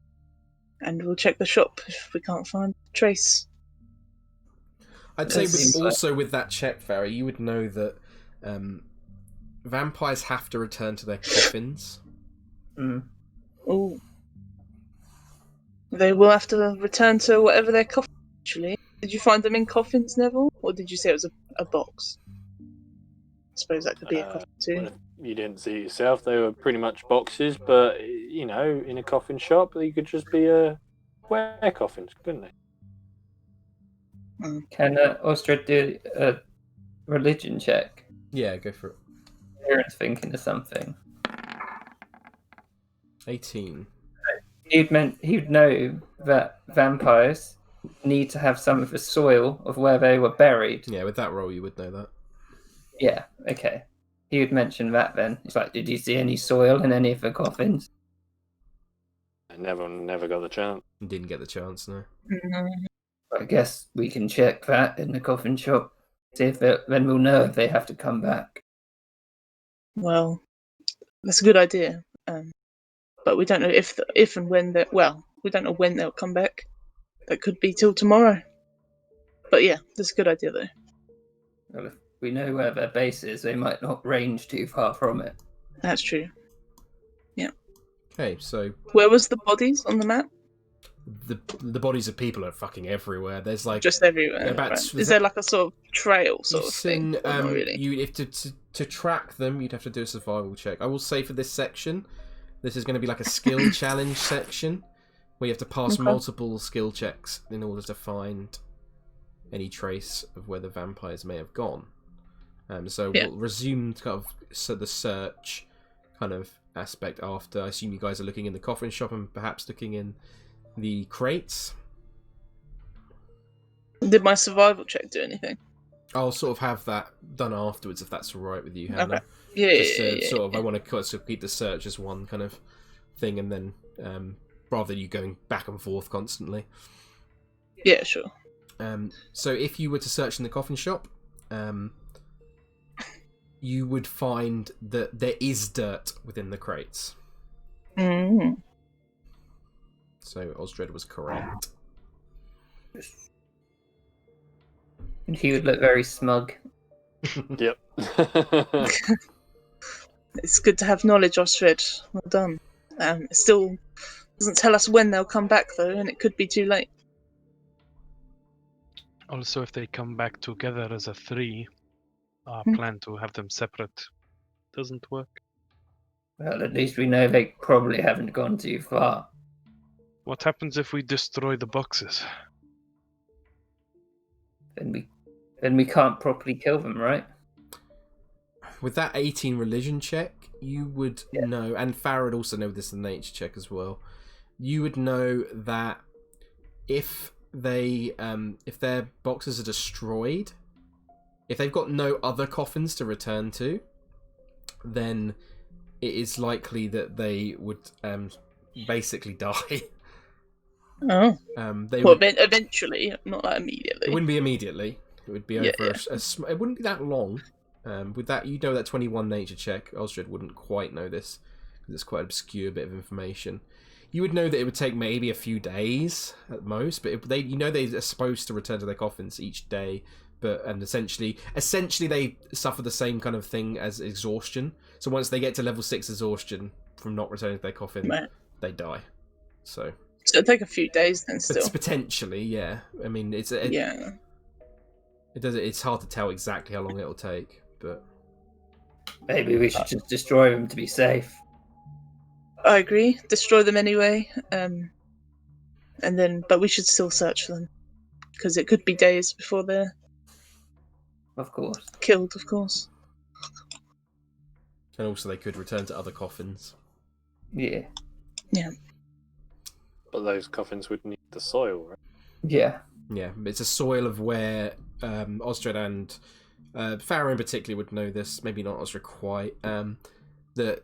S6: we'll check the shop if we can't find a trace.
S2: I'd say
S3: seems like-
S2: also with that check, Farrah, you would know that vampires have to return to their coffins.
S6: Oh. They will have to return to whatever their coffin, actually. Did you find them in coffins, Neville? Or did you say it was a box? I suppose that could be a coffin too.
S4: Well, if you didn't see it yourself, they were pretty much boxes, but, in a coffin shop, they could just be square coffins, couldn't they?
S3: Can Osdred do a religion check?
S2: Yeah, go for it.
S3: Kieran's thinking of something.
S2: 18.
S3: He'd know that vampires need to have some of the soil of where they were buried.
S2: Yeah, with that roll, you would know that.
S3: Yeah, okay. He would mention that then. He's like, did you see any soil in any of the coffins?
S4: I never got the chance.
S2: Didn't get the chance, no.
S3: I guess we can check that in the coffin shop. See if then we'll know if they have to come back.
S6: Well, that's a good idea. But we don't know if and when we don't know when they'll come back. That could be till tomorrow. But yeah, that's a good idea though.
S3: Well, if we know where their base is, they might not range too far from it.
S6: That's true.
S2: Okay, so
S6: Where was the bodies on the map?
S2: the bodies of people are fucking everywhere. There's like
S6: Just everywhere.
S2: about-
S6: Right. Is there like a sort of trail sort of thing?
S2: Listen,
S6: Or not really?
S2: you if to track them, you'd have to do a survival check. I will say for this section, this is going to be like a skill challenge section where you have to pass
S6: Okay.
S2: multiple skill checks in order to find any trace of where the vampires may have gone. So
S6: Yeah.
S2: we'll resume kind of the search kind of aspect after. I assume you guys are looking in the coffin shop and perhaps looking in the crates.
S6: Did my survival check do anything?
S2: I'll sort of have that done afterwards if that's all right with you, Hannah.
S6: Okay. Yeah,
S2: Just
S6: yeah.
S2: sort of, I want to keep the search as one kind of thing, and then rather than you going back and forth constantly.
S6: Yeah, sure.
S2: So if you were to search in the coffin shop, you would find that there is dirt within the crates.
S6: Mm.
S2: So Osdred was correct.
S3: And he would look very smug.
S4: Yep.
S6: It's good to have knowledge, Osdred. Well done. It still doesn't tell us when they'll come back though, and it could be too late.
S5: Also, if they come back together as a 3, our plan to have them separate doesn't work.
S3: Well, at least we know they probably haven't gone too far.
S5: What happens if we destroy the boxes?
S3: Then we can't properly kill them, right?
S2: With that 18 religion check, you would know, and Farrah would also know this in the nature check as well. You would know that if their boxes are destroyed, if they've got no other coffins to return to, then it is likely that they would basically die.
S6: Oh.
S2: They
S6: Well,
S2: would,
S6: eventually, not like immediately.
S2: it wouldn't be immediately. It would be over.
S6: Yeah,
S2: It wouldn't be that long. With that, you know that 21 nature check. Osdred wouldn't quite know this because it's quite an obscure bit of information. You would know that it would take maybe a few days at most, but they're supposed to return to their coffins each day. And essentially they suffer the same kind of thing as exhaustion. So once they get to level 6 exhaustion from not returning to their coffin,
S6: Right.
S2: they die. So
S6: it'll take a few days then.
S2: but
S6: Still.
S2: potentially, yeah. I mean,
S6: Yeah.
S2: It's hard to tell exactly how long it'll take, but
S3: Maybe we should just destroy them to be safe.
S6: I agree. Destroy them anyway. But we should still search for them because it could be days before they're
S3: Of course.
S6: killed. Of course.
S2: and also they could return to other coffins.
S3: Yeah.
S6: Yeah.
S4: But those coffins would need the soil, right?
S3: Yeah.
S2: Yeah, it's a soil of where Osdred and Farrah in particular would know this. Maybe not Osdred quite. That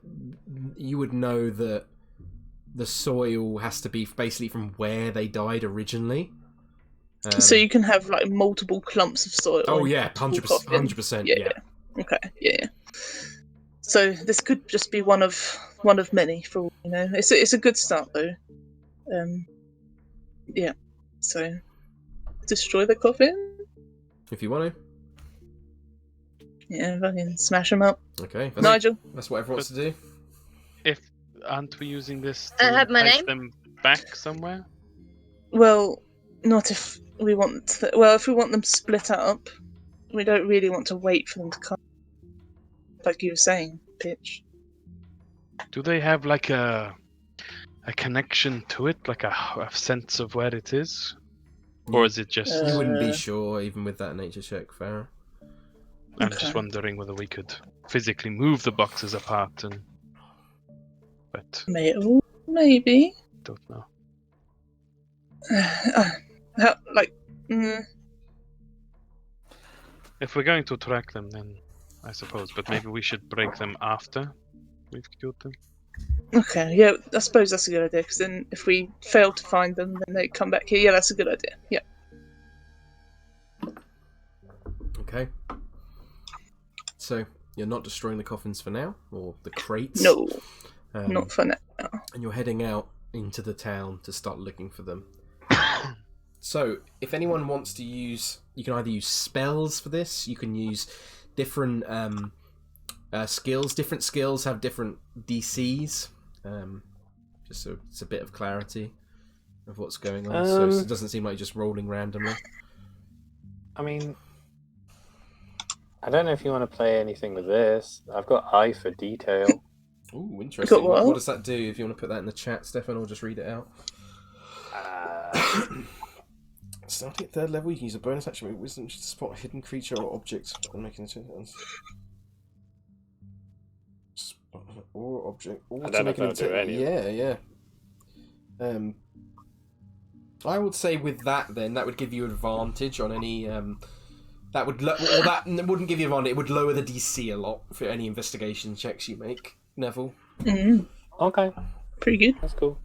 S2: you would know that the soil has to be basically from where they died originally.
S6: So you can have like multiple clumps of soil.
S2: Oh
S6: in
S2: yeah,
S6: multiple
S2: 100%.
S6: Yeah,
S2: Yeah.
S6: Okay. Yeah. So this could just be one of many, for all you know. It's a good start though. Yeah. So destroy the coffin.
S2: If you want
S6: Yeah, fucking smash them up.
S2: to. Okay.
S6: Nigel.
S2: That's what everyone wants to do.
S5: Aren't we using this
S7: I
S5: to
S7: have my
S5: entice
S7: name.
S5: them back somewhere?
S6: Well, not if we want. If we want them split up, we don't really want to wait for them to come. Like you were saying, Pitch.
S5: Do they have like a connection to it, like a sense of where it is, or is it just?
S2: You wouldn't be
S6: Uh,
S2: sure even with that nature check, Farrah.
S5: I'm
S6: okay.
S5: just wondering whether we could physically move the boxes apart, but
S6: Maybe.
S5: don't know. If we're going to track them, then I suppose, but maybe we should break them after we've killed them.
S6: Okay, yeah, I suppose that's a good idea, because then if we fail to find them, then they come back here. Yeah, that's a good idea. Yeah.
S2: Okay. So you're not destroying the coffins for now, or the crates.
S6: No,
S2: Um,
S6: not for now.
S2: And you're heading out into the town to start looking for them. So, if anyone wants to use you can either use spells for this. You can use different skills. Different skills have different DCs. Just so it's a bit of clarity of what's going on. So it doesn't seem like you're just rolling randomly.
S4: I mean, I don't know if you want to play anything with this. I've got eye for detail.
S2: Ooh, interesting.
S6: Got what?
S2: What does that do? If you want to put that in the chat, Stefan, or just read it out. Starting at 3rd level, you can use a bonus action with wisdom to spot a hidden creature or object and making it or object. Or
S4: I don't know if that'll do any.
S2: Yeah. I would say with that, then that would give you advantage on any. That wouldn't give you advantage. It would lower the DC a lot for any investigation checks you make, Neville.
S6: Mm.
S4: Okay,
S6: Pretty good.
S4: that's cool.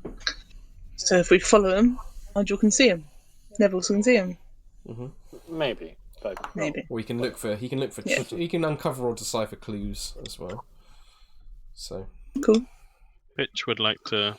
S6: So if we follow him, Nigel can see him. Neville can see him.
S4: Maybe, but
S6: Maybe.
S2: Or he can look for. He can uncover or decipher clues as well. So
S6: Cool.
S5: Pitch would like to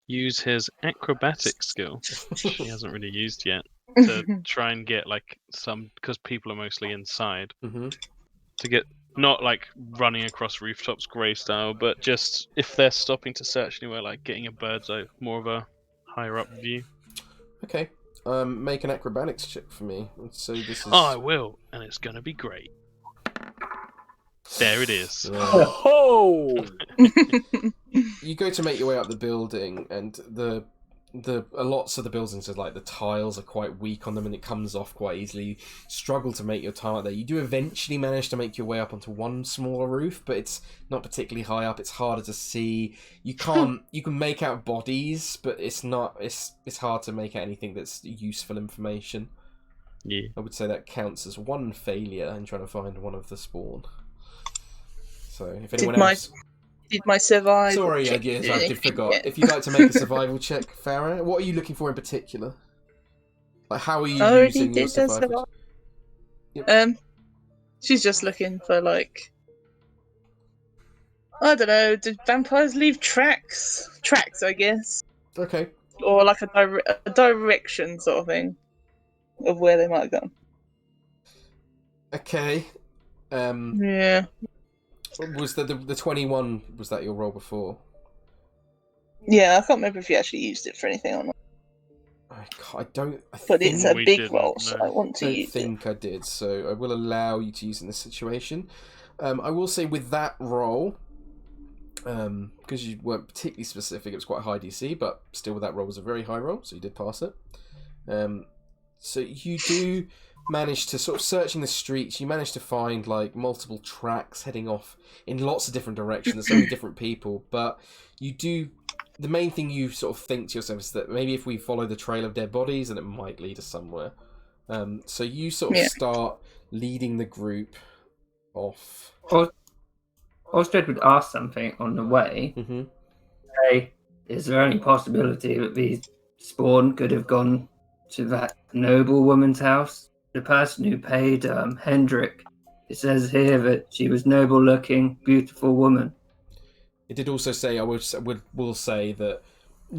S5: use his acrobatic skill, which he hasn't really used yet, to try and get like some, because people are mostly inside, to get not like running across rooftops grey style, but just if they're stopping to search anywhere, like getting a bird's eye, more of a higher up view.
S2: okay, make an acrobatics check for me. So this is.
S5: Oh, I will, and it's gonna be great. There it is.
S2: Yeah.
S4: oh,
S2: You go to make your way up the building, and the lots of the buildings are like the tiles are quite weak on them, and it comes off quite easily. You struggle to make your time up there. You do eventually manage to make your way up onto one smaller roof, but it's not particularly high up. It's harder to see. You can make out bodies, but it's hard to make out anything that's useful information.
S5: Yeah.
S2: I would say that counts as one failure in trying to find one of the spawn. So if anyone else.
S6: Did my survival
S2: Sorry,
S6: check
S2: yes,
S6: do
S2: I did
S6: anything
S2: forgot.
S6: yet?
S2: If you'd like to make a survival check, Farrah, what are you looking for in particular? Like, how are you
S6: I already
S2: using your
S6: did the
S2: survival?
S6: She's just looking for like, I don't know. Did vampires leave tracks? Tracks, I guess,
S2: Okay.
S6: or like a direction sort of thing of where they might have gone.
S2: Okay.
S6: Yeah.
S2: Was the 21? Was that your roll before?
S6: Yeah, I can't remember if you actually used it for anything or not.
S2: I don't.
S6: But it's a
S5: we
S6: big
S5: didn't,
S6: roll, so
S5: no.
S6: I want to
S2: don't
S6: use it.
S2: think I did, so I will allow you to use it in this situation. I will say with that roll, because you weren't particularly specific, it was quite a high DC, but still with that roll was a very high roll, so you did pass it. So you do manage to, sort of searching the streets, you manage to find like multiple tracks heading off in lots of different directions. There's so many different people, but you do. The main thing you sort of think to yourself is that maybe if we follow the trail of dead bodies, then it might lead us somewhere. So you sort of start leading the group off.
S3: Osdred would ask something on the way.
S2: Mm-hmm.
S3: Say, is there any possibility that the spawn could have gone to that noble woman's house? The person who paid Hendrik. It says here that she was noble-looking, beautiful woman.
S2: It did also say, I will say that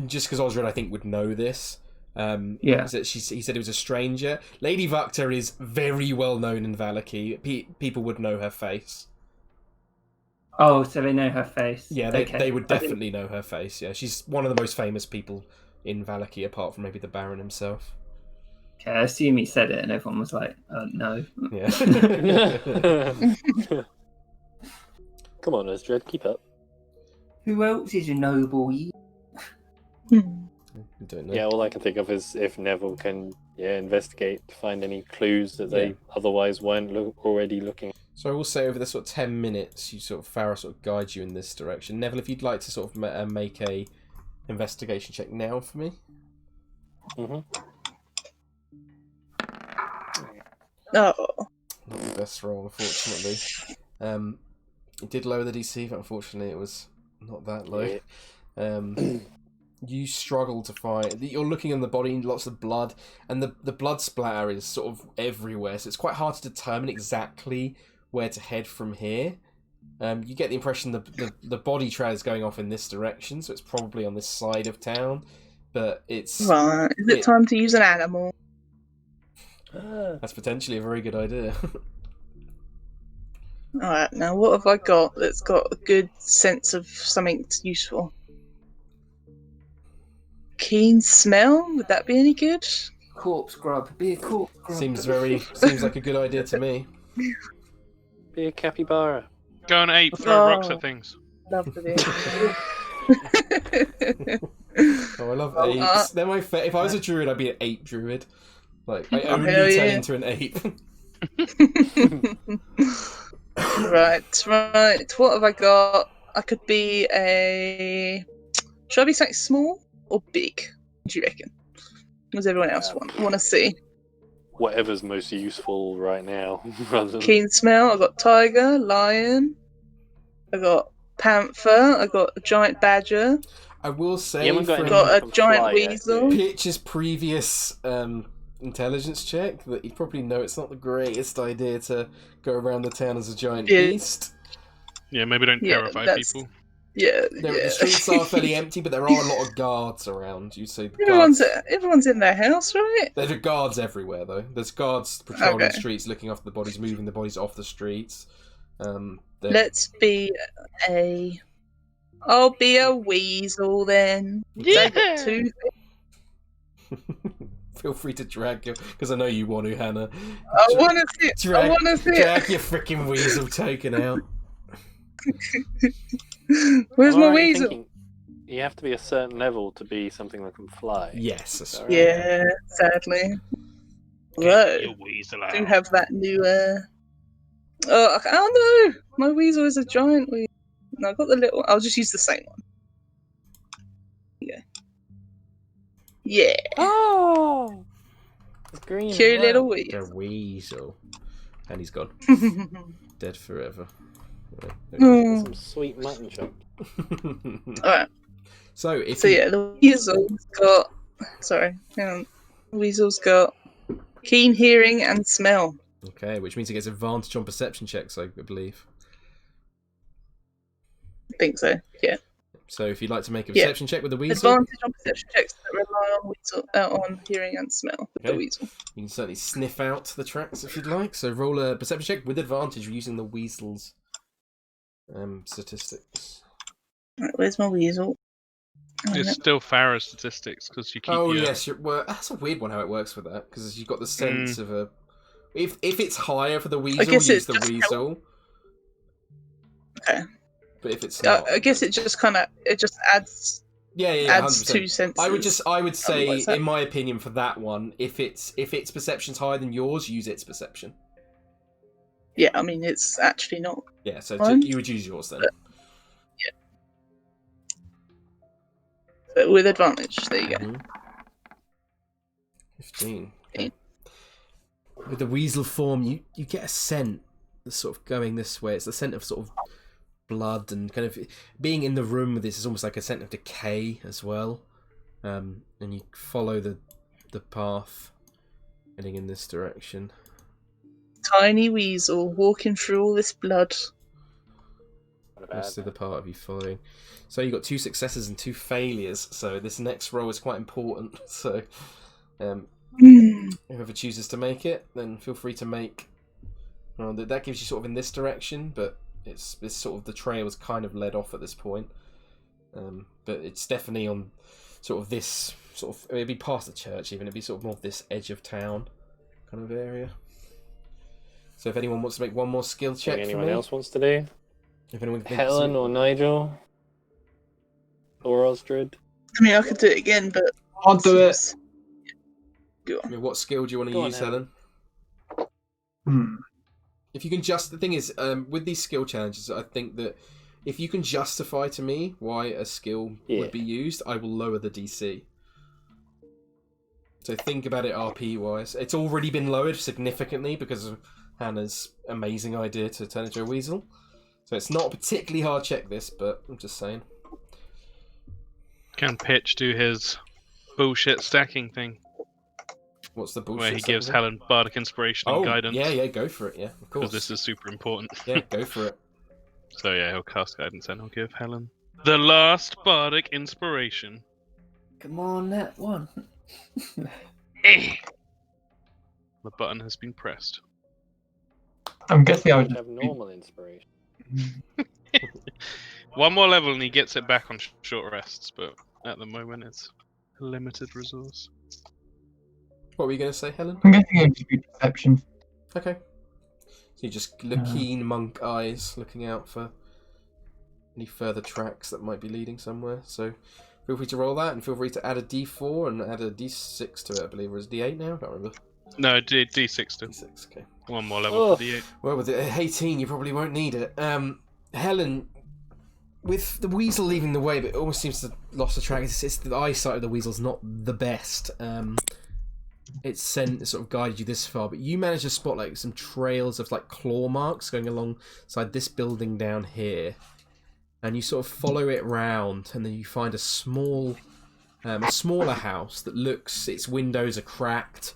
S2: just because Osdred, I think, would know this. Is that he said it was a stranger. Lady Vukta is very well known in Valaki. People would know her face.
S3: Oh, so they know her face.
S2: Yeah, they would definitely know her face. Yeah, she's one of the most famous people in Valaki, apart from maybe the Baron himself.
S3: Okay, I assume he said it, and everyone was like, no.
S2: Yeah.
S4: come on, Osdred, keep up.
S3: Who else is a noble?
S2: I don't know.
S4: Yeah, all I can think of is if Neville can investigate to find any clues that they otherwise weren't already looking.
S2: So I will say over the sort of 10 minutes, Farrah sort of guides you in this direction. Neville, if you'd like to sort of make a investigation check now for me.
S4: Mm-hmm.
S6: Oh.
S2: Not the best roll, unfortunately. It did lower the DC, but unfortunately it was not that low.
S4: Yeah.
S2: You struggle to find. You're looking in the body, lots of blood, and the blood splatter is sort of everywhere. So it's quite hard to determine exactly where to head from here. You get the impression the body trail is going off in this direction, so it's probably on this side of town. But it's
S6: Right. Is it time to use an animal?
S2: That's potentially a very good idea.
S6: Alright, now what have I got that's got a good sense of something useful? Keen smell? Would that be any good?
S3: Corpse grub. Be a corpse grub.
S2: seems like a good idea to me.
S4: Be a capybara.
S5: Go on 8, throw rocks at things.
S6: Love to be.
S2: Oh, I love apes. They're my If I was a druid, I'd be an ape druid. Like, I only
S6: hell
S2: turn
S6: yeah.
S2: into an ape.
S6: Right. What have I got? I could be a. Should I be something small or big? What do you reckon? What does everyone else want to see?
S4: Whatever's most useful right now. Rather than...
S6: Keen smell. I got tiger, lion. I got panther. I got a giant badger.
S2: I will say,
S4: You haven't got
S2: from
S4: anything
S6: Got a
S4: from
S6: giant
S4: fly yet,
S6: weasel.
S4: do you?
S2: Pitch's previous intelligence check, that you probably know it's not the greatest idea to go around the town as a giant
S6: Yeah.
S2: beast.
S5: Yeah, maybe don't
S6: Yeah,
S5: terrify
S6: that's-
S5: people.
S6: Yeah,
S2: The streets are fairly empty, but there are a lot of guards around. You say the
S6: Everyone's
S2: guards.
S6: everyone's in their house, right?
S2: There are guards everywhere, though. There's guards patrolling
S6: Okay.
S2: streets, looking after the bodies, moving the bodies off the streets. They're-
S6: Let's be a. I'll be a weasel then. I got two.
S2: Feel free to drag your, because I know you want to, Hannah.
S6: I want to see it. I
S2: Drag,
S6: want to see
S2: drag your freaking weasel token out.
S6: it. Where's
S4: Am I
S6: my
S4: right in
S6: weasel?
S4: thinking You have to be a certain level to be something that can fly.
S2: Yes, that's right.
S6: Yeah, sadly. Right.
S5: You weasel
S6: I do
S5: out.
S6: have that new. Oh no! My weasel is a giant weasel. No, I got the little. I'll just use the same one. Yeah. Yeah.
S4: Oh! It's green.
S6: Cute
S4: as well.
S6: little
S2: A
S6: weasel.
S2: weasel. And he's gone. Dead forever. Right,
S6: Hmm.
S4: Some sweet mutton chop.
S6: Alright,
S2: So, if
S6: so
S2: you-
S6: yeah, the weasel's got. Sorry, hang on. The weasel's got keen hearing and smell.
S2: Okay, which means it gets advantage on perception checks, I believe.
S6: I think so, yeah.
S2: So if you'd like to make a
S6: Yeah.
S2: perception check with the weasel,
S6: Advantage on perception checks that rely on on hearing and smell with the
S2: Okay.
S6: weasel.
S2: you can certainly sniff out the tracks if you'd like. So roll a perception check with advantage using the weasel's statistics.
S6: Right, where's my weasel?
S5: It's still Farrah statistics because you keep.
S2: Oh
S5: your...
S2: yes, well, that's a weird one how it works with that, because you've got the sense of a. If it's higher for the weasel,
S6: guess
S2: use
S6: it
S2: the
S6: just
S2: weasel.
S6: Okay.
S2: But if it's not,
S6: I guess it just adds
S2: yeah,
S6: adds
S2: 100%.
S6: two senses.
S2: I would say,
S6: Otherwise that-
S2: in my opinion, for that one, if its perception's higher than yours, use its perception.
S6: Yeah, I mean it's actually not.
S2: Yeah, so
S6: One.
S2: you would use yours then.
S6: But with advantage, there you go.
S2: Mhm. 15. Okay. With the weasel form, you get a scent that's sort of going this way. It's the scent of sort of blood and kind of being in the room with this is almost like a scent of decay as well. And you follow the path heading in this direction.
S6: Tiny weasel walking through all this blood.
S4: Not a bad
S2: Most of the part of you following. So you got 2 successes and 2 failures. So this next roll is quite important. So whoever chooses to make it, then feel free to make. Well, that gives you sort of in this direction, but it's sort of the trail is kind of led off at this point. But it's definitely on sort of this sort of. It'd be past the church even. It'd be sort of more of this edge of town kind of area. So if anyone wants to make one more skill check for
S4: Anyone
S2: me,
S4: else wants to do?
S2: if anyone thinks
S4: Helen or Nigel? Or Osdred?
S6: I mean, I could do it again, but
S8: I'll do it.
S6: Go
S2: I
S6: on.
S2: mean, what skill do you want to
S4: Go on,
S2: use, Helen?
S8: Hmm.
S2: If you can the thing is, with these skill challenges, I think that if you can justify to me why a skill
S4: Yeah.
S2: would be used, I will lower the DC. So think about it RP wise. It's already been lowered significantly because of Hannah's amazing idea to turn into a weasel. So it's not a particularly hard check this, but I'm just saying.
S5: Can Pitch do his bullshit stacking thing
S2: What's the bullshit?
S5: where he
S2: stuff,
S5: gives
S2: is it?
S5: Helen bardic inspiration and
S2: Oh,
S5: guidance?
S2: yeah, go for it, yeah, of
S5: Because
S2: course.
S5: this is super important.
S2: Yeah, go for it.
S5: So yeah, he'll cast guidance and he'll give Helen the last bardic inspiration.
S3: Come on, that one.
S5: The button has been pressed.
S8: I'm guessing I would
S4: We have normal inspiration.
S5: One more level and he gets it back on short rests, but at the moment it's a limited resource.
S2: What were you going to say, Helen?
S8: I'm guessing it would just be perception.
S2: Okay. So you just look keen monk eyes, looking out for any further tracks that might be leading somewhere. So feel free to roll that, and feel free to add a d4 and add a d6 to it, I believe. Or is it d8 now? I can't remember.
S5: No, D6 still.
S2: D6, okay.
S5: One more level for D8.
S2: Well, with the 18, you probably won't need it. Helen, with the weasel leading the way, but it almost seems to have lost the track. It's the eyesight of the weasel's not the best. It's sort of guided you this far, but you manage to spot like some trails of like claw marks going alongside this building down here, and you sort of follow it round, and then you find a smaller house that looks. Its windows are cracked.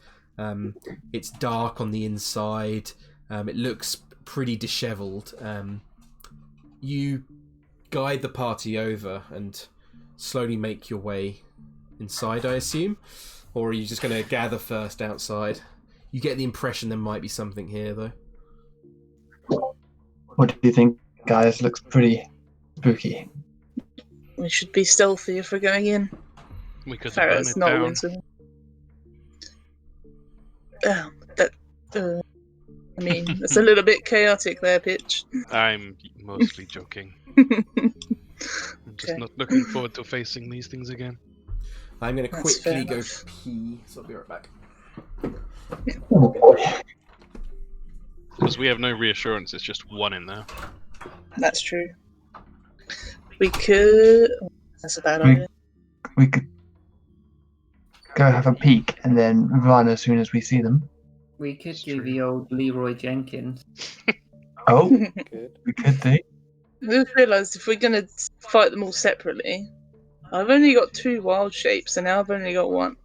S2: It's dark on the inside. It looks pretty dishevelled. You guide the party over and slowly make your way inside, I assume? Or are you just going to gather first outside? You get the impression there might be something here, though.
S8: What do you think, guys? Looks pretty spooky.
S6: We should be stealthy if we're going in.
S5: We could burn
S6: Farrah's
S5: it
S6: not
S5: down.
S6: winsome. I mean, it's a little bit chaotic there, Pitch.
S5: I'm mostly joking. I'm just
S6: Okay.
S5: not looking forward to facing these things again.
S2: I'm going to
S6: That's
S2: quickly
S6: fair
S2: go
S6: enough.
S2: pee, so I'll be right back.
S8: Oh boy.
S5: Because we have no reassurance, it's just one in there.
S6: That's true. We could. That's a bad idea.
S8: We could go have a peek and then run as soon as we see them.
S3: We could
S5: It's
S3: do
S5: true.
S3: the old Leroy Jenkins.
S8: Oh,
S4: Good.
S8: we could do.
S6: We've realised if we're going to fight them all separately, I've only got 2 wild shapes, and now I've only got 1.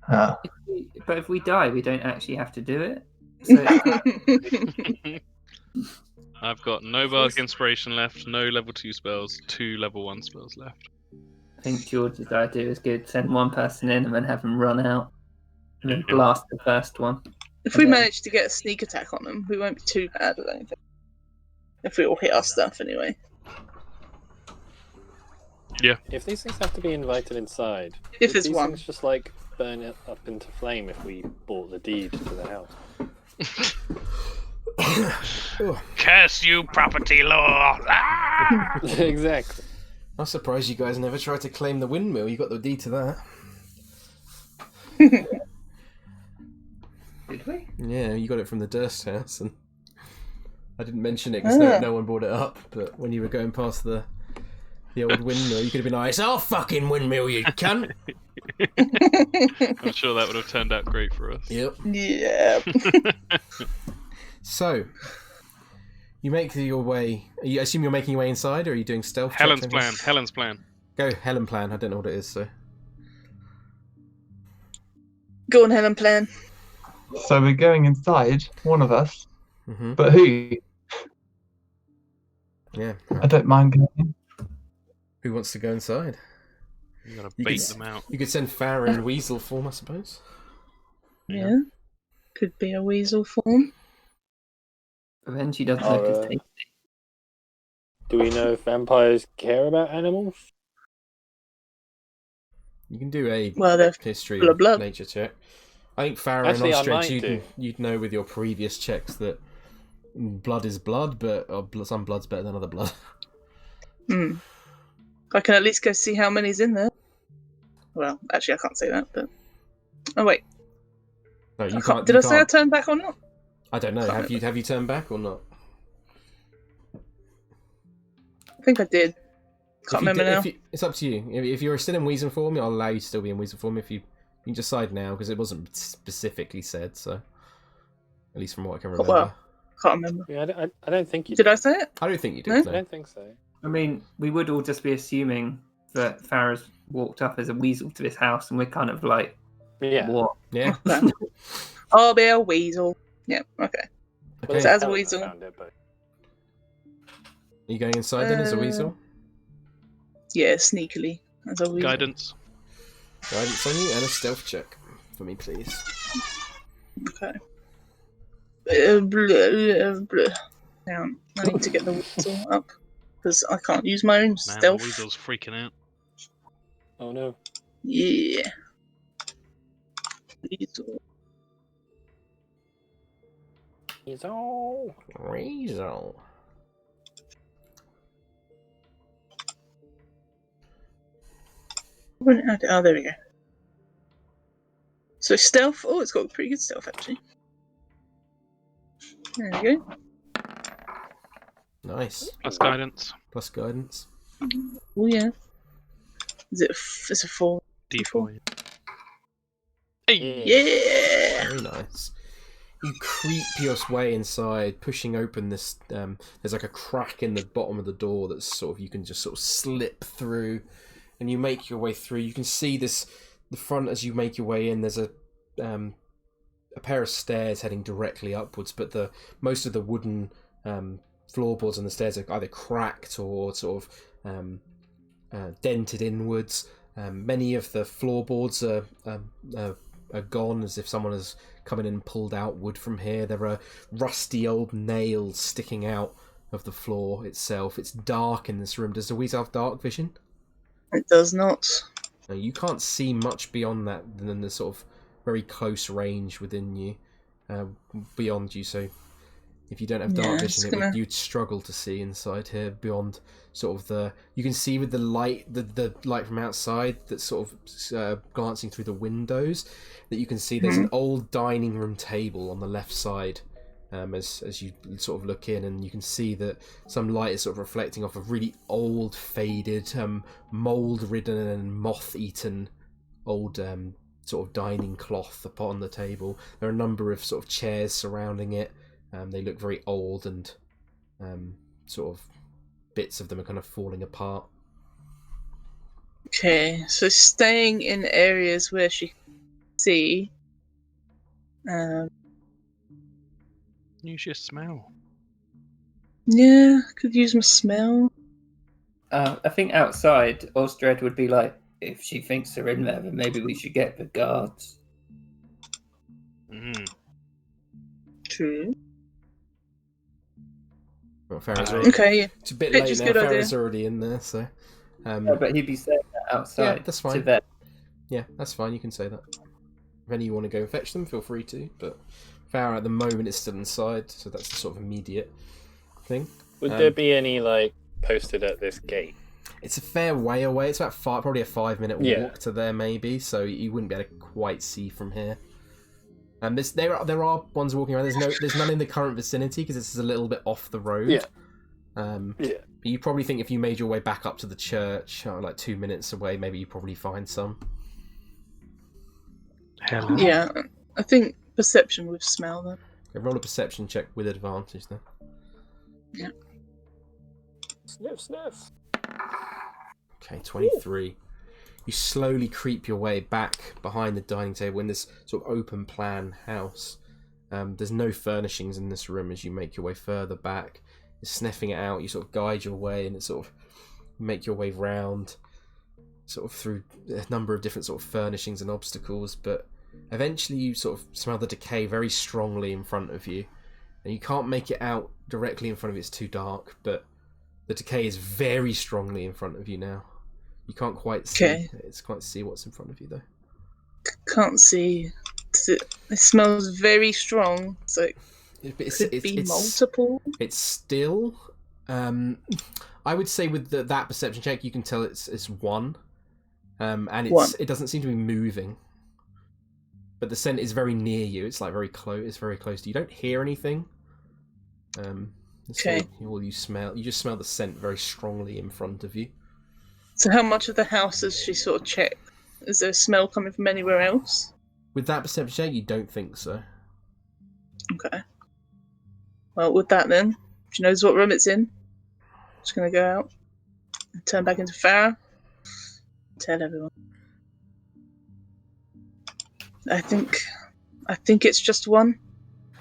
S3: But if we die, we don't actually have to do it. So
S5: I've got no bardic inspiration left, no level 2 spells, 2 level 1 spells left.
S3: I think George's idea is good. Send one person in and then have them run out. And then blast the first one.
S6: If we
S3: Okay.
S6: manage to get a sneak attack on them, we won't be too bad, I don't think. If we all hit our stuff, anyway.
S4: If these things have to be invited inside,
S6: If
S4: would
S6: there's
S4: these
S6: one.
S4: things just like burn it up into flame if we bought the deed to the house?
S5: Curse you, property law! Ah!
S4: Exactly.
S2: I'm surprised you guys never tried to claim the windmill. You got the deed to that.
S3: Did we?
S2: Yeah, you got it from the Durst house, and I didn't mention it because
S6: Ah.
S2: no one brought it up. But when you were going past the old windmill, you could have been like, "It's our fucking windmill, you cunt!"
S5: I'm sure that would have turned out great for us.
S2: Yep.
S6: Yeah.
S2: So, you make your way. I assume you're making your way inside, or are you doing stealth? checks?
S5: Helen's plan. Helen's plan.
S2: Go, Helen plan. I don't know what it is, so.
S6: Go on, Helen, plan.
S8: So we're going inside, one of us.
S2: Mm-hmm.
S8: But who?
S2: Yeah.
S8: I don't mind going in.
S2: Who wants to go inside?
S5: You gotta
S2: You
S5: bait
S2: could-
S5: them out.
S2: You could send Farrah in weasel form, I suppose.
S6: Yeah. Could be a weasel form.
S3: But then she doesn't
S4: Oh,
S3: look as
S4: uh,
S3: tasty.
S4: Do we know if vampires care about animals?
S2: You can do a
S6: Well, they're
S2: history
S6: full of blood.
S2: nature check. I think Farrah
S4: Actually, I
S2: and
S4: might
S2: Osdred,
S4: do.
S2: you'd know with your previous checks that blood is blood, but some blood's better than other blood.
S6: I can at least go see how many's in there. Well, actually, I can't say that, but. Oh, wait.
S2: No, you
S6: I
S2: can't.
S6: can't. Did
S2: you
S6: I say I
S2: can't-
S6: turned back or not?
S2: I don't know.
S6: can't
S2: Have you turned back or not?
S6: I think I did.
S2: If
S6: Can't
S2: you
S6: remember
S2: did-
S6: now.
S2: it's up to you. If you're still in weasel form, I'll allow you to still be in weasel form. If you can decide now, because it wasn't specifically said, so at least from what I can remember.
S6: Well, can't remember.
S4: Yeah, I don't think you
S6: Did I say it?
S2: I don't think you did.
S6: No?
S2: No?
S4: I don't think so.
S3: I mean, we would all just be assuming that Farrah's walked up as a weasel to this house, and we're kind of like,
S4: Yeah.
S3: what?
S2: Yeah.
S6: I'll be a weasel. Yeah, okay.
S2: Okay.
S6: So as a
S4: Helen
S6: weasel.
S4: found it, but
S2: Are you going inside then as a weasel?
S6: Yeah, sneakily. As a weasel.
S5: Guidance.
S2: Guidance on you and a stealth check for me, please.
S6: Okay. Hang on. I need to get the weasel up because I can't use my own
S5: Man, the
S6: stealth.
S5: weasel's freaking out.
S4: Oh no.
S6: Yeah. Weasel.
S4: He's all.
S2: Weasel.
S6: Oh, there we go. So stealth. Oh, it's got pretty good stealth actually. There we go.
S2: Nice.
S5: Plus guidance.
S2: Plus guidance.
S6: Oh yeah. Is it? It's a 4.
S5: D4. Hey!
S6: Yeah.
S2: Very nice. You creep your way inside, pushing open this. There's like a crack in the bottom of the door that's sort of you can just sort of slip through, and you make your way through. You can see the front as you make your way in. There's a pair of stairs heading directly upwards, but most of the wooden floorboards on the stairs are either cracked or sort of dented inwards. Many of the floorboards are gone, as if someone has come in and pulled out wood from here. There are rusty old nails sticking out of the floor itself. It's dark in this room. Does the weasel have dark vision?
S6: It does not.
S2: No, you can't see much beyond that than the sort of very close range within you, beyond you. So if you don't have dark vision, you'd struggle to see inside here beyond sort of you can see with the light, the light from outside that's sort of glancing through the windows, that you can see there's an old dining room table on the left side. As you sort of look in, and you can see that some light is sort of reflecting off of really old, faded, mold-ridden and moth-eaten old sort of dining cloth upon the table. There are a number of sort of chairs surrounding it. They look very old, and sort of bits of them are kind of falling apart.
S6: Okay, so staying in areas where she can see.
S5: Use your smell.
S6: Yeah, could use my smell.
S3: I think outside, Osdred would be like, if she thinks they're in there, then maybe we should get the guards.
S6: True.
S2: Well, Farrah's already,
S6: Okay, yeah.
S2: it's a bit
S6: Picture's
S2: late now.
S6: good idea.
S2: Farrah's already in there, so.
S3: Yeah, but he'd be saying that outside.
S2: Yeah, that's fine.
S3: To them.
S2: Yeah, that's fine. You can say that. If any of you want to go and fetch them, feel free to. But Farrah at the moment is still inside, so that's the sort of immediate thing.
S4: Would there be any posted at this gate?
S2: It's a fair way away. It's about probably a 5-minute walk to there, maybe. So you wouldn't be able to quite see from here. And there are ones walking around. There's none in the current vicinity because this is a little bit off the road.
S4: Yeah.
S2: But you probably think if you made your way back up to the church, like 2 minutes away, maybe you probably find some.
S5: Helen.
S6: Yeah, I think perception with smell then.
S2: Okay, roll a perception check with advantage then.
S6: Yeah.
S4: Sniff, sniff.
S2: Okay, 23. You slowly creep your way back behind the dining table in this sort of open plan house. There's no furnishings in this room as you make your way further back. You're sniffing it out, you sort of guide your way and it sort of make your way round sort of through a number of different sort of furnishings and obstacles, but eventually you sort of smell the decay very strongly in front of you. And you can't make it out directly in front of you, it's too dark, but the decay is very strongly in front of you now. You can't quite see.
S6: Okay.
S2: It's quite see what's in front of you though.
S6: Can't see. It smells very strong, so it could be multiple.
S2: It's still. I would say with that perception check, you can tell it's one, and it doesn't seem to be moving. But the scent is very near you. It's like very close. It's very close to you. You don't hear anything.
S6: Okay.
S2: All you smell. You just smell the scent very strongly in front of you.
S6: So how much of the house has she sort of checked? Is there a smell coming from anywhere else?
S2: With that perception check, you don't think so.
S6: Okay. Well, with that then, she knows what room it's in. Just gonna go out and turn back into Farrah. Tell everyone. I think it's just one.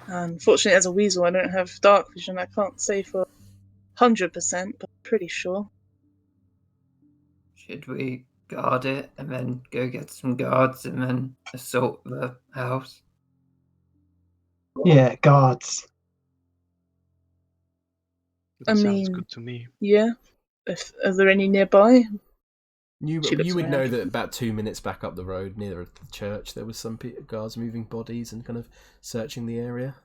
S6: Unfortunately, as a weasel, I don't have dark vision. I can't say for 100%, but I'm pretty sure.
S3: Should we guard it and then go get some guards and then assault the house?
S8: Yeah, guards.
S6: I
S5: Sounds
S6: mean-
S5: good to me.
S6: Yeah. Are there any nearby?
S2: You
S6: She looks
S2: would
S6: around.
S2: know that about 2 minutes back up the road, near the church, there was some guards moving bodies and kind of searching the area.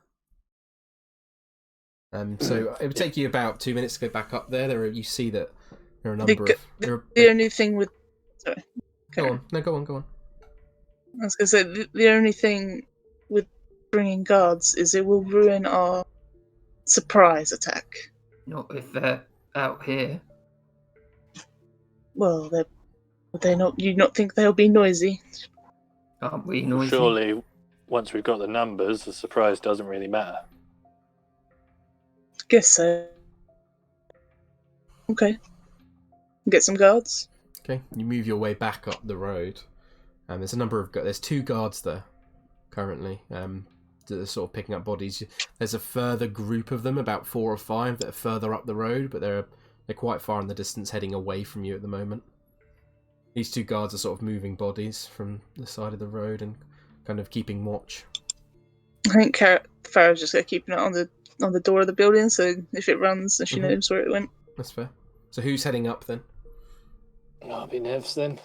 S2: So it would take you about 2 minutes to go back up there. You see that there are a number of.
S6: The only thing with. Sorry.
S2: Go on. No, go on.
S6: I was going to say, the only thing with bringing guards is it will ruin our surprise attack.
S3: Not if they're out here.
S6: Well, would they not? You not think they'll be noisy?
S3: Aren't we noisy?
S4: Surely, once we've got the numbers, the surprise doesn't really matter.
S6: Guess so. Okay. Get some guards.
S2: Okay, you move your way back up the road. There's a number of there's 2 guards there currently. That are sort of picking up bodies. There's a further group of them, about 4 or 5, that are further up the road, but they're quite far in the distance, heading away from you at the moment. These 2 guards are sort of moving bodies from the side of the road and kind of keeping watch.
S6: I think Farrah's just going to keep an eye on the door of the building, so if it runs, then she knows where it went.
S2: That's fair. So who's heading up then?
S4: I'll be Nevs then.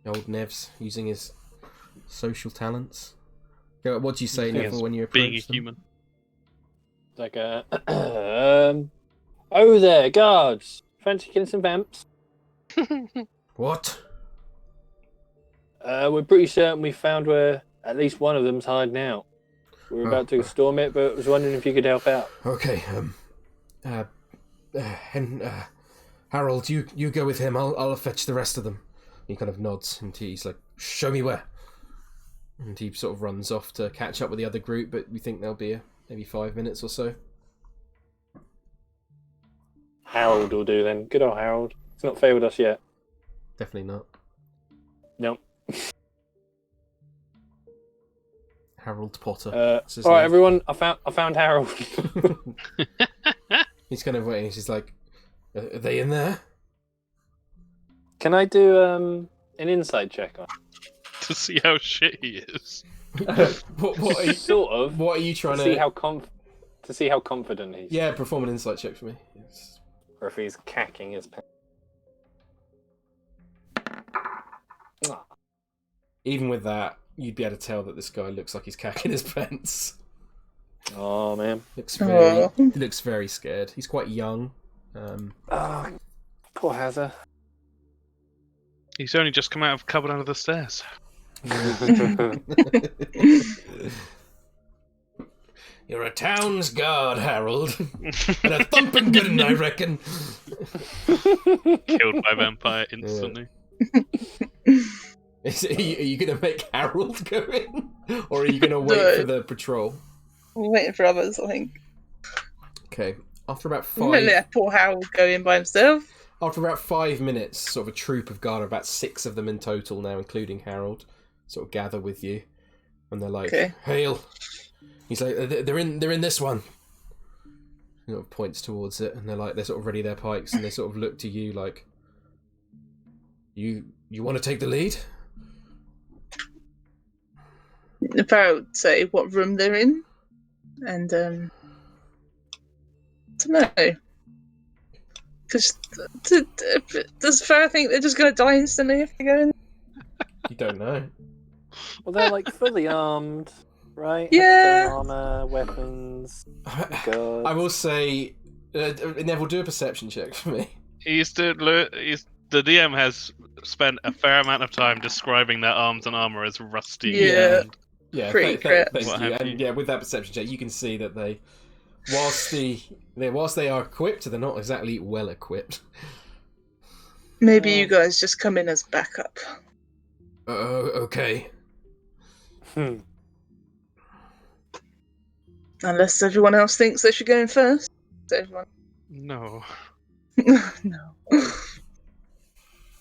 S2: Old Nev's using his social talents. What do you say,
S5: I think
S2: Neville,
S5: it's
S2: when you approach
S5: being a
S2: them?
S5: human.
S4: Like oh there, guards. Fancy killing some vamps?
S2: What?
S4: We're pretty certain we found where at least one of them's hiding out. We were about to storm it, but I was wondering if you could help out.
S2: Okay, Harold, you go with him. I'll fetch the rest of them. He kind of nods, and he's like, "Show me where." And he sort of runs off to catch up with the other group, but we think there'll be maybe 5 minutes or so.
S4: Harold will do then. Good old Harold. He's not failed us yet.
S2: Definitely not.
S4: No.
S2: Harold Potter. That's his
S4: All right,
S2: name.
S4: everyone. I found Harold.
S2: He's kind of waiting. She's like, "Are they in there?"
S4: Can I do an insight check on?
S5: To see how shit he is.
S2: What are you,
S4: Sort of.
S2: what are you trying
S4: To see how confident he's.
S2: Yeah, perform an insight check for me. Yes.
S4: Or if he's cacking his pen.
S2: Even with that, you'd be able to tell that this guy looks like he's cacking his pants.
S4: Oh man.
S2: He looks very scared. He's quite young.
S4: Oh, poor Hazza.
S5: He's only just come out of cupboard under the stairs.
S2: You're a town's guard, Harold. And a thumping good one, I reckon.
S5: Killed by vampire instantly.
S2: Are you going to make Harold go in? Or are you going to wait for the patrol?
S6: We're waiting for others, I think.
S2: Okay. After about
S6: We won't let poor Harold go in by himself.
S2: After about 5 minutes, sort of a troop of guard, about 6 of them in total now, including Harold, sort of gather with you, and they're like,
S6: Okay.
S2: "Hail!" He's like, "They're in this one." He sort of points towards it, and they're sort of ready their pikes, and they sort of look to you like, "You want to take the lead?"
S6: Farrah would say what room they're in, and I don't know. Because does Farrah think they're just going to die instantly if they go in?
S2: You don't know.
S4: Well, they're like fully armed, right?
S6: Yeah.
S4: Have their armor, weapons. Guards.
S2: I will say, Neville, do a perception check for me.
S5: The DM has spent a fair amount of time describing their arms and armor as rusty.
S6: Yeah.
S5: And
S2: Yeah,
S6: Pretty
S2: thank
S6: crap.
S5: What
S2: you.
S5: have
S2: And
S5: you?
S2: yeah, with that perception check, you can see that whilst they are equipped, they're not exactly well equipped.
S6: Maybe you guys just come in as backup.
S2: Okay.
S6: Unless everyone else thinks they should go in first. So everyone...
S5: no.
S6: No.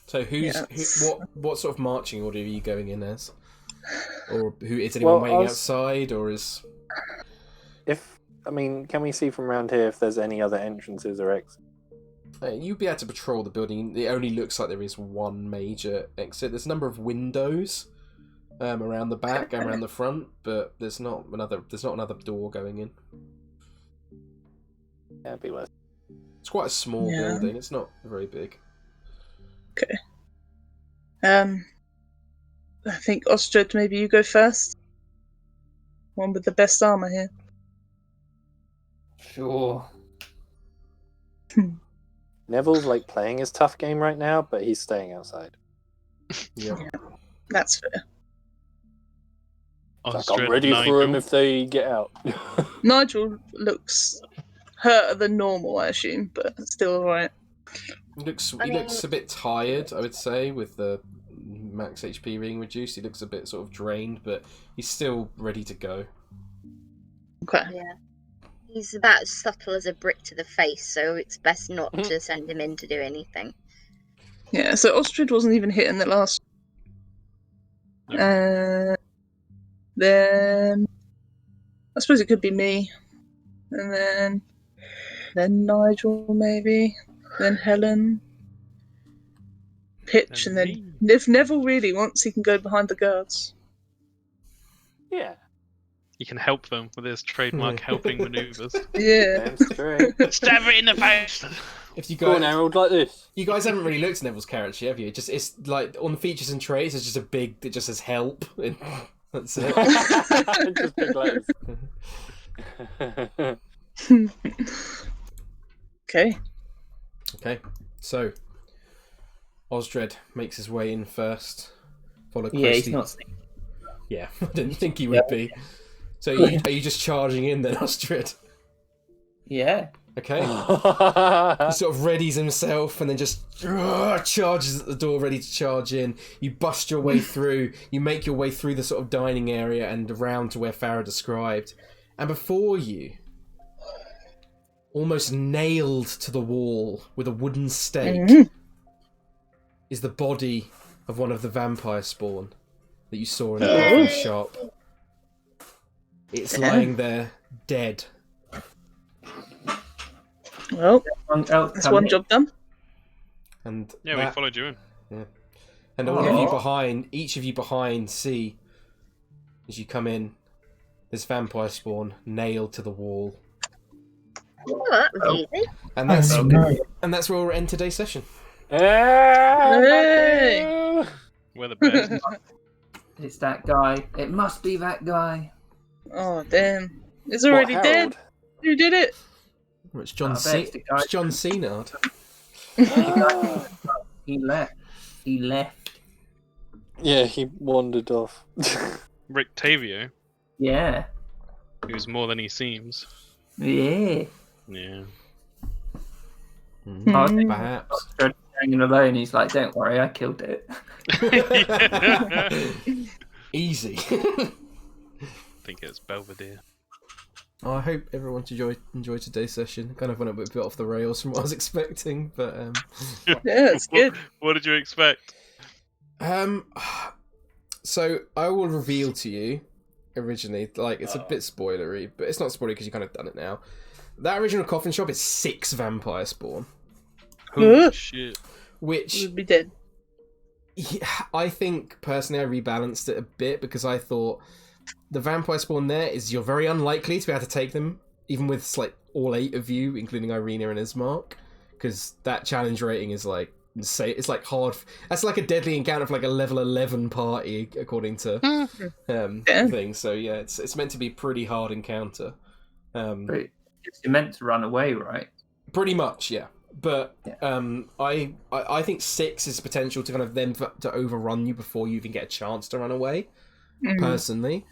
S2: So
S6: Yes.
S2: what sort of marching order are you going in as? Or who is anyone
S4: Well,
S2: waiting outside, or is?
S4: Can we see from around here if there's any other entrances or exits?
S2: You'd be able to patrol the building. It only looks like there is one major exit. There's a number of windows around the back and around the front, but there's not another door going in.
S4: Yeah, it'd be worth.
S2: It's quite a small building. It's not very big.
S6: Okay. I think Osdred, maybe you go first. One with the best armor here.
S3: Sure.
S4: Neville's like playing his tough game right now, but he's staying outside.
S2: Yeah.
S6: That's fair.
S4: Like,
S5: Osdred,
S4: I'm ready for him
S5: Nigel.
S4: if they get out.
S6: Nigel looks hurter than normal, I assume, but still alright.
S2: He looks a bit tired, I would say, with the max HP being reduced. He looks a bit sort of drained, but he's still ready to go.
S6: Okay.
S7: Yeah. He's about as subtle as a brick to the face, so it's best not to send him in to do anything.
S6: Yeah, so Osdred wasn't even hit in the last. Then I suppose it could be me, and then Nigel maybe, then Helen, Pitch, and then if Neville really wants, he can go behind the guards.
S4: Yeah.
S5: He can help them with his trademark helping maneuvers.
S6: Yeah.
S4: Damn straight.
S5: Stab it in the face!
S2: If you
S4: Go on,
S2: guys,
S4: Harold, like this.
S2: you guys haven't really looked at Neville's character, have you? It's like on the features and traits. It's just a big. It just says help. That's it.
S4: Just big letters.
S6: Okay.
S2: Okay, so Osdred makes his way in first, followed closely.
S3: Yeah, he's not sneaky.
S2: Yeah, I didn't think he would be. So are you just charging in then, Osdred?
S3: Yeah.
S2: Okay. He sort of readies himself and then just charges at the door, ready to charge in. You bust your way through. You make your way through the sort of dining area and around to where Farrah described. And before you, almost nailed to the wall with a wooden stake, is the body of one of the vampire spawn that you saw in the Coffin Shop. It's lying there, dead.
S6: Well, that's one job done.
S2: And
S5: Yeah, we followed you in.
S2: And all of you behind, each of you behind, see, as you come in, this vampire spawn nailed to the wall.
S7: Oh, that was easy.
S2: And that's where we'll end today's session.
S6: Hey!
S5: We're the best.
S3: It's that guy. It must be that guy.
S6: Oh damn! It's already
S4: What,
S6: dead.
S4: Harold?
S6: Who did it?
S2: Well, it's John
S3: I bet it's the guy-
S2: It's John Cena.
S3: He left. He left.
S4: Yeah, he wandered off.
S5: Rick Tavio,
S3: Yeah.
S5: who's more than he seems.
S3: Yeah.
S5: Yeah.
S3: I think
S2: Perhaps.
S3: Osdred hanging alone. He's like, "Don't worry, I killed it."
S2: Easy.
S5: I think it's Belvedere.
S2: I hope everyone enjoyed today's session. Kind of went a bit off the rails from what I was expecting, but
S6: Yeah, it's good.
S5: What did you expect?
S2: So I will reveal to you originally, like it's a bit spoilery, but it's not spoilery because you kind of done it now. That original Coffin Shop is 6 vampire spawn,
S5: Holy shit.
S2: which
S6: Would be dead.
S2: yeah, I think personally I rebalanced it a bit because I thought the vampire spawn there is you're very unlikely to be able to take them, even with like all 8 of you, including Irina and Ismark, because that challenge rating is like insane. It's like hard. That's like a deadly encounter for like a level 11 party, according to things. So yeah, it's meant to be a pretty hard encounter.
S3: But you're meant to run away, right?
S2: Pretty much, yeah. But
S3: Yeah.
S2: I think 6 is potential to kind of then to overrun you before you even get a chance to run away. Personally,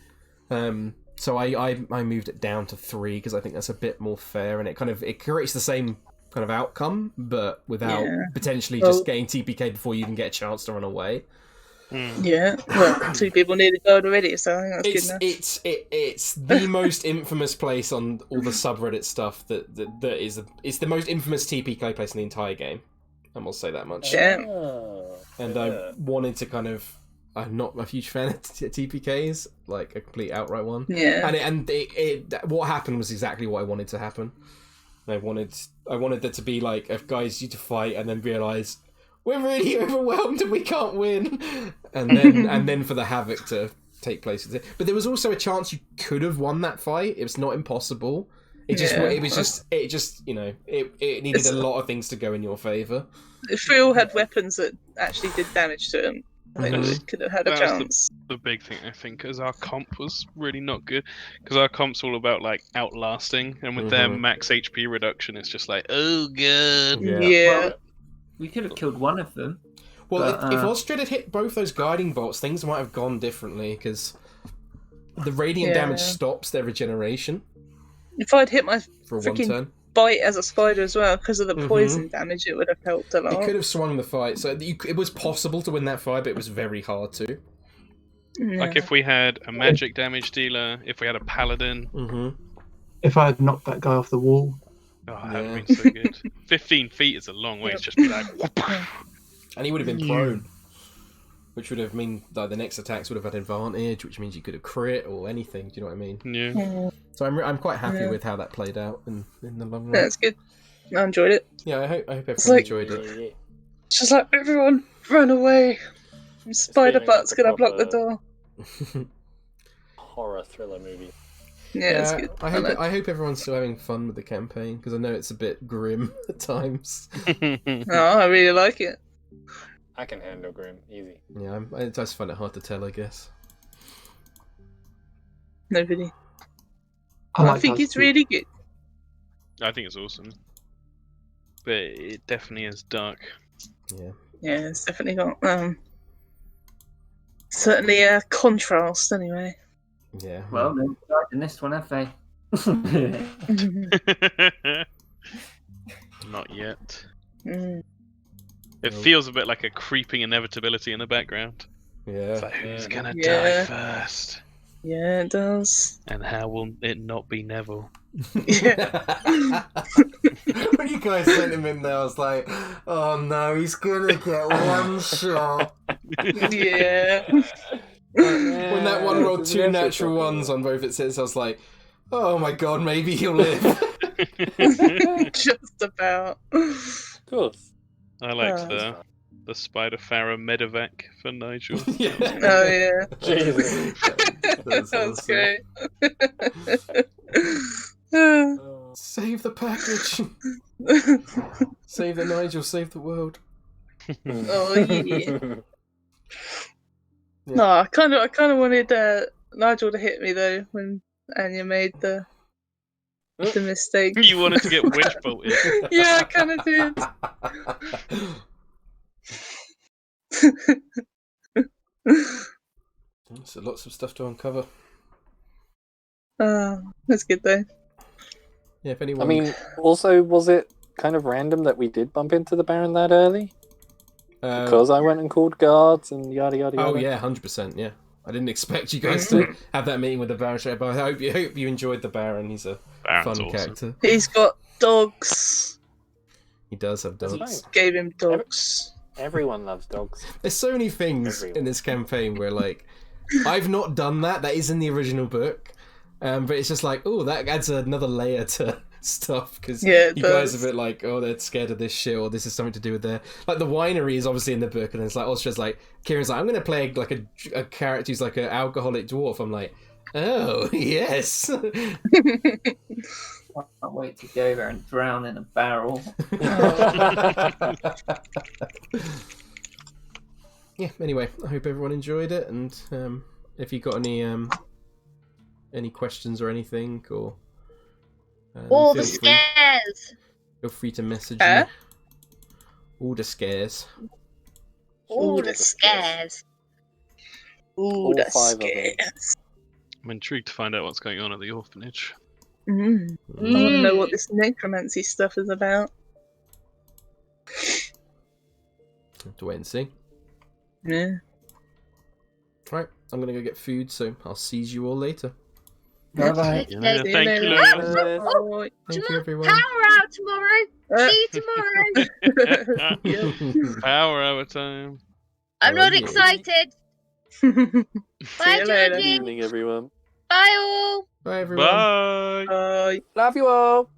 S2: so I moved it down to 3 because I think that's a bit more fair, and it creates the same kind of outcome, but without potentially just getting TPK before you even get a chance to run away.
S6: Yeah. Well, 2 people nearly died already, so I think that's good enough.
S2: It's the most infamous place on all the subreddit stuff that is it's the most infamous TPK place in the entire game. I must say that much.
S6: Yeah.
S2: And I wanted to kind of. I'm not a huge fan of TPKs, like a complete outright one.
S6: Yeah.
S2: And what happened was exactly what I wanted to happen. I wanted there to be like a guys you to fight and then realise we're really overwhelmed and we can't win. And then for the havoc to take place. But there was also a chance you could have won that fight. It was not impossible. It just needed a lot of things to go in your favour.
S6: If we all had weapons that actually did damage to him, I think we could have had a chance.
S5: The big thing, I think, is our comp was really not good. Because our comp's all about, like, outlasting. And with their max HP reduction, it's just like, oh, God.
S6: Yeah.
S3: Well, we could have killed one of them.
S2: Well,
S3: But,
S2: if Osdred had hit both those guiding bolts, things might have gone differently, because the radiant damage stops their regeneration
S6: If I'd hit my
S2: for one
S6: freaking
S2: turn.
S6: bite as a spider as well, because of the poison damage, it would have helped a lot.
S2: You could have swung the fight, so it was possible to win that fight, but it was very hard to.
S5: Like, if we had a magic damage dealer, if we had a paladin.
S8: If I had knocked that guy off the wall.
S5: Oh, that would have been so good. 15 feet is a long way. It's just be like...
S2: And he would have been prone, which would have mean that the next attacks would have had advantage, which means you could have crit or anything. Do you know what I mean?
S5: Yeah.
S2: So I'm quite happy with how that played out in the long run.
S6: That's good. I enjoyed it.
S2: Yeah, I hope everyone enjoyed it.
S6: It's just like, everyone, run away. Spider Butt's gonna block the door.
S4: Horror thriller movie.
S6: Yeah, it's good.
S2: I hope everyone's still having fun with the campaign, because I know it's a bit grim at times.
S6: Oh, I really like it.
S4: I can handle Grim, easy.
S2: Yeah, I just find it hard to tell, I guess.
S6: Nobody.
S8: I
S6: I
S8: like
S6: think
S8: how
S6: it's really good.
S5: I think it's awesome. But it definitely is dark.
S2: Yeah.
S6: Yeah, it's definitely got certainly a contrast anyway.
S2: Yeah.
S3: Well, they've died in this one, have they?
S5: Not yet.
S6: Mm.
S5: It feels a bit like a creeping inevitability in the background.
S2: Yeah.
S5: It's like, who's gonna die
S6: Yeah.
S5: first?
S6: Yeah, it does.
S5: And how will it not be Neville?
S6: Yeah.
S2: When you guys sent him in there, I was like, oh no, he's gonna get one shot.
S6: Yeah.
S2: When that one rolled two natural ones on both its hits, I was like, oh my god, maybe he'll live.
S6: Just about.
S4: Of course.
S5: I liked the Spider Farrah medevac for Nigel.
S2: Yeah.
S6: Oh yeah.
S4: Jesus.
S2: That's
S6: That's
S2: awesome.
S6: great.
S2: Save the package. Save the Nigel, save the world.
S6: Oh yeah. No, I kind of wanted Nigel to hit me though when Anja made the mistake.
S5: You wanted to get witch bolted.
S6: Yeah, I kind of did.
S2: So lots of stuff to uncover.
S6: That's good though.
S2: Yeah, if anyone...
S4: I mean, also, was it kind of random that we did bump into the Baron that early? Because I went and called guards and yada yada yada.
S2: Oh yeah, 100%. Yeah, I didn't expect you guys to have that meeting with the Baron straight, but I hope you enjoyed the Baron. He's a
S5: Baron's
S2: fun
S5: awesome.
S2: character.
S6: He's got dogs.
S2: He does have dogs.
S4: That's right.
S6: Gave him dogs.
S4: Everyone loves dogs.
S2: There's so many things in this campaign where, like, I've not done that. That is in the original book, but it's just like, oh, that adds another layer to stuff because you guys are a bit like, oh, they're scared of this shit, or this is something to do with their like the winery is obviously in the book, and it's like Osdred's like, Kieran's like, I'm gonna play like a character who's like an alcoholic dwarf. I'm like, oh yes.
S3: I can't wait to go there and drown in a barrel.
S2: Yeah. Anyway, I hope everyone enjoyed it, and if you got any questions or anything, or
S7: All the scares.
S2: Feel free to message me. All the scares.
S7: All the scares.
S6: Ooh, the
S4: 5 of them.
S6: scares.
S5: I'm intrigued to find out what's going on at the orphanage.
S6: I want to know what this necromancy stuff is about.
S2: Have to wait and see.
S6: Yeah.
S2: Right, I'm gonna go get food, so I'll see you all later.
S3: Bye-bye.
S5: Yeah,
S6: See you
S5: thank you,
S6: later.
S5: Lewis.
S6: Oh,
S2: Thank you, everyone.
S7: Power out tomorrow. See you tomorrow.
S5: Power hour time.
S7: I'm not
S2: yeah.
S7: excited.
S6: See
S7: Bye,
S6: you later.
S7: Georgie.
S4: Evening, everyone.
S7: Bye all.
S2: Bye, everyone.
S5: Bye.
S6: Bye.
S4: Love you all.